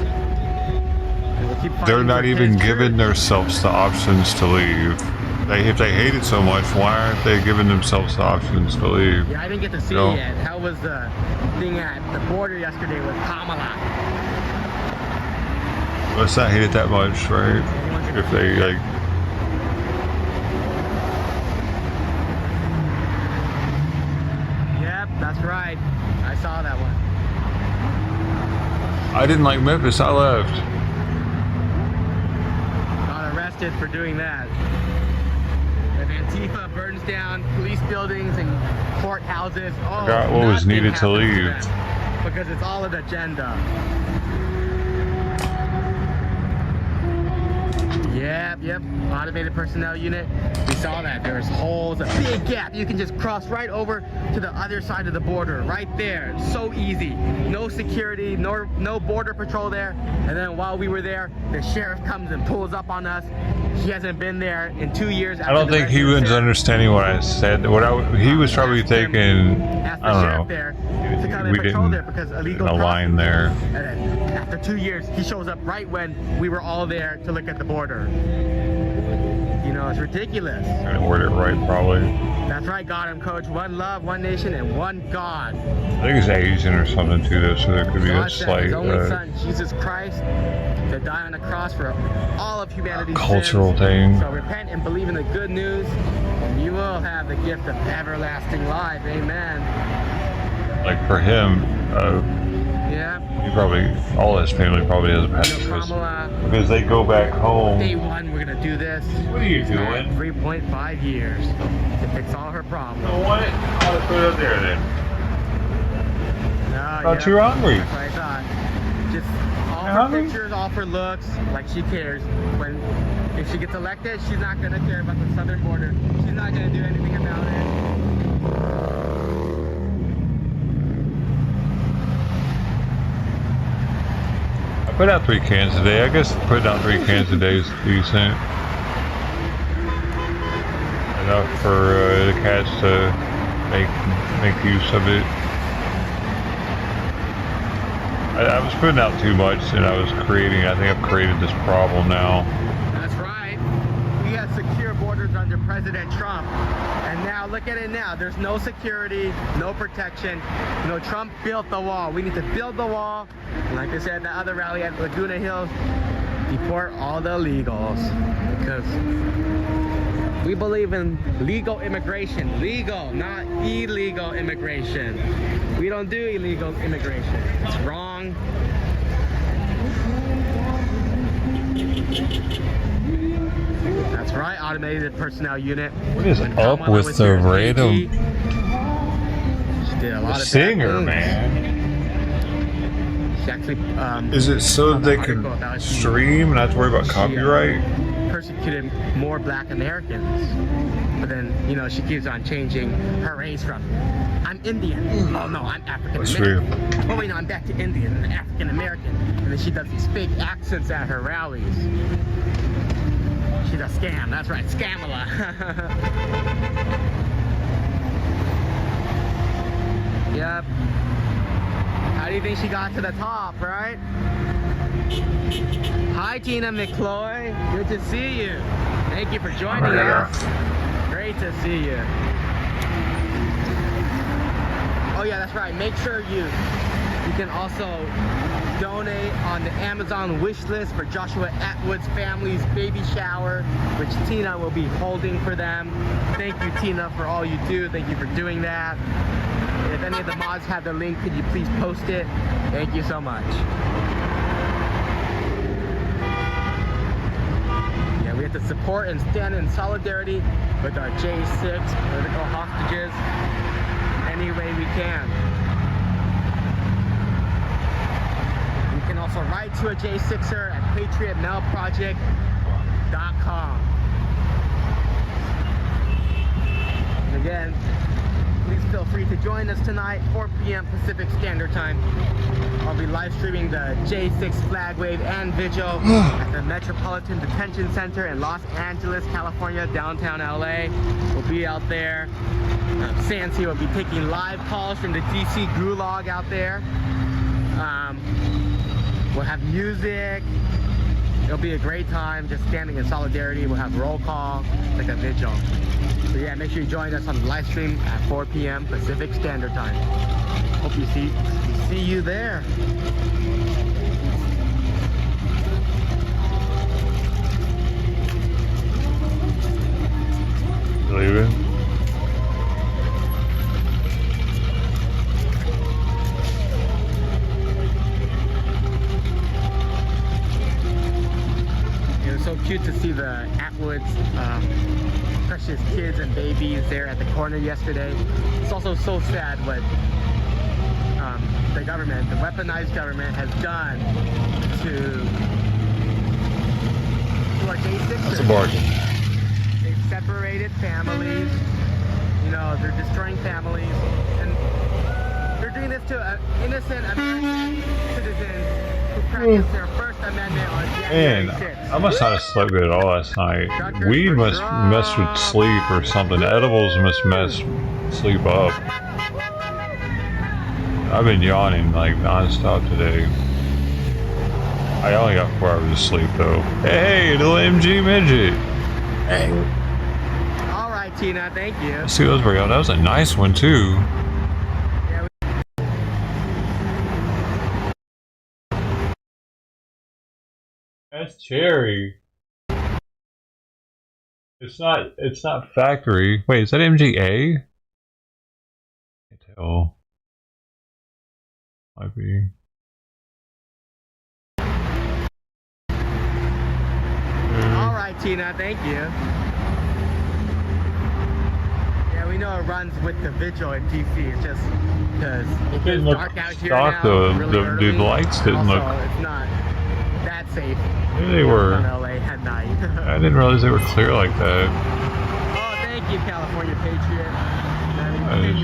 they're not even giving themselves the options to leave. If they hate it so much, why aren't they giving themselves the options to leave? Yeah, I didn't get to see it yet. How was the thing at the border yesterday with Kamala? Let's not hate it that much, right? If they like. Yep, that's right. I saw that one. I didn't like Memphis. I left. Arrested for doing that. If Antifa burns down police buildings and courthouses, forgot what was needed to leave. because it's all an agenda. Yep. Automated personnel unit. We saw that. There's holes, a big gap. You can just cross right over to the other side of the border, right there. So easy. No security, no border patrol there. And then while we were there, the sheriff comes and pulls up on us. He hasn't been there in 2 years. I don't think he was understanding what I said. He was probably thinking, I don't know. There to come and We patrol didn't there because illegal align crossing. there. And then after 2 years, he shows up right when we were all there to look at the border. You know, it's ridiculous. I didn't word it right, probably. That's right, got him, coach. One love, one nation, and one God. I think he's Asian or something too, though, so there could be a God sent slight his only son, Jesus Christ, to die on the cross for all of humanity's cultural sins. thing. So repent and believe in the good news, and you will have the gift of everlasting life. Amen. Like for him, Yeah. he probably, all his family probably has a pacifist. Because they go back home. Day one, we're gonna do this. What are you doing? 3.5 years to fix all her problems. You know what? I'll put it up there then. No, Thought you were hungry. That's what I thought. Just all You're her hungry? pictures, all her looks, like she cares. If she gets elected, she's not gonna care about the southern border. She's not gonna do anything about it. I put out 3 cans a day. I guess putting out 3 cans a day is decent. Enough for the cats to make use of it. I was putting out too much, and I think I've created this problem now. That's right. We had secure borders under President Trump. And now, look at it now. There's no security, no protection. You know, Trump built the wall. We need to build the wall. And like I said at the other rally at Laguna Hills, deport all the illegals. Because we believe in legal immigration. Legal, not illegal immigration. We don't do illegal immigration. It's wrong. That's right, automated personnel unit. What is up with the random She did a lot of singer, bad man? things. She actually, Is it so they can stream and not to worry about copyright? Persecuted more black Americans. But then, you know, she keeps on changing her race from, I'm Indian. Oh no, I'm African American. Oh wait, no, I'm back to Indian and African American. And then she does these fake accents at her rallies. She's a scam, that's right, Scamala. Yep. How do you think she got to the top, right? Hi, Tina McCloy. Good to see you. Thank you for joining us. Great to see you. Oh yeah, that's right. Make sure you can also donate on the Amazon wish list for Joshua Atwood's family's baby shower, which Tina will be holding for them. Thank you, Tina, for all you do. Thank you for doing that. If any of the mods have the link, could you please post it? Thank you so much. Yeah, we have to support and stand in solidarity with our J6 political hostages any way we can. You can also write to a J6er at patriotmailproject.com. And again, please feel free to join us tonight, 4 p.m. Pacific Standard Time. I'll be live streaming the J6 flag wave and vigil at the Metropolitan Detention Center in Los Angeles, California, downtown LA. We'll be out there. Sansi will be taking live calls from the DC Gulag out there. We'll have music. It'll be a great time just standing in solidarity. We'll have roll call, like a vigil. So yeah, make sure you join us on the live stream at 4 p.m. Pacific Standard Time. Hope you see you there. Leaving. It was so cute to see the Atwoods precious kids and babies there at the corner yesterday. It's also so sad what the government, the weaponized government, has done to our J6ers. That's a bargain. They've separated families. You know, they're destroying families, and they're doing this to innocent American citizens who practiced their First Amendment on January 6th. I must not have slept good at all last night. Weed must mess with sleep or something. Edibles must mess sleep up. I've been yawning like non-stop today. I only got 4 hours of sleep though. Hey, little MG midget. Hey. All right, Tina, thank you. Let's see those bring out. That was a nice one too. That's cherry. It's not factory. Wait, is that MGA? Can't tell. Might be. All right, Tina, thank you. Yeah, we know it runs with the vigil in DC. It's just because It didn't it's look dark out here stock now. though. It's really early. The lights didn't Also, look. it's not that safe. Maybe they were. In LA at night. I didn't realize they were clear like that. Oh, thank you, California Patriot. That comment.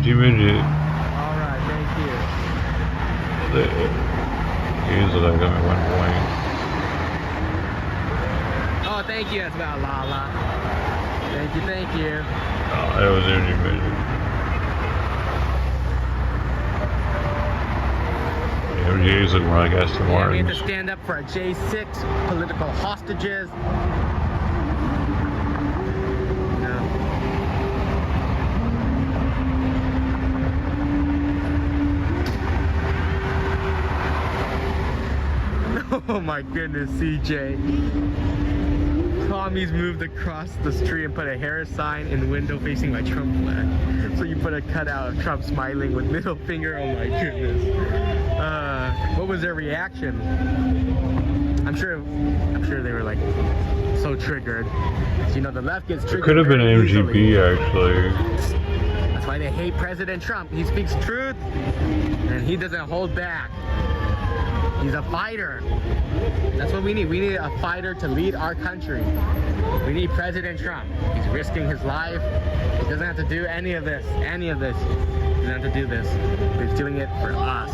Midget. All right, thank you. Usually I got me 1 point. Oh, thank you. That's about Lala. Thank you, thank you. Oh, that was MG midget. MGA's looking more like Aston Yeah, we have Martin. to stand up for our J6 political hostages. Oh my goodness, CJ. Tommy's moved across the street and put a Harris sign in the window facing my Trump flag. So you put a cutout of Trump smiling with middle finger. Oh my goodness. What was their reaction? I'm sure they were like so triggered. You know, the left gets triggered. It could have been very MGB easily. actually. That's why they hate President Trump. He speaks truth and he doesn't hold back. He's a fighter. That's what we need. We need a fighter to lead our country. We need President Trump. He's risking his life. He doesn't have to do any of this. He doesn't have to do this. He's doing it for us.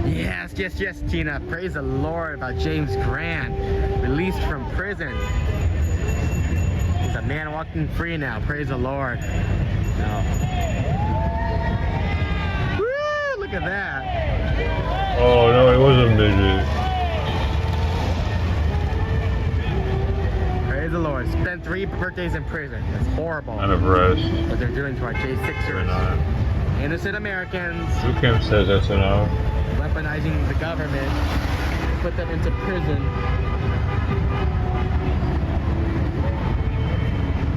Yes, yes, yes, Tina. Praise the Lord about James Grant, released from prison. He's a man walking free now. Praise the Lord. No. Woo, look at that. Oh no, it was a midget. Praise the Lord. Spent 3 birthdays in prison. It's horrible. Out of rest. What they're doing to our J6ers. Innocent Americans. Kim says that's enough. Weaponizing the government. Put them into prison.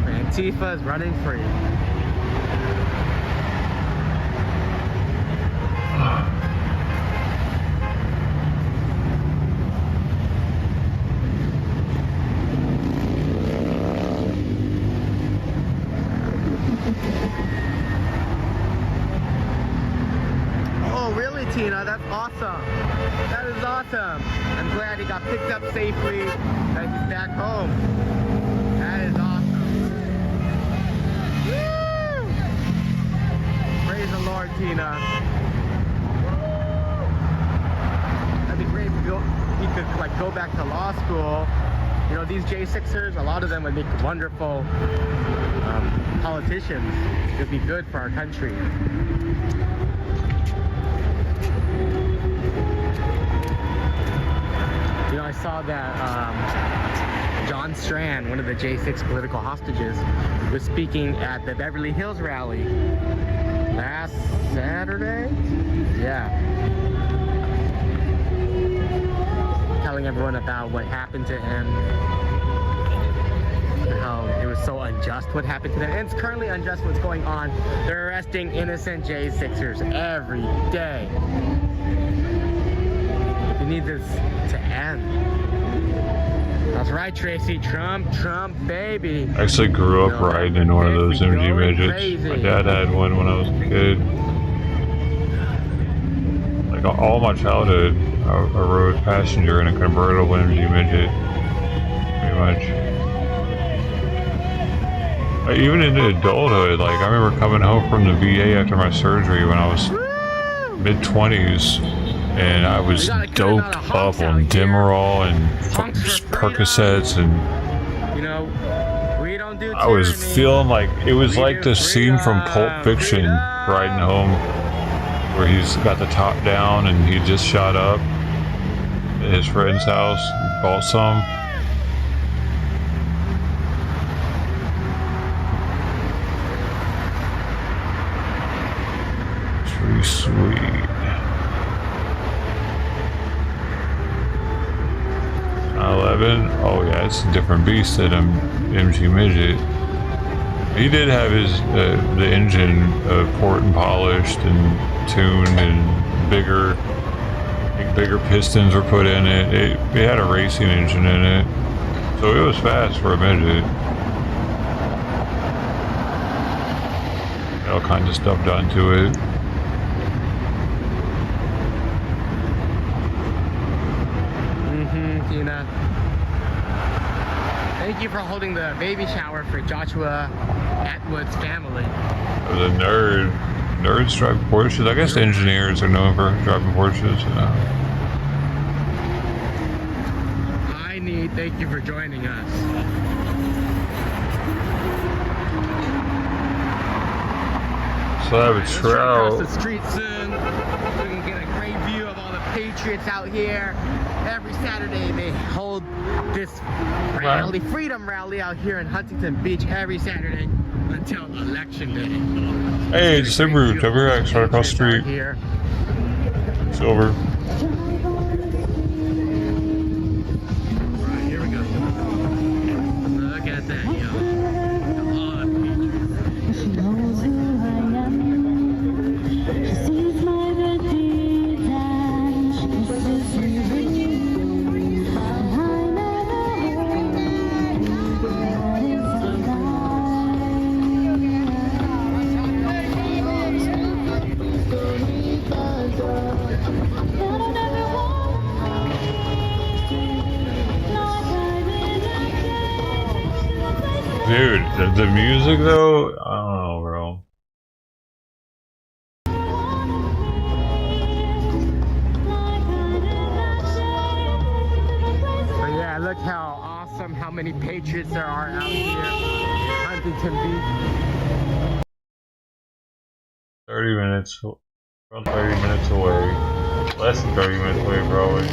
Antifa is running free. Tina, that's awesome. That is awesome. I'm glad he got picked up safely, that he's back home. That is awesome. Woo! Praise the Lord, Tina. That'd be great if he could like go back to law school. You know, these J6ers, a lot of them would make wonderful politicians. It would be good for our country. You know, I saw that John Strand, one of the J6 political hostages, was speaking at the Beverly Hills rally last Saturday. Yeah. Telling everyone about what happened to him. And how it was so unjust what happened to them. And it's currently unjust what's going on. They're arresting innocent J6ers every day. We need this to end. That's right, Tracy. Trump, baby. I actually grew up riding in one of those MG midgets. My dad had one when I was a kid. like all my childhood, I rode passenger in a convertible MG midget, pretty much. Even into adulthood, like I remember coming home from the VA after my surgery when I was mid-20s, and I was doped up on Demerol and Percocets, and I was feeling like it was like the scene from Pulp Fiction, riding home, where he's got the top down and he just shot up at his friend's house, bought some. Pretty sweet. 11. Oh yeah, it's a different beast than MG Midget. He did have his the engine port and polished and tuned, and bigger pistons were put in it. It had a racing engine in it, so it was fast for a midget. All kinds of stuff done to it. Tina. Thank you for holding the baby shower for Joshua Atwood's family. I was a nerd. Nerds drive Porsches. I guess engineers are known for driving Porsches. Hi, Neat. Thank you for joining us. So I have a trout. Across the street soon. We can get a great view of all the patriots out here. Every Saturday they hold this rally, freedom rally out here in Huntington Beach every Saturday until election day. Hey, it's Subaru, WX, right across the street. Silver. Right, here we go. Look at that, yo. All the Dude, the music though, I don't know, bro. But yeah, look how awesome, how many patriots there are out here in Huntington Beach. 30 minutes, around 30 minutes away. Less than 30 minutes away, probably.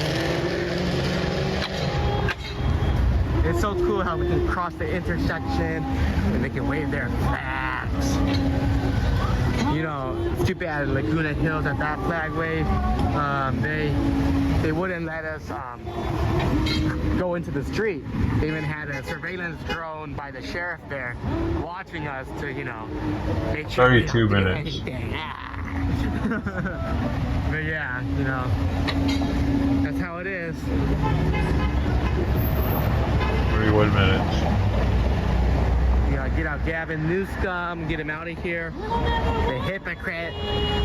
It's so cool how we can cross the intersection and they can wave their flags. You know, it's too bad at Laguna Hills at that flag wave. They wouldn't let us go into the street. They even had a surveillance drone by the sheriff there watching us to, you know, make sure 32 minutes. But yeah, you know, that's how it is. 31 minutes. You gotta get out Gavin Newsom, get him out of here. The hypocrite,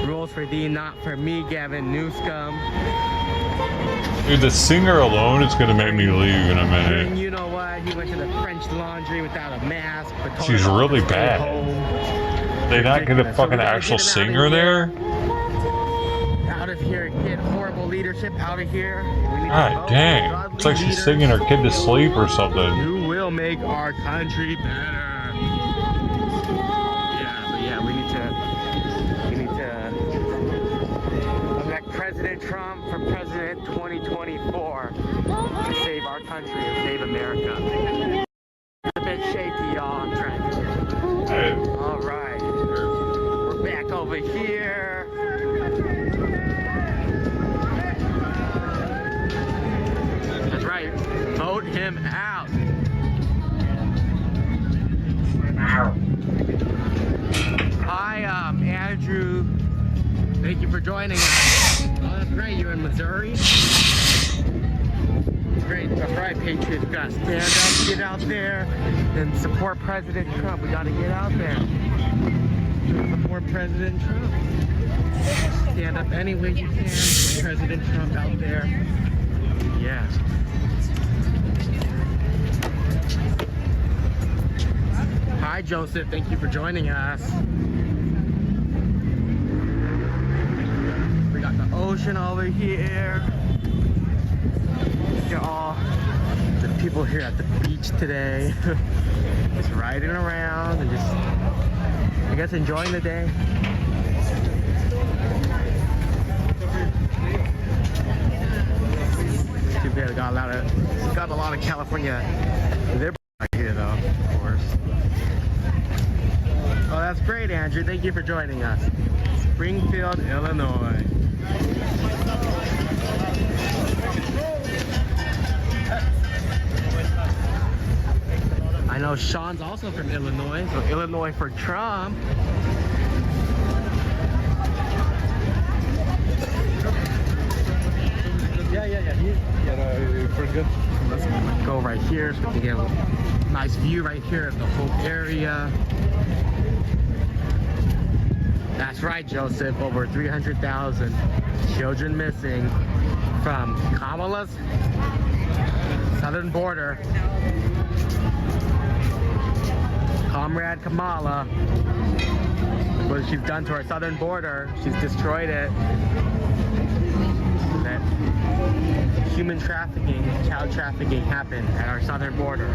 rules for thee, not for me, Gavin Newsom. Dude, the singer alone is gonna make me leave in a minute. And you know what? He went to the French Laundry without a mask. She's really bad. They not get a fucking actual singer there? Out of here, get horrible leadership out of here. God dang. It's like she's singing her kid to sleep or something. You will make our country better. Yeah, we need to elect President Trump for President 2024 to save our country and save America. It's a bit shaky, y'all. I'm trying to. All right. We're back over here. That's right. Vote him out. Hi, Andrew. Thank you for joining us. Oh, that's great. You're in Missouri? That's great. That's right, Patriots. We gotta stand up, get out there, and support President Trump. We gotta get out there. Support President Trump. stand up any way you can for President Trump out there. Yeah. Hi, Joseph. Thank you for joining us. We got the ocean over here. Look at all the people here at the beach today. Just riding around and just, I guess, enjoying the day. Too bad got a lot of California. They're right here though, of course. Oh, that's great, Andrew. Thank you for joining us. Springfield, Illinois. I know Sean's also from Illinois, so Illinois for Trump. Yeah, pretty good. Let's go right here so we can get a nice view right here of the whole area. That's right, Joseph. Over 300,000 children missing from Kamala's southern border. Comrade Kamala, what she's done to our southern border, she's destroyed it. That human trafficking, child trafficking happened at our southern border.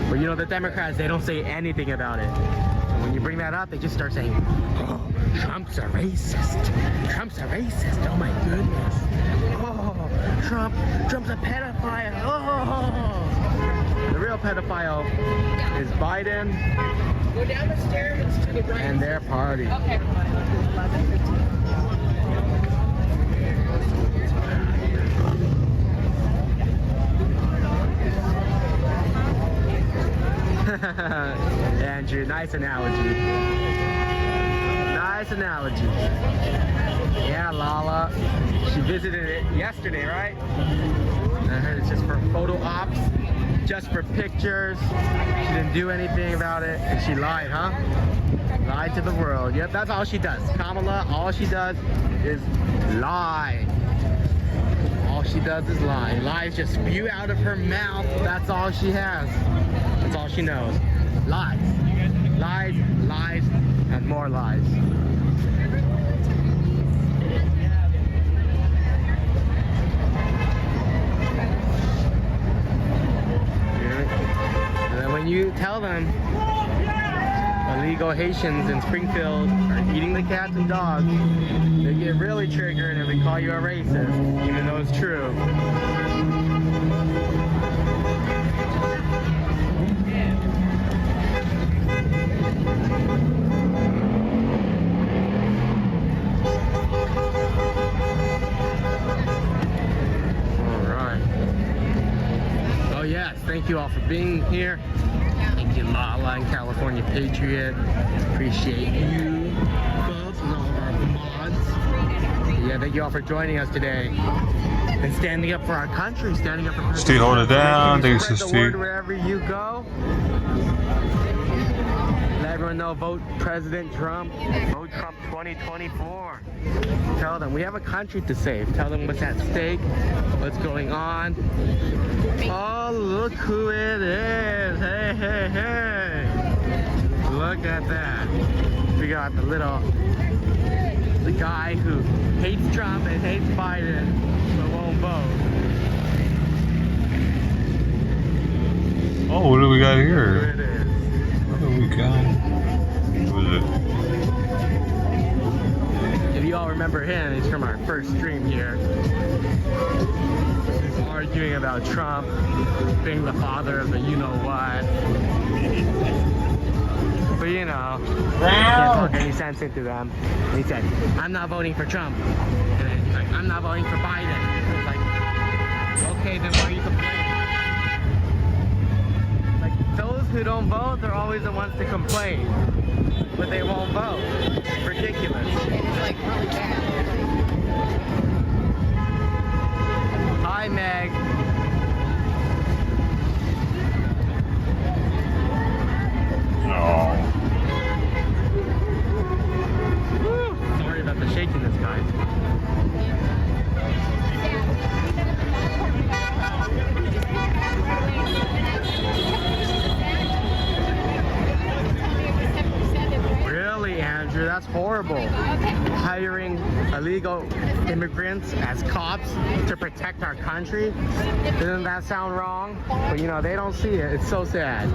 But you know, the Democrats, they don't say anything about it. So when you bring that up, they just start saying, oh, Trump's a racist. Trump's a racist. Oh my goodness. Oh, Trump's a pedophile. Oh. The real pedophile is Biden. Go down the stairs to the right. And their party. Okay. Andrew, nice analogy. Nice analogy. Yeah, Lala. She visited it yesterday, right? I heard it's just for photo ops, just for pictures. She didn't do anything about it, and she lied, huh? Lied to the world. Yep, that's all she does. Kamala, all she does is lie. All she does is lie. Lies just spew out of her mouth. That's all she has. That's all she knows. Lies. Lies, lies, and more lies. And then when you tell them illegal Haitians in Springfield are eating the cats and dogs, they get really triggered and they call you a racist, even though it's true. Yes, thank you all for being here. Thank you, Lala and California Patriot. Appreciate you folks and all of our mods. Yeah, thank you all for joining us today and standing up for our country, standing up for our Steve, hold it down. Thanks to Spread the Steve. word wherever you go. Let everyone know, vote President Trump. Vote Trump 2024. Tell them we have a country to save. Tell them what's at stake, what's going on. Oh, look who it is. Hey, hey, hey. Look at that. We got the guy who hates Trump and hates Biden, but won't vote. Oh, what do we got here? Here it is. What do we got? What is it? If you all remember him, he's from our first stream here. He's arguing about Trump being the father of the you-know-what. But you know, he can't talk any sense into them. And he said, I'm not voting for Trump. And then he's like, I'm not voting for Biden. It's like, okay, then why are you complaining? Like, those who don't vote, they're always the ones to complain. But they won't vote. It's ridiculous. It's like really bad. Hi, Meg. Oh. Woo. Sorry about the shakiness, guys. horrible. Hiring illegal immigrants as cops to protect our country. Doesn't that sound wrong? But you know, they don't see it. It's so sad.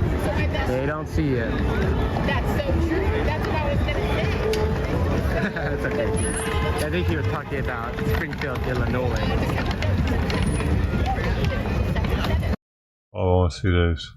They don't see it. That's so true. That's what I was going to say. That's okay. I think he was talking about Springfield, Illinois. Oh, I want to see those.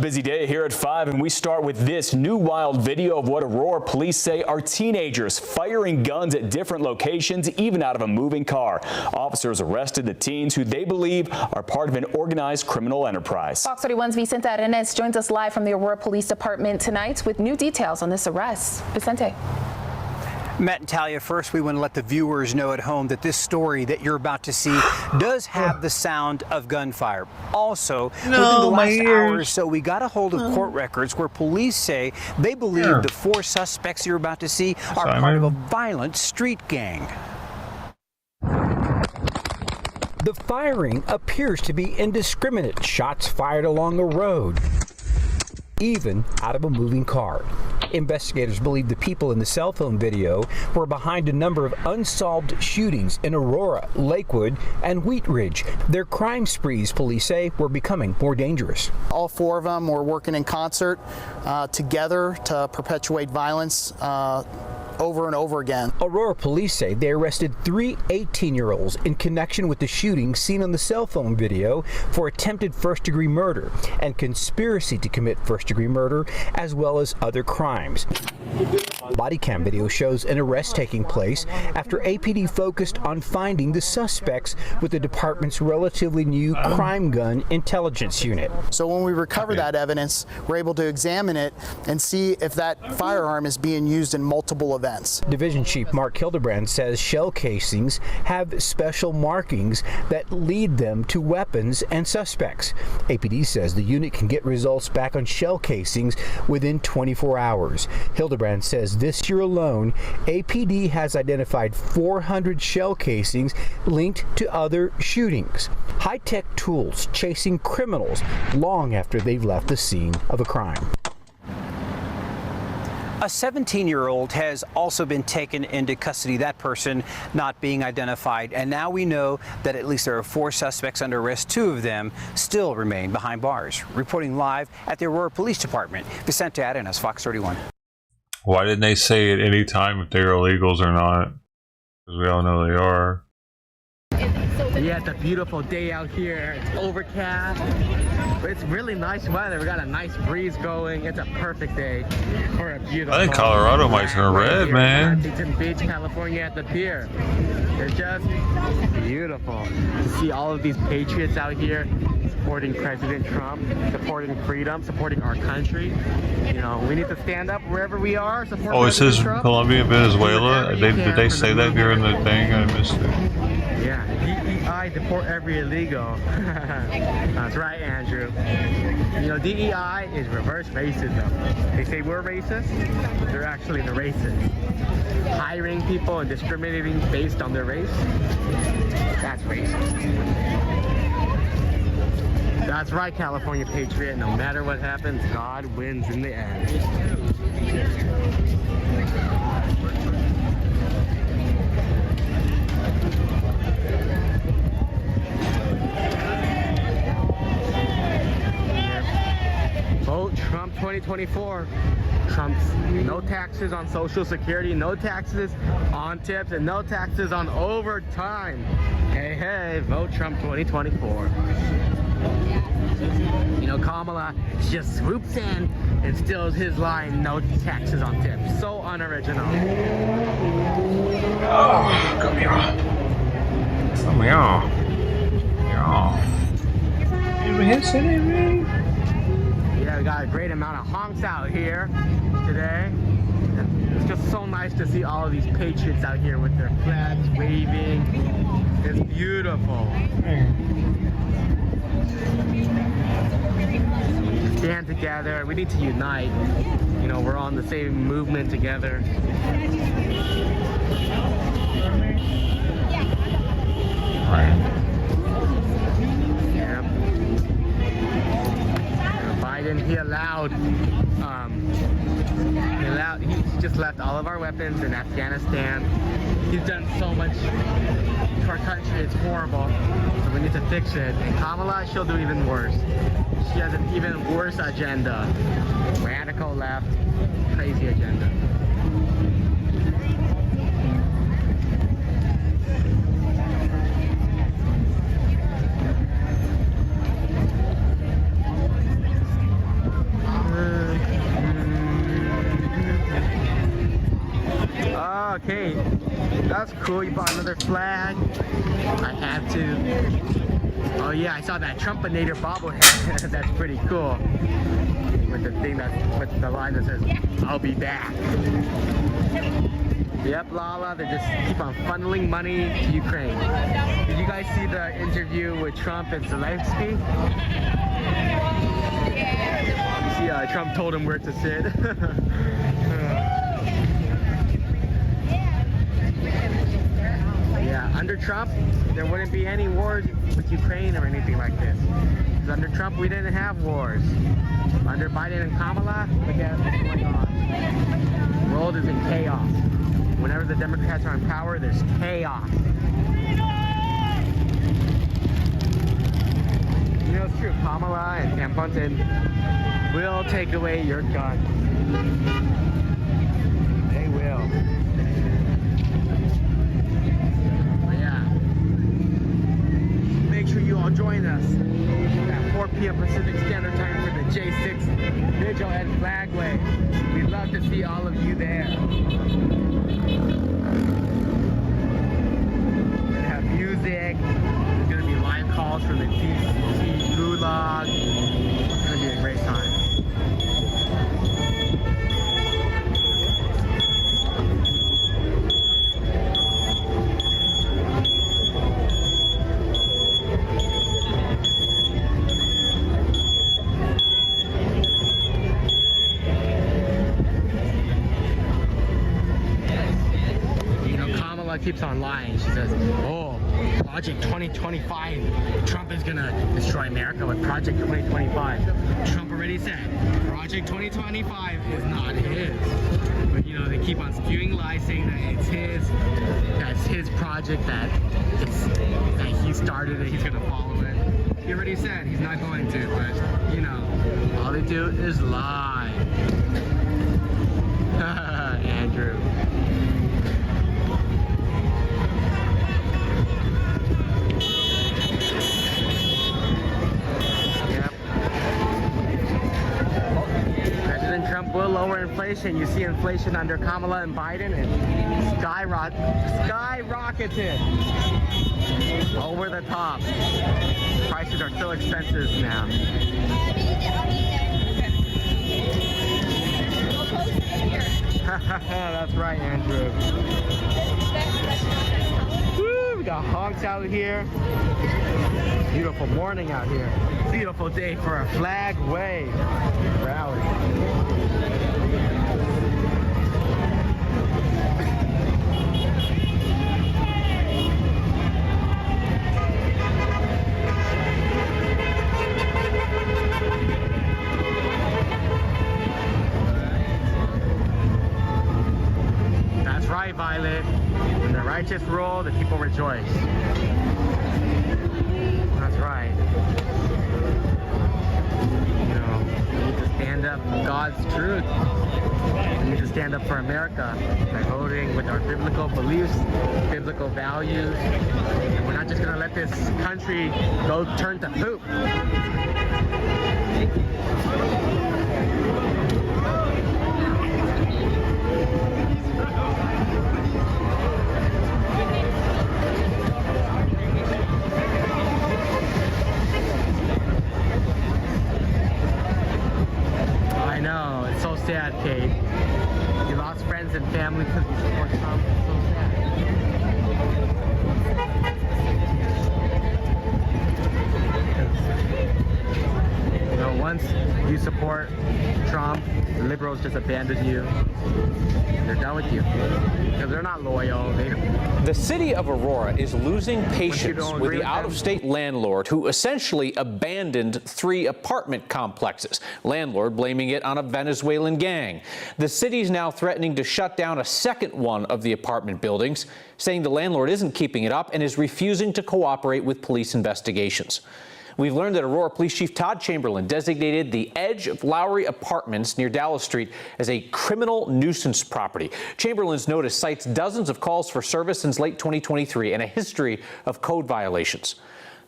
Busy day here at 5, and we start with this new wild video of what Aurora police say are teenagers firing guns at different locations, even out of a moving car. Officers arrested the teens who they believe are part of an organized criminal enterprise. Fox 31's Vicente Arenas joins us live from the Aurora Police Department tonight with new details on this arrest. Vicente. Matt and Talia, first we want to let the viewers know at home that this story that you're about to see does have the sound of gunfire. Also, within the last hour or so, we got a hold of court records where police say they believe the 4 suspects you're about to see are part of a violent street gang. The firing appears to be indiscriminate, shots fired along the road, even out of a moving car. Investigators believe the people in the cell phone video were behind a number of unsolved shootings in Aurora, Lakewood, and Wheat Ridge. Their crime sprees, police say, were becoming more dangerous. All 4 of them were working in concert together to perpetuate violence over and over again. Aurora police say they arrested 3 18-year-olds in connection with the shooting seen on the cell phone video for attempted first-degree murder and conspiracy to commit first-degree murder, as well as other crimes. Body cam video shows an arrest taking place after APD focused on finding the suspects with the department's relatively new crime gun intelligence unit. So when we recover that evidence, we're able to examine it and see if that firearm is being used in multiple events. Division Chief Mark Hildebrand says shell casings have special markings that lead them to weapons and suspects. APD says the unit can get results back on shell casings within 24 hours. Hildebrand says this year alone, APD has identified 400 shell casings linked to other shootings. High-tech tools chasing criminals long after they've left the scene of a crime. A 17-year-old has also been taken into custody, that person not being identified. And now we know that at least there are 4 suspects under arrest. 2 of them still remain behind bars. Reporting live at the Aurora Police Department, Vicente Arenas, Fox 31. Why didn't they say at any time if they're illegals or not? Because we all know they are. Yeah, it's a beautiful day out here. It's overcast, but it's really nice weather. We got a nice breeze going. It's a perfect day for a beautiful. I think Colorado might turn red, man. Huntington Beach, California at the pier. It's just beautiful to see all of these patriots out here supporting President Trump, supporting freedom, supporting our country. You know, we need to stand up wherever we are. Support Oh, it President says Trump. Colombia, Venezuela. Did they say that during the thing? I missed it. Yeah, DEI, deport every illegal. That's right, Andrew. You know, DEI is reverse racism. They say we're racist, but they're actually the racists. Hiring people and discriminating based on their race, that's racist. That's right, California patriot. No matter what happens, God wins in the end. Vote Trump 2024. Trump's no taxes on Social Security, no taxes on tips, and no taxes on overtime. Hey, hey, vote Trump 2024. You know, Kamala just swoops in and steals his line, no taxes on tips. So unoriginal. Oh, come here. Come here. Yeah, we got a great amount of honks out here today. It's just so nice to see all of these patriots out here with their flags waving. It's beautiful. Stand together. We need to unite. You know, we're on the same movement together. Yeah. Biden, he allowed without, he just left all of our weapons in Afghanistan. He's done so much to our country, it's horrible. So we need to fix it. And Kamala, she'll do even worse. She has an even worse agenda. Radical left, crazy agenda. Okay, that's cool. You bought another flag. I had to. Oh yeah, I saw that Trumpinator bobblehead. That's pretty cool. With the thing with the line that says, "I'll be back." Yep, Lala. They just keep on funneling money to Ukraine. Did you guys see the interview with Trump and Zelensky? You see, Trump told him where to sit. Yeah, under Trump, there wouldn't be any wars with Ukraine or anything like this. Because under Trump, we didn't have wars. Under Biden and Kamala, look at what's going on. The world is in chaos. Whenever the Democrats are in power, there's chaos. You know, it's true. Kamala and Putin will take away your gun. They will. Make sure you all join us at 4 p.m. Pacific Standard Time for the J6 Vigil and Flag Wave. We'd love to see all of you there. We're gonna have music. There's gonna be live calls from the DC Gulag. It's gonna be a great time. Keeps on lying. She says, oh, Project 2025, Trump is gonna destroy America with Project 2025. Trump already said Project 2025 is not his. But you know, they keep on spewing lies saying that it's his, that's his project, that he started it, he's gonna follow it. He already said he's not going to, but you know, all they do is lie. Andrew. Trump will lower inflation. You see inflation under Kamala and Biden, and skyrocketed over the top. Prices are still expensive now. That's right, Andrew. Woo, we got honks out here. Beautiful morning out here. Beautiful day for a flag wave rally. That's right, Violet. When the righteous rule, the people rejoice. That's right. You know, we need to stand up for God's truth. We need to stand up for America by voting with our biblical beliefs, biblical values. And we're not just going to let this country go turn to poop. I know, it's so sad, Kate. You lost friends and family because you support Trump. It's so sad. You know, once you you support Trump, the liberals just abandon you. They're done with you because they're not loyal. The city of Aurora is losing patience with the out-of-state landlord who essentially abandoned 3 apartment complexes. Landlord blaming it on a Venezuelan gang. The city's now threatening to shut down a second one of the apartment buildings, saying the landlord isn't keeping it up and is refusing to cooperate with police investigations. We've learned that Aurora Police Chief Todd Chamberlain designated the Edge of Lowry Apartments near Dallas Street as a criminal nuisance property. Chamberlain's notice cites dozens of calls for service since late 2023 and a history of code violations.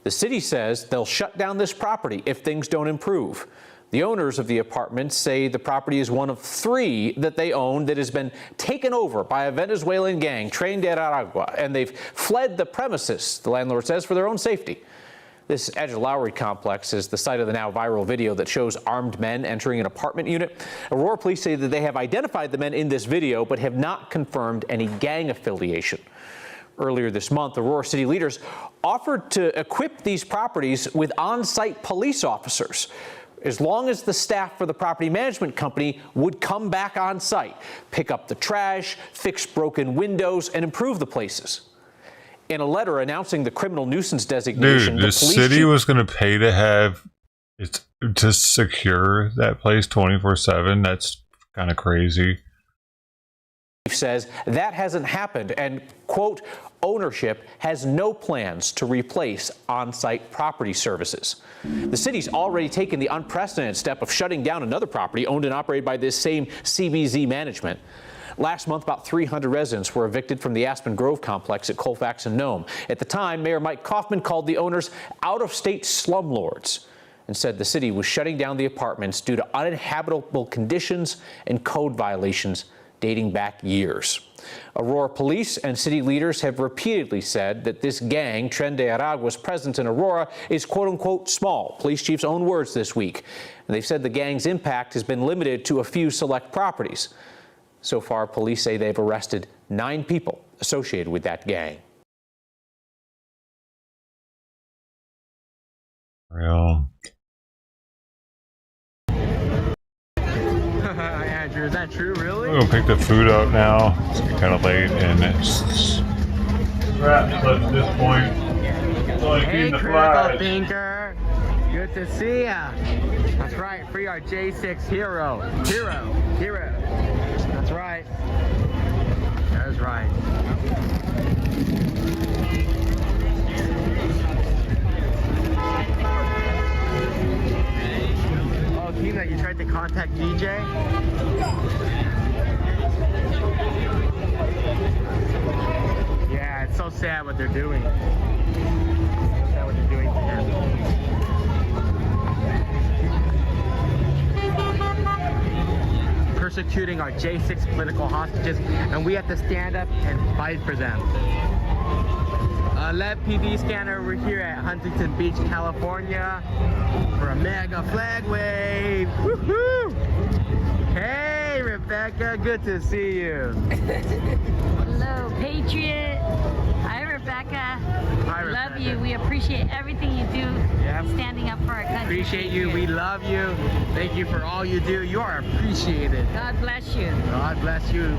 The city says they'll shut down this property if things don't improve. The owners of the apartments say the property is one of 3 that they own that has been taken over by a Venezuelan gang, Trident, and they've fled the premises, the landlord says, for their own safety. This Edge of Lowry complex is the site of the now viral video that shows armed men entering an apartment unit. Aurora police say that they have identified the men in this video, but have not confirmed any gang affiliation. Earlier this month, Aurora city leaders offered to equip these properties with on-site police officers, as long as the staff for the property management company would come back on site, pick up the trash, fix broken windows, and improve the places. In a letter announcing the criminal nuisance designation, Dude, the city was going to pay to have it to secure that place 24/7. That's kind of crazy. Says that hasn't happened and, quote, ownership has no plans to replace on-site property services. The city's already taken the unprecedented step of shutting down another property owned and operated by this same CBZ management. Last month, about 300 residents were evicted from the Aspen Grove complex at Colfax and Nome. At the time, Mayor Mike Kaufman called the owners out-of-state slumlords and said the city was shutting down the apartments due to uninhabitable conditions and code violations dating back years. Aurora police and city leaders have repeatedly said that this gang, Tren de Aragua's presence in Aurora, is quote-unquote small. Police chief's own words this week. And they've said the gang's impact has been limited to a few select properties. So far, police say they've arrested 9 people associated with that gang. Real. Andrew, is that true, really? We're going to pick the food up now. It's kind of late, and it's wrapped at this point. It's only Hey, feeding the critical flies. thinker. Good to see ya. That's right. Free our J6 hero. Hero. That's right. That's right. Oh, Tina, you tried to contact DJ? Yeah, it's so sad what they're doing. Sad what they're doing to him. Persecuting our J6 political hostages, and we have to stand up and fight for them. Left PD scanner, we're here at Huntington Beach, California for a mega flag wave. Woohoo! Hey, Rebecca, good to see you. Hello, Patriot. Hi, Rebecca. Hi, We love Rebecca. you. We appreciate everything you do, Yep. standing up for our country. Appreciate you. We love you. Thank you for all you do. You are appreciated. God bless you. God bless you.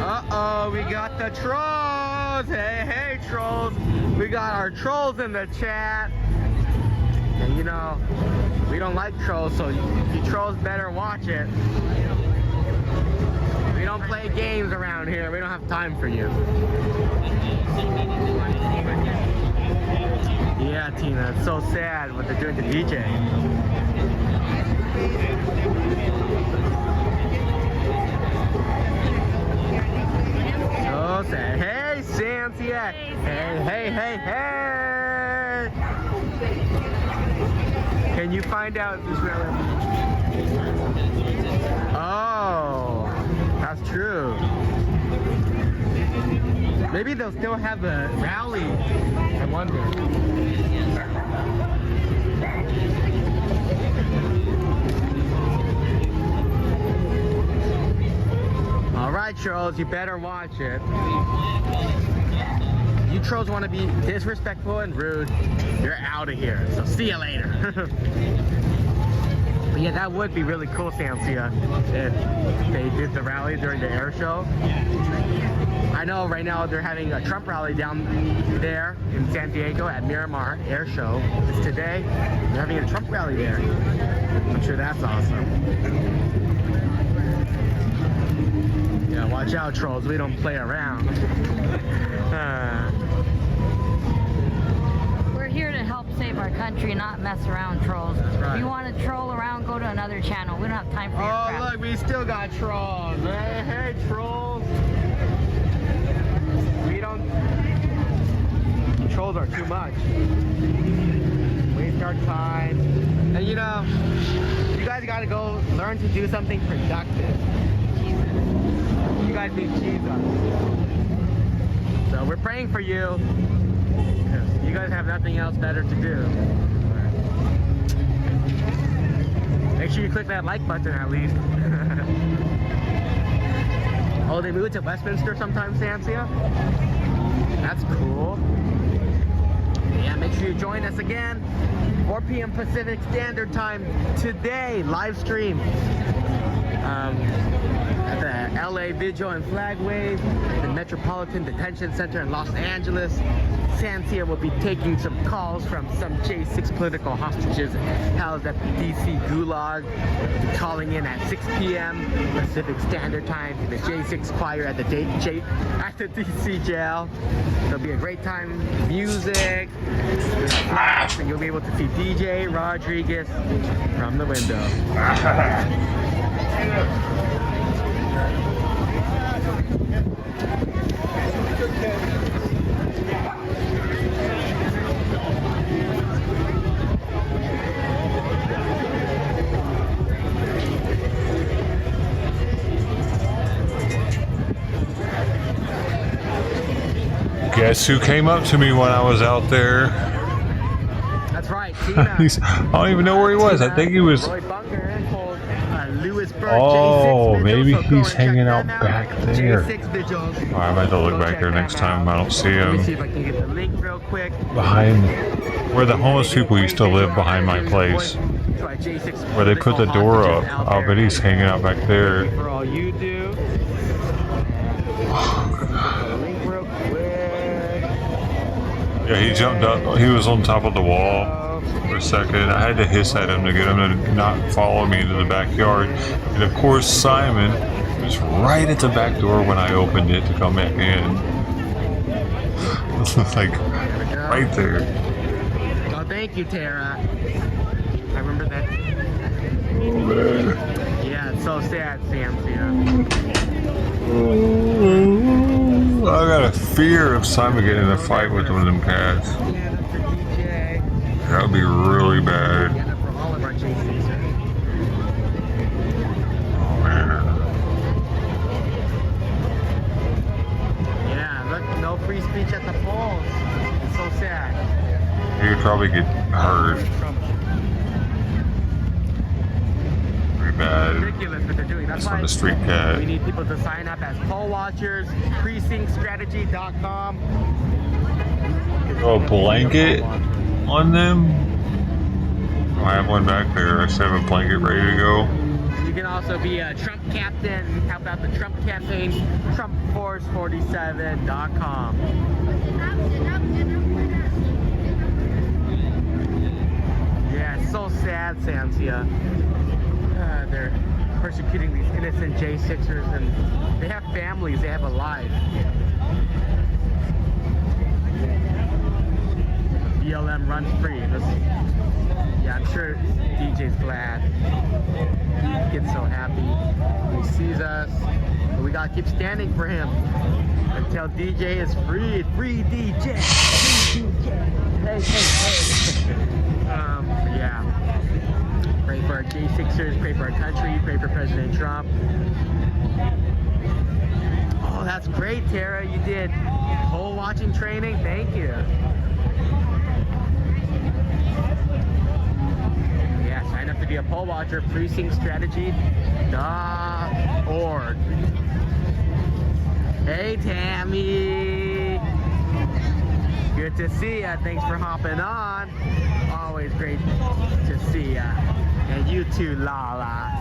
Uh-oh, we got the trolls. Hey, trolls. We got our trolls in the chat. And you know, we don't like trolls, so you trolls better watch it. We don't play games around here. We don't have time for you. Yeah, Tina, it's so sad what they're doing to DJ. So sad. Hey, Cynthia. Hey. Can you find out this really? Oh, that's true. Maybe they'll still have a rally. I wonder. All right, Charles, you better watch it. You you trolls want to be disrespectful and rude, you're out of here. So see you later. But yeah, that would be really cool, Samsia, if they did the rally during the air show. I know right now they're having a Trump rally down there in San Diego at Miramar Air Show. It's today. They're having a Trump rally there. I'm sure that's awesome. Yeah, watch out, trolls. We don't play around. We're here to help save our country, not mess around, trolls. right. If you want to troll around, go to another channel. We don't have time for your crap. Oh, look, we still got trolls. Hey, trolls. We don't... Trolls are too much. Waste our time. And you know, you guys gotta go learn to do something productive. You guys need Jesus. So we're praying for you. You guys have nothing else better to do. Make sure you click that like button at least. Oh, they moved to Westminster sometime, Samsia? That's cool. Yeah, make sure you join us again. 4 p.m. Pacific Standard Time today, live stream. At the LA Vigil and Flag Wave, the Metropolitan Detention Center in Los Angeles. Samsia will be taking some calls from some J6 political hostages housed at the DC Gulag. We'll be calling in at 6 p.m. Pacific Standard Time to the J6 choir at the DC jail. It'll be a great time. Music, and you'll be able to see DJ Rodriguez from the window. Guess who came up to me when I was out there? That's right, Tina. I don't even know where he was. I think he was... Oh, maybe he's hanging out back there. Alright, I'm about to look back there next time. I don't see him. Let me see if I can get the link real quick. Behind where the homeless people used to live behind my place. Where they put the door up. I bet he's hanging out back there. For all you do. Link real quick. Yeah, he jumped up. He was on top of the wall for a second. I had to hiss at him to get him to not follow me into the backyard. And of course, Simon was right at the back door when I opened it to come back in. Like, right there. Oh, thank you, Tara. I remember that. Oh, man. Yeah, it's so sad, Samsia. I got a fear of Simon getting in a fight with one of them cats. That would be really bad. Oh, man. Yeah, look, no free speech at the polls. It's so sad. He would probably get hurt. Pretty bad. Ridiculous what they're doing. That's From why the street cat. we need people to sign up as poll watchers. Precinctstrategy.com. Throw a blanket on them? I have one back there. I just have a blanket ready to go. You can also be a Trump captain, help out the Trump campaign, TrumpForce47.com. Yeah, it's so sad, Samsia. They're persecuting these innocent J6ers, and they have families, they have a life. BLM runs free. Yeah, I'm sure DJ's glad. He gets so happy when he sees us. But we gotta keep standing for him until DJ is freed. Free DJ! Free DJ! Hey, hey, hey! Yeah. Pray for our J6ers, pray for our country, pray for President Trump. Oh, that's great, Tara. You did poll watching training. Thank you. Yeah, sign up to be a poll watcher. Precinctstrategy.org. Hey, Tammy. to see ya. Thanks for hopping on. Always great to see ya. And you too, Lala.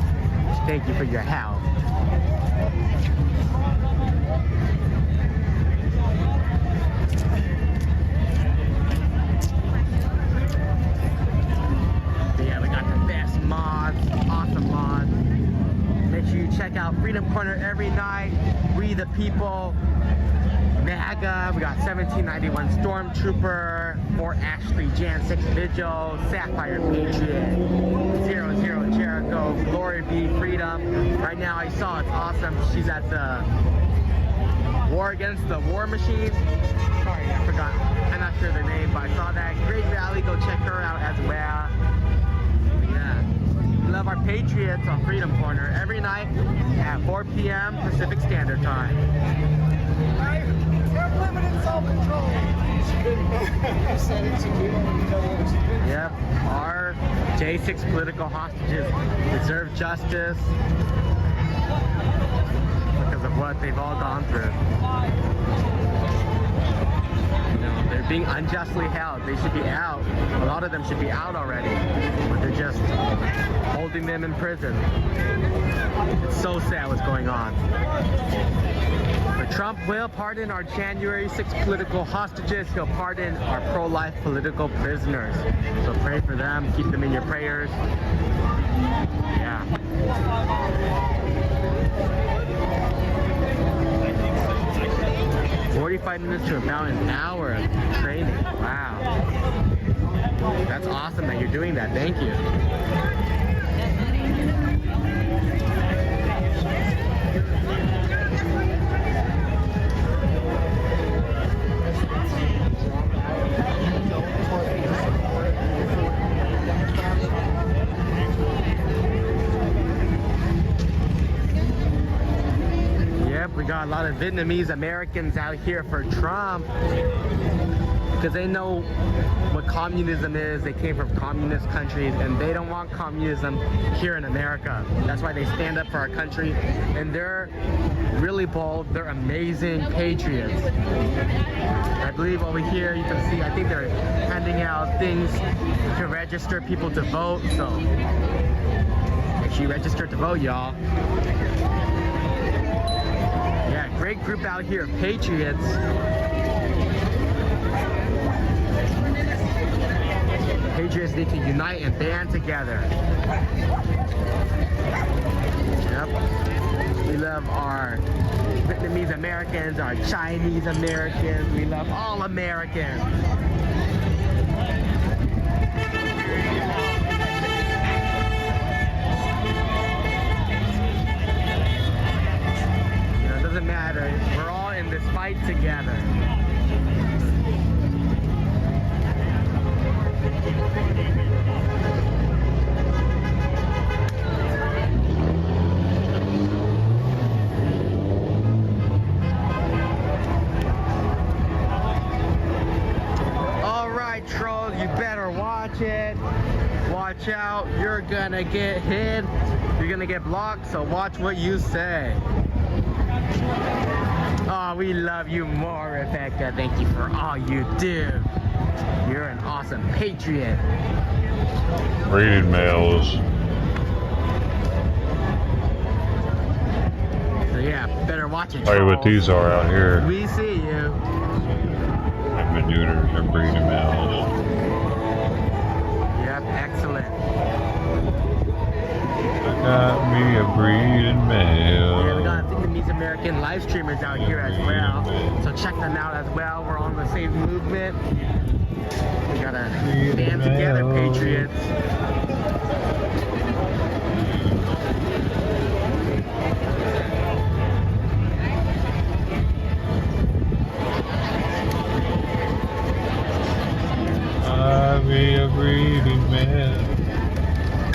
Thank you for your help. Yeah, we got the best mods, awesome mods. Make sure you check out Freedom Corner every night. We the People, MAGA, we got 1791 Stormtrooper, Fort Ashley Jan 6 Vigil, Sapphire Patriot, 00 Jericho, Glory Be Freedom. Right now I saw it's awesome. She's at the War Against the War Machine. Sorry, I forgot. I'm not sure the name, but I saw that. Great rally. Go check her out as well. Yeah. We love our Patriots on Freedom Corner every night at 4 p.m. Pacific Standard Time. Yep, our J6 political hostages deserve justice because of what they've all gone through. You know, they're being unjustly held. They should be out. A lot of them should be out already, but they're just holding them in prison. It's so sad what's going on. But Trump will pardon our January 6th political hostages. He'll pardon our pro-life political prisoners. So pray for them. Keep them in your prayers. Yeah. 45 minutes to about an hour of training. Wow. That's awesome that you're doing that. Thank you. We got a lot of Vietnamese Americans out here for Trump because they know what communism is. They came from communist countries and they don't want communism here in America. That's why they stand up for our country, and they're really bold. They're amazing patriots. I believe over here you can see, I think they're handing out things to register people to vote, so make sure you register to vote, y'all. Yeah, great group out here of patriots. Patriots need to unite and band together. Yep. We love our Vietnamese Americans, our Chinese Americans. We love all Americans. Doesn't matter. We're all in this fight together. All right, trolls, you better watch it. Watch out. You're gonna get hit. You're gonna get blocked, so watch what you say. Oh, we love you more, Rebecca. Thank you for all you do. You're an awesome patriot. Breeded males. So yeah, better watch it. Tell you what these are out here. We see you. I've neuters and breeding males. Yep, excellent. I got me a breeding male. Yeah, we got Vietnamese American live streamers out here as well. So check them out as well. We're on the same movement. We gotta band together, patriots. I be a breeding man.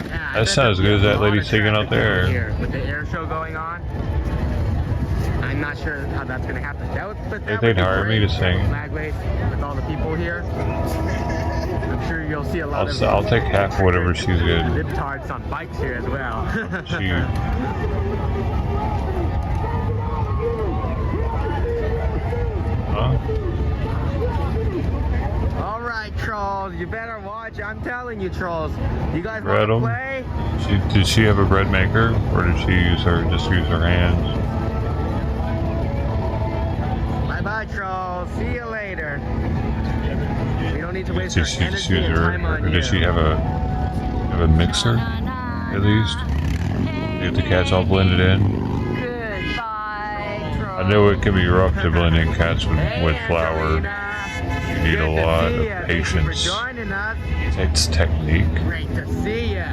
Yeah, That sounds good as that lady singing out there. Here, with the air show going on. I'm not sure how that's gonna happen. If they'd hire me to sing. Flag wave with all the people here. I'm sure you'll see a lot of. I'll take half whatever she's good. Libtards on bikes here as well. Huh? trolls. You better watch. I'm telling you, trolls. You guys Read want to 'em. play? Did she have a bread maker, or did she just use her hands? Bye-bye, trolls. See you later. We don't need to waste Did our she energy just use and her, time on or you. did she have a mixer at least? Get the cats all blended in. I know it can be rough to blend in cats with flour. You need a lot of patience. It's technique. Great to see ya.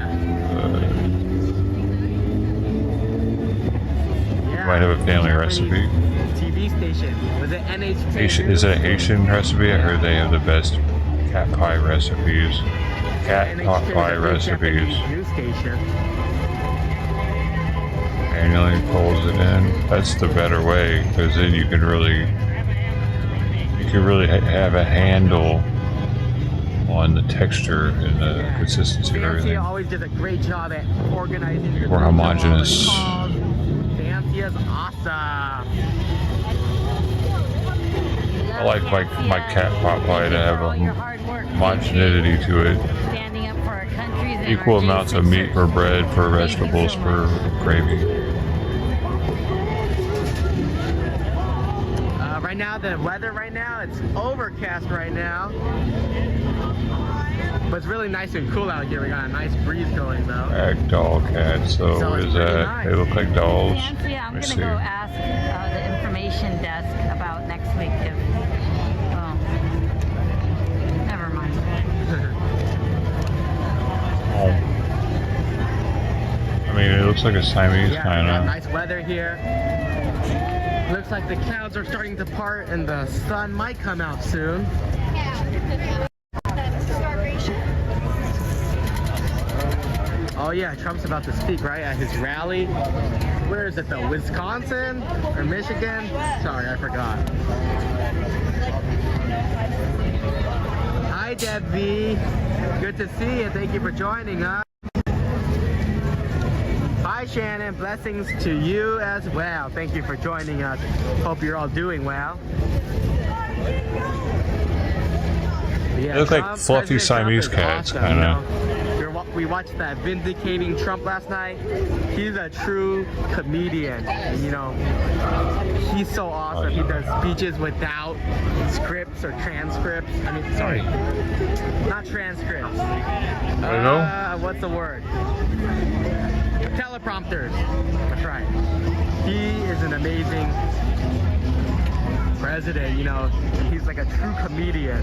You might have a family recipe. TV station. Was it NHK? Is it a Haitian recipe? I heard they have the best cat pie recipes. Cat pie recipes. News station. Manually pulls it in. That's the better way, because then you can really have a handle on the texture and the consistency of everything. Fancy always does a great job at organizing your More homogeneous. Fancy is awesome. I like my cat pot pie to have a homogeneity to it. Equal amounts of meat for bread, for vegetables, for gravy. Right now, the weather right now, it's overcast right now. But it's really nice and cool out here. We got a nice breeze going though. Ragdoll cats, so is that? nice. They look like dolls. Nancy, I'm Let me going to see. go ask the information desk about next week if, never mind. I mean, it looks like a Siamese Yeah, kind we got of. nice weather here. Looks like the clouds are starting to part and the sun might come out soon. Oh yeah, Trump's about to speak, right, at his rally. Where is it though? Wisconsin or Michigan? Sorry, I forgot. Hi Deb V. Good to see you. Thank you for joining us. Hi Shannon, blessings to you as well. Thank you for joining us. Hope you're all doing well. Yeah, They look like Trump, fluffy President Trump Siamese is cats, awesome, kind of. you know. We watched that Vindicating Trump last night. He's a true comedian. And, you know, he's so awesome. He does speeches without scripts or transcripts. I mean, sorry, not transcripts. I don't know. What's the word? Teleprompters. That's right. He is an amazing president. You know, he's like a true comedian.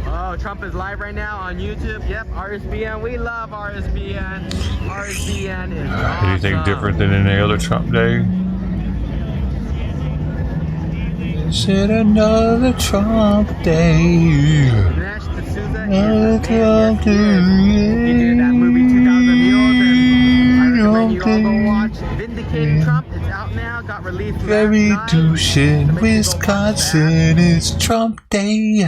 Oh, Trump is live right now on YouTube. Yep, RSBN. We love RSBN. RSBN is awesome. Anything different than any other Trump day? Is it another Trump day? Nash D'Souza is Trump day. He did that movie 2000 Mules, and I recommend you all go watch Vindicating Trump. It's out now. Got released last Very night. douche in Wisconsin. It's Trump day.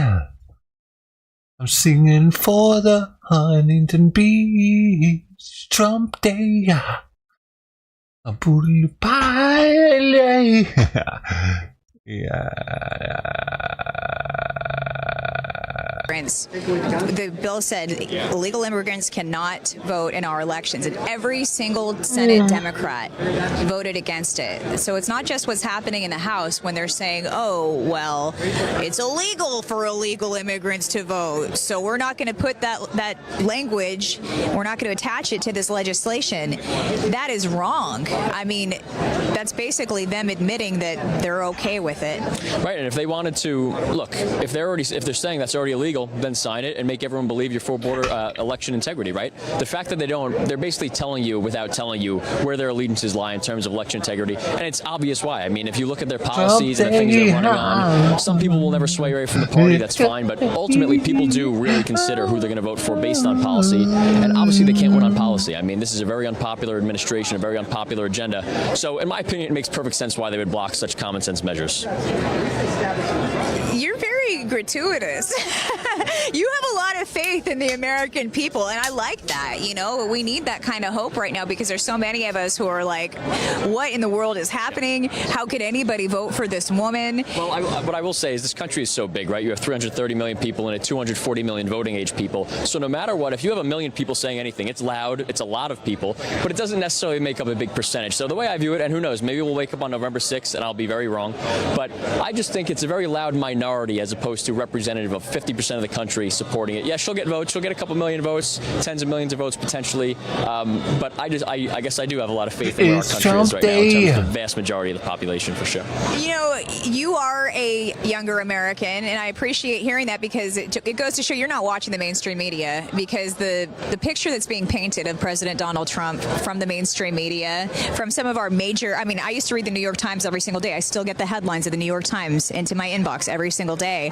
I'm singing for the Huntington Beach. Trump day. A poodle pie. The bill said illegal immigrants cannot vote in our elections, and every single Senate Democrat voted against it. So it's not just what's happening in the House when they're saying, oh, well, it's illegal for illegal immigrants to vote, so we're not going to put that language, we're not going to attach it to this legislation. That is wrong. I mean, that's basically them admitting that they're okay with it. Right, and if they wanted to, look, if they're saying that's already illegal, then sign it and make everyone believe you're for border election integrity, right? The fact that they don't, they're basically telling you without telling you where their allegiances lie in terms of election integrity, and it's obvious why. I mean, if you look at their policies and the things they're running on, some people will never sway away from the party, that's fine, but ultimately people do really consider who they're going to vote for based on policy, and obviously they can't win on policy. I mean, this is a very unpopular administration, a very unpopular agenda, so in my opinion, it makes perfect sense why they would block such common sense measures. You're very very gratuitous. You have a lot of faith in the American people, and I like that. You know, we need that kind of hope right now because there's so many of us who are like, what in the world is happening? How could anybody vote for this woman? Well, what I will say is this country is so big, right? You have 330 million people in it, 240 million voting age people. So no matter what, if you have a million people saying anything, it's loud, it's a lot of people, but it doesn't necessarily make up a big percentage. So the way I view it, and who knows, maybe we'll wake up on November 6th and I'll be very wrong, but I just think it's a very loud minority as opposed to representative of 50% of the country supporting it. Yeah, she'll get votes, she'll get a couple million votes, tens of millions of votes potentially, but I guess I do have a lot of faith in where our country is right now in terms of the vast majority of the population, for sure. You know, you are a younger American, and I appreciate hearing that because it goes to show you're not watching the mainstream media, because the picture that's being painted of President Donald Trump from the mainstream media, from some of our major, I mean, I used to read the New York Times every single day. I still get the headlines of the New York Times into my inbox every single day.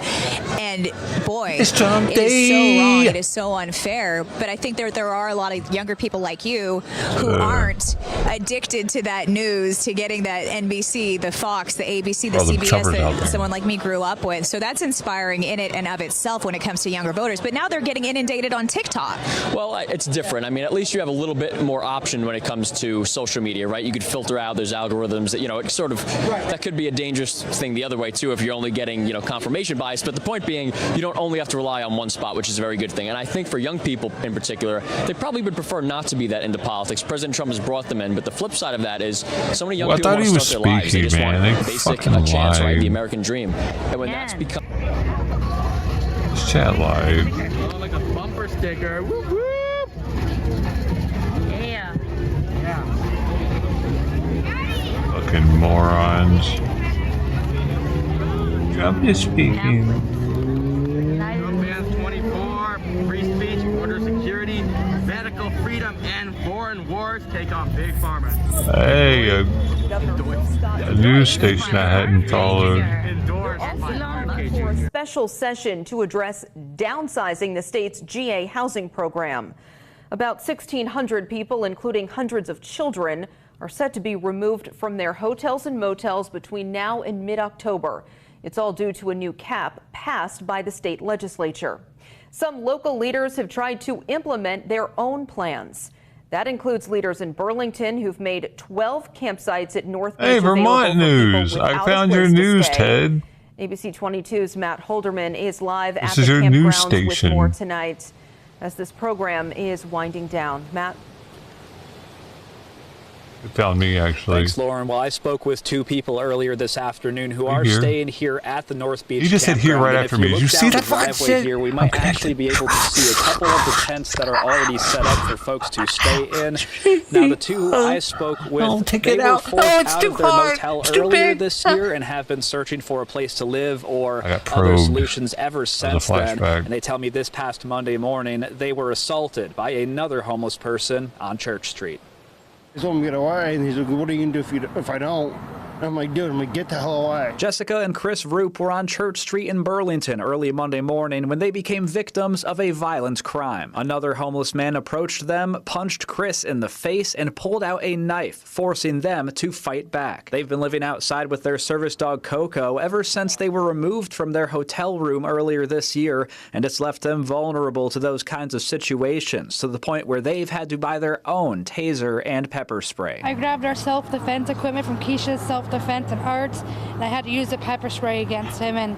And boy, it is so wrong. It is so unfair. But I think there are a lot of younger people like you who aren't addicted to that news, to getting that NBC, the Fox, the ABC, the CBS that someone like me grew up with. So that's inspiring in it and of itself when it comes to younger voters. But now they're getting inundated on TikTok. Well, it's different. I mean, at least you have a little bit more option when it comes to social media, right? You could filter out those algorithms that, you know, it sort of, that could be a dangerous thing the other way too if you're only getting, you know, confirmation bias. But the point being, you don't only have to rely on one spot, which is a very good thing. And I think for young people in particular, they probably would prefer not to be that into politics. President Trump has brought them in, but the flip side of that is so many young people want to start their lives. They just want a basic chance, right? The American dream. And when that's become... This chat live. Oh, like a bumper sticker. Whoop, whoop. Yeah. Fucking morons. Trump is speaking. Trump bans 24, free speech, border security, medical freedom, and foreign wars take on big pharma. Hey, a news station I hadn't followed. For a special session to address downsizing the state's GA housing program. About 1,600 people, including hundreds of children, are set to be removed from their hotels and motels between now and mid-October. It's all due to a new cap passed by the state legislature. Some local leaders have tried to implement their own plans. That includes leaders in Burlington who've made 12 campsites at North Beach. Hey, Vermont news. I found your news, Ted. ABC 22's Matt Holderman is live at the campgrounds with more tonight as this program is winding down. Matt? It found me, actually. Thanks, Lauren. Well, I spoke with two people earlier this afternoon who are staying here at the North Beach. You just said here right after me. Did you see that fucking shit? Here, we might actually be able to see a couple of the tents that are already set up for folks to stay in. Now, the two who I spoke with, they were forced out of their motel earlier this year and have been searching for a place to live or other solutions ever since then. And they tell me this past Monday morning, they were assaulted by another homeless person on Church Street. He told me to get away, and he's like, what are you going to do if I don't? I'm like, dude, I'm going to get the hell away. Jessica and Chris Roop were on Church Street in Burlington early Monday morning when they became victims of a violent crime. Another homeless man approached them, punched Chris in the face, and pulled out a knife, forcing them to fight back. They've been living outside with their service dog Coco ever since they were removed from their hotel room earlier this year, and it's left them vulnerable to those kinds of situations, to the point where they've had to buy their own taser and pepper spray. I grabbed our self-defense equipment from Keisha's self-defense and Arts, and I had to use the pepper spray against him, and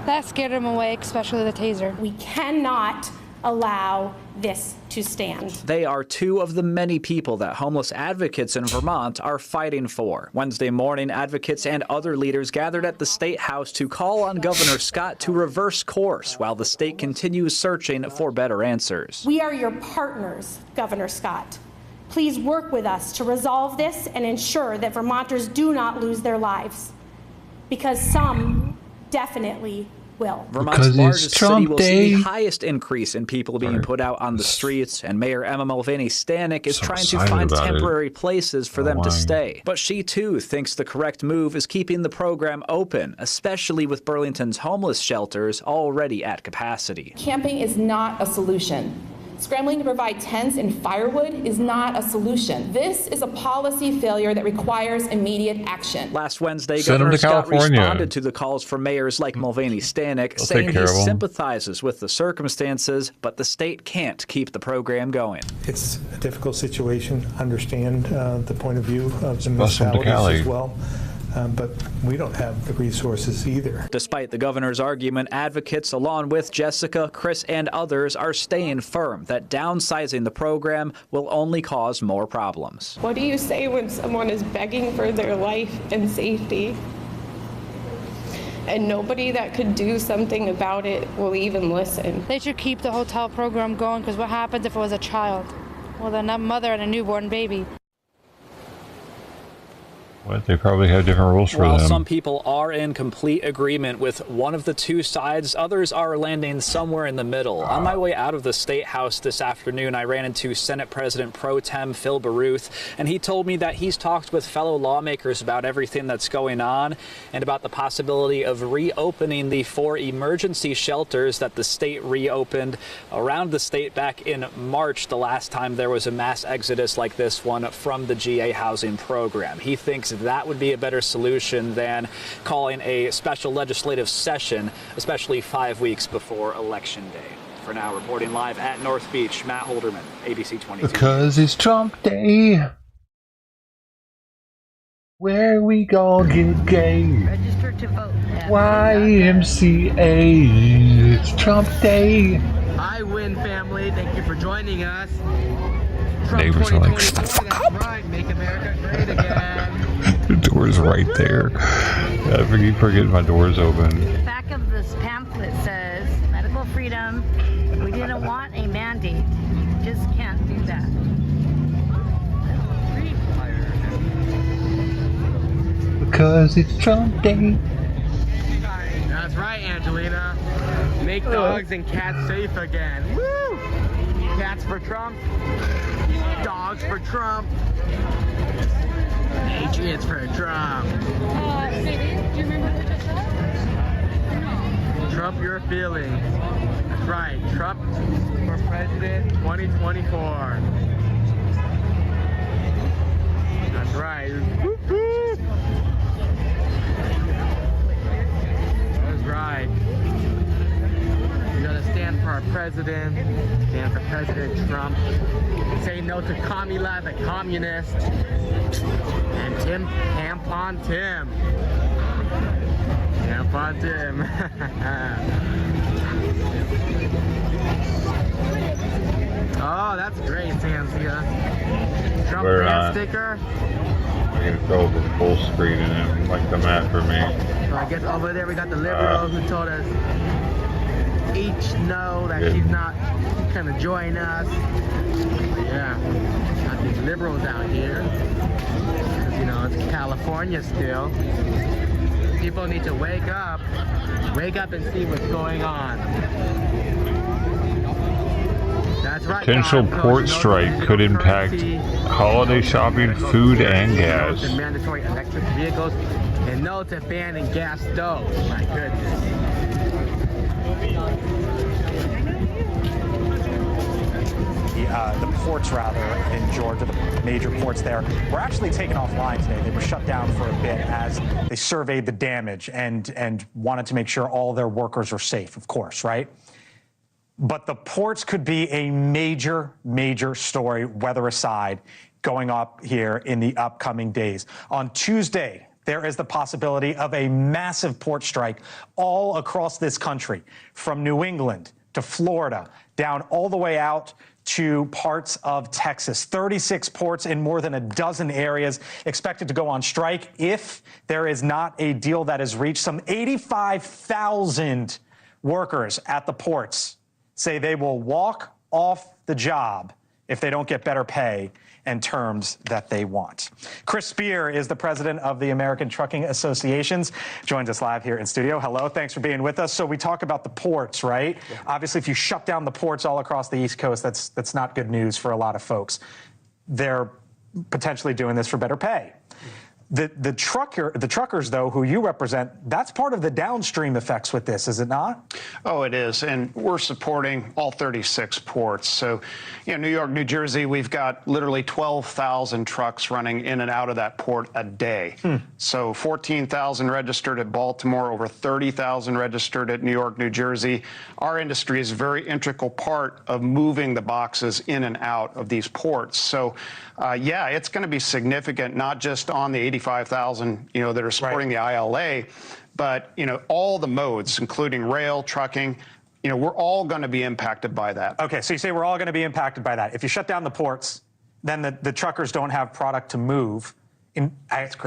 that scared him away, especially the taser. We cannot allow this to stand. They are two of the many people that homeless advocates in Vermont are fighting for. Wednesday morning, advocates and other leaders gathered at the State House to call on Governor Scott to reverse course while the state continues searching for better answers. We are your partners, Governor Scott. Please work with us to resolve this and ensure that Vermonters do not lose their lives, because some definitely will. Vermont's largest city will see the highest increase in people being put out on the streets, and Mayor Emma Mulvaney-Stanek is trying to find temporary places for them to stay. But she, too, thinks the correct move is keeping the program open, especially with Burlington's homeless shelters already at capacity. Camping is not a solution. Scrambling to provide tents and firewood is not a solution. This is a policy failure that requires immediate action. Last Wednesday, Send Governor them to Scott California. responded to the calls for mayors like Mulvaney Stanek, They'll saying take care he of 'em. sympathizes with the circumstances, but the state can't keep the program going. It's a difficult situation. Understand the point of view of the Bus them to municipalities Cali. as well. But we don't have the resources either. Despite the governor's argument, advocates along with Jessica, Chris, and others are staying firm that downsizing the program will only cause more problems. What do you say when someone is begging for their life and safety, and nobody that could do something about it will even listen? They should keep the hotel program going, because what happens if it was a child? Well, then a mother and a newborn baby. What? They probably have different rules for While them. some people are in complete agreement with one of the two sides, others are landing somewhere in the middle. On my way out of the State House this afternoon, I ran into Senate President Pro Tem Phil Baruth, and he told me that he's talked with fellow lawmakers about everything that's going on and about the possibility of reopening the 4 emergency shelters that the state reopened around the state back in March, the last time there was a mass exodus like this one from the GA housing program. He thinks that would be a better solution than calling a special legislative session, especially 5 weeks before Election Day. For now, reporting live at North Beach, Matt Holderman, ABC 22. Because it's Trump Day. Where we gon' get gay. Register to vote. YMCA. It's Trump Day. I win, family. Thank you for joining us. Trump Neighbors are like, 2024, shut the fuck that's right. Make America great again. The door's right there. I keep forgetting my door's open. The back of this pamphlet says medical freedom. We didn't want a mandate. Just can't do that. Because it's Trump Day. That's right, Angelina. Make dogs and cats safe again. Woo! Cats for Trump. Dogs for Trump. Patriots for Trump. Trump your feelings. That's right. Trump for president 2024. That's right. Whoop, whoop. That's right. We gotta stand for our president. Stand for President Trump. Say no to Commie-La, the communist. And Tampon Tim. Tampon Tim. Oh, that's great, Sansia. Trump fan sticker. I'm gonna throw the full screen in it, like the map for me. So I guess over there we got the liberals who told us each know that she's not gonna join us. Yeah, got these liberals out here. Because, you know, it's California still. People need to wake up and see what's going on. That's right. Potential port strike could impact holiday shopping, food, and gas. And mandatory electric vehicles, and no to banning gas stoves. My goodness. The ports, rather, in Georgia, the major ports there, were actually taken offline today. They were shut down for a bit as they surveyed the damage and wanted to make sure all their workers are safe, of course, right? But the ports could be a major, major story, weather aside, going up here in the upcoming days. On Tuesday, there is the possibility of a massive port strike all across this country, from New England to Florida, down all the way out to parts of Texas. 36 ports in more than a dozen areas expected to go on strike if there is not a deal that is reached. Some 85,000 workers at the ports say they will walk off the job if they don't get better pay and terms that they want. Chris Spear is the president of the American Trucking Associations, joins us live here in studio. Hello, thanks for being with us. So we talk about the ports, right? Yeah. Obviously, if you shut down the ports all across the East Coast, that's not good news for a lot of folks. They're potentially doing this for better pay. The truckers, though, who you represent, that's part of the downstream effects with this, is it not? Oh, it is. And we're supporting all 36 ports. So, New York, New Jersey, we've got literally 12,000 trucks running in and out of that port a day. So 14,000 registered at Baltimore, over 30,000 registered at New York, New Jersey. Our industry is a very integral part of moving the boxes in and out of these ports. So, yeah, it's going to be significant, not just on the 85,000, that are supporting the ILA, but, all the modes, including rail, trucking, we're all going to be impacted by that. Okay, so you say we're all going to be impacted by that. If you shut down the ports, then the truckers don't have product to move. In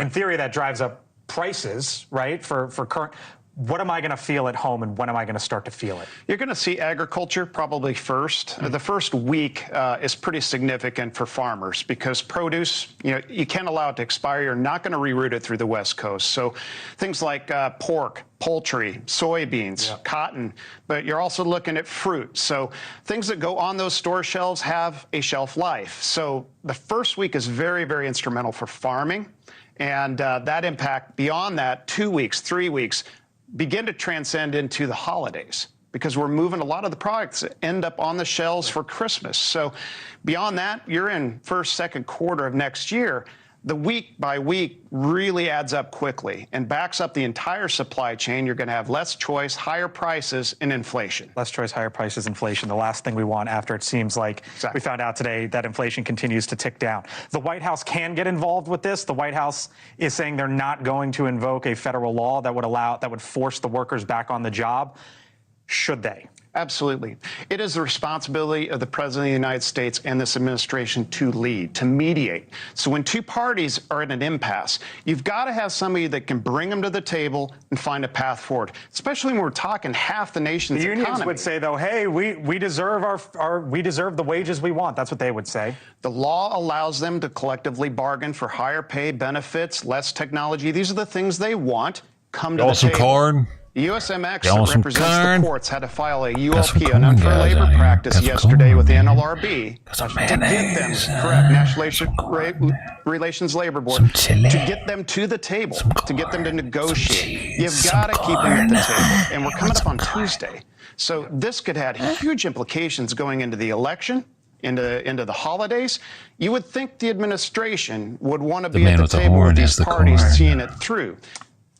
theory, that drives up prices, right, for current. What am I going to feel at home, and when am I going to start to feel it? You're going to see agriculture probably first. The first week is pretty significant for farmers because produce, you can't allow it to expire. You're not going to reroute it through the West Coast. So things like pork, poultry, soybeans, cotton, but you're also looking at fruit. So things that go on those store shelves have a shelf life. So the first week is very, very instrumental for farming. And that impact beyond that, 2 weeks, 3 weeks, begin to transcend into the holidays because we're moving a lot of the products that end up on the shelves for Christmas. So beyond that, you're in first, second quarter of next year. The week by week really adds up quickly and backs up the entire supply chain. You're going to have less choice, higher prices, and inflation. Less choice, higher prices, inflation. The last thing we want after it seems like we found out today that inflation continues to tick down. The White House can get involved with this. The White House is saying they're not going to invoke a federal law that would force the workers back on the job. Should they? Absolutely. It is the responsibility of the President of the United States and this administration to lead, to mediate. So when two parties are at an impasse, you've got to have somebody that can bring them to the table and find a path forward, especially when we're talking half the nation's economy. The unions would say, though, hey, we deserve we deserve the wages we want. That's what they would say. The law allows them to collectively bargain for higher pay, benefits, less technology. These are the things they want. Come to the table. Corn. The USMX that represents the ports had to file a ULP, an unfair labor practice, yesterday with the NLRB to get them, correct, National Relations Labor Board, to get them to the table, to get them to negotiate. You've got to keep them at the table. And we're coming up on Tuesday. So this could have huge implications going into the election, into the holidays. You would think the administration would want to be at the table with these parties seeing it through.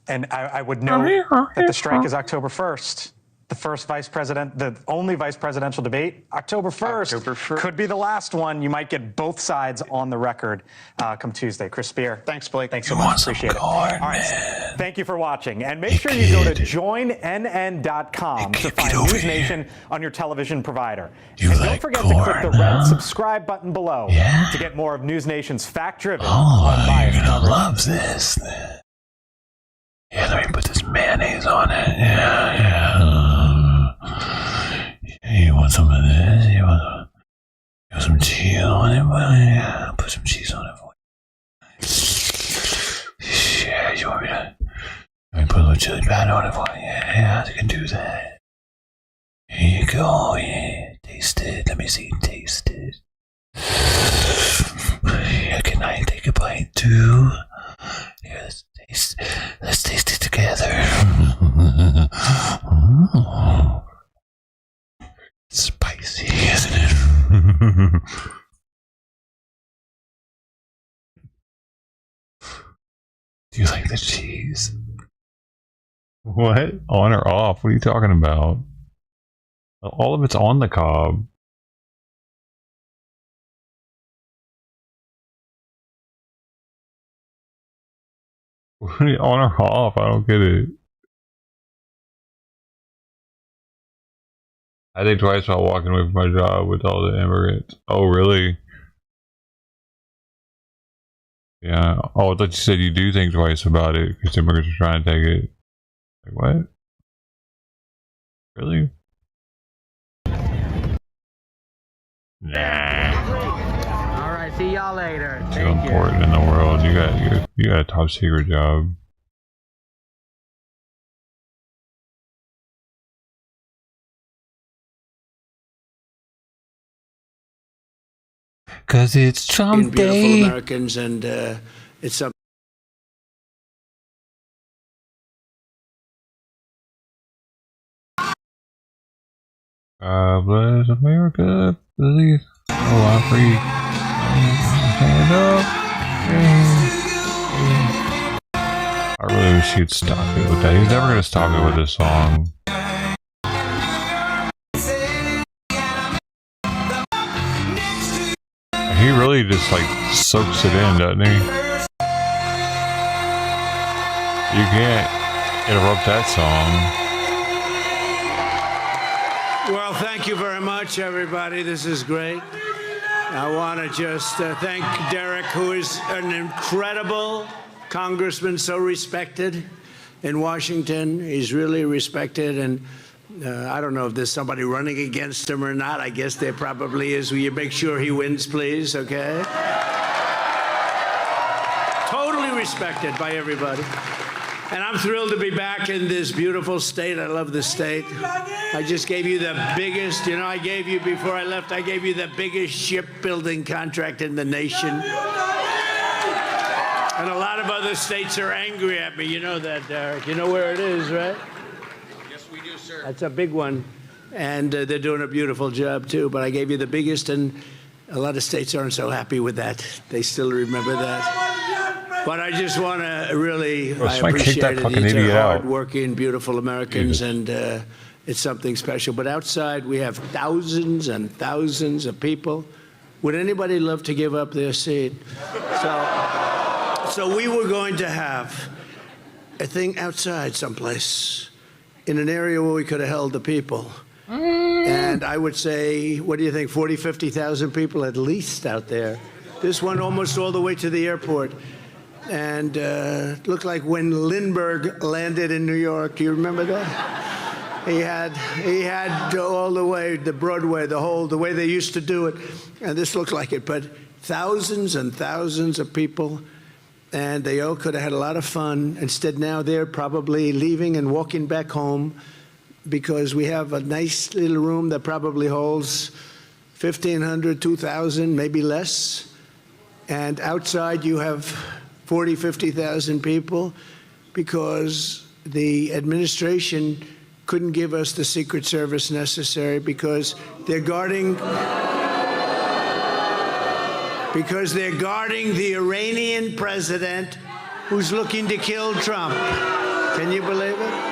And I would note that the strike is October 1st. The only vice presidential debate, October 1st. Could be the last one. You might get both sides on the record come Tuesday. Chris Spear. Thanks, Blake. Thanks so much. Appreciate it. All right. Thank you for watching. And make sure you go to joinnn.com to find News Nation on your television provider. And don't forget to click the red subscribe button below to get more of News Nation's fact-driven, unbiased coverage. Loves this. Yeah, let me put this mayonnaise on it. Yeah. You want some of this? You want some cheese on it? Well, yeah, put some cheese on it for you. Yeah, you want me to? Let me put a little chili powder on it for you. Yeah, I can do that. Here you go. Yeah, taste it. Let me see. Taste it. Yeah, can I take a bite too? Yeah, let's taste it together. Spicy, isn't it? Do you like the cheese? What? On or off? What are you talking about? All of it's on the cob. On or off? I don't get it. I think twice about walking away from my job with all the immigrants. Oh, really? Yeah. Oh, I thought you said you do think twice about it because immigrants are trying to take it. Like, what? Really? Nah. All right, see y'all later. Too important in the world. You got a top secret job. Cause it's Trump Day. Beautiful Americans, and it's something. God bless America, please. Oh, I'm free. Stand up. I really wish he'd stop it with that. He's never gonna stop it with this song. He really just like soaks it in, doesn't he? You can't interrupt that song. Well, thank you very much, everybody. This is great. I want to just thank Derek, who is an incredible congressman, so respected in Washington. He's really respected, and I don't know if there's somebody running against him or not. I guess there probably is. Will you make sure he wins, please, okay? Totally respected by everybody. And I'm thrilled to be back in this beautiful state. I love this state. I just gave you the biggest, you know, I gave you, before I left, I gave you the biggest shipbuilding contract in the nation. And a lot of other states are angry at me. You know that, Derek. You know where it is, right? Yes, we do, sir. That's a big one. And they're doing a beautiful job, too. But I gave you the biggest, and a lot of states aren't so happy with that. They still remember that. But I just want to really, I appreciate it. These are hard-working, beautiful Americans, and it's something special. But outside, we have thousands and thousands of people. Would anybody love to give up their seat? So we were going to have a thing outside someplace, in an area where we could have held the people. And I would say, what do you think, 40, 50,000 people at least out there. This went almost all the way to the airport. And it looked like when Lindbergh landed in New York. Do you remember that? He had all the way, the Broadway, the way they used to do it. And this looked like it. But thousands and thousands of people, and they all could have had a lot of fun. Instead, now they're probably leaving and walking back home because we have a nice little room that probably holds 1,500, 2,000, maybe less. And outside you have 40, 50,000 people because the administration couldn't give us the Secret Service necessary because they're guarding the Iranian president who's looking to kill Trump. Can you believe it?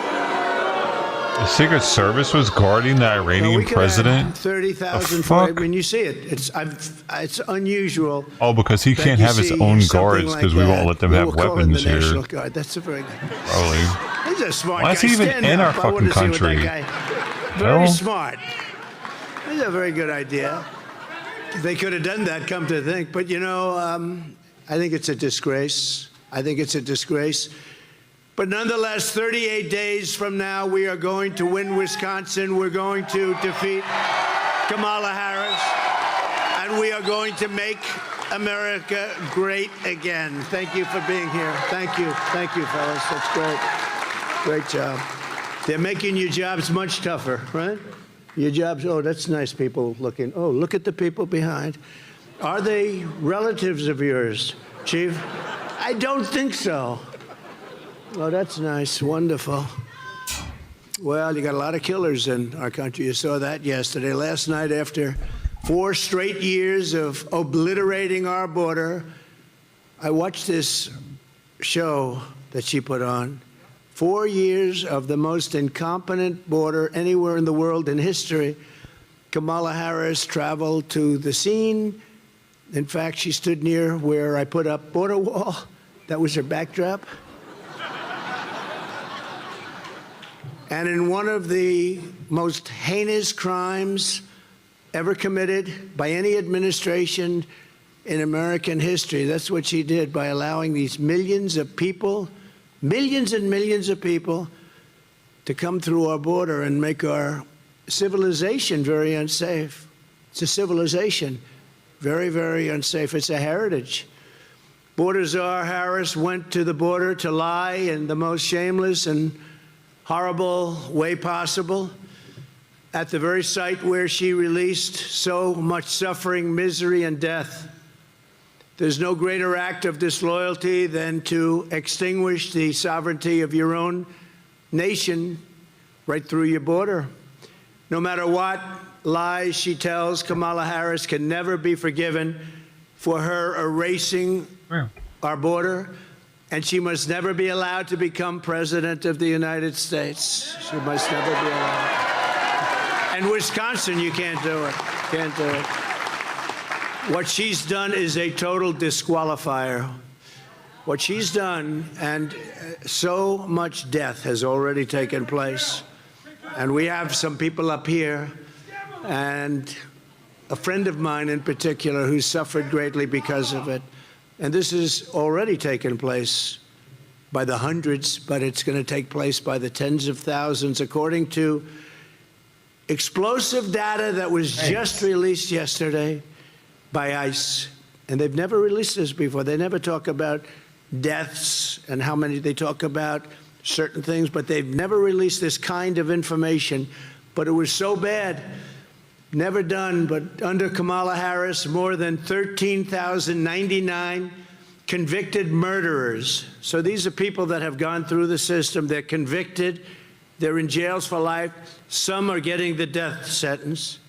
The Secret Service was guarding the Iranian president? 30,000. I mean, you see it. It's unusual. Oh, because he can't have his own guards because we won't let them have weapons here. National Guard. That's a very good. Probably. He's a smart Why guy. is he even in our fucking country? Very smart. That's a very good idea. They could have done that, come to think. But, you know, I think it's a disgrace. I think it's a disgrace. But nonetheless, 38 days from now, we are going to win Wisconsin. We're going to defeat Kamala Harris. And we are going to make America great again. Thank you for being here. Thank you. Thank you, fellas. That's great. Great job. They're making your jobs much tougher, right? Your jobs, oh, that's nice people looking. Oh, look at the people behind. Are they relatives of yours, Chief? I don't think so. Oh, that's nice. Wonderful. Well, you got a lot of killers in our country. You saw that yesterday. Last night, after 4 straight years of obliterating our border, I watched this show that she put on. 4 years of the most incompetent border anywhere in the world in history. Kamala Harris traveled to the scene. In fact, she stood near where I put up border wall. That was her backdrop. And in one of the most heinous crimes ever committed by any administration in American history, that's what she did by allowing these millions of people, millions and millions of people, to come through our border and make our civilization very unsafe. It's a civilization, very, very unsafe. It's a heritage. Border Czar Harris went to the border to lie in the most shameless and horrible way possible at the very site where she released so much suffering, misery, and death. There's no greater act of disloyalty than to extinguish the sovereignty of your own nation right through your border. No matter what lies she tells, Kamala Harris can never be forgiven for her erasing our border, and she must never be allowed to become president of the United States. She must never be allowed. And Wisconsin, you can't do it. Can't do it. What she's done is a total disqualifier. What she's done, and so much death has already taken place. And we have some people up here, and a friend of mine in particular who suffered greatly because of it. And this has already taken place by the hundreds, but it's going to take place by the tens of thousands, according to explosive data that was just released yesterday by ICE. And they've never released this before. They never talk about deaths and how many. They talk about certain things, but they've never released this kind of information. But it was so bad, never done, but under Kamala Harris, more than 13,099 convicted murderers. So these are people that have gone through the system. They're convicted. They're in jails for life. Some are getting the death sentence.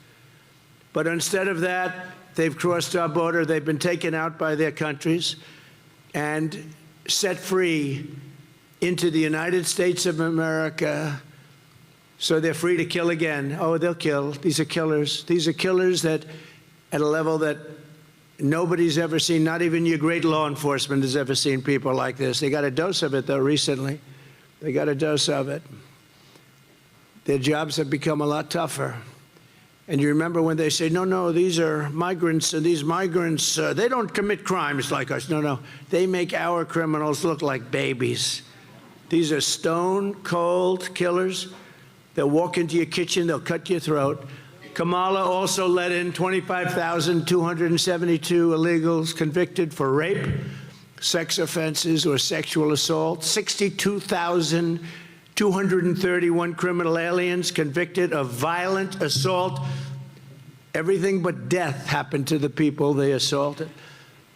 But instead of that, they've crossed our border. They've been taken out by their countries and set free into the United States of America, so they're free to kill again. Oh, they'll kill. These are killers. These are killers that, at a level that nobody's ever seen, not even your great law enforcement has ever seen people like this. They got a dose of it, though, recently. They got a dose of it. Their jobs have become a lot tougher. And you remember when they say, no, no, these are migrants, and these migrants, they don't commit crimes like us. No, no, they make our criminals look like babies. These are stone-cold killers. They'll walk into your kitchen, they'll cut your throat. Kamala also let in 25,272 illegals convicted for rape, sex offenses, or sexual assault. 62,231 criminal aliens convicted of violent assault. Everything but death happened to the people they assaulted.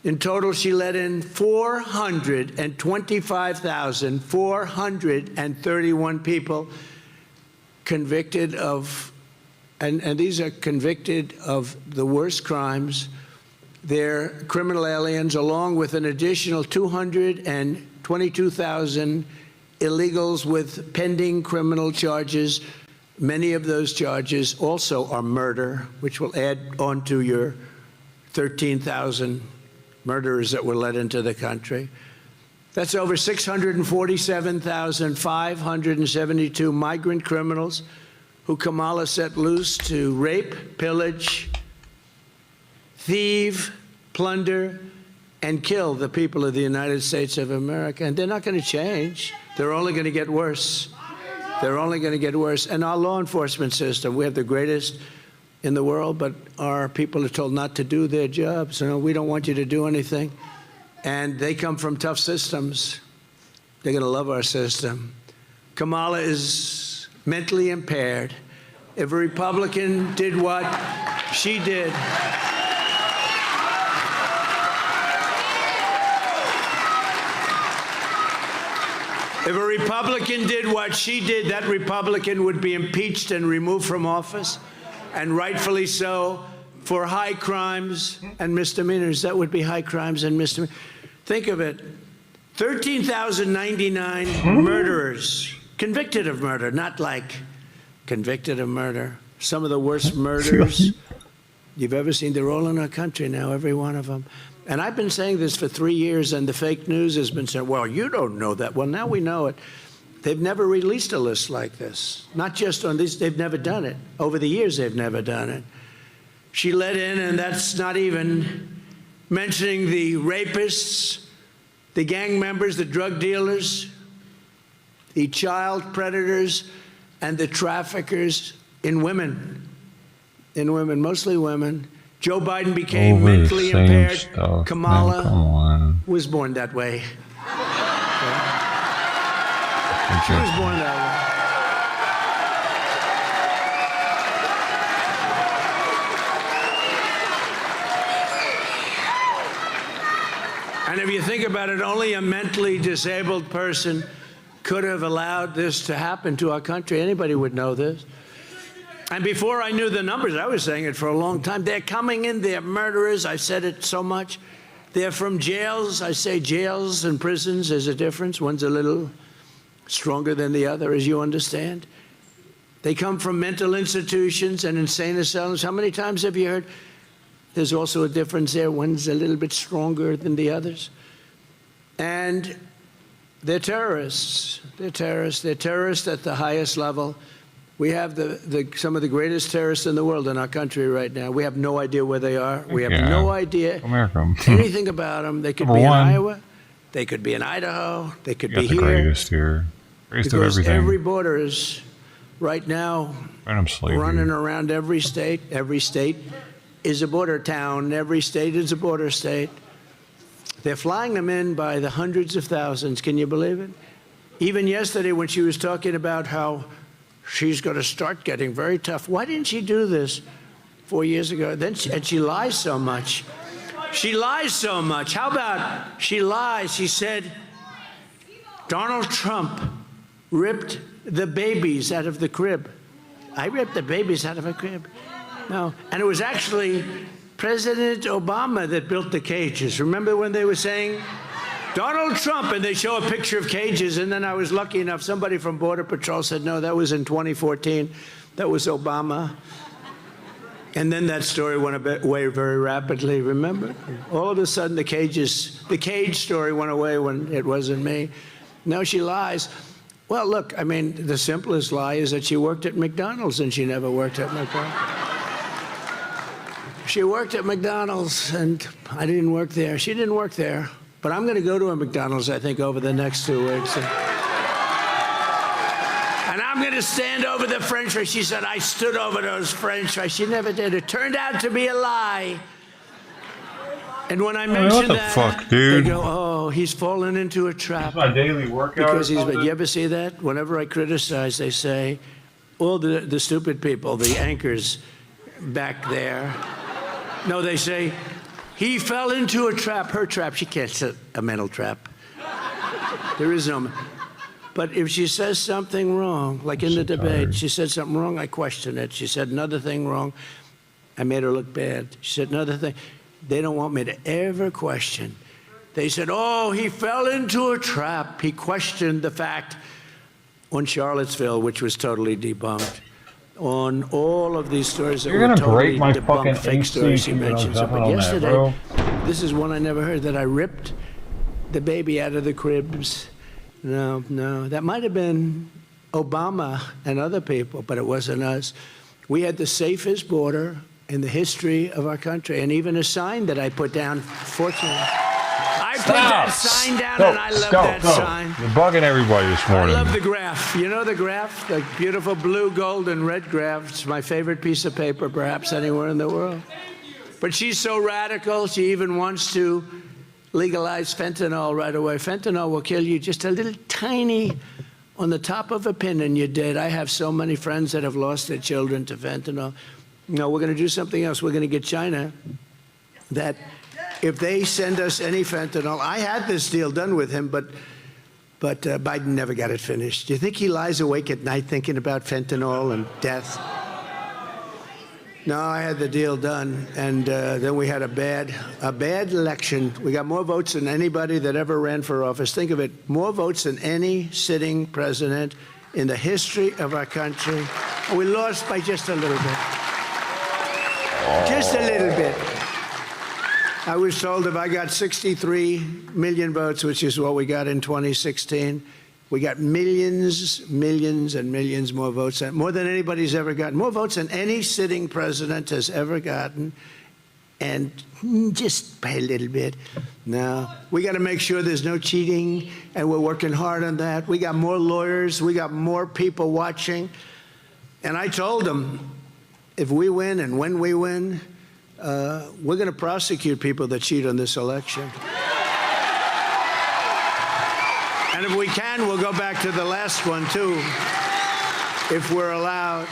In total, she let in 425,431 people convicted of, and these are convicted of the worst crimes. They're criminal aliens, along with an additional 222,000 illegals with pending criminal charges. Many of those charges also are murder, which will add on to your 13,000 murderers that were let into the country. That's over 647,572 migrant criminals who Kamala set loose to rape, pillage, thieve, plunder, and kill the people of the United States of America. And they're not going to change. They're only going to get worse. They're only going to get worse. And our law enforcement system, we have the greatest in the world, but our people are told not to do their jobs. You know, we don't want you to do anything. And they come from tough systems. They're going to love our system. Kamala is mentally impaired. If a Republican did what she did, if a Republican did what she did, that Republican would be impeached and removed from office, and rightfully so, for high crimes and misdemeanors. That would be high crimes and misdemeanors. Think of it. 13,099 murderers convicted of murder, not like convicted of murder. Some of the worst murders you've ever seen. They're all in our country now, every one of them. And I've been saying this for 3 years, and the fake news has been saying, well, you don't know that. Well, now we know it. They've never released a list like this. Not just on these, they've never done it. Over the years, they've never done it. She let in, and that's not even mentioning the rapists, the gang members, the drug dealers, the child predators, and the traffickers in women. In women, mostly women. Joe Biden became mentally impaired. Stuff, Kamala was born that way. She was born that way. And if you think about it, only a mentally disabled person could have allowed this to happen to our country. Anybody would know this. And before I knew the numbers, I was saying it for a long time, they're coming in, they're murderers. I've said it so much. They're from jails. I say jails and prisons, there's a difference. One's a little stronger than the other, as you understand. They come from mental institutions and insane asylums. How many times have you heard there's also a difference there? One's a little bit stronger than the others. And they're terrorists. They're terrorists. They're terrorists at the highest level. We have some of the greatest terrorists in the world in our country right now. We have no idea where they are. We have no idea anything about them. They could be in Iowa. They could be in Idaho. They could be here. The greatest here. Greatest of because everything. every border is right now running around every state. Every state is a border town. Every state is a border state. They're flying them in by the hundreds of thousands. Can you believe it? Even yesterday when she was talking about how she's going to start getting very tough. Why didn't she do this 4 years ago? And she lies so much. She lies so much. How about she lies? She said Donald Trump ripped the babies out of the crib. I ripped the babies out of a crib. No. And it was actually President Obama that built the cages. Remember when they were saying Donald Trump, and they show a picture of cages, and then I was lucky enough, somebody from Border Patrol said, no, that was in 2014. That was Obama. And then that story went away very rapidly, remember? All of a sudden, the cage story went away when it wasn't me. Now she lies. Well, look, I mean, the simplest lie is that she worked at McDonald's, and she never worked at McDonald's. She worked at McDonald's, and I didn't work there. She didn't work there. But I'm going to go to a McDonald's, I think, over the next 2 weeks. And I'm going to stand over the French fries. She said, I stood over those French fries. She never did. It turned out to be a lie. And when I mentioned that, they go, oh, he's fallen into a trap. It's my daily workout. Because you ever see that? Whenever I criticize, they say, all the stupid people, the anchors back there. No, they say, he fell into a trap, her trap. She can't set a mental trap. There is no. But if she says something wrong, like in the debate, she said something wrong, I question it. She said another thing wrong, I made her look bad. She said another thing. They don't want me to ever question. They said, oh, he fell into a trap. He questioned the fact on Charlottesville, which was totally debunked. On all of these stories that were totally debunked, fake stories she mentions. But yesterday, this is one I never heard, that I ripped the baby out of the cribs. No, that might have been Obama and other people, but it wasn't us. We had the safest border in the history of our country, and even a sign that I put down, fortunately. I put that sign down, and I love that sign. You're bugging everybody this morning. I love the graph. You know the graph? The beautiful blue, gold, and red graph. It's my favorite piece of paper, perhaps anywhere in the world. But she's so radical, she even wants to legalize fentanyl right away. Fentanyl will kill you just a little tiny on the top of a pin, and you're dead. I have so many friends that have lost their children to fentanyl. No, we're going to do something else. We're going to get China that if they send us any fentanyl, I had this deal done with him, but Biden never got it finished. Do you think he lies awake at night thinking about fentanyl and death? No, I had the deal done, and then we had a bad election. We got more votes than anybody that ever ran for office. Think of it, more votes than any sitting president in the history of our country. And we lost by just a little bit. Just a little bit. I was told if I got 63 million votes, which is what we got in 2016, we got millions and millions more votes, more than anybody's ever gotten, more votes than any sitting president has ever gotten, and just by a little bit. No, we got to make sure there's no cheating, and we're working hard on that. We got more lawyers, we got more people watching, and I told them, if we win and when we win, we're going to prosecute people that cheat on this election. And if we can, we'll go back to the last one, too, if we're allowed.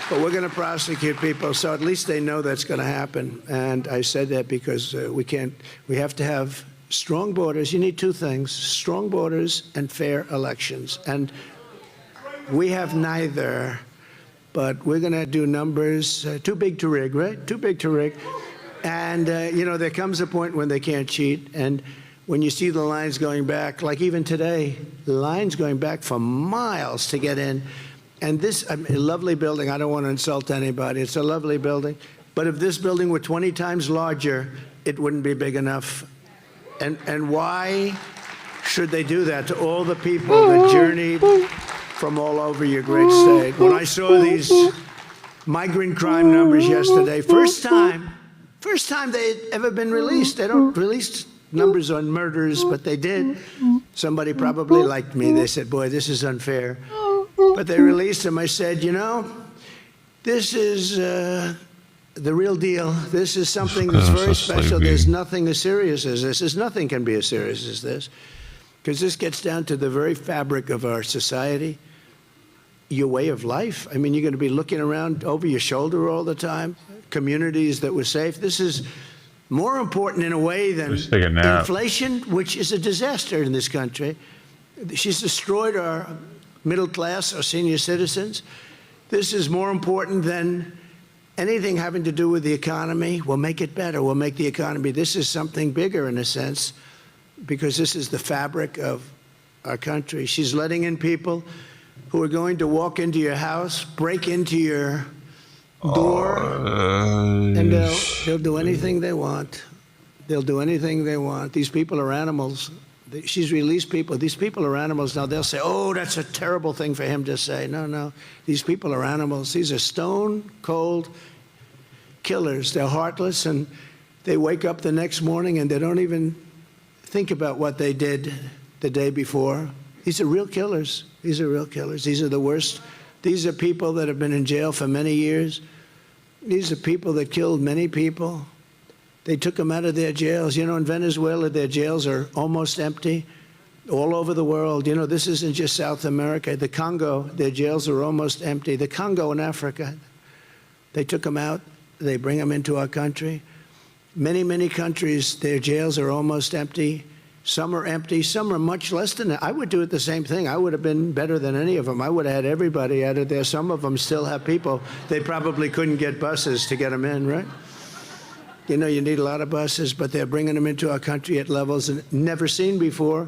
But we're going to prosecute people, so at least they know that's going to happen. And I said that because we have to have strong borders. You need two things, strong borders and fair elections. And we have neither. but we're going to do numbers too big to rig, right? Too big to rig. And, there comes a point when they can't cheat. And when you see the lines going back, like even today, the lines going back for miles to get in. And this, a lovely building, I don't want to insult anybody. It's a lovely building. But if this building were 20 times larger, it wouldn't be big enough. And why should they do that to all the people that journeyed from all over your great state? When I saw these migrant crime numbers yesterday, first time they'd ever been released. They don't release numbers on murders, but they did. Somebody probably liked me. They said, boy, this is unfair. But they released them. I said, this is the real deal. This is something that's very special. There's nothing as serious as this. Nothing can be as serious as this. Because this gets down to the very fabric of our society, your way of life. I mean, you're going to be looking around over your shoulder all the time. Communities that were safe. This is more important in a way than inflation, which is a disaster in this country. She's destroyed our middle class, our senior citizens. This is more important than anything having to do with the economy. We'll make it better. We'll make the economy. This is something bigger in a sense, because this is the fabric of our country. She's letting in people who are going to walk into your house, break into your door, and they'll do anything they want. They'll do anything they want. These people are animals. She's released people. These people are animals. Now they'll say, oh, that's a terrible thing for him to say. No. These people are animals. These are stone cold killers. They're heartless, and they wake up the next morning and they don't even think about what they did the day before. These are real killers. These are real killers. These are the worst. These are people that have been in jail for many years. These are people that killed many people. They took them out of their jails. In Venezuela, their jails are almost empty. All over the world. This isn't just South America. The Congo, their jails are almost empty. The Congo in Africa, they took them out. They bring them into our country. Many, many countries, their jails are almost empty. Some are empty. Some are much less than that. I would do it the same thing. I would have been better than any of them. I would have had everybody out of there. Some of them still have people. They probably couldn't get buses to get them in, right? You need a lot of buses, but they're bringing them into our country at levels never seen before.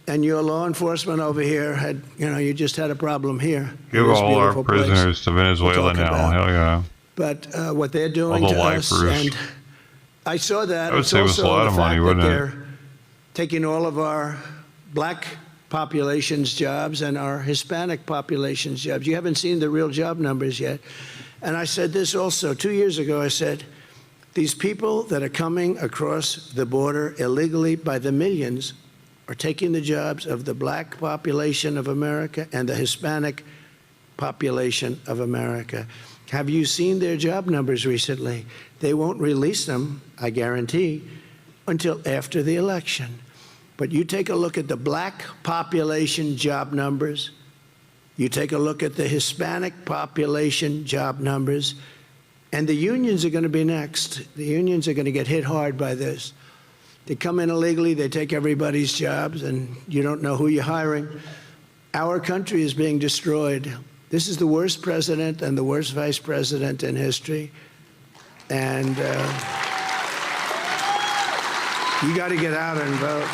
And your law enforcement over here had, you just had a problem here. Give all our prisoners to Venezuela now. Hell yeah. But what they're doing to us, and I saw that. I would say it was a lot of money, wouldn't it? Taking all of our black population's jobs and our Hispanic population's jobs. You haven't seen the real job numbers yet. And I said this also 2 years ago. I said, these people that are coming across the border illegally by the millions are taking the jobs of the black population of America and the Hispanic population of America. Have you seen their job numbers recently? They won't release them, I guarantee, until after the election. But you take a look at the black population job numbers, you take a look at the Hispanic population job numbers, and the unions are going to be next. The unions are going to get hit hard by this. They come in illegally, they take everybody's jobs, and you don't know who you're hiring. Our country is being destroyed. This is the worst president and the worst vice president in history. And you got to get out and vote.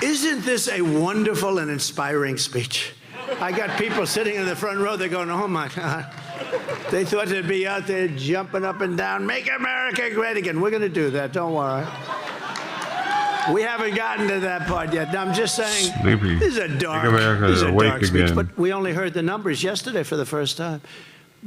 Isn't this a wonderful and inspiring speech? I got people sitting in the front row, they're going, oh my God. They thought they'd be out there jumping up and down, make America great again. We're going to do that, don't worry. We haven't gotten to that part yet. Now, I'm just saying, this is a dark speech, but we only heard the numbers yesterday for the first time.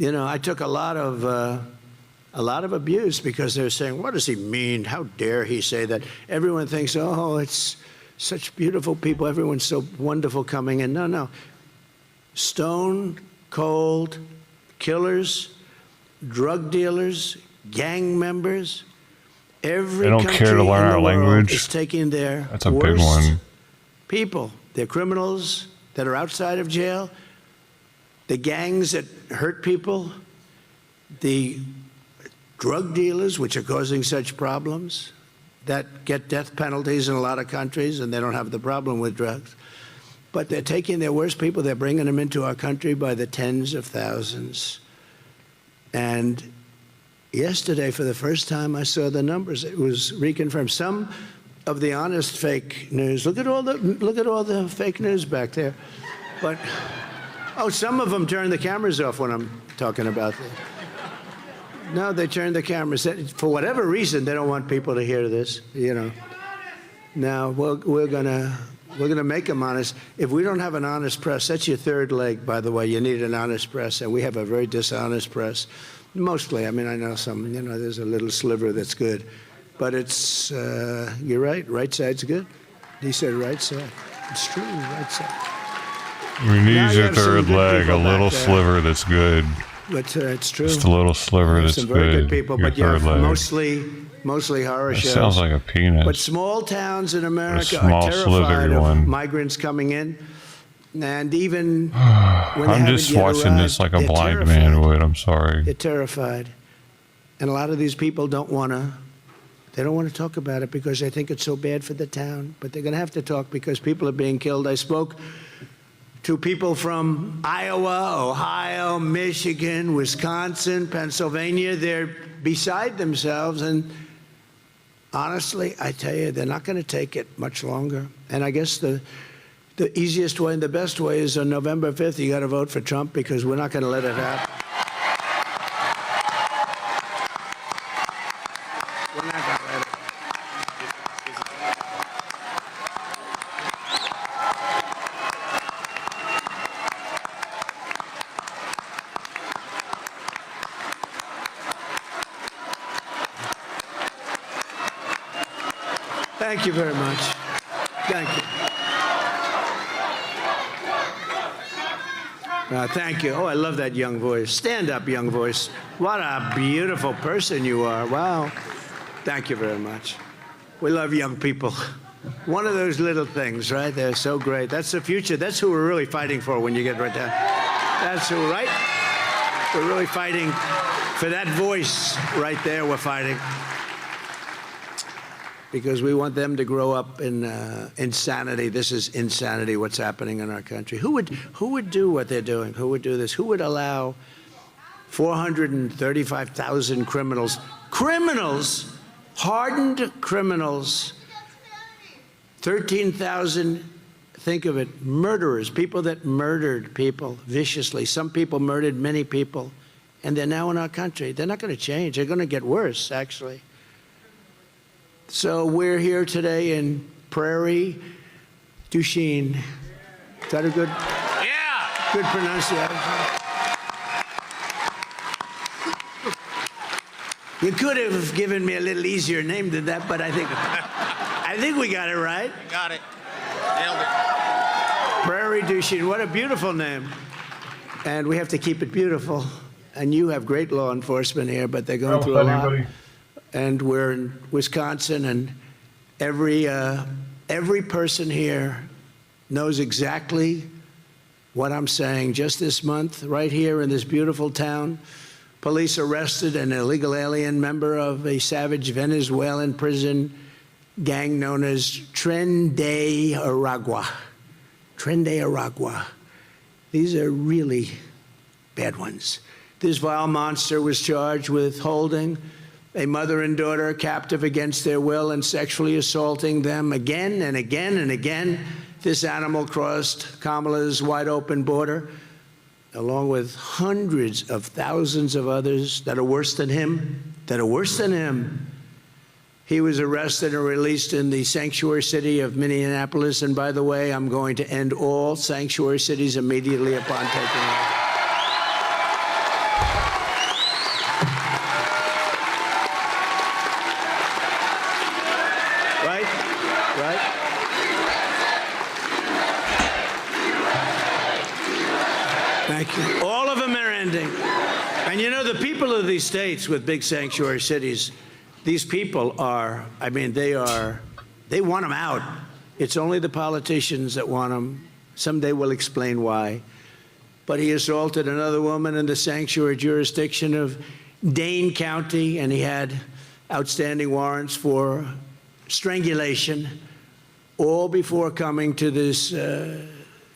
I took a lot of abuse because they're saying, what does he mean? How dare he say that? Everyone thinks, oh, it's such beautiful people. Everyone's so wonderful coming in. No. Stone cold killers, drug dealers, gang members. Every they don't care to learn our language. Is taking their That's a big one. People. They're criminals that are outside of jail. The gangs that hurt people. The drug dealers, which are causing such problems, that get death penalties in a lot of countries, and they don't have the problem with drugs. But they're taking their worst people, they're bringing them into our country by the tens of thousands. And yesterday, for the first time, I saw the numbers. It was reconfirmed. Some of the honest fake news. Look at all the fake news back there. But some of them turn the cameras off when I'm talking about this. No, they turn the cameras. For whatever reason, they don't want people to hear this. Now we're gonna make them honest. If we don't have an honest press, that's your third leg, by the way. You need an honest press, and we have a very dishonest press. Mostly, I mean, I know some. There's a little sliver that's good, but it's. You're right. Right side's good. He said right side. It's true. Right side. We need your third leg, a little sliver that's good. But it's true. Just a little sliver that's good. Some very good people, your but yeah, leg. mostly horror shows. Sounds like a penis. But small towns in America a small, are terrified of one. migrants coming in, and even when I'm just watching this like a blind man would. I'm sorry. They're terrified, and a lot of these people don't want to. They don't want to talk about it because they think it's so bad for the town. But they're going to have to talk because people are being killed. I spoke to people from Iowa, Ohio, Michigan, Wisconsin, Pennsylvania. They're beside themselves, and honestly, I tell you, they're not going to take it much longer. And I guess the easiest way and the best way is on November 5th, you got to vote for Trump because we're not going to let it happen. We're not going to let it. Thank you very much. Thank you. Thank you. Oh, I love that young voice. Stand up, young voice. What a beautiful person you are. Wow. Thank you very much. We love young people. One of those little things, right? They're so great. That's the future. That's who we're really fighting for when you get right down. That's who, right? We're really fighting for that voice right there. We're fighting. Because we want them to grow up in insanity. This is insanity, what's happening in our country. Who would do what they're doing? Who would do this? Who would allow 435,000 criminals, hardened criminals, 13,000, think of it, murderers, people that murdered people viciously. Some people murdered many people, and they're now in our country. They're not going to change. They're going to get worse, actually. So we're here today in Prairie du Chien. Is that a good? Yeah. Good pronunciation. You could have given me a little easier name than that, but I think we got it right. Got it. Nailed it. Prairie du Chien. What a beautiful name. And we have to keep it beautiful. And you have great law enforcement here, but they're going through a lot. And we're in Wisconsin, and every person here knows exactly what I'm saying. Just this month, right here in this beautiful town, police arrested an illegal alien member of a savage Venezuelan prison gang known as Tren de Aragua. Tren de Aragua. These are really bad ones. This vile monster was charged with holding a mother and daughter captive against their will and sexually assaulting them again and again and again. This animal crossed Kamala's wide open border, along with hundreds of thousands of others that are worse than him, He was arrested and released in the sanctuary city of Minneapolis. And by the way, I'm going to end all sanctuary cities immediately upon taking office. Thank you. All of them are ending. And you know, the people of these states with big sanctuary cities, these people are, they want them out. It's only the politicians that want them. Someday we'll explain why. But he assaulted another woman in the sanctuary jurisdiction of Dane County, and he had outstanding warrants for strangulation, all before coming to this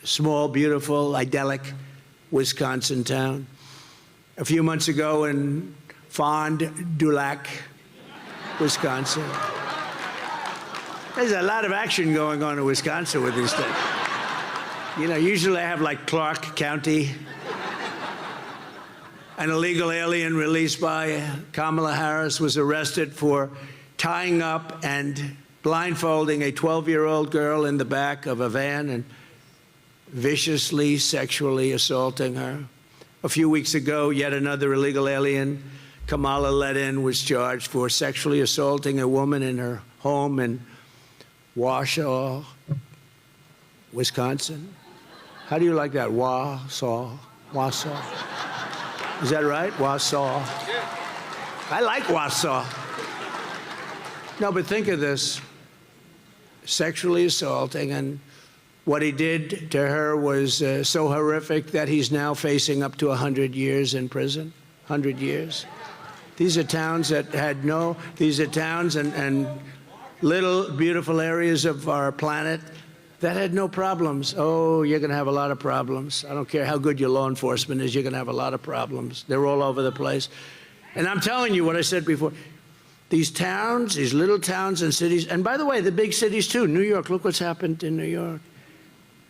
small, beautiful, idyllic Wisconsin town. A few months ago in Fond du Lac, Wisconsin. There's a lot of action going on in Wisconsin with this thing. You know, usually I have like Clark County. An illegal alien released by Kamala Harris was arrested for tying up and blindfolding a 12-year-old girl in the back of a van and viciously sexually assaulting her. A few weeks ago, yet another illegal alien Kamala let in was charged for sexually assaulting a woman in her home in Wausau, Wisconsin. How do you like that? Wausau. Is that right? Wausau. I like Wausau. No, but think of this. Sexually assaulting, and what he did to her was so horrific that he's now facing up to 100 years in prison. 100 years. These are towns that had no, these are towns and little beautiful areas of our planet that had no problems. Oh, you're going to have a lot of problems. I don't care how good your law enforcement is, you're going to have a lot of problems. They're all over the place. And I'm telling you what I said before. These towns, these little towns and cities, and by the way, the big cities too. New York, look what's happened in New York.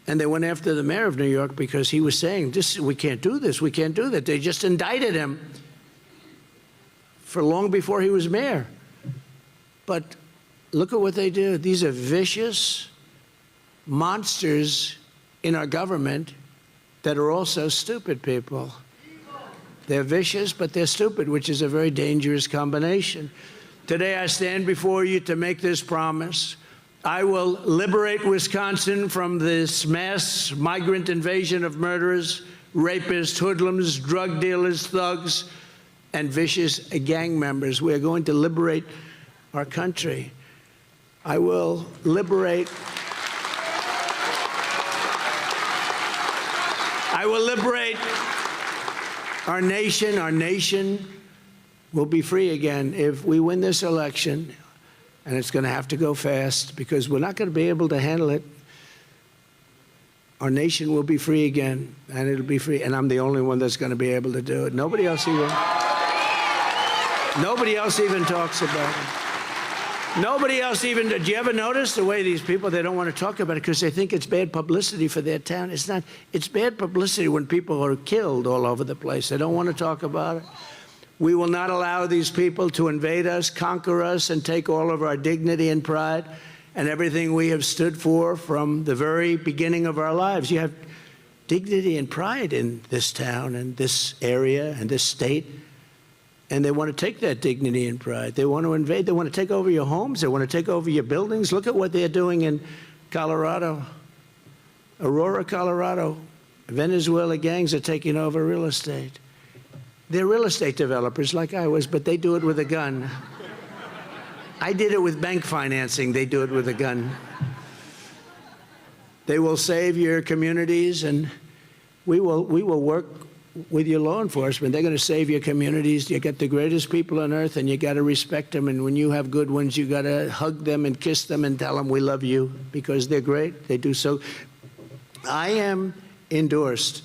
And they went after the mayor of New York because he was saying, we can't do this, we can't do that. They just indicted him for long before he was mayor. But look at what they do. These are vicious monsters in our government that are also stupid people. They're vicious, but they're stupid, which is a very dangerous combination. Today, I stand before you to make this promise. I will liberate Wisconsin from this mass migrant invasion of murderers, rapists, hoodlums, drug dealers, thugs, and vicious gang members. We are going to liberate our country. I will liberate our nation. Our nation will be free again if we win this election, and it's going to have to go fast because we're not going to be able to handle it. Our nation will be free again, and it'll be free, and I'm the only one that's going to be able to do it. Nobody else even talks about it. Nobody else even, do you ever notice the way these people, they don't want to talk about it because they think it's bad publicity for their town? It's not. It's bad publicity when people are killed all over the place. They don't want to talk about it. We will not allow these people to invade us, conquer us, and take all of our dignity and pride and everything we have stood for from the very beginning of our lives. You have dignity and pride in this town and this area and this state. And they want to take that dignity and pride. They want to invade. They want to take over your homes. They want to take over your buildings. Look at what they're doing in Colorado, Aurora, Colorado. Venezuela gangs are taking over real estate. They're real estate developers like I was, but they do it with a gun. I did it with bank financing. They do it with a gun. They will save your communities, and we will work with your law enforcement. They're going to save your communities. You got the greatest people on earth, and you got to respect them. And when you have good ones, you got to hug them and kiss them and tell them we love you because they're great. They do so. I am endorsed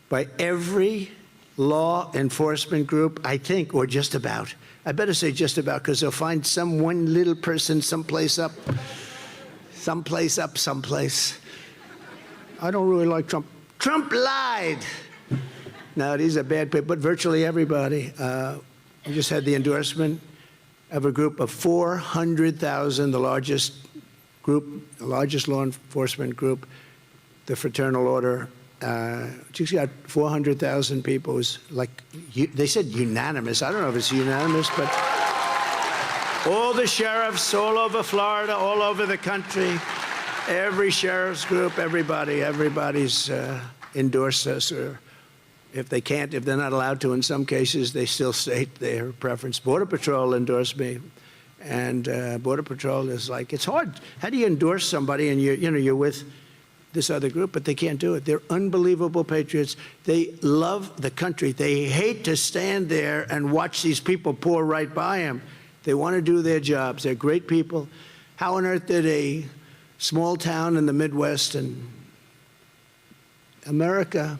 by every law enforcement group, I think, or just about. I better say just about because they'll find some one little person someplace. I don't really like Trump. Trump lied. No, these are bad people, but virtually everybody. We just had the endorsement of a group of 400,000, the largest law enforcement group, the Fraternal Order. Just got 400,000 people. It was like, they said unanimous. I don't know if it's unanimous, but all the sheriffs all over Florida, all over the country, every sheriff's group, everybody's endorsed us, or if they're not allowed to in some cases, they still state their preference. Border Patrol endorsed me, and Border Patrol is like, it's hard. How do you endorse somebody and you're with this other group, but they can't do it. They're unbelievable patriots. They love the country. They hate to stand there and watch these people pour right by them. They want to do their jobs. They're great people. How on earth did a small town in the Midwest and America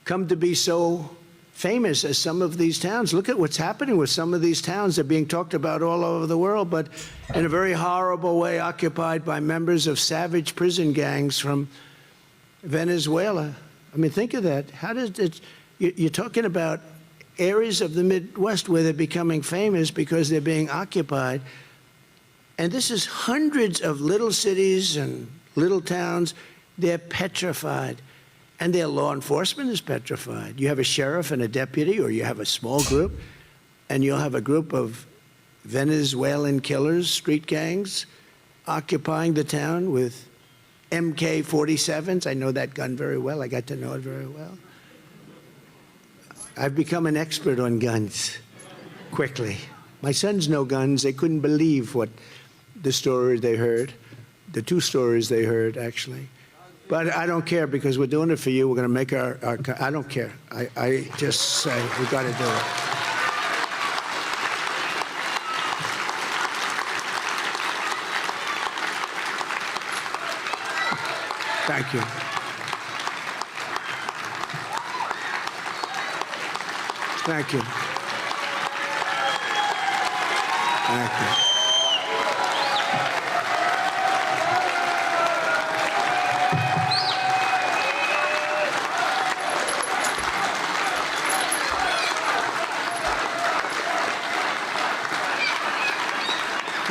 come to be so famous as some of these towns? Look at what's happening with some of these towns. They're being talked about all over the world, but in a very horrible way, occupied by members of savage prison gangs from Venezuela. I mean, think of that. How does it? You're talking about areas of the Midwest where they're becoming famous because they're being occupied. And this is hundreds of little cities and little towns. They're petrified. And their law enforcement is petrified. You have a sheriff and a deputy, or you have a small group, and you'll have a group of Venezuelan killers, street gangs, occupying the town with MK-47s. I know that gun very well. I got to know it very well. I've become an expert on guns quickly. My sons know guns. They couldn't believe what the story they heard, the two stories they heard, actually. But I don't care, because we're doing it for you. We're going to make our I don't care. I just say we've got to do it. Thank you. Thank you. Thank you.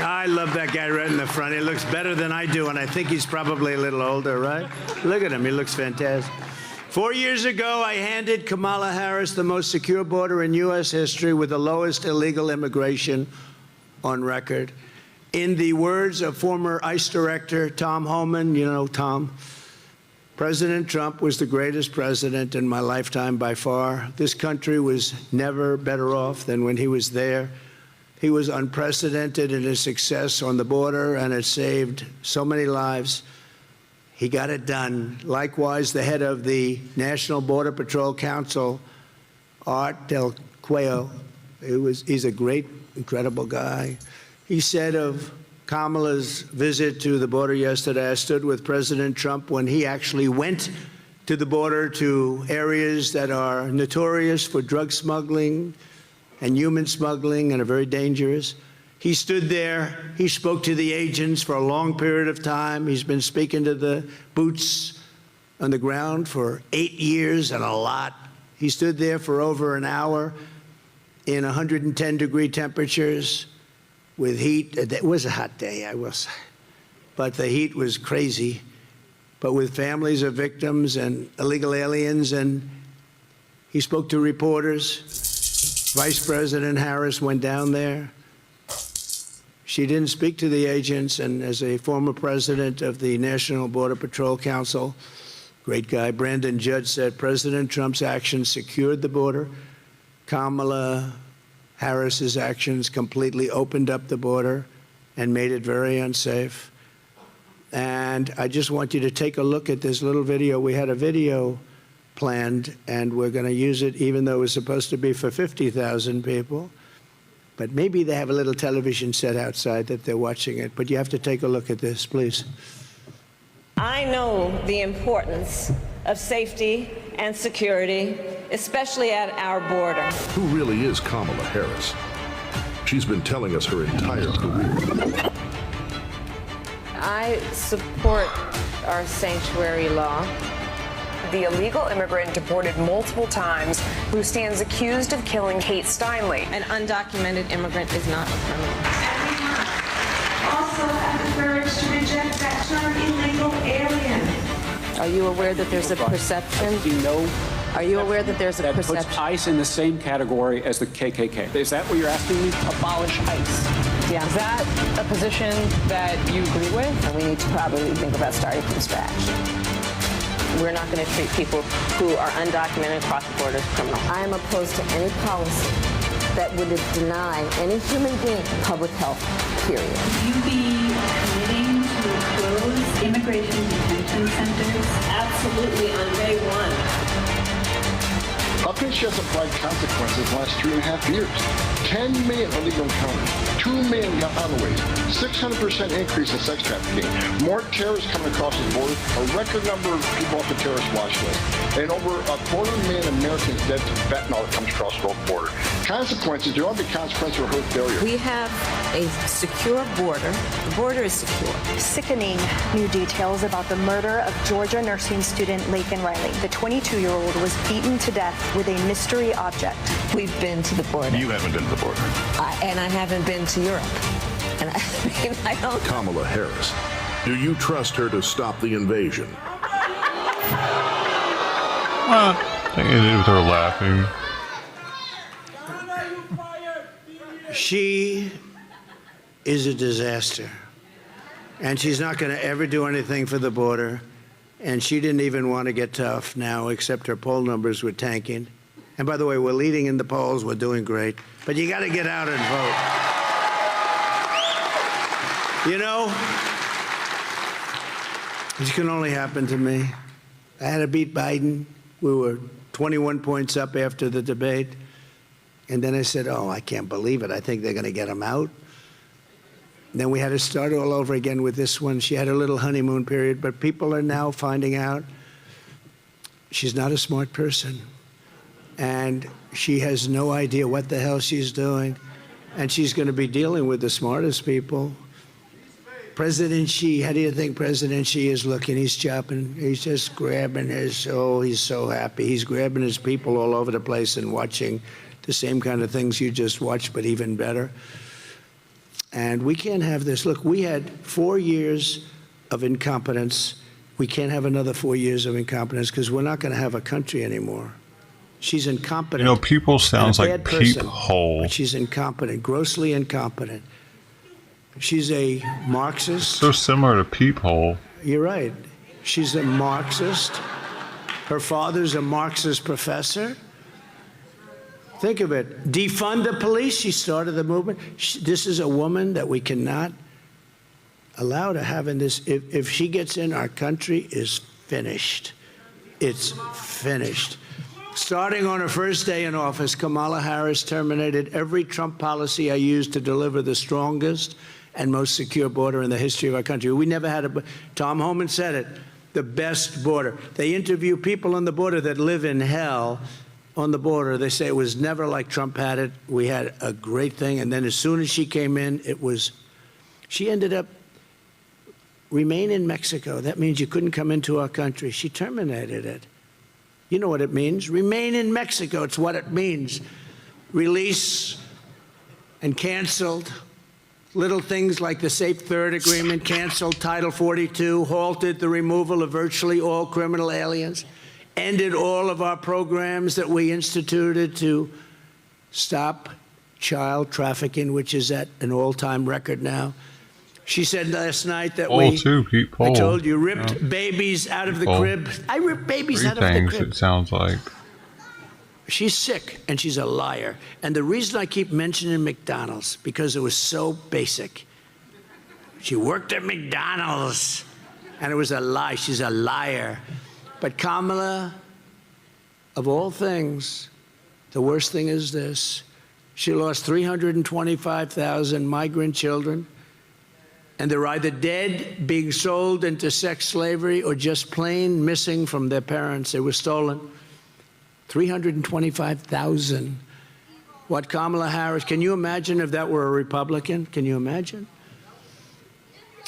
I love that guy right in the front. He looks better than I do, and I think he's probably a little older, right? Look at him. He looks fantastic. 4 years ago, I handed Kamala Harris the most secure border in U.S. history with the lowest illegal immigration on record. In the words of former ICE Director Tom Homan, you know Tom, President Trump was the greatest president in my lifetime by far. This country was never better off than when he was there. He was unprecedented in his success on the border, and it saved so many lives. He got it done. Likewise, the head of the National Border Patrol Council, Art Del Cuello, he's a great, incredible guy. He said of Kamala's visit to the border yesterday, I stood with President Trump when he actually went to the border, to areas that are notorious for drug smuggling and human smuggling and are very dangerous. He stood there. He spoke to the agents for a long period of time. He's been speaking to the boots on the ground for 8 years and a lot. He stood there for over an hour in 110-degree temperatures with heat. It was a hot day, I will say, but the heat was crazy. But with families of victims and illegal aliens, and he spoke to reporters. Vice President Harris went down there. She didn't speak to the agents, and as a former president of the National Border Patrol Council, great guy, Brandon Judge said, President Trump's actions secured the border. Kamala Harris's actions completely opened up the border and made it very unsafe. And I just want you to take a look at this little video. We had a video planned, and we're going to use it, even though it was supposed to be for 50,000 people. But maybe they have a little television set outside that they're watching it. But you have to take a look at this, please. I know the importance of safety and security, especially at our border. Who really is Kamala Harris? She's been telling us her entire career. I support our sanctuary law. The illegal immigrant deported multiple times who stands accused of killing Kate Steinle. An undocumented immigrant is not a criminal. Also have the courage to reject that term illegal alien. Are you aware that there's a perception? Do you know? Are you aware that there's a perception? That puts ICE in the same category as the KKK. Is that what you're asking me? Abolish ICE. Yeah. Is that a position that you agree with? And we need to probably think about starting from scratch. We're not going to treat people who are undocumented across the border as criminals. I am opposed to any policy that would deny any human being public health, period. Would you be committing to close immigration detention centers? Absolutely, on day one. How can she has applied consequences the last 3.5 years? 10 million illegal encounters, 2 million on the way, 600% increase in sex trafficking, more terrorists coming across the border, a record number of people off the terrorist watch list, and over 250,000 Americans dead to fentanyl that comes across the border. Consequences, there will be consequences of her failure. We have a secure border. The border is secure. Sickening new details about the murder of Georgia nursing student Laken Riley. The 22-year-old was beaten to death with a mystery object. We've been to the border. You haven't been to the border. And I haven't been to Europe. And I don't. Kamala Harris, do you trust her to stop the invasion? I think it is with her laughing. She is a disaster. And she's not going to ever do anything for the border. And she didn't even want to get tough now, except her poll numbers were tanking. And by the way, we're leading in the polls. We're doing great. But you got to get out and vote. You know, this can only happen to me. I had to beat Biden. We were 21 points up after the debate. And then I said, oh, I can't believe it. I think they're going to get him out. And then we had to start all over again with this one. She had a little honeymoon period, but people are now finding out she's not a smart person. And she has no idea what the hell she's doing. And she's going to be dealing with the smartest people. President Xi, how do you think President Xi is looking? He's chopping, he's just grabbing his, oh, he's so happy. He's grabbing his people all over the place and watching the same kind of things you just watched, but even better. And we can't have this. Look, we had 4 years of incompetence. We can't have another 4 years of incompetence because we're not going to have a country anymore. She's incompetent. You know, people sounds like person, peephole. she's incompetent, grossly incompetent. She's a Marxist. So similar to peephole. You're right. She's a Marxist. Her father's a Marxist professor. Think of it. Defund the police. She started the movement. This is a woman that we cannot allow to have in this. If she gets in, our country is finished. It's finished. Starting on her first day in office, Kamala Harris terminated every Trump policy I used to deliver the strongest and most secure border in the history of our country. We never had a, Tom Homan said it, the best border. They interview people on the border that live in hell on the border. They say it was never like Trump had it. We had a great thing. And then as soon as she came in, she ended up remain in Mexico. That means you couldn't come into our country. She terminated it. You know what it means. Remain in Mexico. It's what it means. Release and canceled. Little things like the Safe Third Agreement, canceled Title 42, halted the removal of virtually all criminal aliens, ended all of our programs that we instituted to stop child trafficking, which is at an all-time record now. She said last night that I told you, ripped babies out of the crib. I ripped babies out of the crib. It sounds like. She's sick, and she's a liar. And the reason I keep mentioning McDonald's, because it was so basic. She worked at McDonald's, and it was a lie. She's a liar. But Kamala, of all things, the worst thing is this. She lost 325,000 migrant children, and they're either dead, being sold into sex slavery, or just plain missing from their parents. They were stolen. 325,000. What Kamala Harris, can you imagine if that were a Republican? Can you imagine?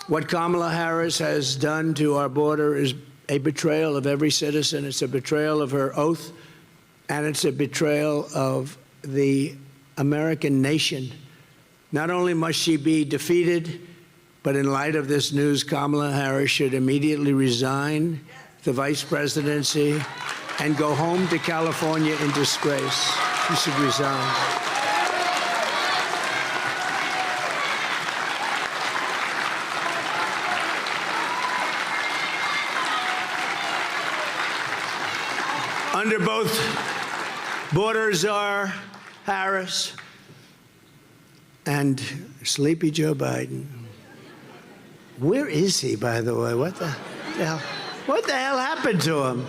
What Kamala Harris has done to our border is a betrayal of every citizen. It's a betrayal of her oath, and it's a betrayal of the American nation. Not only must she be defeated, but in light of this news, Kamala Harris should immediately resign the vice presidency and go home to California in disgrace. She should resign. Under both border czar Harris and sleepy Joe Biden. Where is he, by the way? What the hell? What the hell happened to him?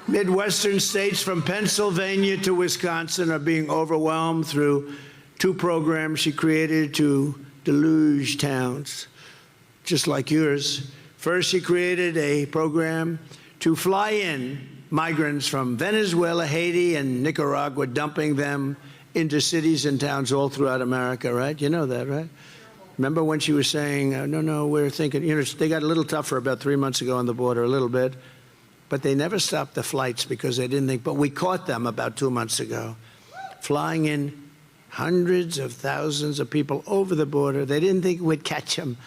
Midwestern states from Pennsylvania to Wisconsin are being overwhelmed through 2 programs she created to deluge towns, just like yours. First, she created a program to fly in migrants from Venezuela, Haiti, and Nicaragua, dumping them into cities and towns all throughout America, right? You know that, right? Remember when she was saying, no, we're thinking, they got a little tougher about 3 months ago on the border, a little bit, but they never stopped the flights because they didn't think, but we caught them about 2 months ago, flying in hundreds of thousands of people over the border. They didn't think we'd catch them.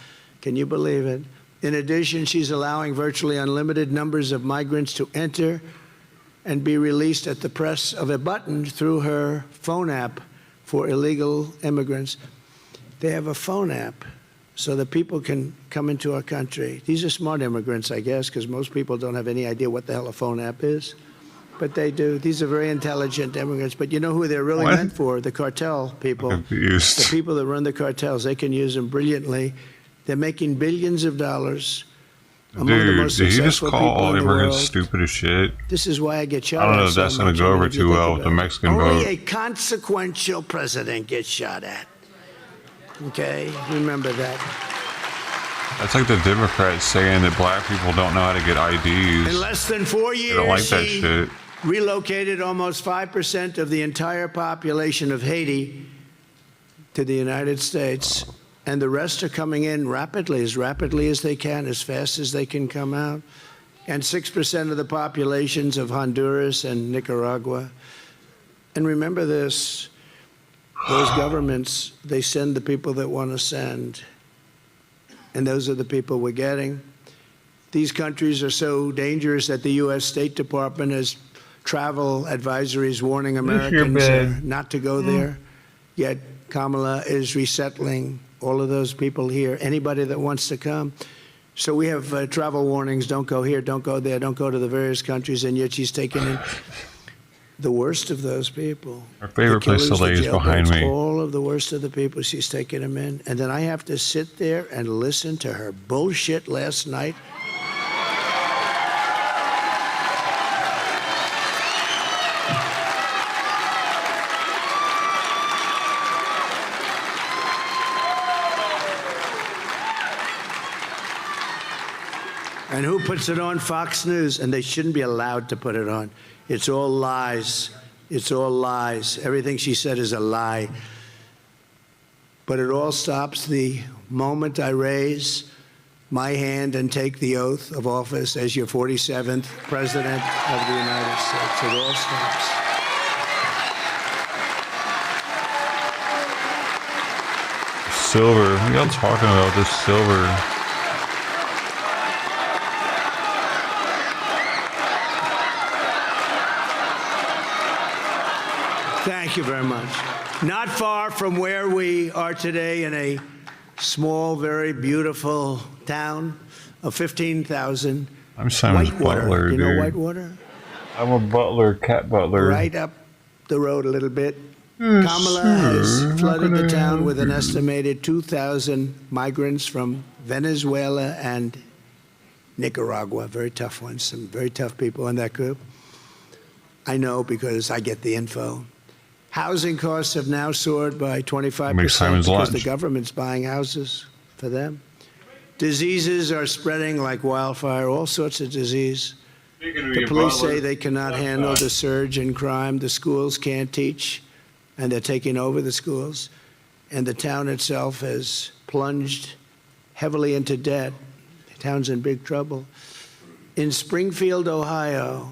Can you believe it? In addition, she's allowing virtually unlimited numbers of migrants to enter and be released at the press of a button through her phone app for illegal immigrants. They have a phone app so that people can come into our country. These are smart immigrants, I guess, because most people don't have any idea what the hell a phone app is. But they do. These are very intelligent immigrants. But you know who they're really meant for? The cartel people. The people that run the cartels. They can use them brilliantly. They're making billions of dollars. Dude, did he just call all immigrants stupid as shit? This is why I get shot at. I don't know if that's going to go over too well with the Mexican vote. Only a consequential president gets shot at. Okay? Remember that. That's like the Democrats saying that black people don't know how to get IDs. In less than 4 years, they don't like that shit. Relocated almost 5% of the entire population of Haiti to the United States. And the rest are coming in rapidly as they can, as fast as they can come out. And 6% of the populations of Honduras and Nicaragua. And remember this, those governments, they send the people that want to send. And those are the people we're getting. These countries are so dangerous that the U.S. State Department has travel advisories warning Americans not to go there. Yet Kamala is resettling all of those people here, anybody that wants to come. So we have travel warnings, don't go here, don't go there, don't go to the various countries, and yet she's taken in the worst of those people. Our favorite place to lay is behind me. All of the worst of the people, she's taking them in. And then I have to sit there and listen to her bullshit last night. And who puts it on? Fox News. And they shouldn't be allowed to put it on. It's all lies. It's all lies. Everything she said is a lie. But it all stops the moment I raise my hand and take the oath of office as your 47th President of the United States. It all stops. Silver. What are y'all talking about, this silver? Thank you very much. Not far from where we are today, in a small, very beautiful town of 15,000. I'm Simon Butler, You know Whitewater? I'm a butler, cat butler. Right up the road a little bit. Kamala has flooded the town with an estimated 2,000 migrants from Venezuela and Nicaragua. Very tough ones, some very tough people in that group. I know because I get the info. Housing costs have now soared by 25% because the government's buying houses for them. Diseases are spreading like wildfire, all sorts of disease. The police say they cannot handle the surge in crime. The schools can't teach, and they're taking over the schools. And the town itself has plunged heavily into debt. The town's in big trouble. In Springfield, Ohio,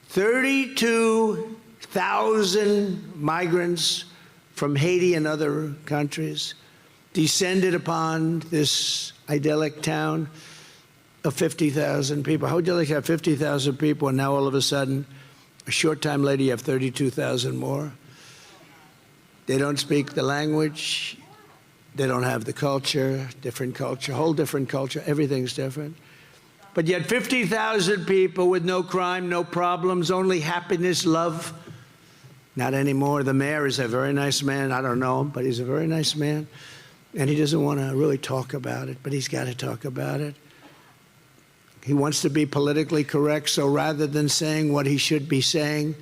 32,000 migrants from Haiti and other countries descended upon this idyllic town of 50,000 people. How would you like to have 50,000 people and now all of a sudden, a short time later, you have 32,000 more? They don't speak the language. They don't have the culture, whole different culture. Everything's different. But yet 50,000 people with no crime, no problems, only happiness, love. Not anymore. The mayor is a very nice man. I don't know him, but he's a very nice man. And he doesn't want to really talk about it, but he's got to talk about it. He wants to be politically correct, so rather than saying what he should be saying,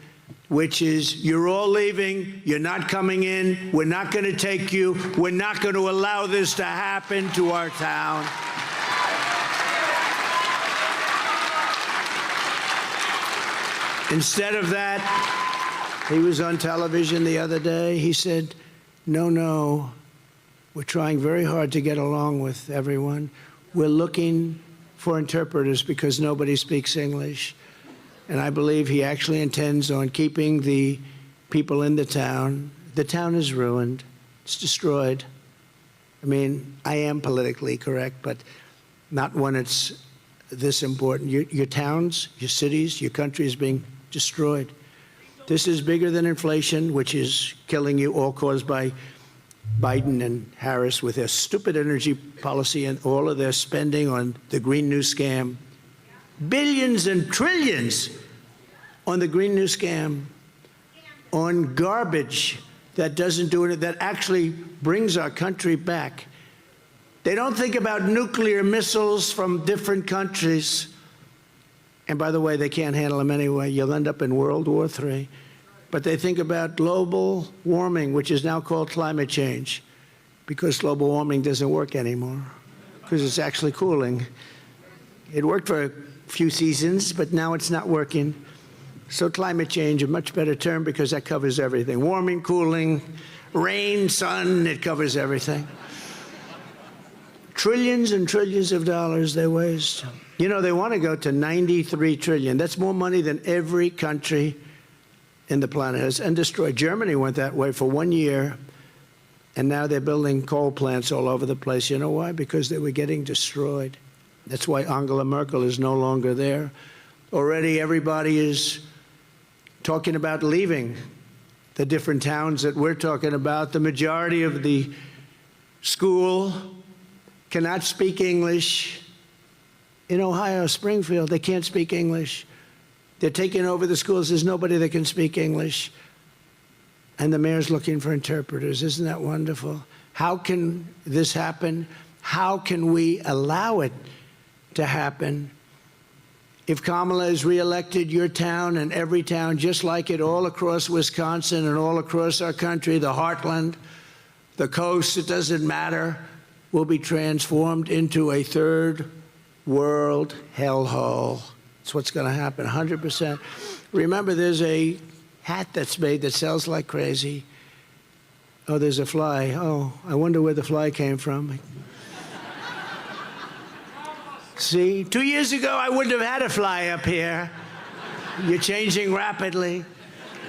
which is you're all leaving, you're not coming in, we're not going to take you, we're not going to allow this to happen to our town. Instead of that, he was on television the other day. He said, no, we're trying very hard to get along with everyone. We're looking for interpreters because nobody speaks English. And I believe he actually intends on keeping the people in the town. The town is ruined. It's destroyed. I mean, I am politically correct, but not when it's this important. Your towns, your cities, your country is being destroyed. This is bigger than inflation, which is killing you, all caused by Biden and Harris with their stupid energy policy and all of their spending on the Green New Scam. Billions and trillions on the Green New Scam, on garbage that doesn't do it, that actually brings our country back. They don't think about nuclear missiles from different countries. And by the way, they can't handle them anyway. You'll end up in World War III. But they think about global warming, which is now called climate change, because global warming doesn't work anymore, because it's actually cooling. It worked for a few seasons, but now it's not working. So climate change, a much better term, because that covers everything. Warming, cooling, rain, sun, it covers everything. Trillions and trillions of dollars they waste. You know, they want to go to 93 trillion. That's more money than every country in the planet has, and destroyed. Germany went that way for 1 year, and now they're building coal plants all over the place. You know why? Because they were getting destroyed. That's why Angela Merkel is no longer there. Already everybody is talking about leaving the different towns that we're talking about. The majority of the school cannot speak English. In Ohio, Springfield, they can't speak English. They're taking over the schools. There's nobody that can speak English. And the mayor's looking for interpreters. Isn't that wonderful? How can this happen? How can we allow it to happen? If Kamala is reelected, your town and every town, just like it all across Wisconsin and all across our country, the heartland, the coast, it doesn't matter, will be transformed into a third world hellhole. That's what's going to happen, 100%. Remember, there's a hat that's made that sells like crazy. Oh, there's a fly. Oh, I wonder where the fly came from. See, 2 years ago, I wouldn't have had a fly up here. You're changing rapidly,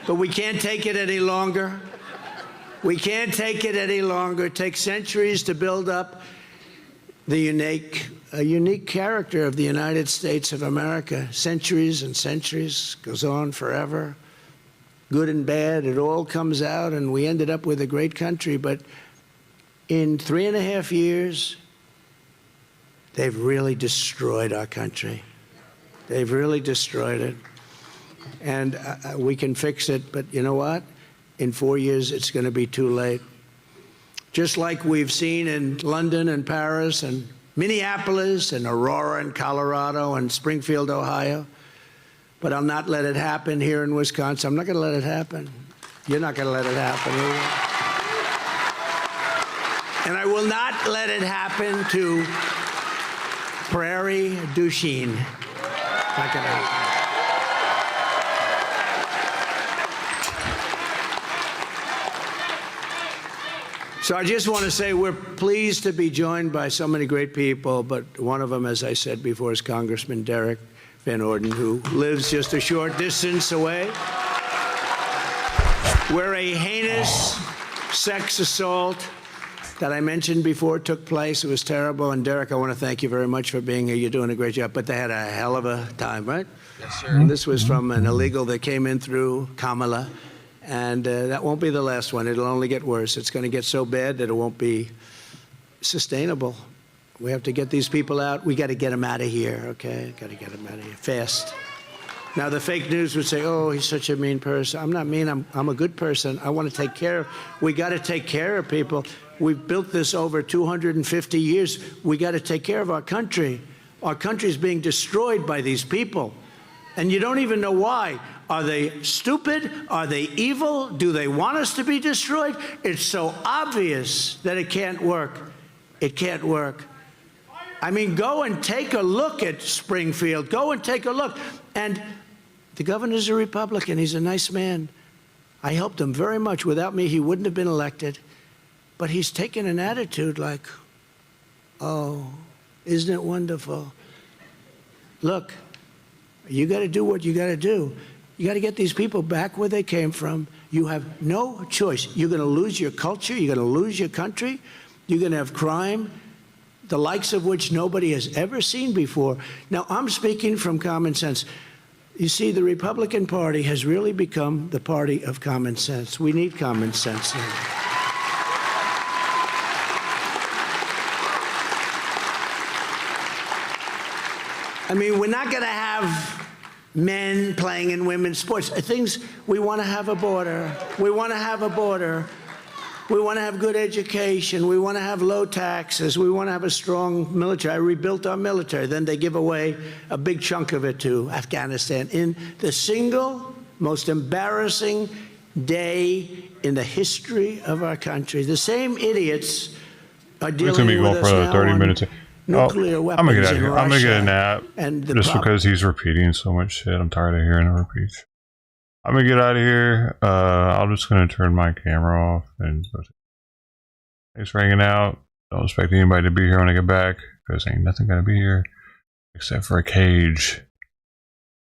but we can't take it any longer. We can't take it any longer. It takes centuries to build up the unique character of the United States of America. Centuries and centuries, goes on forever. Good and bad, it all comes out, and we ended up with a great country. But in 3.5 years, they've really destroyed our country. They've really destroyed it. And we can fix it, but you know what? In 4 years, it's going to be too late. Just like we've seen in London and Paris and Minneapolis and Aurora and Colorado and Springfield, Ohio. But I'll not let it happen here in Wisconsin. I'm not going to let it happen. You're not going to let it happen either. And I will not let it happen to Prairie du Chien. Not going to happen. So I just want to say we're pleased to be joined by so many great people, but one of them, as I said before, is Congressman Derek Van Orden, who lives just a short distance away, where a heinous sex assault that I mentioned before took place. It was terrible. And Derek, I want to thank you very much for being here. You're doing a great job. But they had a hell of a time, right? Yes, sir. And this was from an illegal that came in through Kamala. And that won't be the last one. It'll only get worse. It's going to get so bad that it won't be sustainable. We have to get these people out. We got to get them out of here, okay? Got to get them out of here fast. Now, the fake news would say, oh, he's such a mean person. I'm not mean. I'm a good person. I want to take care of. We got to take care of people. We've built this over 250 years. We got to take care of our country. Our country is being destroyed by these people. And you don't even know why. Are they stupid? Are they evil? Do they want us to be destroyed? It's so obvious that it can't work. It can't work. I mean, go and take a look at Springfield. Go and take a look. And the governor's a Republican. He's a nice man. I helped him very much. Without me, he wouldn't have been elected. But he's taken an attitude like, oh, isn't it wonderful? Look, you got to do what you got to do. You got to get these people back where they came from. You have no choice. You're going to lose your culture. You're going to lose your country. You're going to have crime, the likes of which nobody has ever seen before. Now, I'm speaking from common sense. You see, the Republican Party has really become the party of common sense. We need common sense now. I mean, we're not going to have men playing in women's sports. Things, we want to have a border. We want to have a border. We want to have good education. We want to have low taxes. We want to have a strong military. I rebuilt our military. Then they give away a big chunk of it to Afghanistan in the single most embarrassing day in the history of our country. The same idiots are dealing with us now 30 minutes. Nuclear weapons. I'm gonna get out of here. Russia, I'm gonna get a nap. And just because he's repeating so much shit, I'm tired of hearing him repeat. I'm gonna get out of here. I'm just gonna turn my camera off and go. Thanks for hanging out. Don't expect anybody to be here when I get back, because ain't nothing gonna be here except for a cage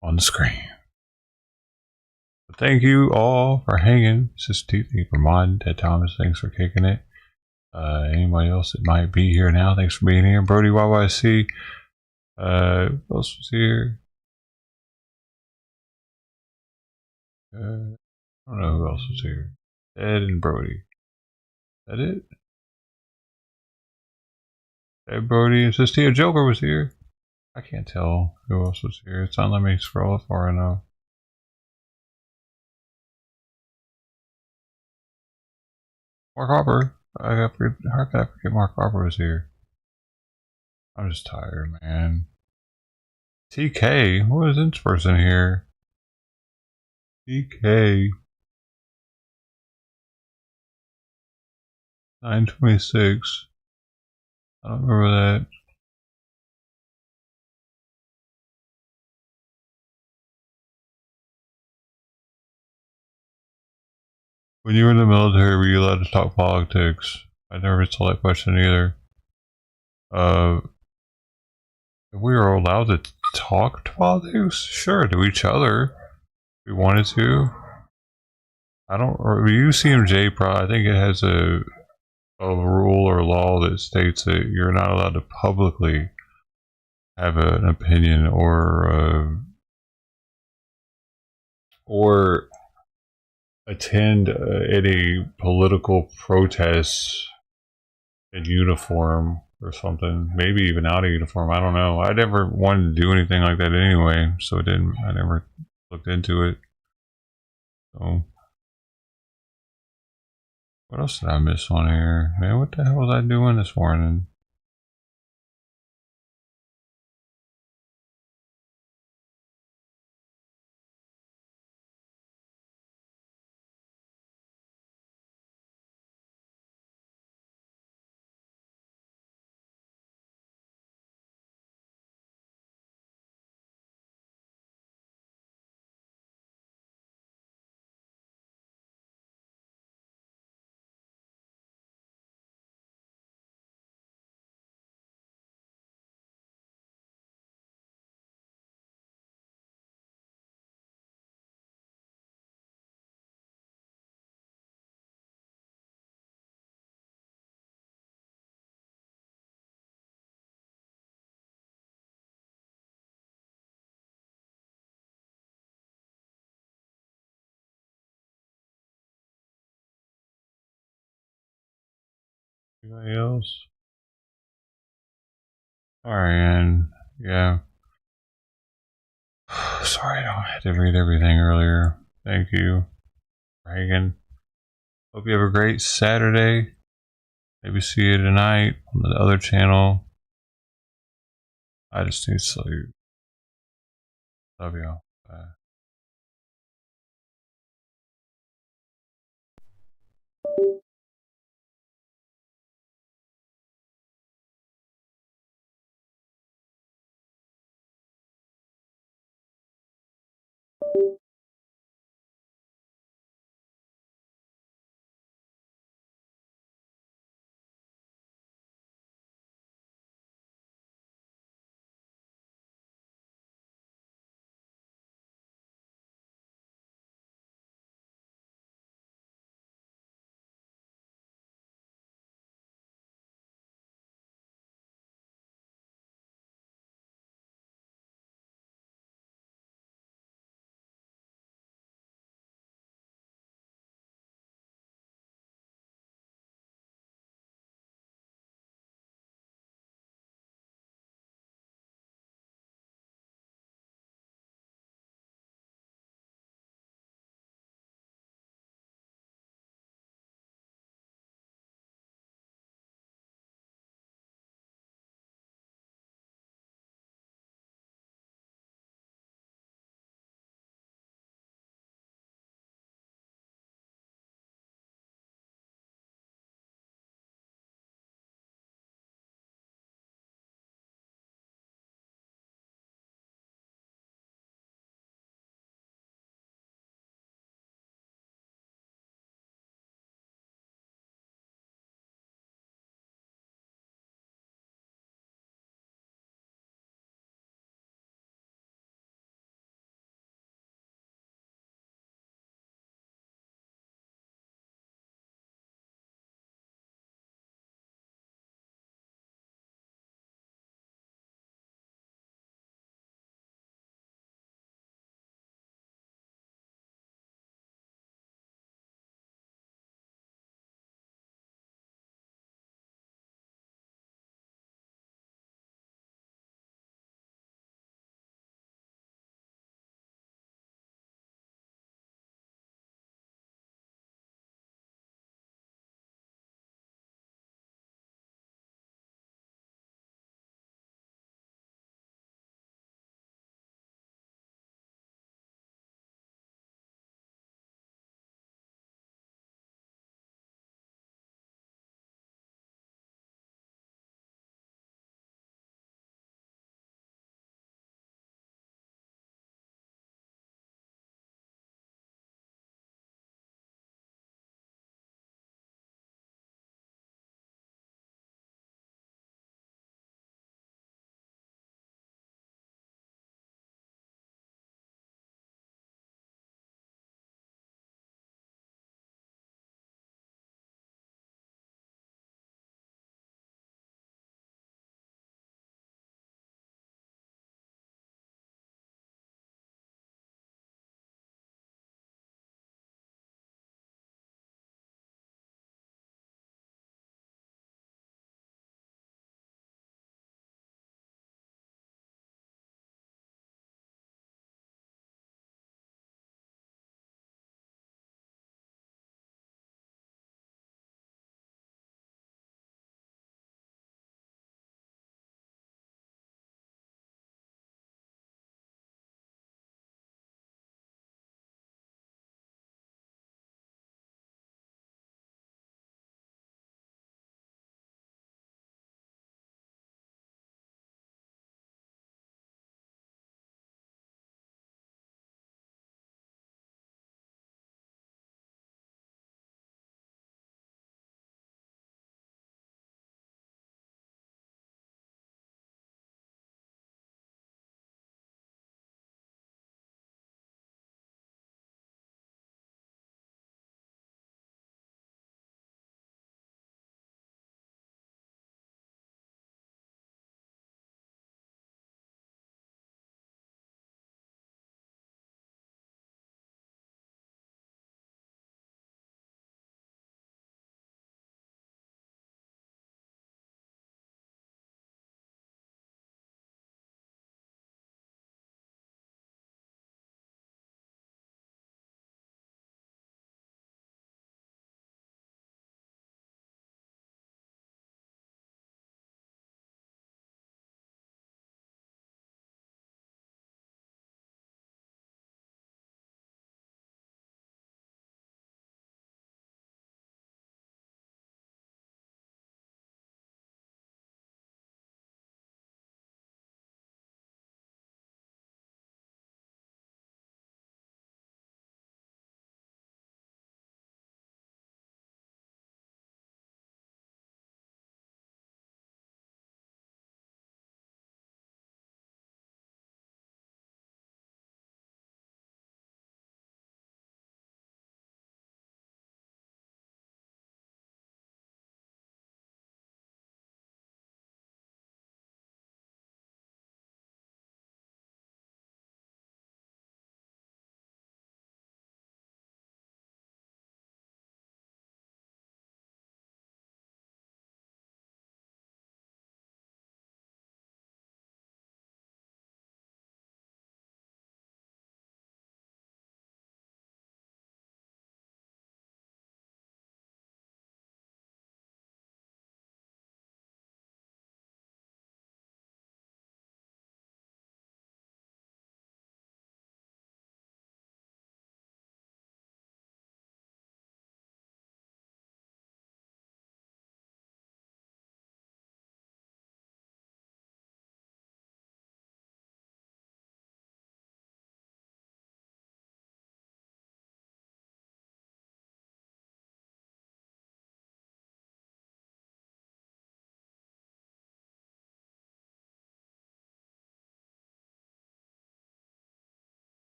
on the screen. But thank you all for hanging. This is Thank you for modding. Ted Thomas, thanks for kicking it. Anybody else that might be here now, thanks for being here. Brody YYC, who else was here? I don't know who else was here. Ed and Brody. Is that it? Ed, Brody, and Sistia Joker was here. I can't tell who else was here. It's not letting me scroll up far enough. Mark Harper. How could I forget Mark Harper was here? I'm just tired, man. TK, what is this person here? TK 926. I don't remember that. When you were in the military, were you allowed to talk politics? I never saw that question either. If we were allowed to talk to politics, sure, to each other, if we wanted to. I don't. Or UCMJ, I think it has a rule or law that states that you're not allowed to publicly have an opinion or attend any political protests in uniform or something, maybe even out of uniform. I don't know. I never wanted to do anything like that anyway, so I never looked into it. So what else did I miss on here? Man, what the hell was I doing this morning? Anybody else? Alright, and yeah. Sorry, I had to read everything earlier. Thank you for hanging. Hope you have a great Saturday. Maybe see you tonight on the other channel. I just need sleep. Love y'all. Bye.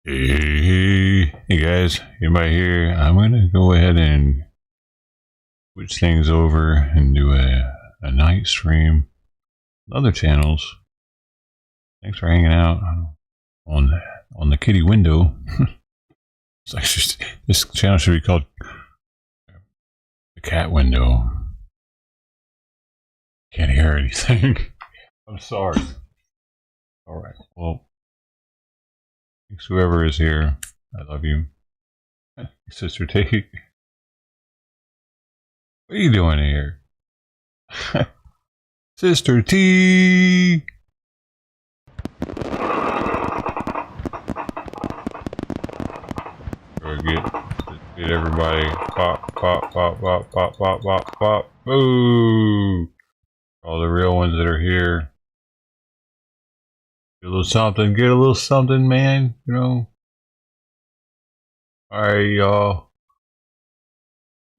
Hey guys, anybody here? I'm gonna go ahead and switch things over and do a night stream on other channels. Thanks for hanging out on the kitty window. It's like this channel should be called the cat window. Can't hear anything. I'm sorry. All right. Well, thanks whoever is here. I love you, Sister T. What are you doing here, Sister T? Get everybody pop, pop, pop, pop, pop, pop, pop, pop. Boo! All the real ones that are here. Get a little something, man. You know. All right, y'all.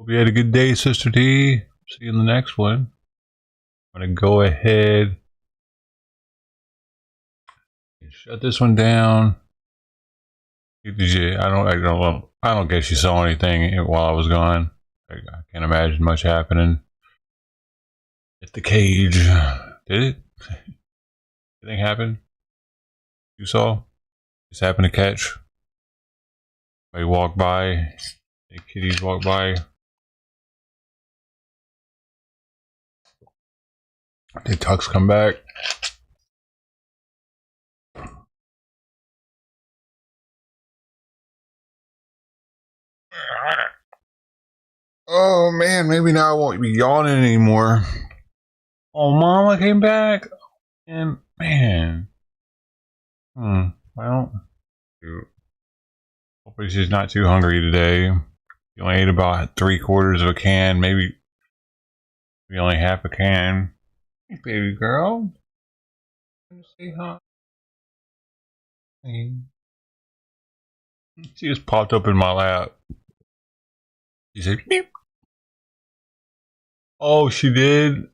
Hope you had a good day, Sister T. See you in the next one. I'm gonna go ahead and shut this one down. I don't guess you saw anything while I was gone. I can't imagine much happening at the cage. Did it? Anything happen? You saw? Just happened to catch? They walk by. The kitties walk by. Did Tux come back? Oh man, maybe now I won't be yawning anymore. Oh, Mama came back, and man, well, shoot. Hopefully she's not too hungry today. She only ate about 3/4 of a can, maybe only half a can. Hey, baby girl, say hi. Hey. She just popped up in my lap. She said, beep. Oh, she did?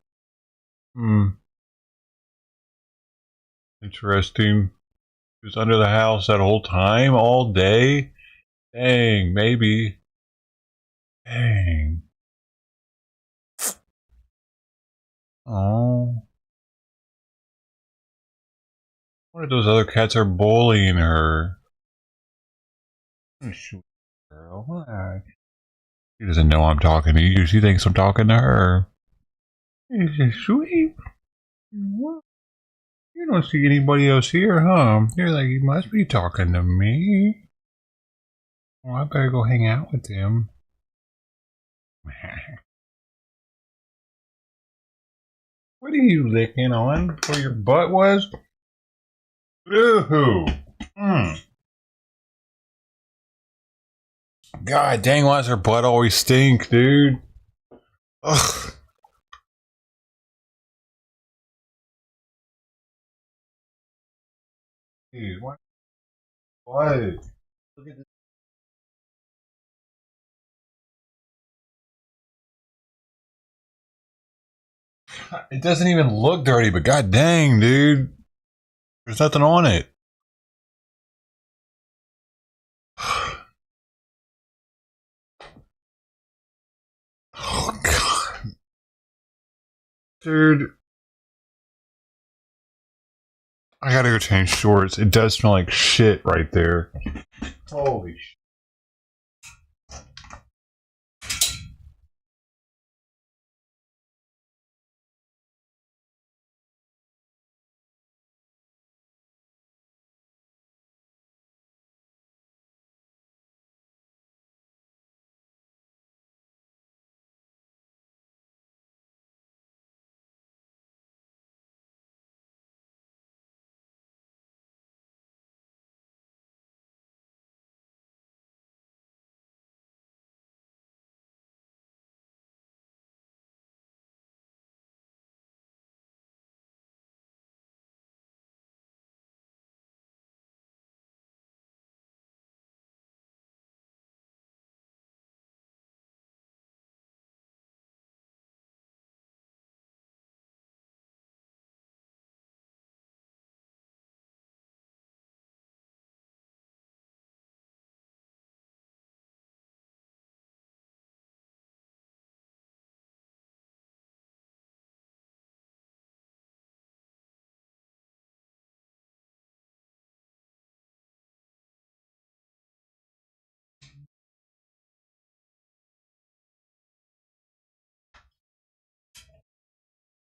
Interesting. She was under the house that whole time, all day? Dang, maybe. Dang. Oh. What if those other cats are bullying her? Sweet girl. Why? She doesn't know I'm talking to you. She thinks I'm talking to her. She's sweet. What? You don't see anybody else here, huh? You're like, you must be talking to me. Well, I better go hang out with them. What are you licking on? Where your butt was? Ooh. God dang, why does her butt always stink, dude? Ugh. Dude, what? Look at this. It doesn't even look dirty, but god dang, dude. There's nothing on it. Oh, God. Dude. I gotta go change shorts. It does smell like shit right there. Holy shit.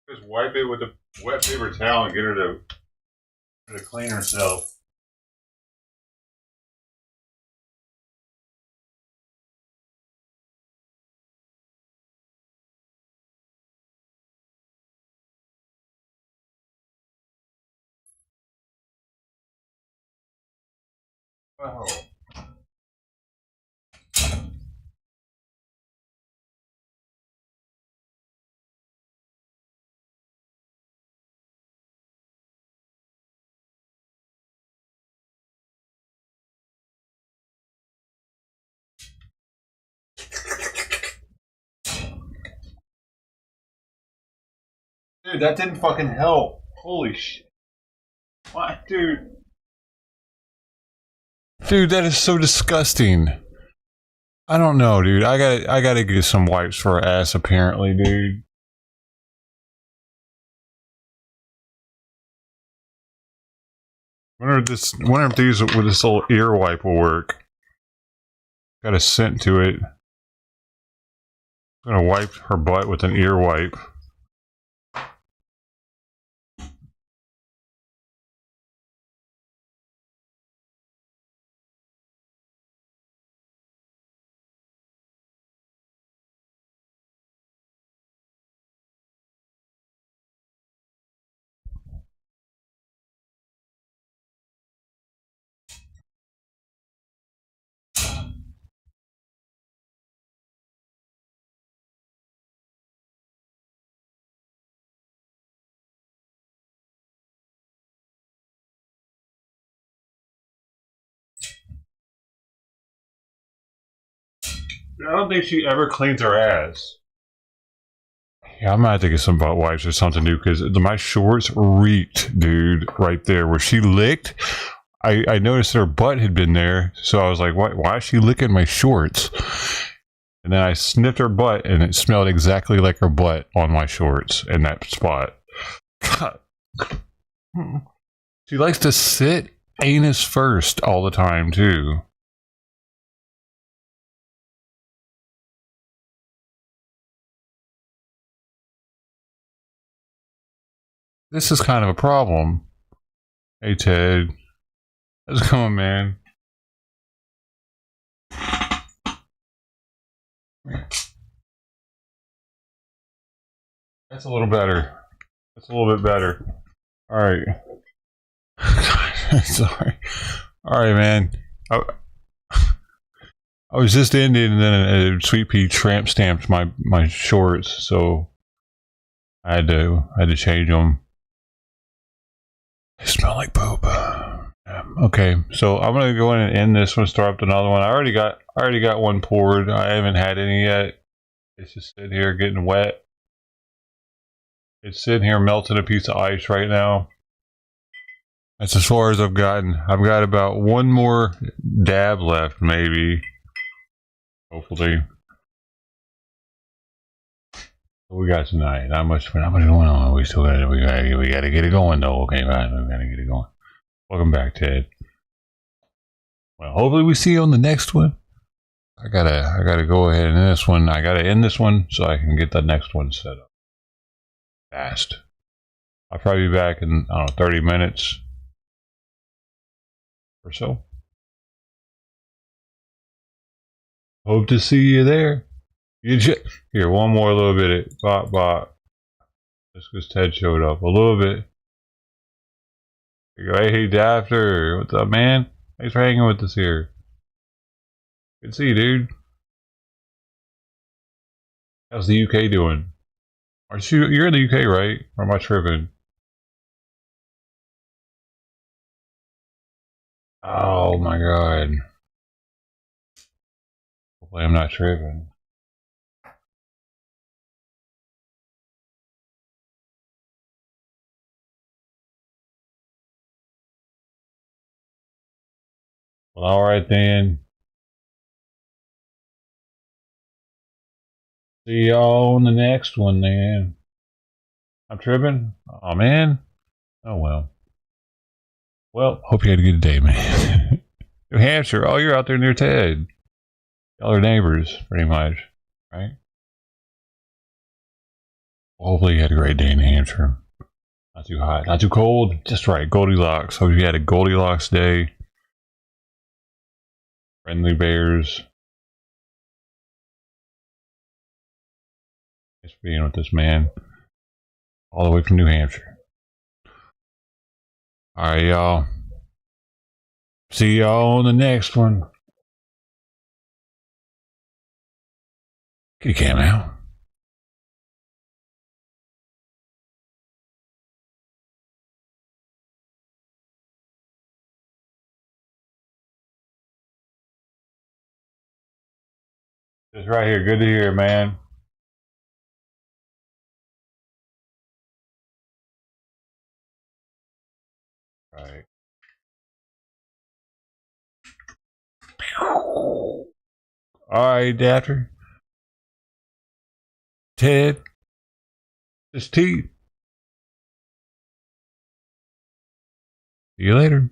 Just wipe it with a wet paper towel and get her to clean herself. Oh. Dude, that didn't fucking help. Holy shit. What, dude? Dude, that is so disgusting. I don't know, dude. I gotta get some wipes for her ass, apparently, dude. Wonder if these with this little ear wipe will work. Got a scent to it. I'm gonna wipe her butt with an ear wipe. I don't think she ever cleans her ass. Yeah, I'm gonna have to get some butt wipes or something, dude, because my shorts reeked, dude, right there. Where she licked, I noticed her butt had been there, so I was like, why is she licking my shorts? And then I sniffed her butt, and it smelled exactly like her butt on my shorts in that spot. She likes to sit anus first all the time, too. This is kind of a problem. Hey, Ted. How's it going, man? That's a little better. That's a little bit better. Alright. Sorry. Alright, man. I was just ending, and then a Sweet Pea tramp stamped my shorts, so I had to change them. They smell like poop. Okay, so I'm gonna go in and end this one, start up another one. I already got one poured. I haven't had any yet. It's just sitting here getting wet. It's sitting here melting a piece of ice right now. That's as far as I've gotten. I've got about one more dab left, maybe. Hopefully. What we got tonight? Not much going on. We gotta get it going though. Okay, right, we gotta get it going. Welcome back, Ted. Well, hopefully we see you on the next one. I gotta go ahead and end this one. I gotta end this one so I can get the next one set up fast. I'll probably be back in, I don't know, 30 minutes or so. Hope to see you there. Here, one more little bit. Bot. Just because Ted showed up. A little bit. You go, hey, Dafter. What's up, man? Thanks for hanging with us here. Good to see you, dude. How's the UK doing? You're in the UK, right? Or am I tripping? Oh my god. Hopefully I'm not tripping. Well, alright then. See y'all on the next one then. I'm tripping? Oh man. Oh well. Well, hope you had a good day, man. New Hampshire. Oh, you're out there near Ted. Y'all are neighbors, pretty much, right? Hopefully you had a great day in New Hampshire. Not too hot, not too cold, just right. Goldilocks. Hope you had a Goldilocks day. Friendly bears. Nice being with this man. All the way from New Hampshire. Alright, y'all. See y'all on the next one. Kitty cam now. Just right here. Good to hear, man. Right. Alright, Dapper. Ted. It's T. See you later.